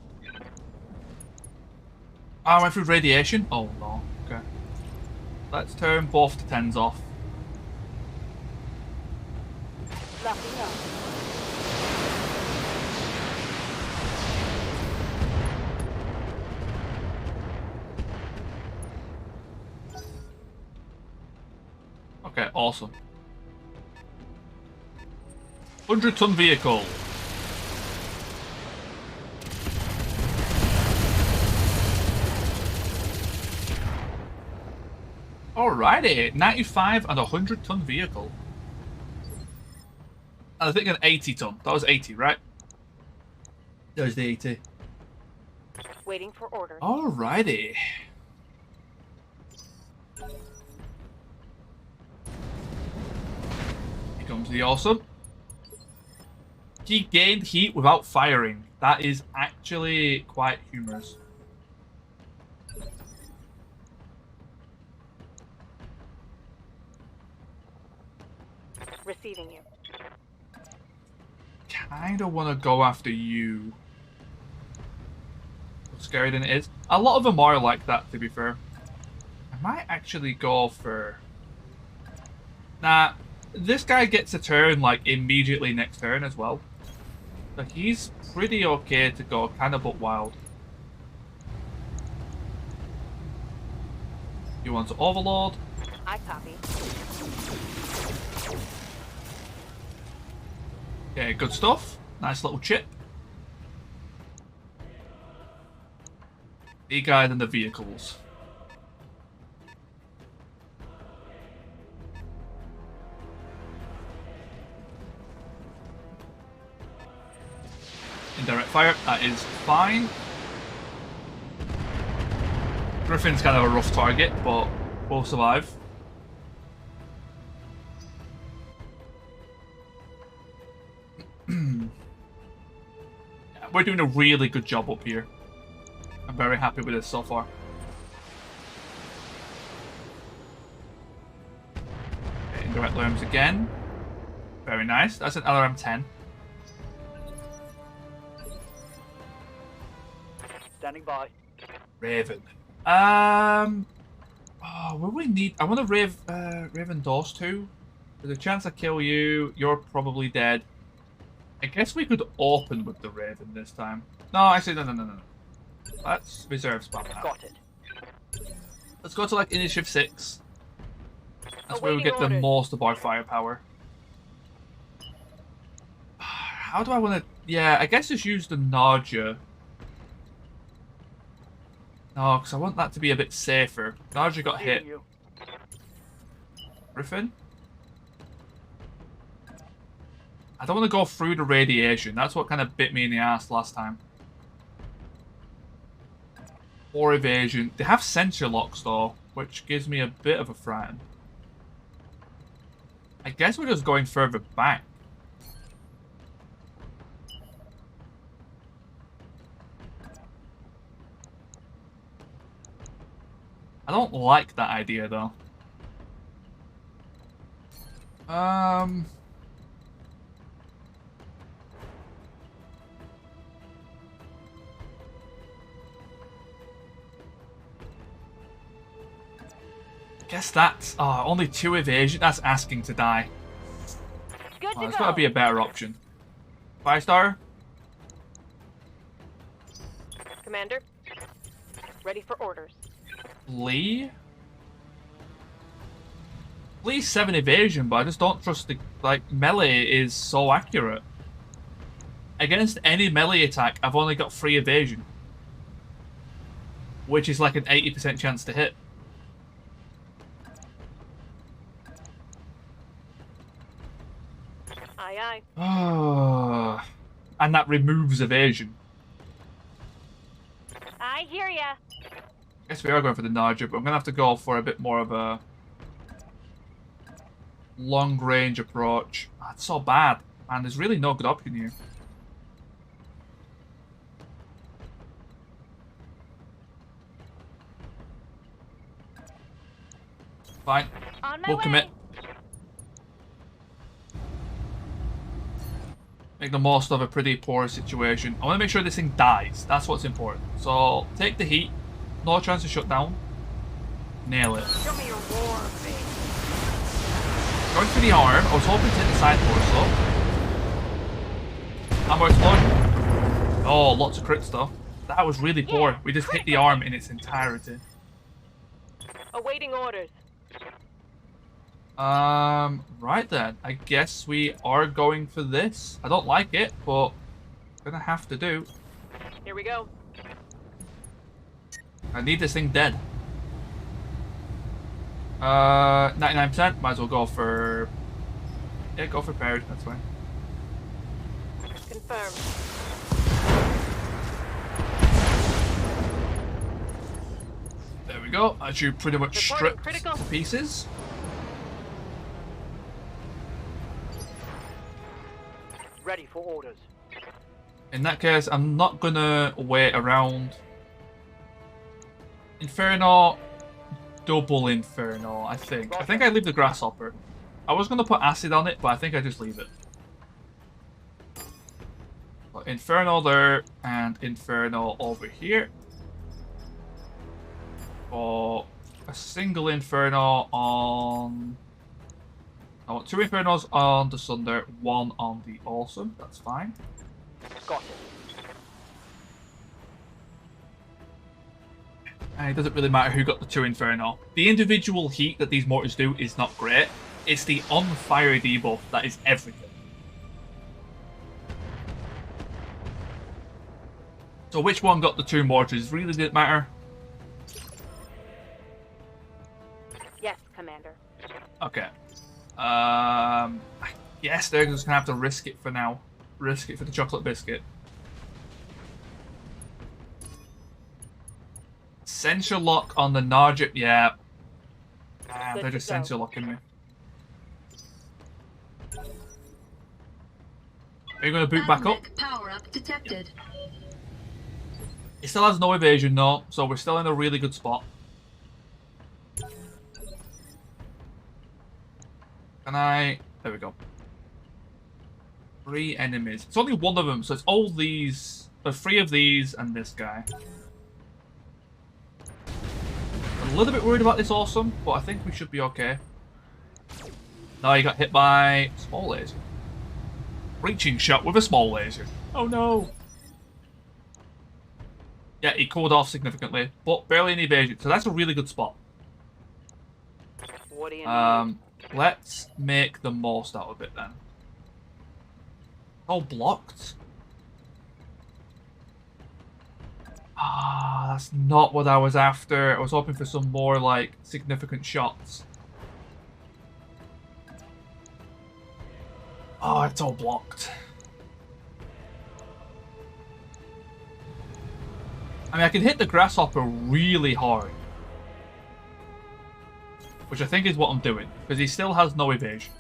Oh, I went through radiation? Oh no. Okay. Let's turn both the 10s off. Locking up. Okay, awesome. 100-ton vehicle. Alrighty, 95 and a 100-ton vehicle. And I think an 80-ton. That was 80, right? There's the 80. Waiting for orders. Alrighty. Here comes the awesome. He gained heat without firing. That is actually quite humorous. Receiving you. Kinda wanna go after you. Scarier than it is. A lot of them are like that, to be fair. I might actually go for... Nah, this guy gets a turn, like, immediately next turn as well. So he's pretty okay to go, kinda but wild. You want to overload? I copy. Okay, good stuff. Nice little chip. The guide and the vehicles. Indirect fire, that is fine. Griffin's kind of a rough target, but we'll survive. We're doing a really good job up here. I'm very happy with this so far. Indirect alarms again. Very nice. That's an LRM 10. Standing by. Raven. Oh, will we need? I want to Raven Doors too. There's a chance I kill you. You're probably dead. I guess we could open with the Raven this time. No, actually, no. Let's reserve spam now. Got it. Let's go to like Initiative 6. That's where we get the most of our firepower. How do I want to... Yeah, I guess just use the Narja. No, because I want that to be a bit safer. Narja got hit. Griffin? I don't want to go through the radiation. That's what kind of bit me in the ass last time. 4 evasion. They have sensor locks though, which gives me a bit of a frighten. I guess we're just going further back. I don't like that idea though. Guess that's only 2 evasion. That's asking to die. There's got to be a better option. 5-star. Commander, ready for orders. Lee. Lee's 7 evasion, but I just don't trust the melee is so accurate. Against any melee attack, I've only got 3 evasion, which is like an 80% chance to hit. Aye, aye. Oh, and that removes evasion. I hear ya. I guess we are going for the Narja, but I'm going to have to go for a bit more of a long-range approach. That's so bad, and there's really no good option here. Fine. We'll commit. Make the most of a pretty poor situation. I want to make sure this thing dies. That's what's important. So, take the heat. No chance to shut down. Nail it. Show me your war face. Going for the arm. I was hoping to hit the side torso. Ammo explosion. Oh, lots of crit stuff. That was really poor. We just hit the arm in its entirety. Awaiting orders. Right then. I guess we are going for this. I don't like it, but gonna have to do. Here we go. I need this thing dead. 99%. Might as well go for... Yeah, go for pairs. That's fine. Confirmed. There we go. As you pretty much Reporting stripped critical. to pieces. Ready for orders. In that case, I'm not gonna wait around. Inferno, double Inferno, I think. I think I leave the Grasshopper. I was gonna put acid on it, but I think I just leave it. But Inferno there, and Inferno over here. For a single Inferno on... I want 2 Infernos on the Sunder, 1 on the Awesome. That's fine. Got it. And it doesn't really matter who got the 2 Inferno. The individual heat that these mortars do is not great. It's the on-fire debuff that is everything. So which one got the 2 mortars really didn't matter. Yes, Commander. Okay. I guess they're just gonna have to risk it for now. Risk it for the chocolate biscuit. Sensor lock on the Narja. Yeah. They're just sensor locking me. Are you going to boot back up? Power up detected. It still has no evasion though, so we're still in a really good spot. Can I... There we go. 3 enemies. It's only one of them, so it's all these... There's 3 of these and this guy. A little bit worried about this awesome, but I think we should be okay. No, he got hit by small laser. Reaching shot with a small laser. Oh no! Yeah, he cooled off significantly, but barely an evasion, so that's a really good spot. What do you need? Let's make the most out of it then. All blocked? Ah, that's not what I was after. I was hoping for some more, like, significant shots. Oh, it's all blocked. I mean, I can hit the grasshopper really hard. Which I think is what I'm doing, because he still has no evasion.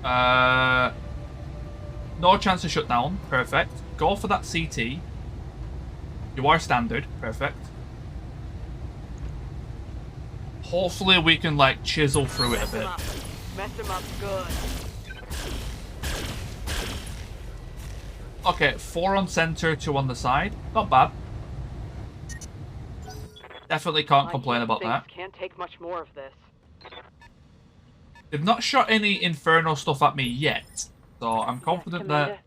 No chance to shut down. Perfect. Go for that CT. You are standard. Perfect. Hopefully we can, like, chisel through it a bit. Mess him up good. Okay, 4 on center, 2 on the side. Not bad. Definitely can't complain about that. Can't take much more of this. They've not shot any Inferno stuff at me yet, so I'm confident that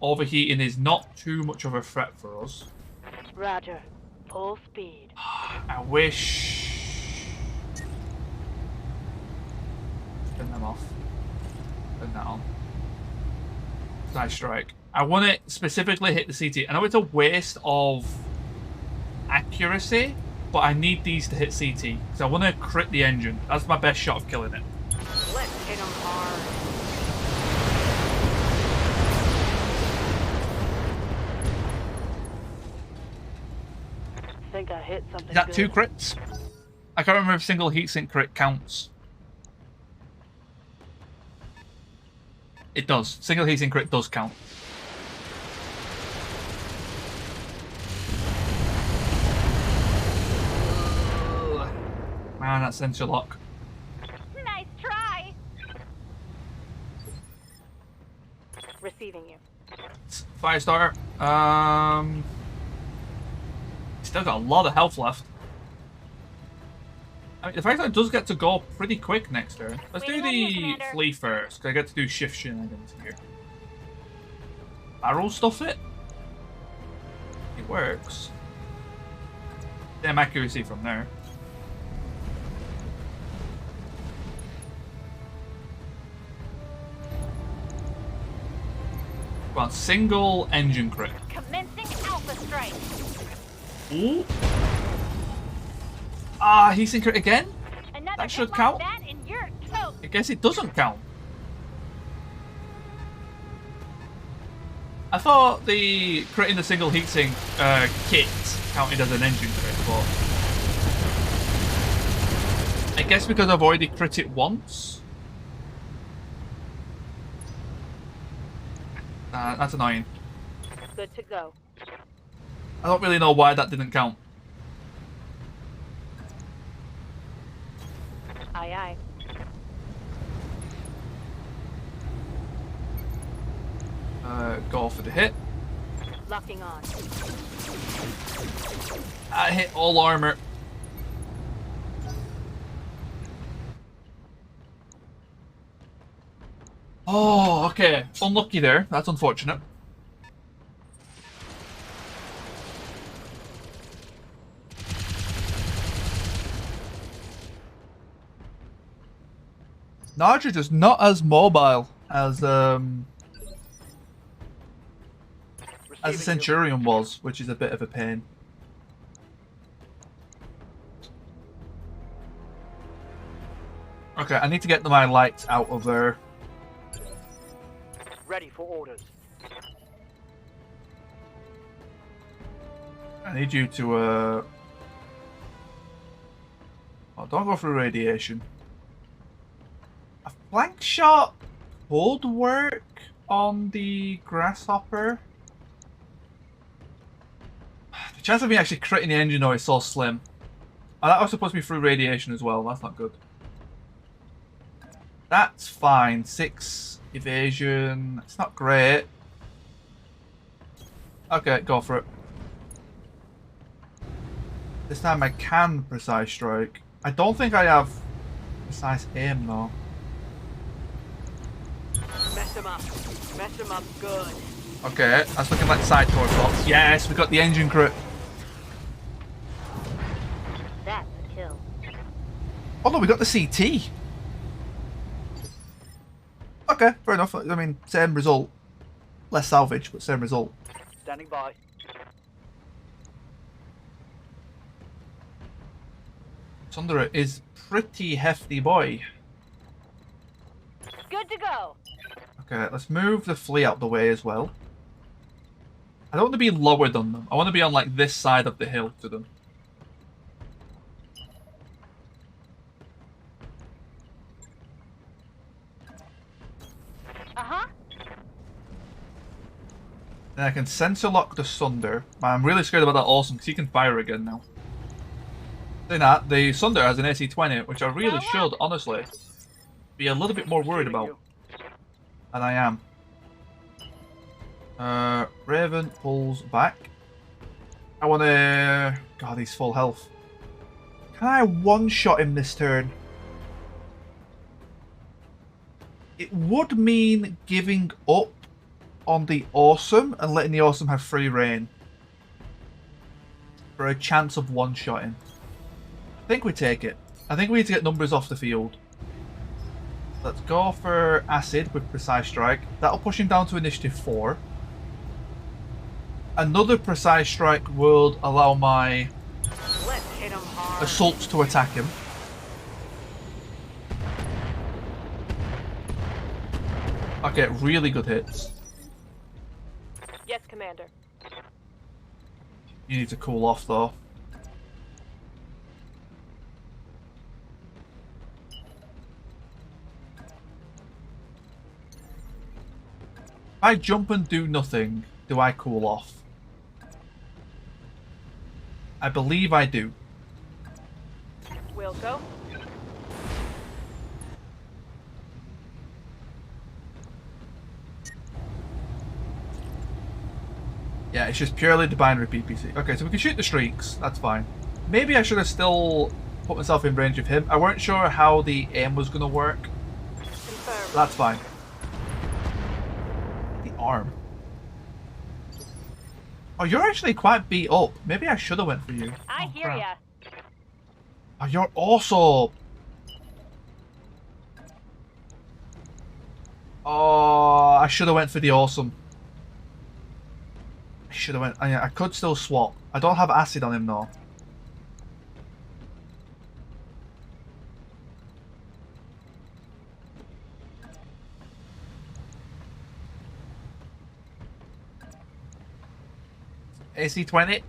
overheating is not too much of a threat for us. Roger. Full speed. I wish... Turn them off. Turn that on. Nice strike. I want to specifically hit the CT. I know it's a waste of accuracy, but I need these to hit CT because I want to crit the engine. That's my best shot of killing it. Let's hit him hard. I think I hit something. Is that good. 2 crits? I can't remember if single heatsink crit counts. It does. Single heatsink crit does count. Man, that sensor lock. Nice try. Receiving you. Firestarter. Still got a lot of health left. I mean, the fact that it does get to go pretty quick next turn. Let's do the flea first, because I get to do shift shenanigans here. Barrel stuff it? It works. Damn accuracy from there. Well, single engine crit. Commencing alpha strike. Ooh. Ah, he's in crit again? Another That should hit count. Like that and you're toast. I guess it doesn't count. I thought the crit in the single heatsink kit counted as an engine crit, but I guess because I've already crit it once. That's annoying. Good to go. I don't really know why that didn't count. Aye, aye. Go for the hit. Locking on. I hit all armor. Oh, okay. Unlucky there. That's unfortunate. Narja just not as mobile as the Centurion was, which is a bit of a pain. Okay, I need to get my lights out of there. Ready for orders. I need you to oh, don't go through radiation. A flank shot would work on the grasshopper. The chance of me actually critting the engine though is so slim. Oh, that was supposed to be through radiation as well. That's not good. That's fine. 6 evasion. It's not great. Okay, go for it. This time I can precise strike. I don't think I have precise aim though. Mess him up. Mess him up good. Okay, that's looking like side door shots. Yes, we got the engine crit. That's a kill. Oh no, we got the CT. Okay, fair enough. I mean, same result. Less salvage, but same result. Standing by. Sundara is pretty hefty boy. Good to go. Okay, let's move the fleet out the way as well. I don't want to be lower than them. I want to be on like this side of the hill to them. Uh-huh. Then I can sensor lock the Sunder. Man, I'm really scared about that Awesome because he can fire again now. Saying that, the Sunder has an AC-20, which I really should, honestly, be a little bit more worried about. And I am. Raven pulls back. I want to... God, he's full health. Can I one-shot him this turn? It would mean giving up on the Awesome and letting the Awesome have free reign for a chance of one-shotting. I think we take it. I think we need to get numbers off the field. Let's go for Acid with Precise Strike. That'll push him down to Initiative 4. Another Precise Strike would allow my Let's hit him hard. assaults to attack him. I get really good hits. Yes, Commander. You need to cool off though. If I jump and do nothing, do I cool off? I believe I do. We'll go. Yeah, it's just purely the binary PPC. Okay, so we can shoot the streaks. That's fine. Maybe I should have still put myself in range of him. I weren't sure how the aim was going to work. Confirm. That's fine. The arm. Oh, you're actually quite beat up. Maybe I should have went for you. I hear crap. ya. Oh, you're also... Oh, I should have went for the Awesome. I should have went... I could still swap. I don't have Acid on him though. AC-20.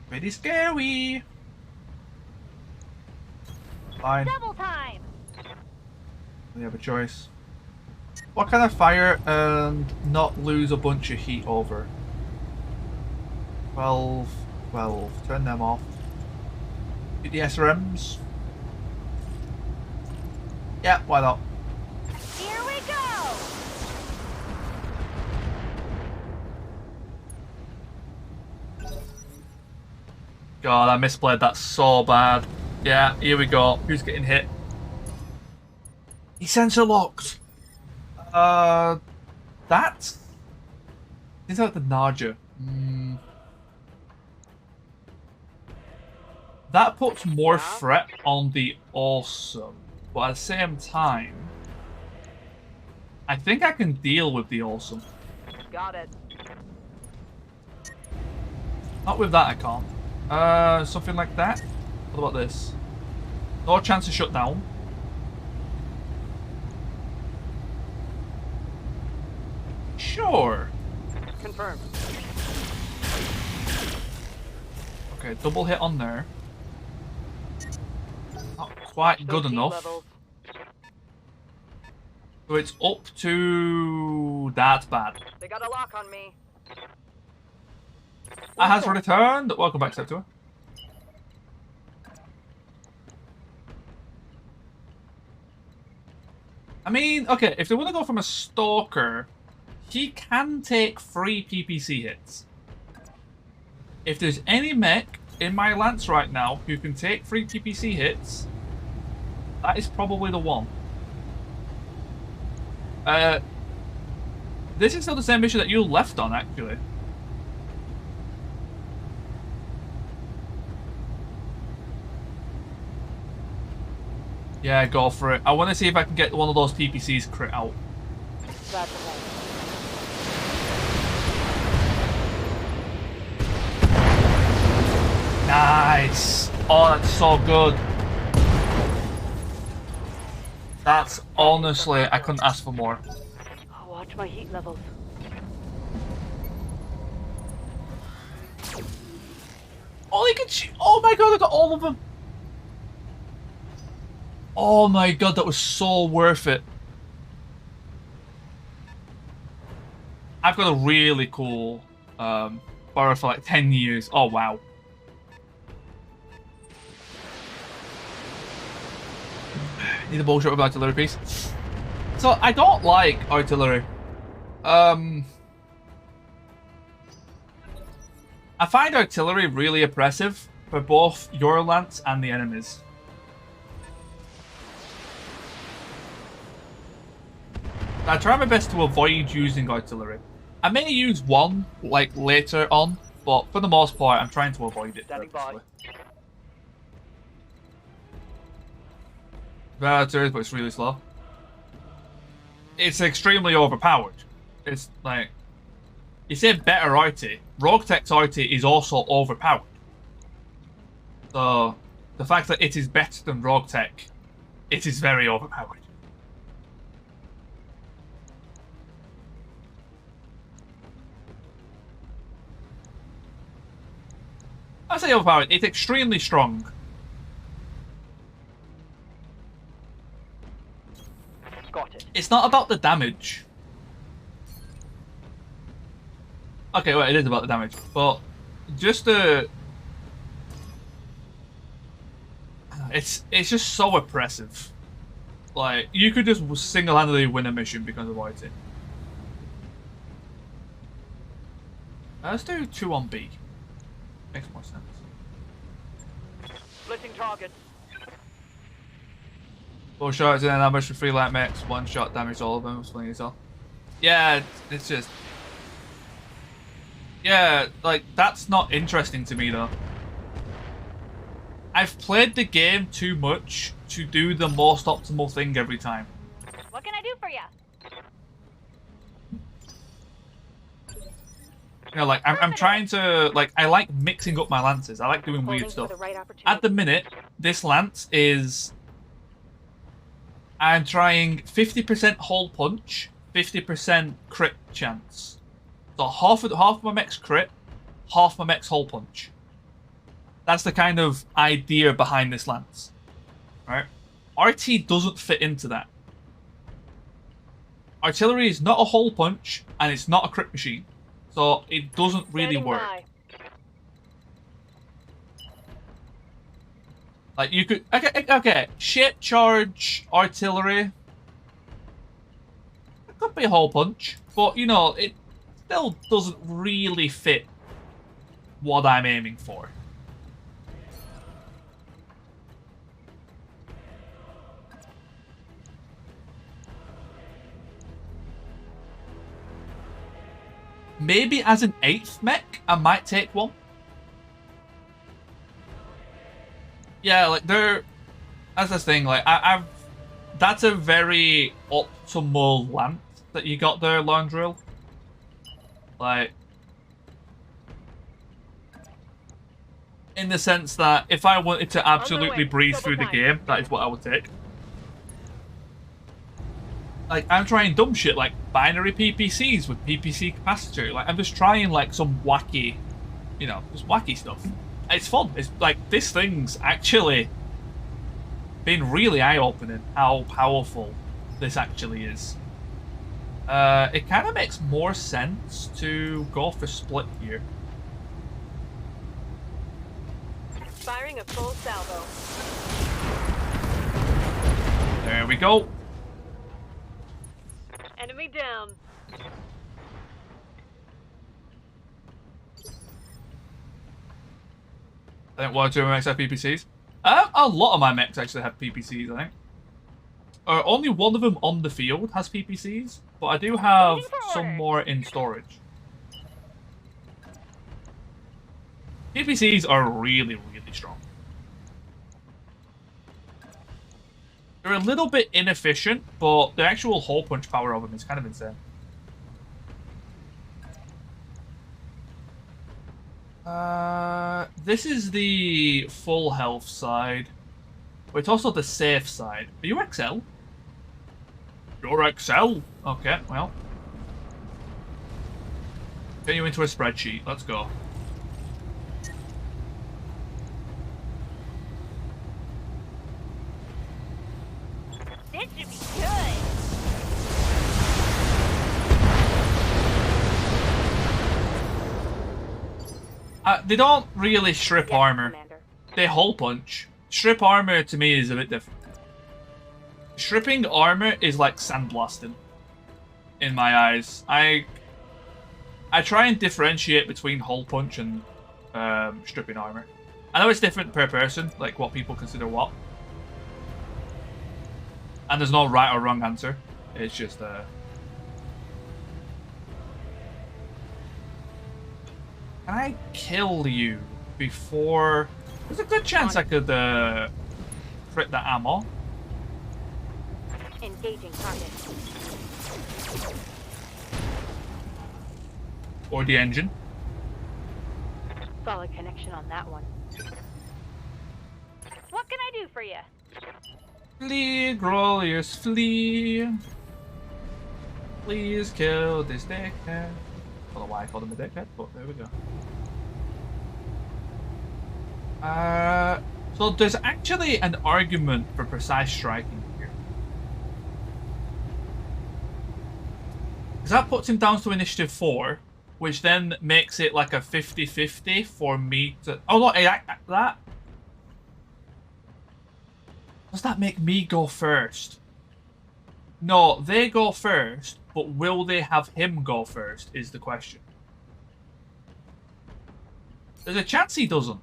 Pretty scary. Fine. Double time. We have a choice. What can I fire and not lose a bunch of heat over? 12. Turn them off. Shoot the SRMs. Yeah, why not? Here we go. God, I misplayed that so bad. Yeah, here we go. Who's getting hit? He sensor locked. That? Is that the Naja? That puts more threat on the Awesome, but at the same time, I think I can deal with the Awesome. Got it. Not with that, I can't. Something like that. What about this? No chance to shut down. Sure. Confirmed. Okay, double hit on there. Not quite good enough. Levels. So it's up to that bad. They got a lock on me. That has returned. Welcome back, Septua. I mean, okay, if they want to go from a stalker, he can take 3 PPC hits. If there's any mech in my lance right now who can take 3 PPC hits, that is probably the one. This is still the same mission that you left on, actually. Yeah, go for it. I want to see if I can get one of those PPCs crit out. Nice! Oh, that's so good. That's honestly, I couldn't ask for more. Watch my heat levels. Oh, they can shoot! Oh my god, I got all of them! Oh my god, that was so worth it. I've got a really cool borrow for like 10 years. Oh wow. Need a bullshit with artillery piece. So I don't like artillery. I find artillery really oppressive for both your lance and the enemies. I try my best to avoid using artillery. I may use one like later on, but for the most part I'm trying to avoid it. Standing by. Better, but it's really slow. It's extremely overpowered. It's like, you say better arty. Roguetech's arty is also overpowered. So, the fact that it is better than Roguetech, it is very overpowered. I say overpowered, it's extremely strong. Got it. It's not about the damage. Okay, well, it is about the damage, but just it's just so oppressive. Like, you could just single-handedly win a mission because of it. Let's do 2 on B. Makes more sense. Splitting targets. 4 shots and then damage for 3 light mechs. 1 shot damage all of them. Swing yourself. Yeah, it's just. Yeah, like, that's not interesting to me though. I've played the game too much to do the most optimal thing every time. What can I do for you? You know, like, I'm trying to, like, I like mixing up my lances. I like doing weird stuff. At the minute, this lance is... I'm trying 50% hole punch, 50% crit chance. So half of my mech's crit, half my mech's hole punch. That's the kind of idea behind this lance. Right? RT doesn't fit into that. Artillery is not a hole punch, and it's not a crit machine. So it doesn't really work. Like, you could... Okay. Shape charge artillery. It could be a hole punch. But, you know, it still doesn't really fit what I'm aiming for. Maybe as an 8th mech, I might take one. Yeah, like, that's the thing, like, that's a very optimal lance that you got there, Laundrill. Like, in the sense that if I wanted to absolutely breeze through the game, that is what I would take. Like, I'm trying dumb shit like binary PPCs with PPC capacitor. Like, I'm just trying, like, some wacky, you know, just wacky stuff. It's fun. It's like, this thing's actually been really eye-opening how powerful this actually is. It kind of makes more sense to go for split here. Firing a full salvo. There we go. down. I think 1 or 2 of my mechs have PPCs. A lot of my mechs actually have PPCs, I think. Only one of them on the field has PPCs, but I do have some more in storage. PPCs are really, really strong. They're a little bit inefficient, but the actual hole punch power of them is kind of insane. This is the full health side. But it's also the safe side. Are you XL? You're XL? Okay, well. Get you into a spreadsheet. Let's go. This should be good. They don't really strip Yes, armor. Commander. They hole punch. Strip armor to me is a bit different. Stripping armor is like sandblasting in my eyes. I try and differentiate between hole punch and stripping armor. I know it's different per person, like what people consider what. And there's no right or wrong answer. It's just Can I kill you before? There's a good chance I could crit the ammo. Engaging target. Or the engine. Solid connection on that one. What can I do for you? Flee, Grolius, flee. Please kill this dickhead. I don't know why I called him a dickhead, but there we go. So there's actually an argument for precise striking here. Because that puts him down to initiative 4, which then makes it like a 50-50 for me to... Oh no, that... Does that make me go first? No, they go first, but will they have him go first is the question. There's a chance he doesn't.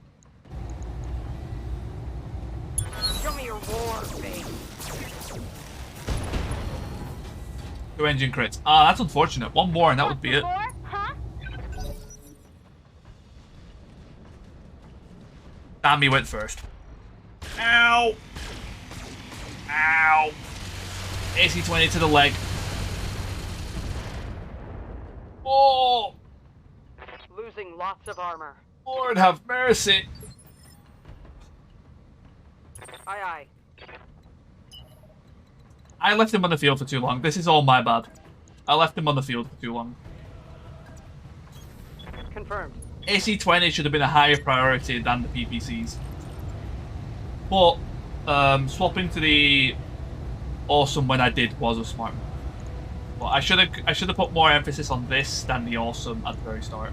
Show me your war face. 2 engine crits. Ah, that's unfortunate. One more and that would be it. Before, huh? Damn, he went first. Ow! Ow! AC-20 to the leg. Oh! Losing lots of armor. Lord have mercy. Aye, aye. I left him on the field for too long. This is all my bad. I left him on the field for too long. Confirmed. AC-20 should have been a higher priority than the PPCs. But swapping to the awesome when I did was a smart move. But I should have put more emphasis on this than the awesome at the very start.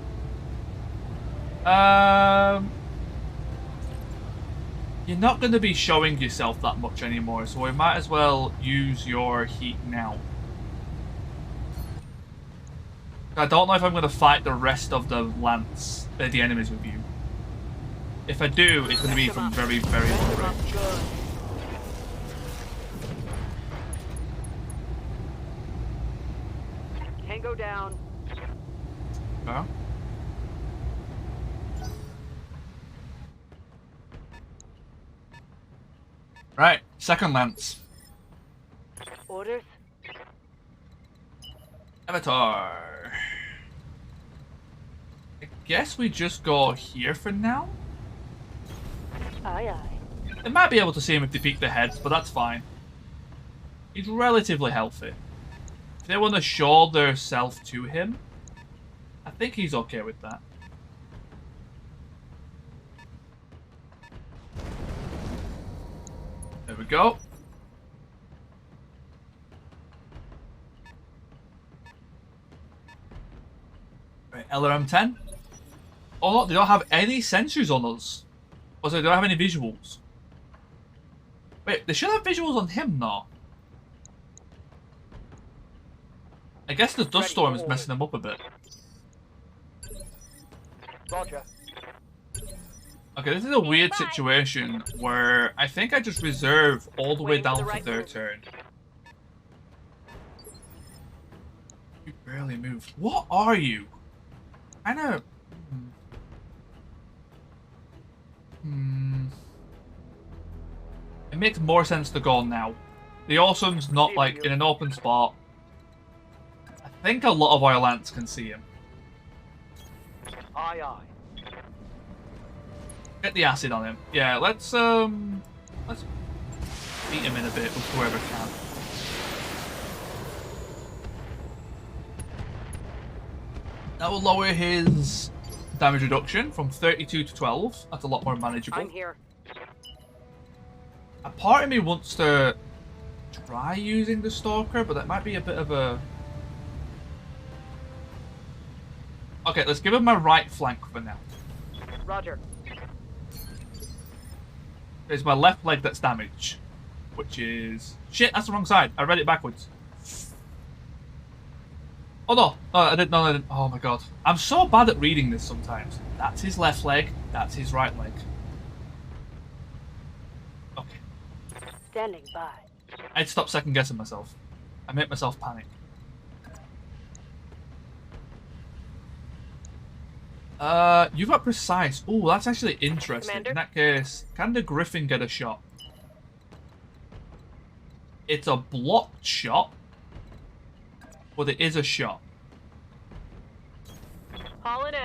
You're not going to be showing yourself that much anymore, so we might as well use your heat now. I don't know if I'm going to fight the rest of the Lance, the enemies with you. If I do, it's going to be from very, very long range. Can't go down. Oh. Right, second Lance. Orders? Avatar. I guess we just go here for now? Aye, aye. They might be able to see him if they peek their heads, but that's fine. He's relatively healthy. If they want to show their self to him, I think he's okay with that. There we go. Right, LRM-10. Oh no, they don't have any sensors on us. Oh, so they don't have any visuals. Wait, they should have visuals on him now. I guess the dust Ready storm for is orders. messing them up a bit. Roger. Okay, this is a weird situation where I think I just reserve all the way Waiting for down the to right their move. turn. You barely moved. What are you? Kinda... It makes more sense to go now. The Awesome's not like in an open spot. I think a lot of our lance can see him. Aye, aye. Get the acid on him. Yeah, let's beat him in a bit with whoever can. That will lower his damage reduction from 32 to 12. That's a lot more manageable. I'm here. A part of me wants to try using the Stalker, but that might be a bit of a... Okay, let's give him my right flank for now. Roger. It's my left leg that's damaged, which is... Shit, that's the wrong side. I read it backwards. Oh no, I didn't. Oh my god. I'm so bad at reading this sometimes. That's his left leg, that's his right leg. Okay. Standing by. I'd stop second guessing myself. I make myself panic. You've got precise. Oh, that's actually interesting. Commander? In that case, can the Griffin get a shot? It's a blocked shot, but it is a shot. Hauling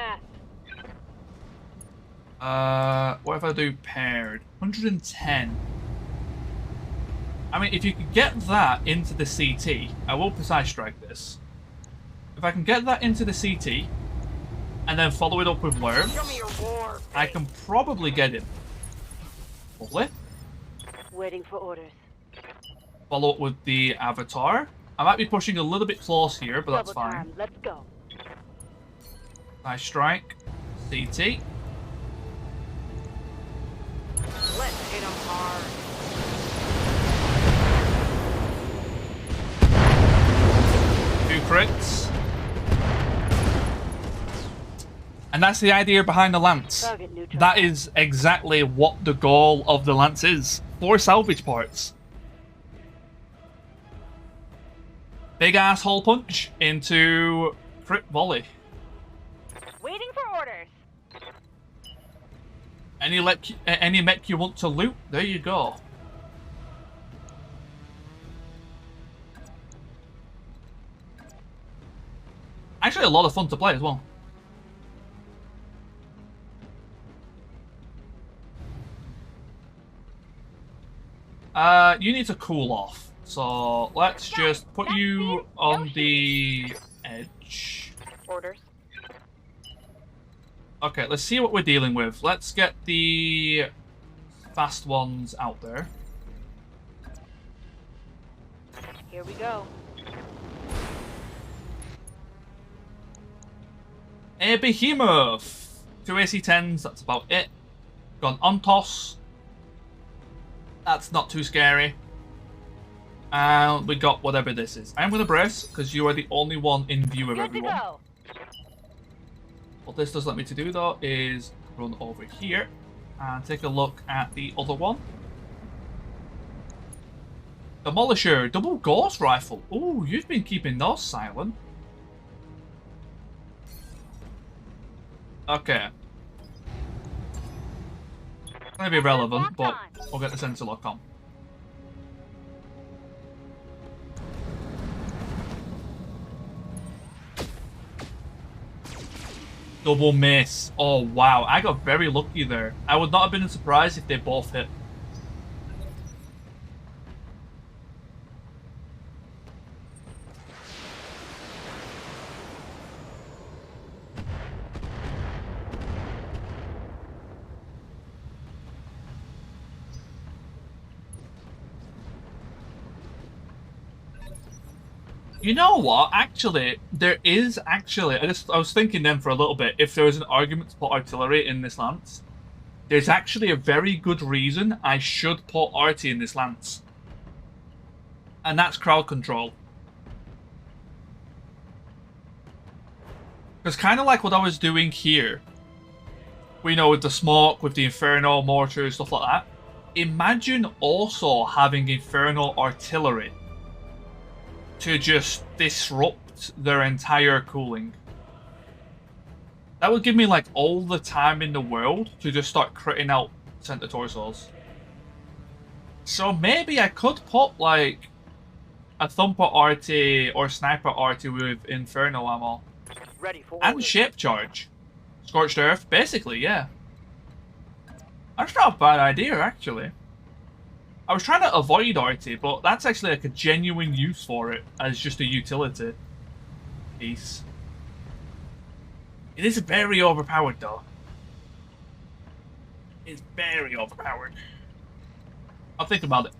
ass. What if I do paired? 110. I mean, if you could get that into the CT, I will precise strike this. If I can get that into the CT, and then follow it up with Lurms, Show me your war. I can probably get him. Lovely. Waiting for orders. Follow up with the Avatar. I might be pushing a little bit close here, but that's Double fine. time. Let's go. Nice strike. CT. Let's hit 'em hard. Two crits. And that's the idea behind the Lance. Target neutral. That is exactly what the goal of the Lance is. For salvage parts. Big ass hole punch into crit volley. Waiting for orders. Any mech you want to loot, there you go. Actually, a lot of fun to play as well. You need to cool off. So let's just put you on the edge. Orders. Okay, let's see what we're dealing with. Let's get the fast ones out there. Here we go. A Behemoth! 2 AC-10s, that's about it. Got an Ontos. That's not too scary. And we got whatever this is. I'm going to brace, because you are the only one in view of Good to everyone. go. What this does let me to do, though, is run over here and take a look at the other one. Demolisher, double ghost rifle. Ooh, you've been keeping those silent. Okay. It's going to be relevant, but we'll get the sensor lock on. Double miss. Oh, wow. I got very lucky there. I would not have been surprised if they both hit. You know what? Actually, there is actually... I was thinking then for a little bit, if there was an argument to put artillery in this lance, there's actually a very good reason I should put arty in this lance. And that's crowd control. Because kind of like what I was doing here, we know with the smoke, with the Inferno mortars, stuff like that. Imagine also having Inferno artillery to just disrupt their entire cooling. That would give me like all the time in the world to just start critting out center torsos. So maybe I could put like a Thumper RT or Sniper RT with Inferno ammo. Ready for And orders. Shape Charge. Scorched Earth, basically, yeah. That's not a bad idea, actually. I was trying to avoid RT, but that's actually like a genuine use for it as just a utility piece. It is very overpowered, though. It's very overpowered. I'll think about it.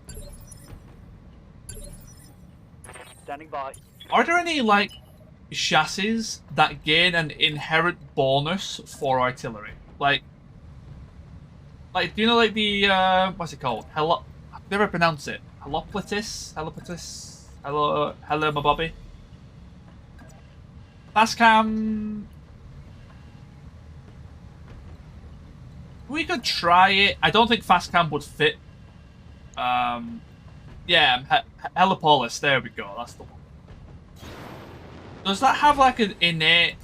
Standing by. Are there any, like, chassis that gain an inherent bonus for artillery? Like, do you know, like, the, what's it called? I've never pronounced it. Heloplitis? Hello, my Bobby. Fastcam. We could try it. I don't think Fastcam would fit. Yeah, Helipolis. There we go. That's the one. Does that have like an innate?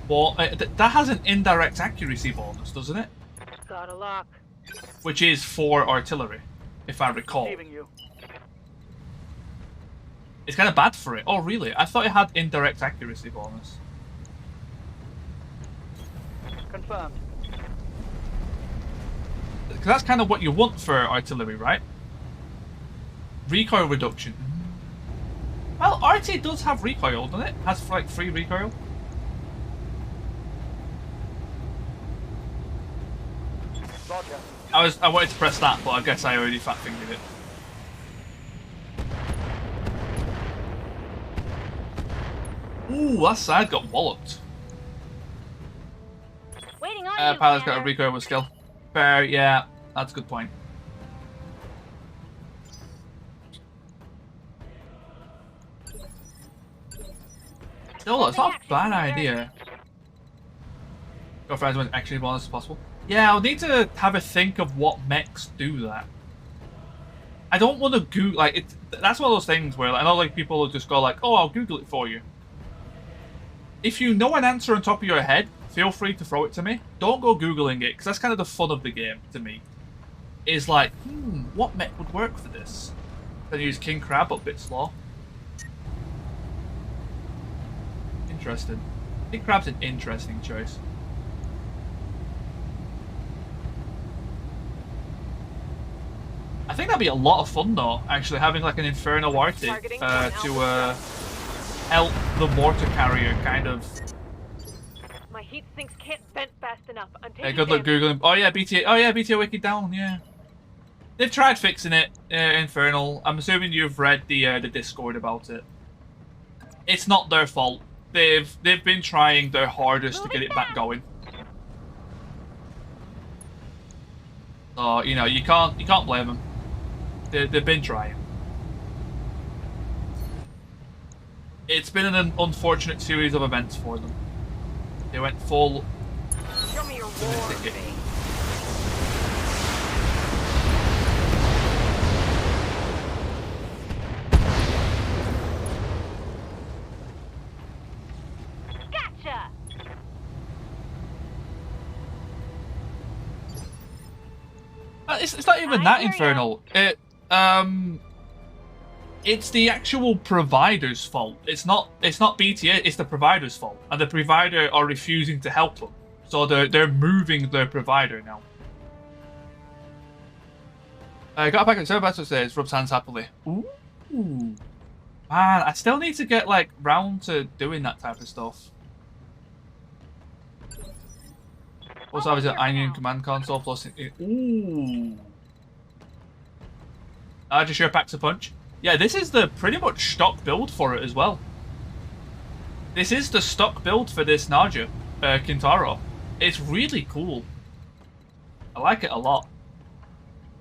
Well, that has an indirect accuracy bonus, doesn't it? Got a lock. Which is for artillery, if I recall. Receiving you. It's kind of bad for it. Oh, really? I thought it had indirect accuracy bonus. Confirmed. Because that's kind of what you want for artillery, right? Recoil reduction. Well, RT does have recoil, doesn't it? Has like 3 recoil. Roger. I wanted to press that, but I guess I already fat fingered it. Ooh, that side got walloped. Waiting on you, Pilot's got a Commander. recoil with skill. Fair, yeah, that's a good point. Still, it's not a bad idea. Go for as much action bonus as possible. Yeah, I'll need to have a think of what mechs do that. I don't want to Google, like, that's one of those things where, like, I know, like, people will just go like, oh, I'll Google it for you. If you know an answer on top of your head, feel free to throw it to me. Don't go Googling it, because that's kind of the fun of the game, to me. Is like, what mech would work for this? Then use King Crab, but a bit slow. Interesting. King Crab's an interesting choice. I think that'd be a lot of fun, though, actually, having like an Inferno RT to help the mortar carrier kind of. My heat sinks can't vent fast enough. I'm taking Yeah, good luck damage. Googling. Oh yeah, BTA. Oh yeah, BTA Wiki down. Yeah, they've tried fixing it. Infernal. I'm assuming you've read the Discord about it. It's not their fault. They've been trying their hardest to get it back going. So you know you can't blame them. They've been trying. It's been an unfortunate series of events for them. They went full. Show me your war, ticket. babe. Gotcha! It's not even that infernal. It's the actual provider's fault. It's not BTA. It's the provider's fault, and the provider are refusing to help them. So they're moving their provider now. Got a packet of 7 battles says rubs hands happily. Ooh, man, I still need to get like round to doing that type of stuff. Also, I was at Onion Command Console plus. Ooh. Just sure packs a punch. Yeah, this is the pretty much stock build for it as well. This is the stock build for this Naja, Kintaro. It's really cool. I like it a lot.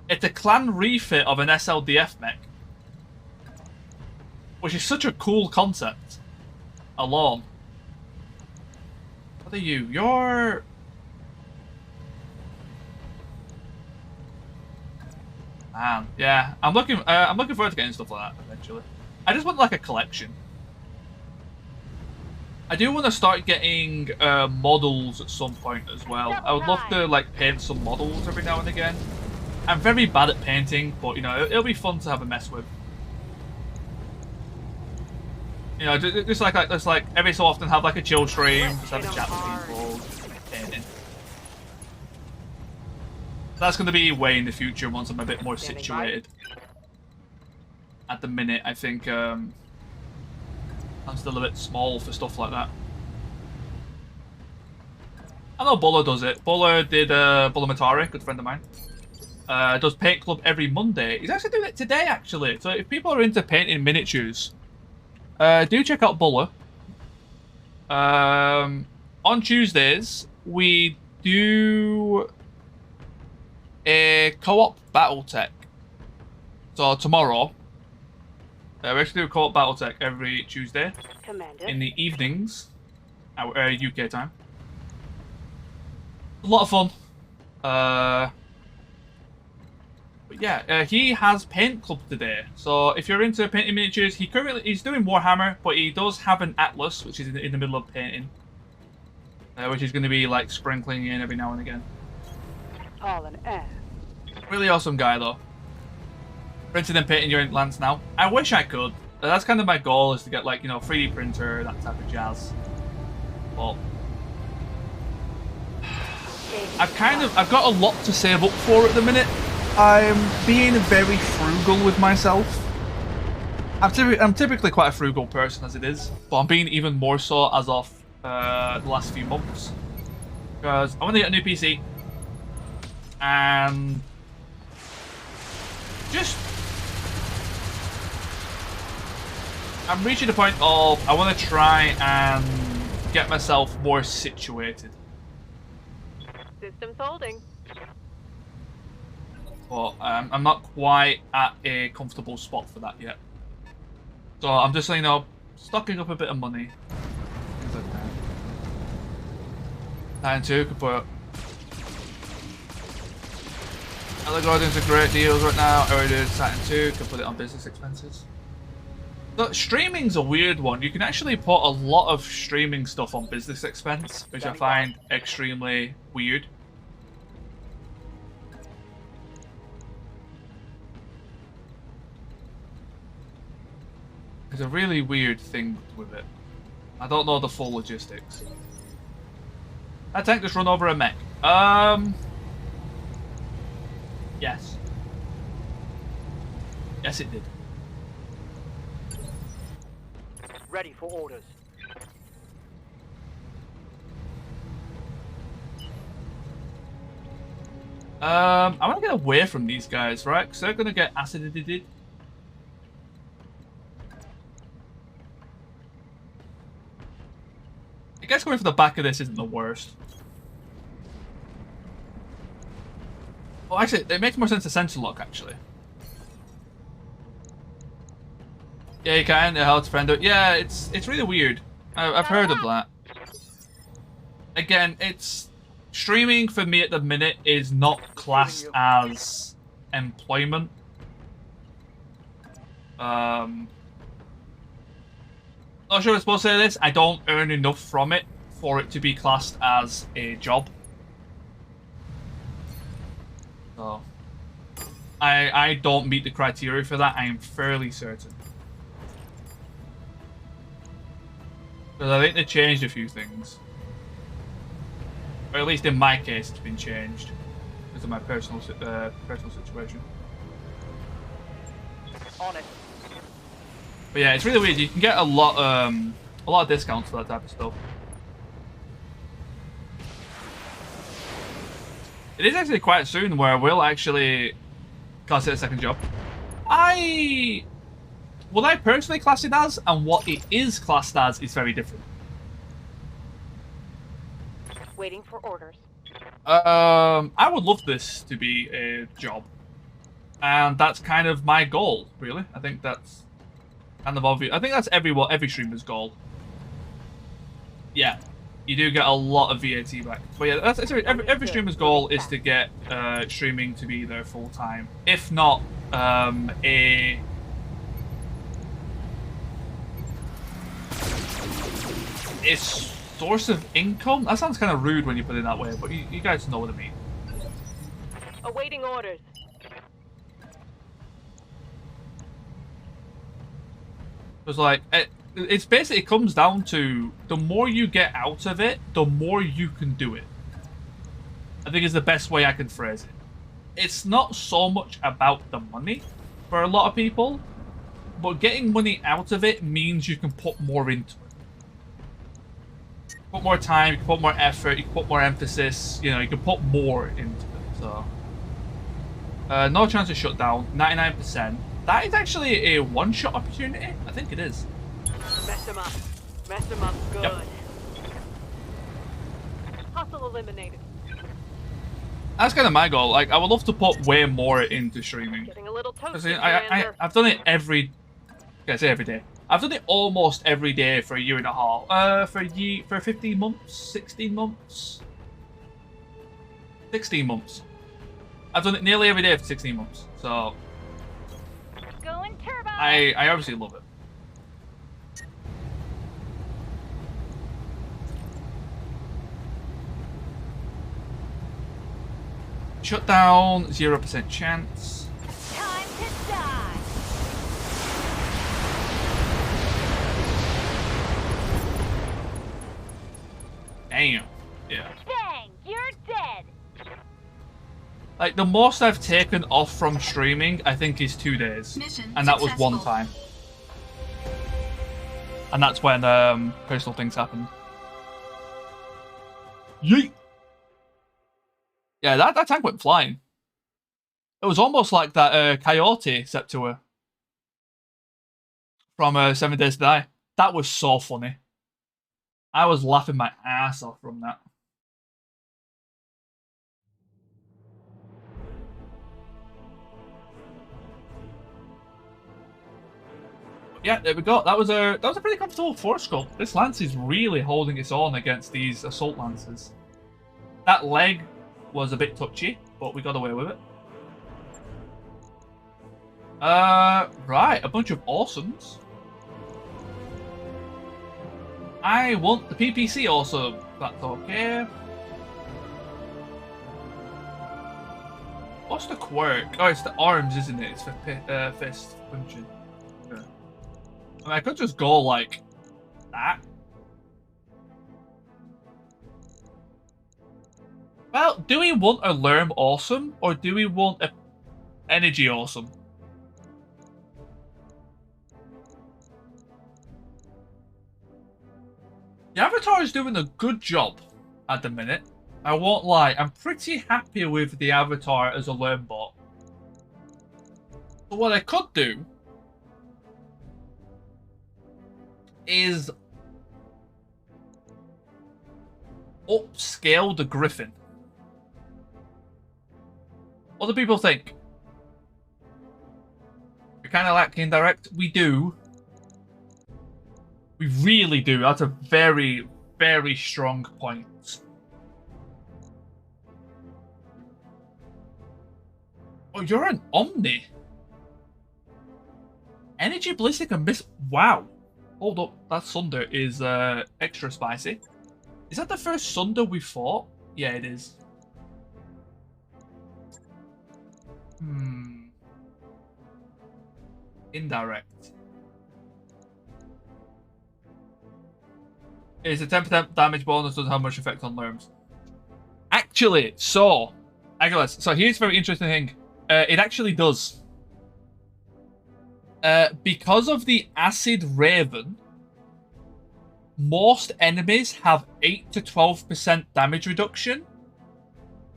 It's a clan refit of an SLDF mech, which is such a cool concept. alone. What are you? You're... Man, yeah. I'm looking forward to getting stuff like that eventually. I just want like a collection. I do want to start getting models at some point as well. I would love to like paint some models every now and again. I'm very bad at painting, but you know, it'll be fun to have a mess with. You know, just like every so often have like a chill stream, just have a chat with people, painting. That's going to be way in the future once I'm a bit more situated. At the minute, I think I'm still a bit small for stuff like that. I know Buller does it. Buller did Buller Matari, good friend of mine. Does Paint Club every Monday. He's actually doing it today, actually. So if people are into painting miniatures, do check out Buller. On Tuesdays, we do a co-op BattleTech. So tomorrow, we actually do a co-op BattleTech every Tuesday. Commander. In the evenings, our UK time. A lot of fun. But yeah, he has Paint Club today. So if you're into painting miniatures, he's doing Warhammer, but he does have an Atlas, which is in the middle of painting, which is going to be like sprinkling in every now and again. All an ass. Really awesome guy though. Printing and painting your Lance now. I wish I could. That's kind of my goal, is to get like, you know, 3D printer, that type of jazz. But I've got a lot to save up for at the minute. I'm being very frugal with myself. I'm typically quite a frugal person as it is, but I'm being even more so as of the last few months. Because I want to get a new PC. And just... I'm reaching the point of I want to try and get myself more situated. System's holding. But I'm not quite at a comfortable spot for that yet. So I'm just, you know, stocking up a bit of money. Things like that. Titan 2 could put... Other Guardians are great deals right now. I already did Titan 2, could put it on business expenses. But streaming's a weird one. You can actually put a lot of streaming stuff on business expense, which I find extremely weird. It's a really weird thing with it. I don't know the full logistics. That tank just run over a mech. Yes. Yes, it did. Ready for orders. I want to get away from these guys, right? Because they're going to get acidity. I guess going for the back of this isn't the worst. Well, actually, it makes more sense to sensor lock, actually. Yeah, you can. It helps friend out. Yeah, it's really weird. I've heard of that. Again, it's... Streaming for me at the minute is not classed as employment. Not sure I'm supposed to say this. I don't earn enough from it for it to be classed as a job. So I don't meet the criteria for that. I am fairly certain. Because I think they changed a few things. Or at least in my case, it's been changed because of my personal situation. On it. But yeah, it's really weird. You can get a lot of discounts for that type of stuff. It is actually quite soon where we'll actually class it a second job. What I personally class it as and what it is classed as is very different. Waiting for orders. I would love this to be a job. And that's kind of my goal, really. I think that's kind of obvious. I think that's every streamer's goal. yeah, you do get a lot of VAT back. But yeah, that's every streamer's goal is to get streaming to be their full time, if not a source of income. That sounds kind of rude when you put it that way, but you guys know what I mean. Awaiting orders. Because like it's basically, it comes down to the more you get out of it, the more you can do it. I think is the best way I can phrase it. It's not so much about the money for a lot of people, but getting money out of it means you can put more into it. Put more time, you can put more effort, you can put more emphasis, you know, you can put more into it. So no chance of shutdown, 99%. That is actually a one-shot opportunity. I think it is. Mess them up. Mess them up good. Yep. Hustle eliminated. That's kind of my goal. Like, I would love to put way more into streaming. Getting a little toasty, I've done it every day. I've done it almost every day for a year and a half. For 15 months, 16 months, 16 months. I've done it nearly every day for 16 months. So Going turbo. I obviously love it. Shutdown, 0% chance. Time to die. Damn. Yeah. Bang! You're dead. Like, the most I've taken off from streaming, I think, is 2 days. Mission And that was one successful. time. And that's when personal things happened. Yeet! Yeah, that tank went flying. It was almost like that Coyote Septua from 7 Days to Die. That was so funny. I was laughing my ass off from that. Yeah, there we go. That was a pretty comfortable force sculpt. This lance is really holding its own against these assault lances. That leg was a bit touchy, but we got away with it. Right, a bunch of awesomes. I want the PPC also. That's okay. What's the quirk? Oh, it's the arms, isn't it? It's for fist punching. Yeah. I mean, I could just go like that. Well, do we want a Lerm awesome, or do we want a energy awesome? The Avatar is doing a good job at the minute. I won't lie, I'm pretty happy with the Avatar as a Lerm bot. But what I could do is upscale the Griffin. What do people think? We kind of lack indirect. We do. We really do. That's a very, very strong point. Oh, you're an Omni. Energy Ballistic and Miss. Wow. Hold up. That Sunder is extra spicy. Is that the first Sunder we fought? Yeah, it is. Indirect. It's a 10% damage bonus, doesn't have much effect on Lerms. Actually, so here's a very interesting thing. It actually does. Because of the Acid Raven, most enemies have 8 to 12% damage reduction,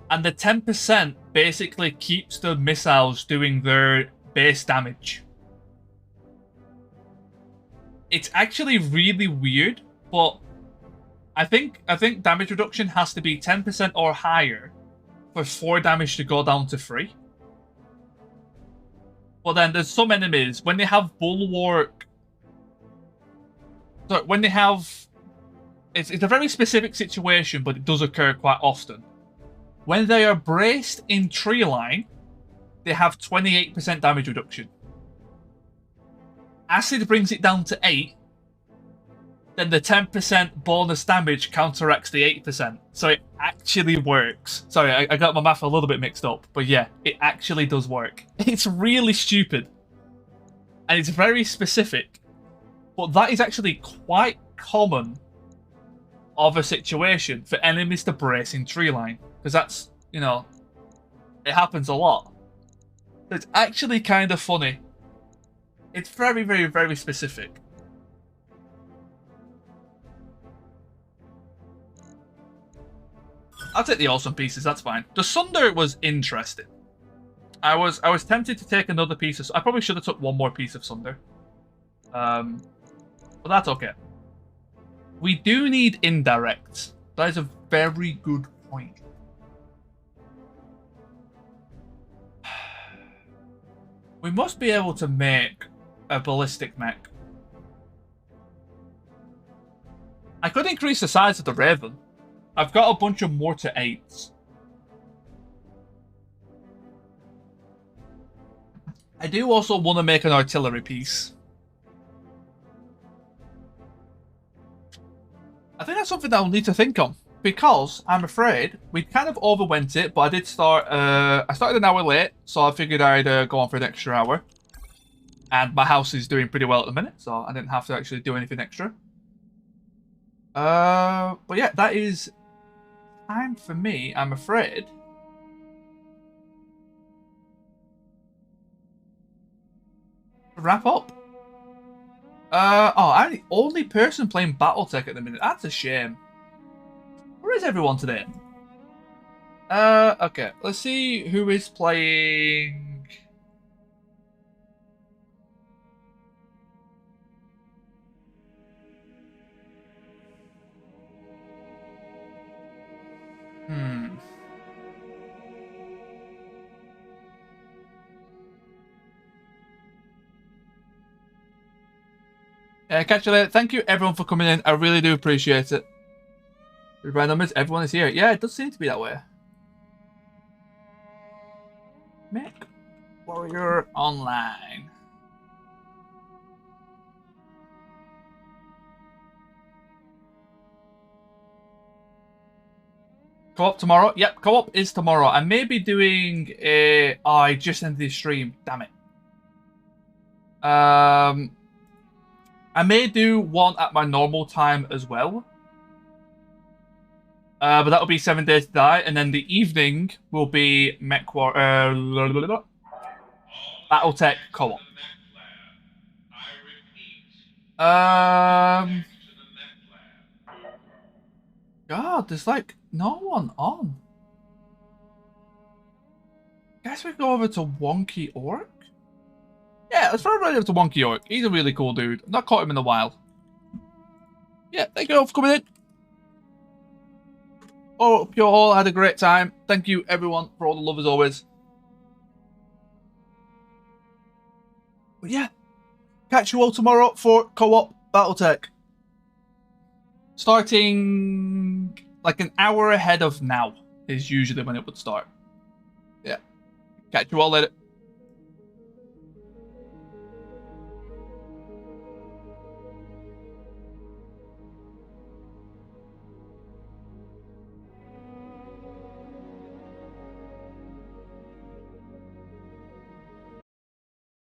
and the 10% basically keeps the missiles doing their base damage. It's actually really weird, but I think damage reduction has to be 10% or higher for 4 damage to go down to 3. But then there's some enemies, when they have Bulwark... Sorry, when they have it's a very specific situation, but it does occur quite often. When they are braced in tree line, they have 28% damage reduction. Acid brings it down to 8, then the 10% bonus damage counteracts the 8%. So it actually works. Sorry, I got my math a little bit mixed up, but yeah, it actually does work. It's really stupid. And it's very specific. But that is actually quite common of a situation for enemies to brace in tree line. Because that's, you know, it happens a lot. It's actually kind of funny. It's very, very, very specific. I'll take the awesome pieces, that's fine. The Sunder was interesting. I was tempted to take another piece of... I probably should have took one more piece of Sunder. But that's okay. We do need indirects. That is a very good point. We must be able to make a ballistic mech. I could increase the size of the Raven. I've got a bunch of Mortar 8s. I do also want to make an artillery piece. I think that's something that I'll need to think on. Because, I'm afraid, we kind of overwent it, but I did start... I started an hour late, so I figured I'd go on for an extra hour. And my house is doing pretty well at the minute, so I didn't have to actually do anything extra. But yeah, that is time for me, I'm afraid. Wrap up. Oh, I'm the only person playing BattleTech at the minute. That's a shame. Where is everyone today? Okay. Let's see who is playing. Catch you later. Thank you everyone for coming in. I really do appreciate it. By numbers, everyone is here. Yeah, it does seem to be that way. Mech Warrior Online. Co-op tomorrow? Yep, co-op is tomorrow. I may be doing a... Oh, I just ended the stream. Damn it. I may do one at my normal time as well. But that'll be 7 Days to Die, and then the evening will be BattleTech co-op. God, there's like no one on. Guess we go over to Wonky Orc. Yeah, let's throw right over to Wonky Orc. He's a really cool dude. I've not caught him in a while. Yeah, thank you all for coming in. Hope you all had a great time. Thank you, everyone, for all the love as always. But yeah, catch you all tomorrow for co-op BattleTech. Starting like an hour ahead of now is usually when it would start. Yeah, catch you all later.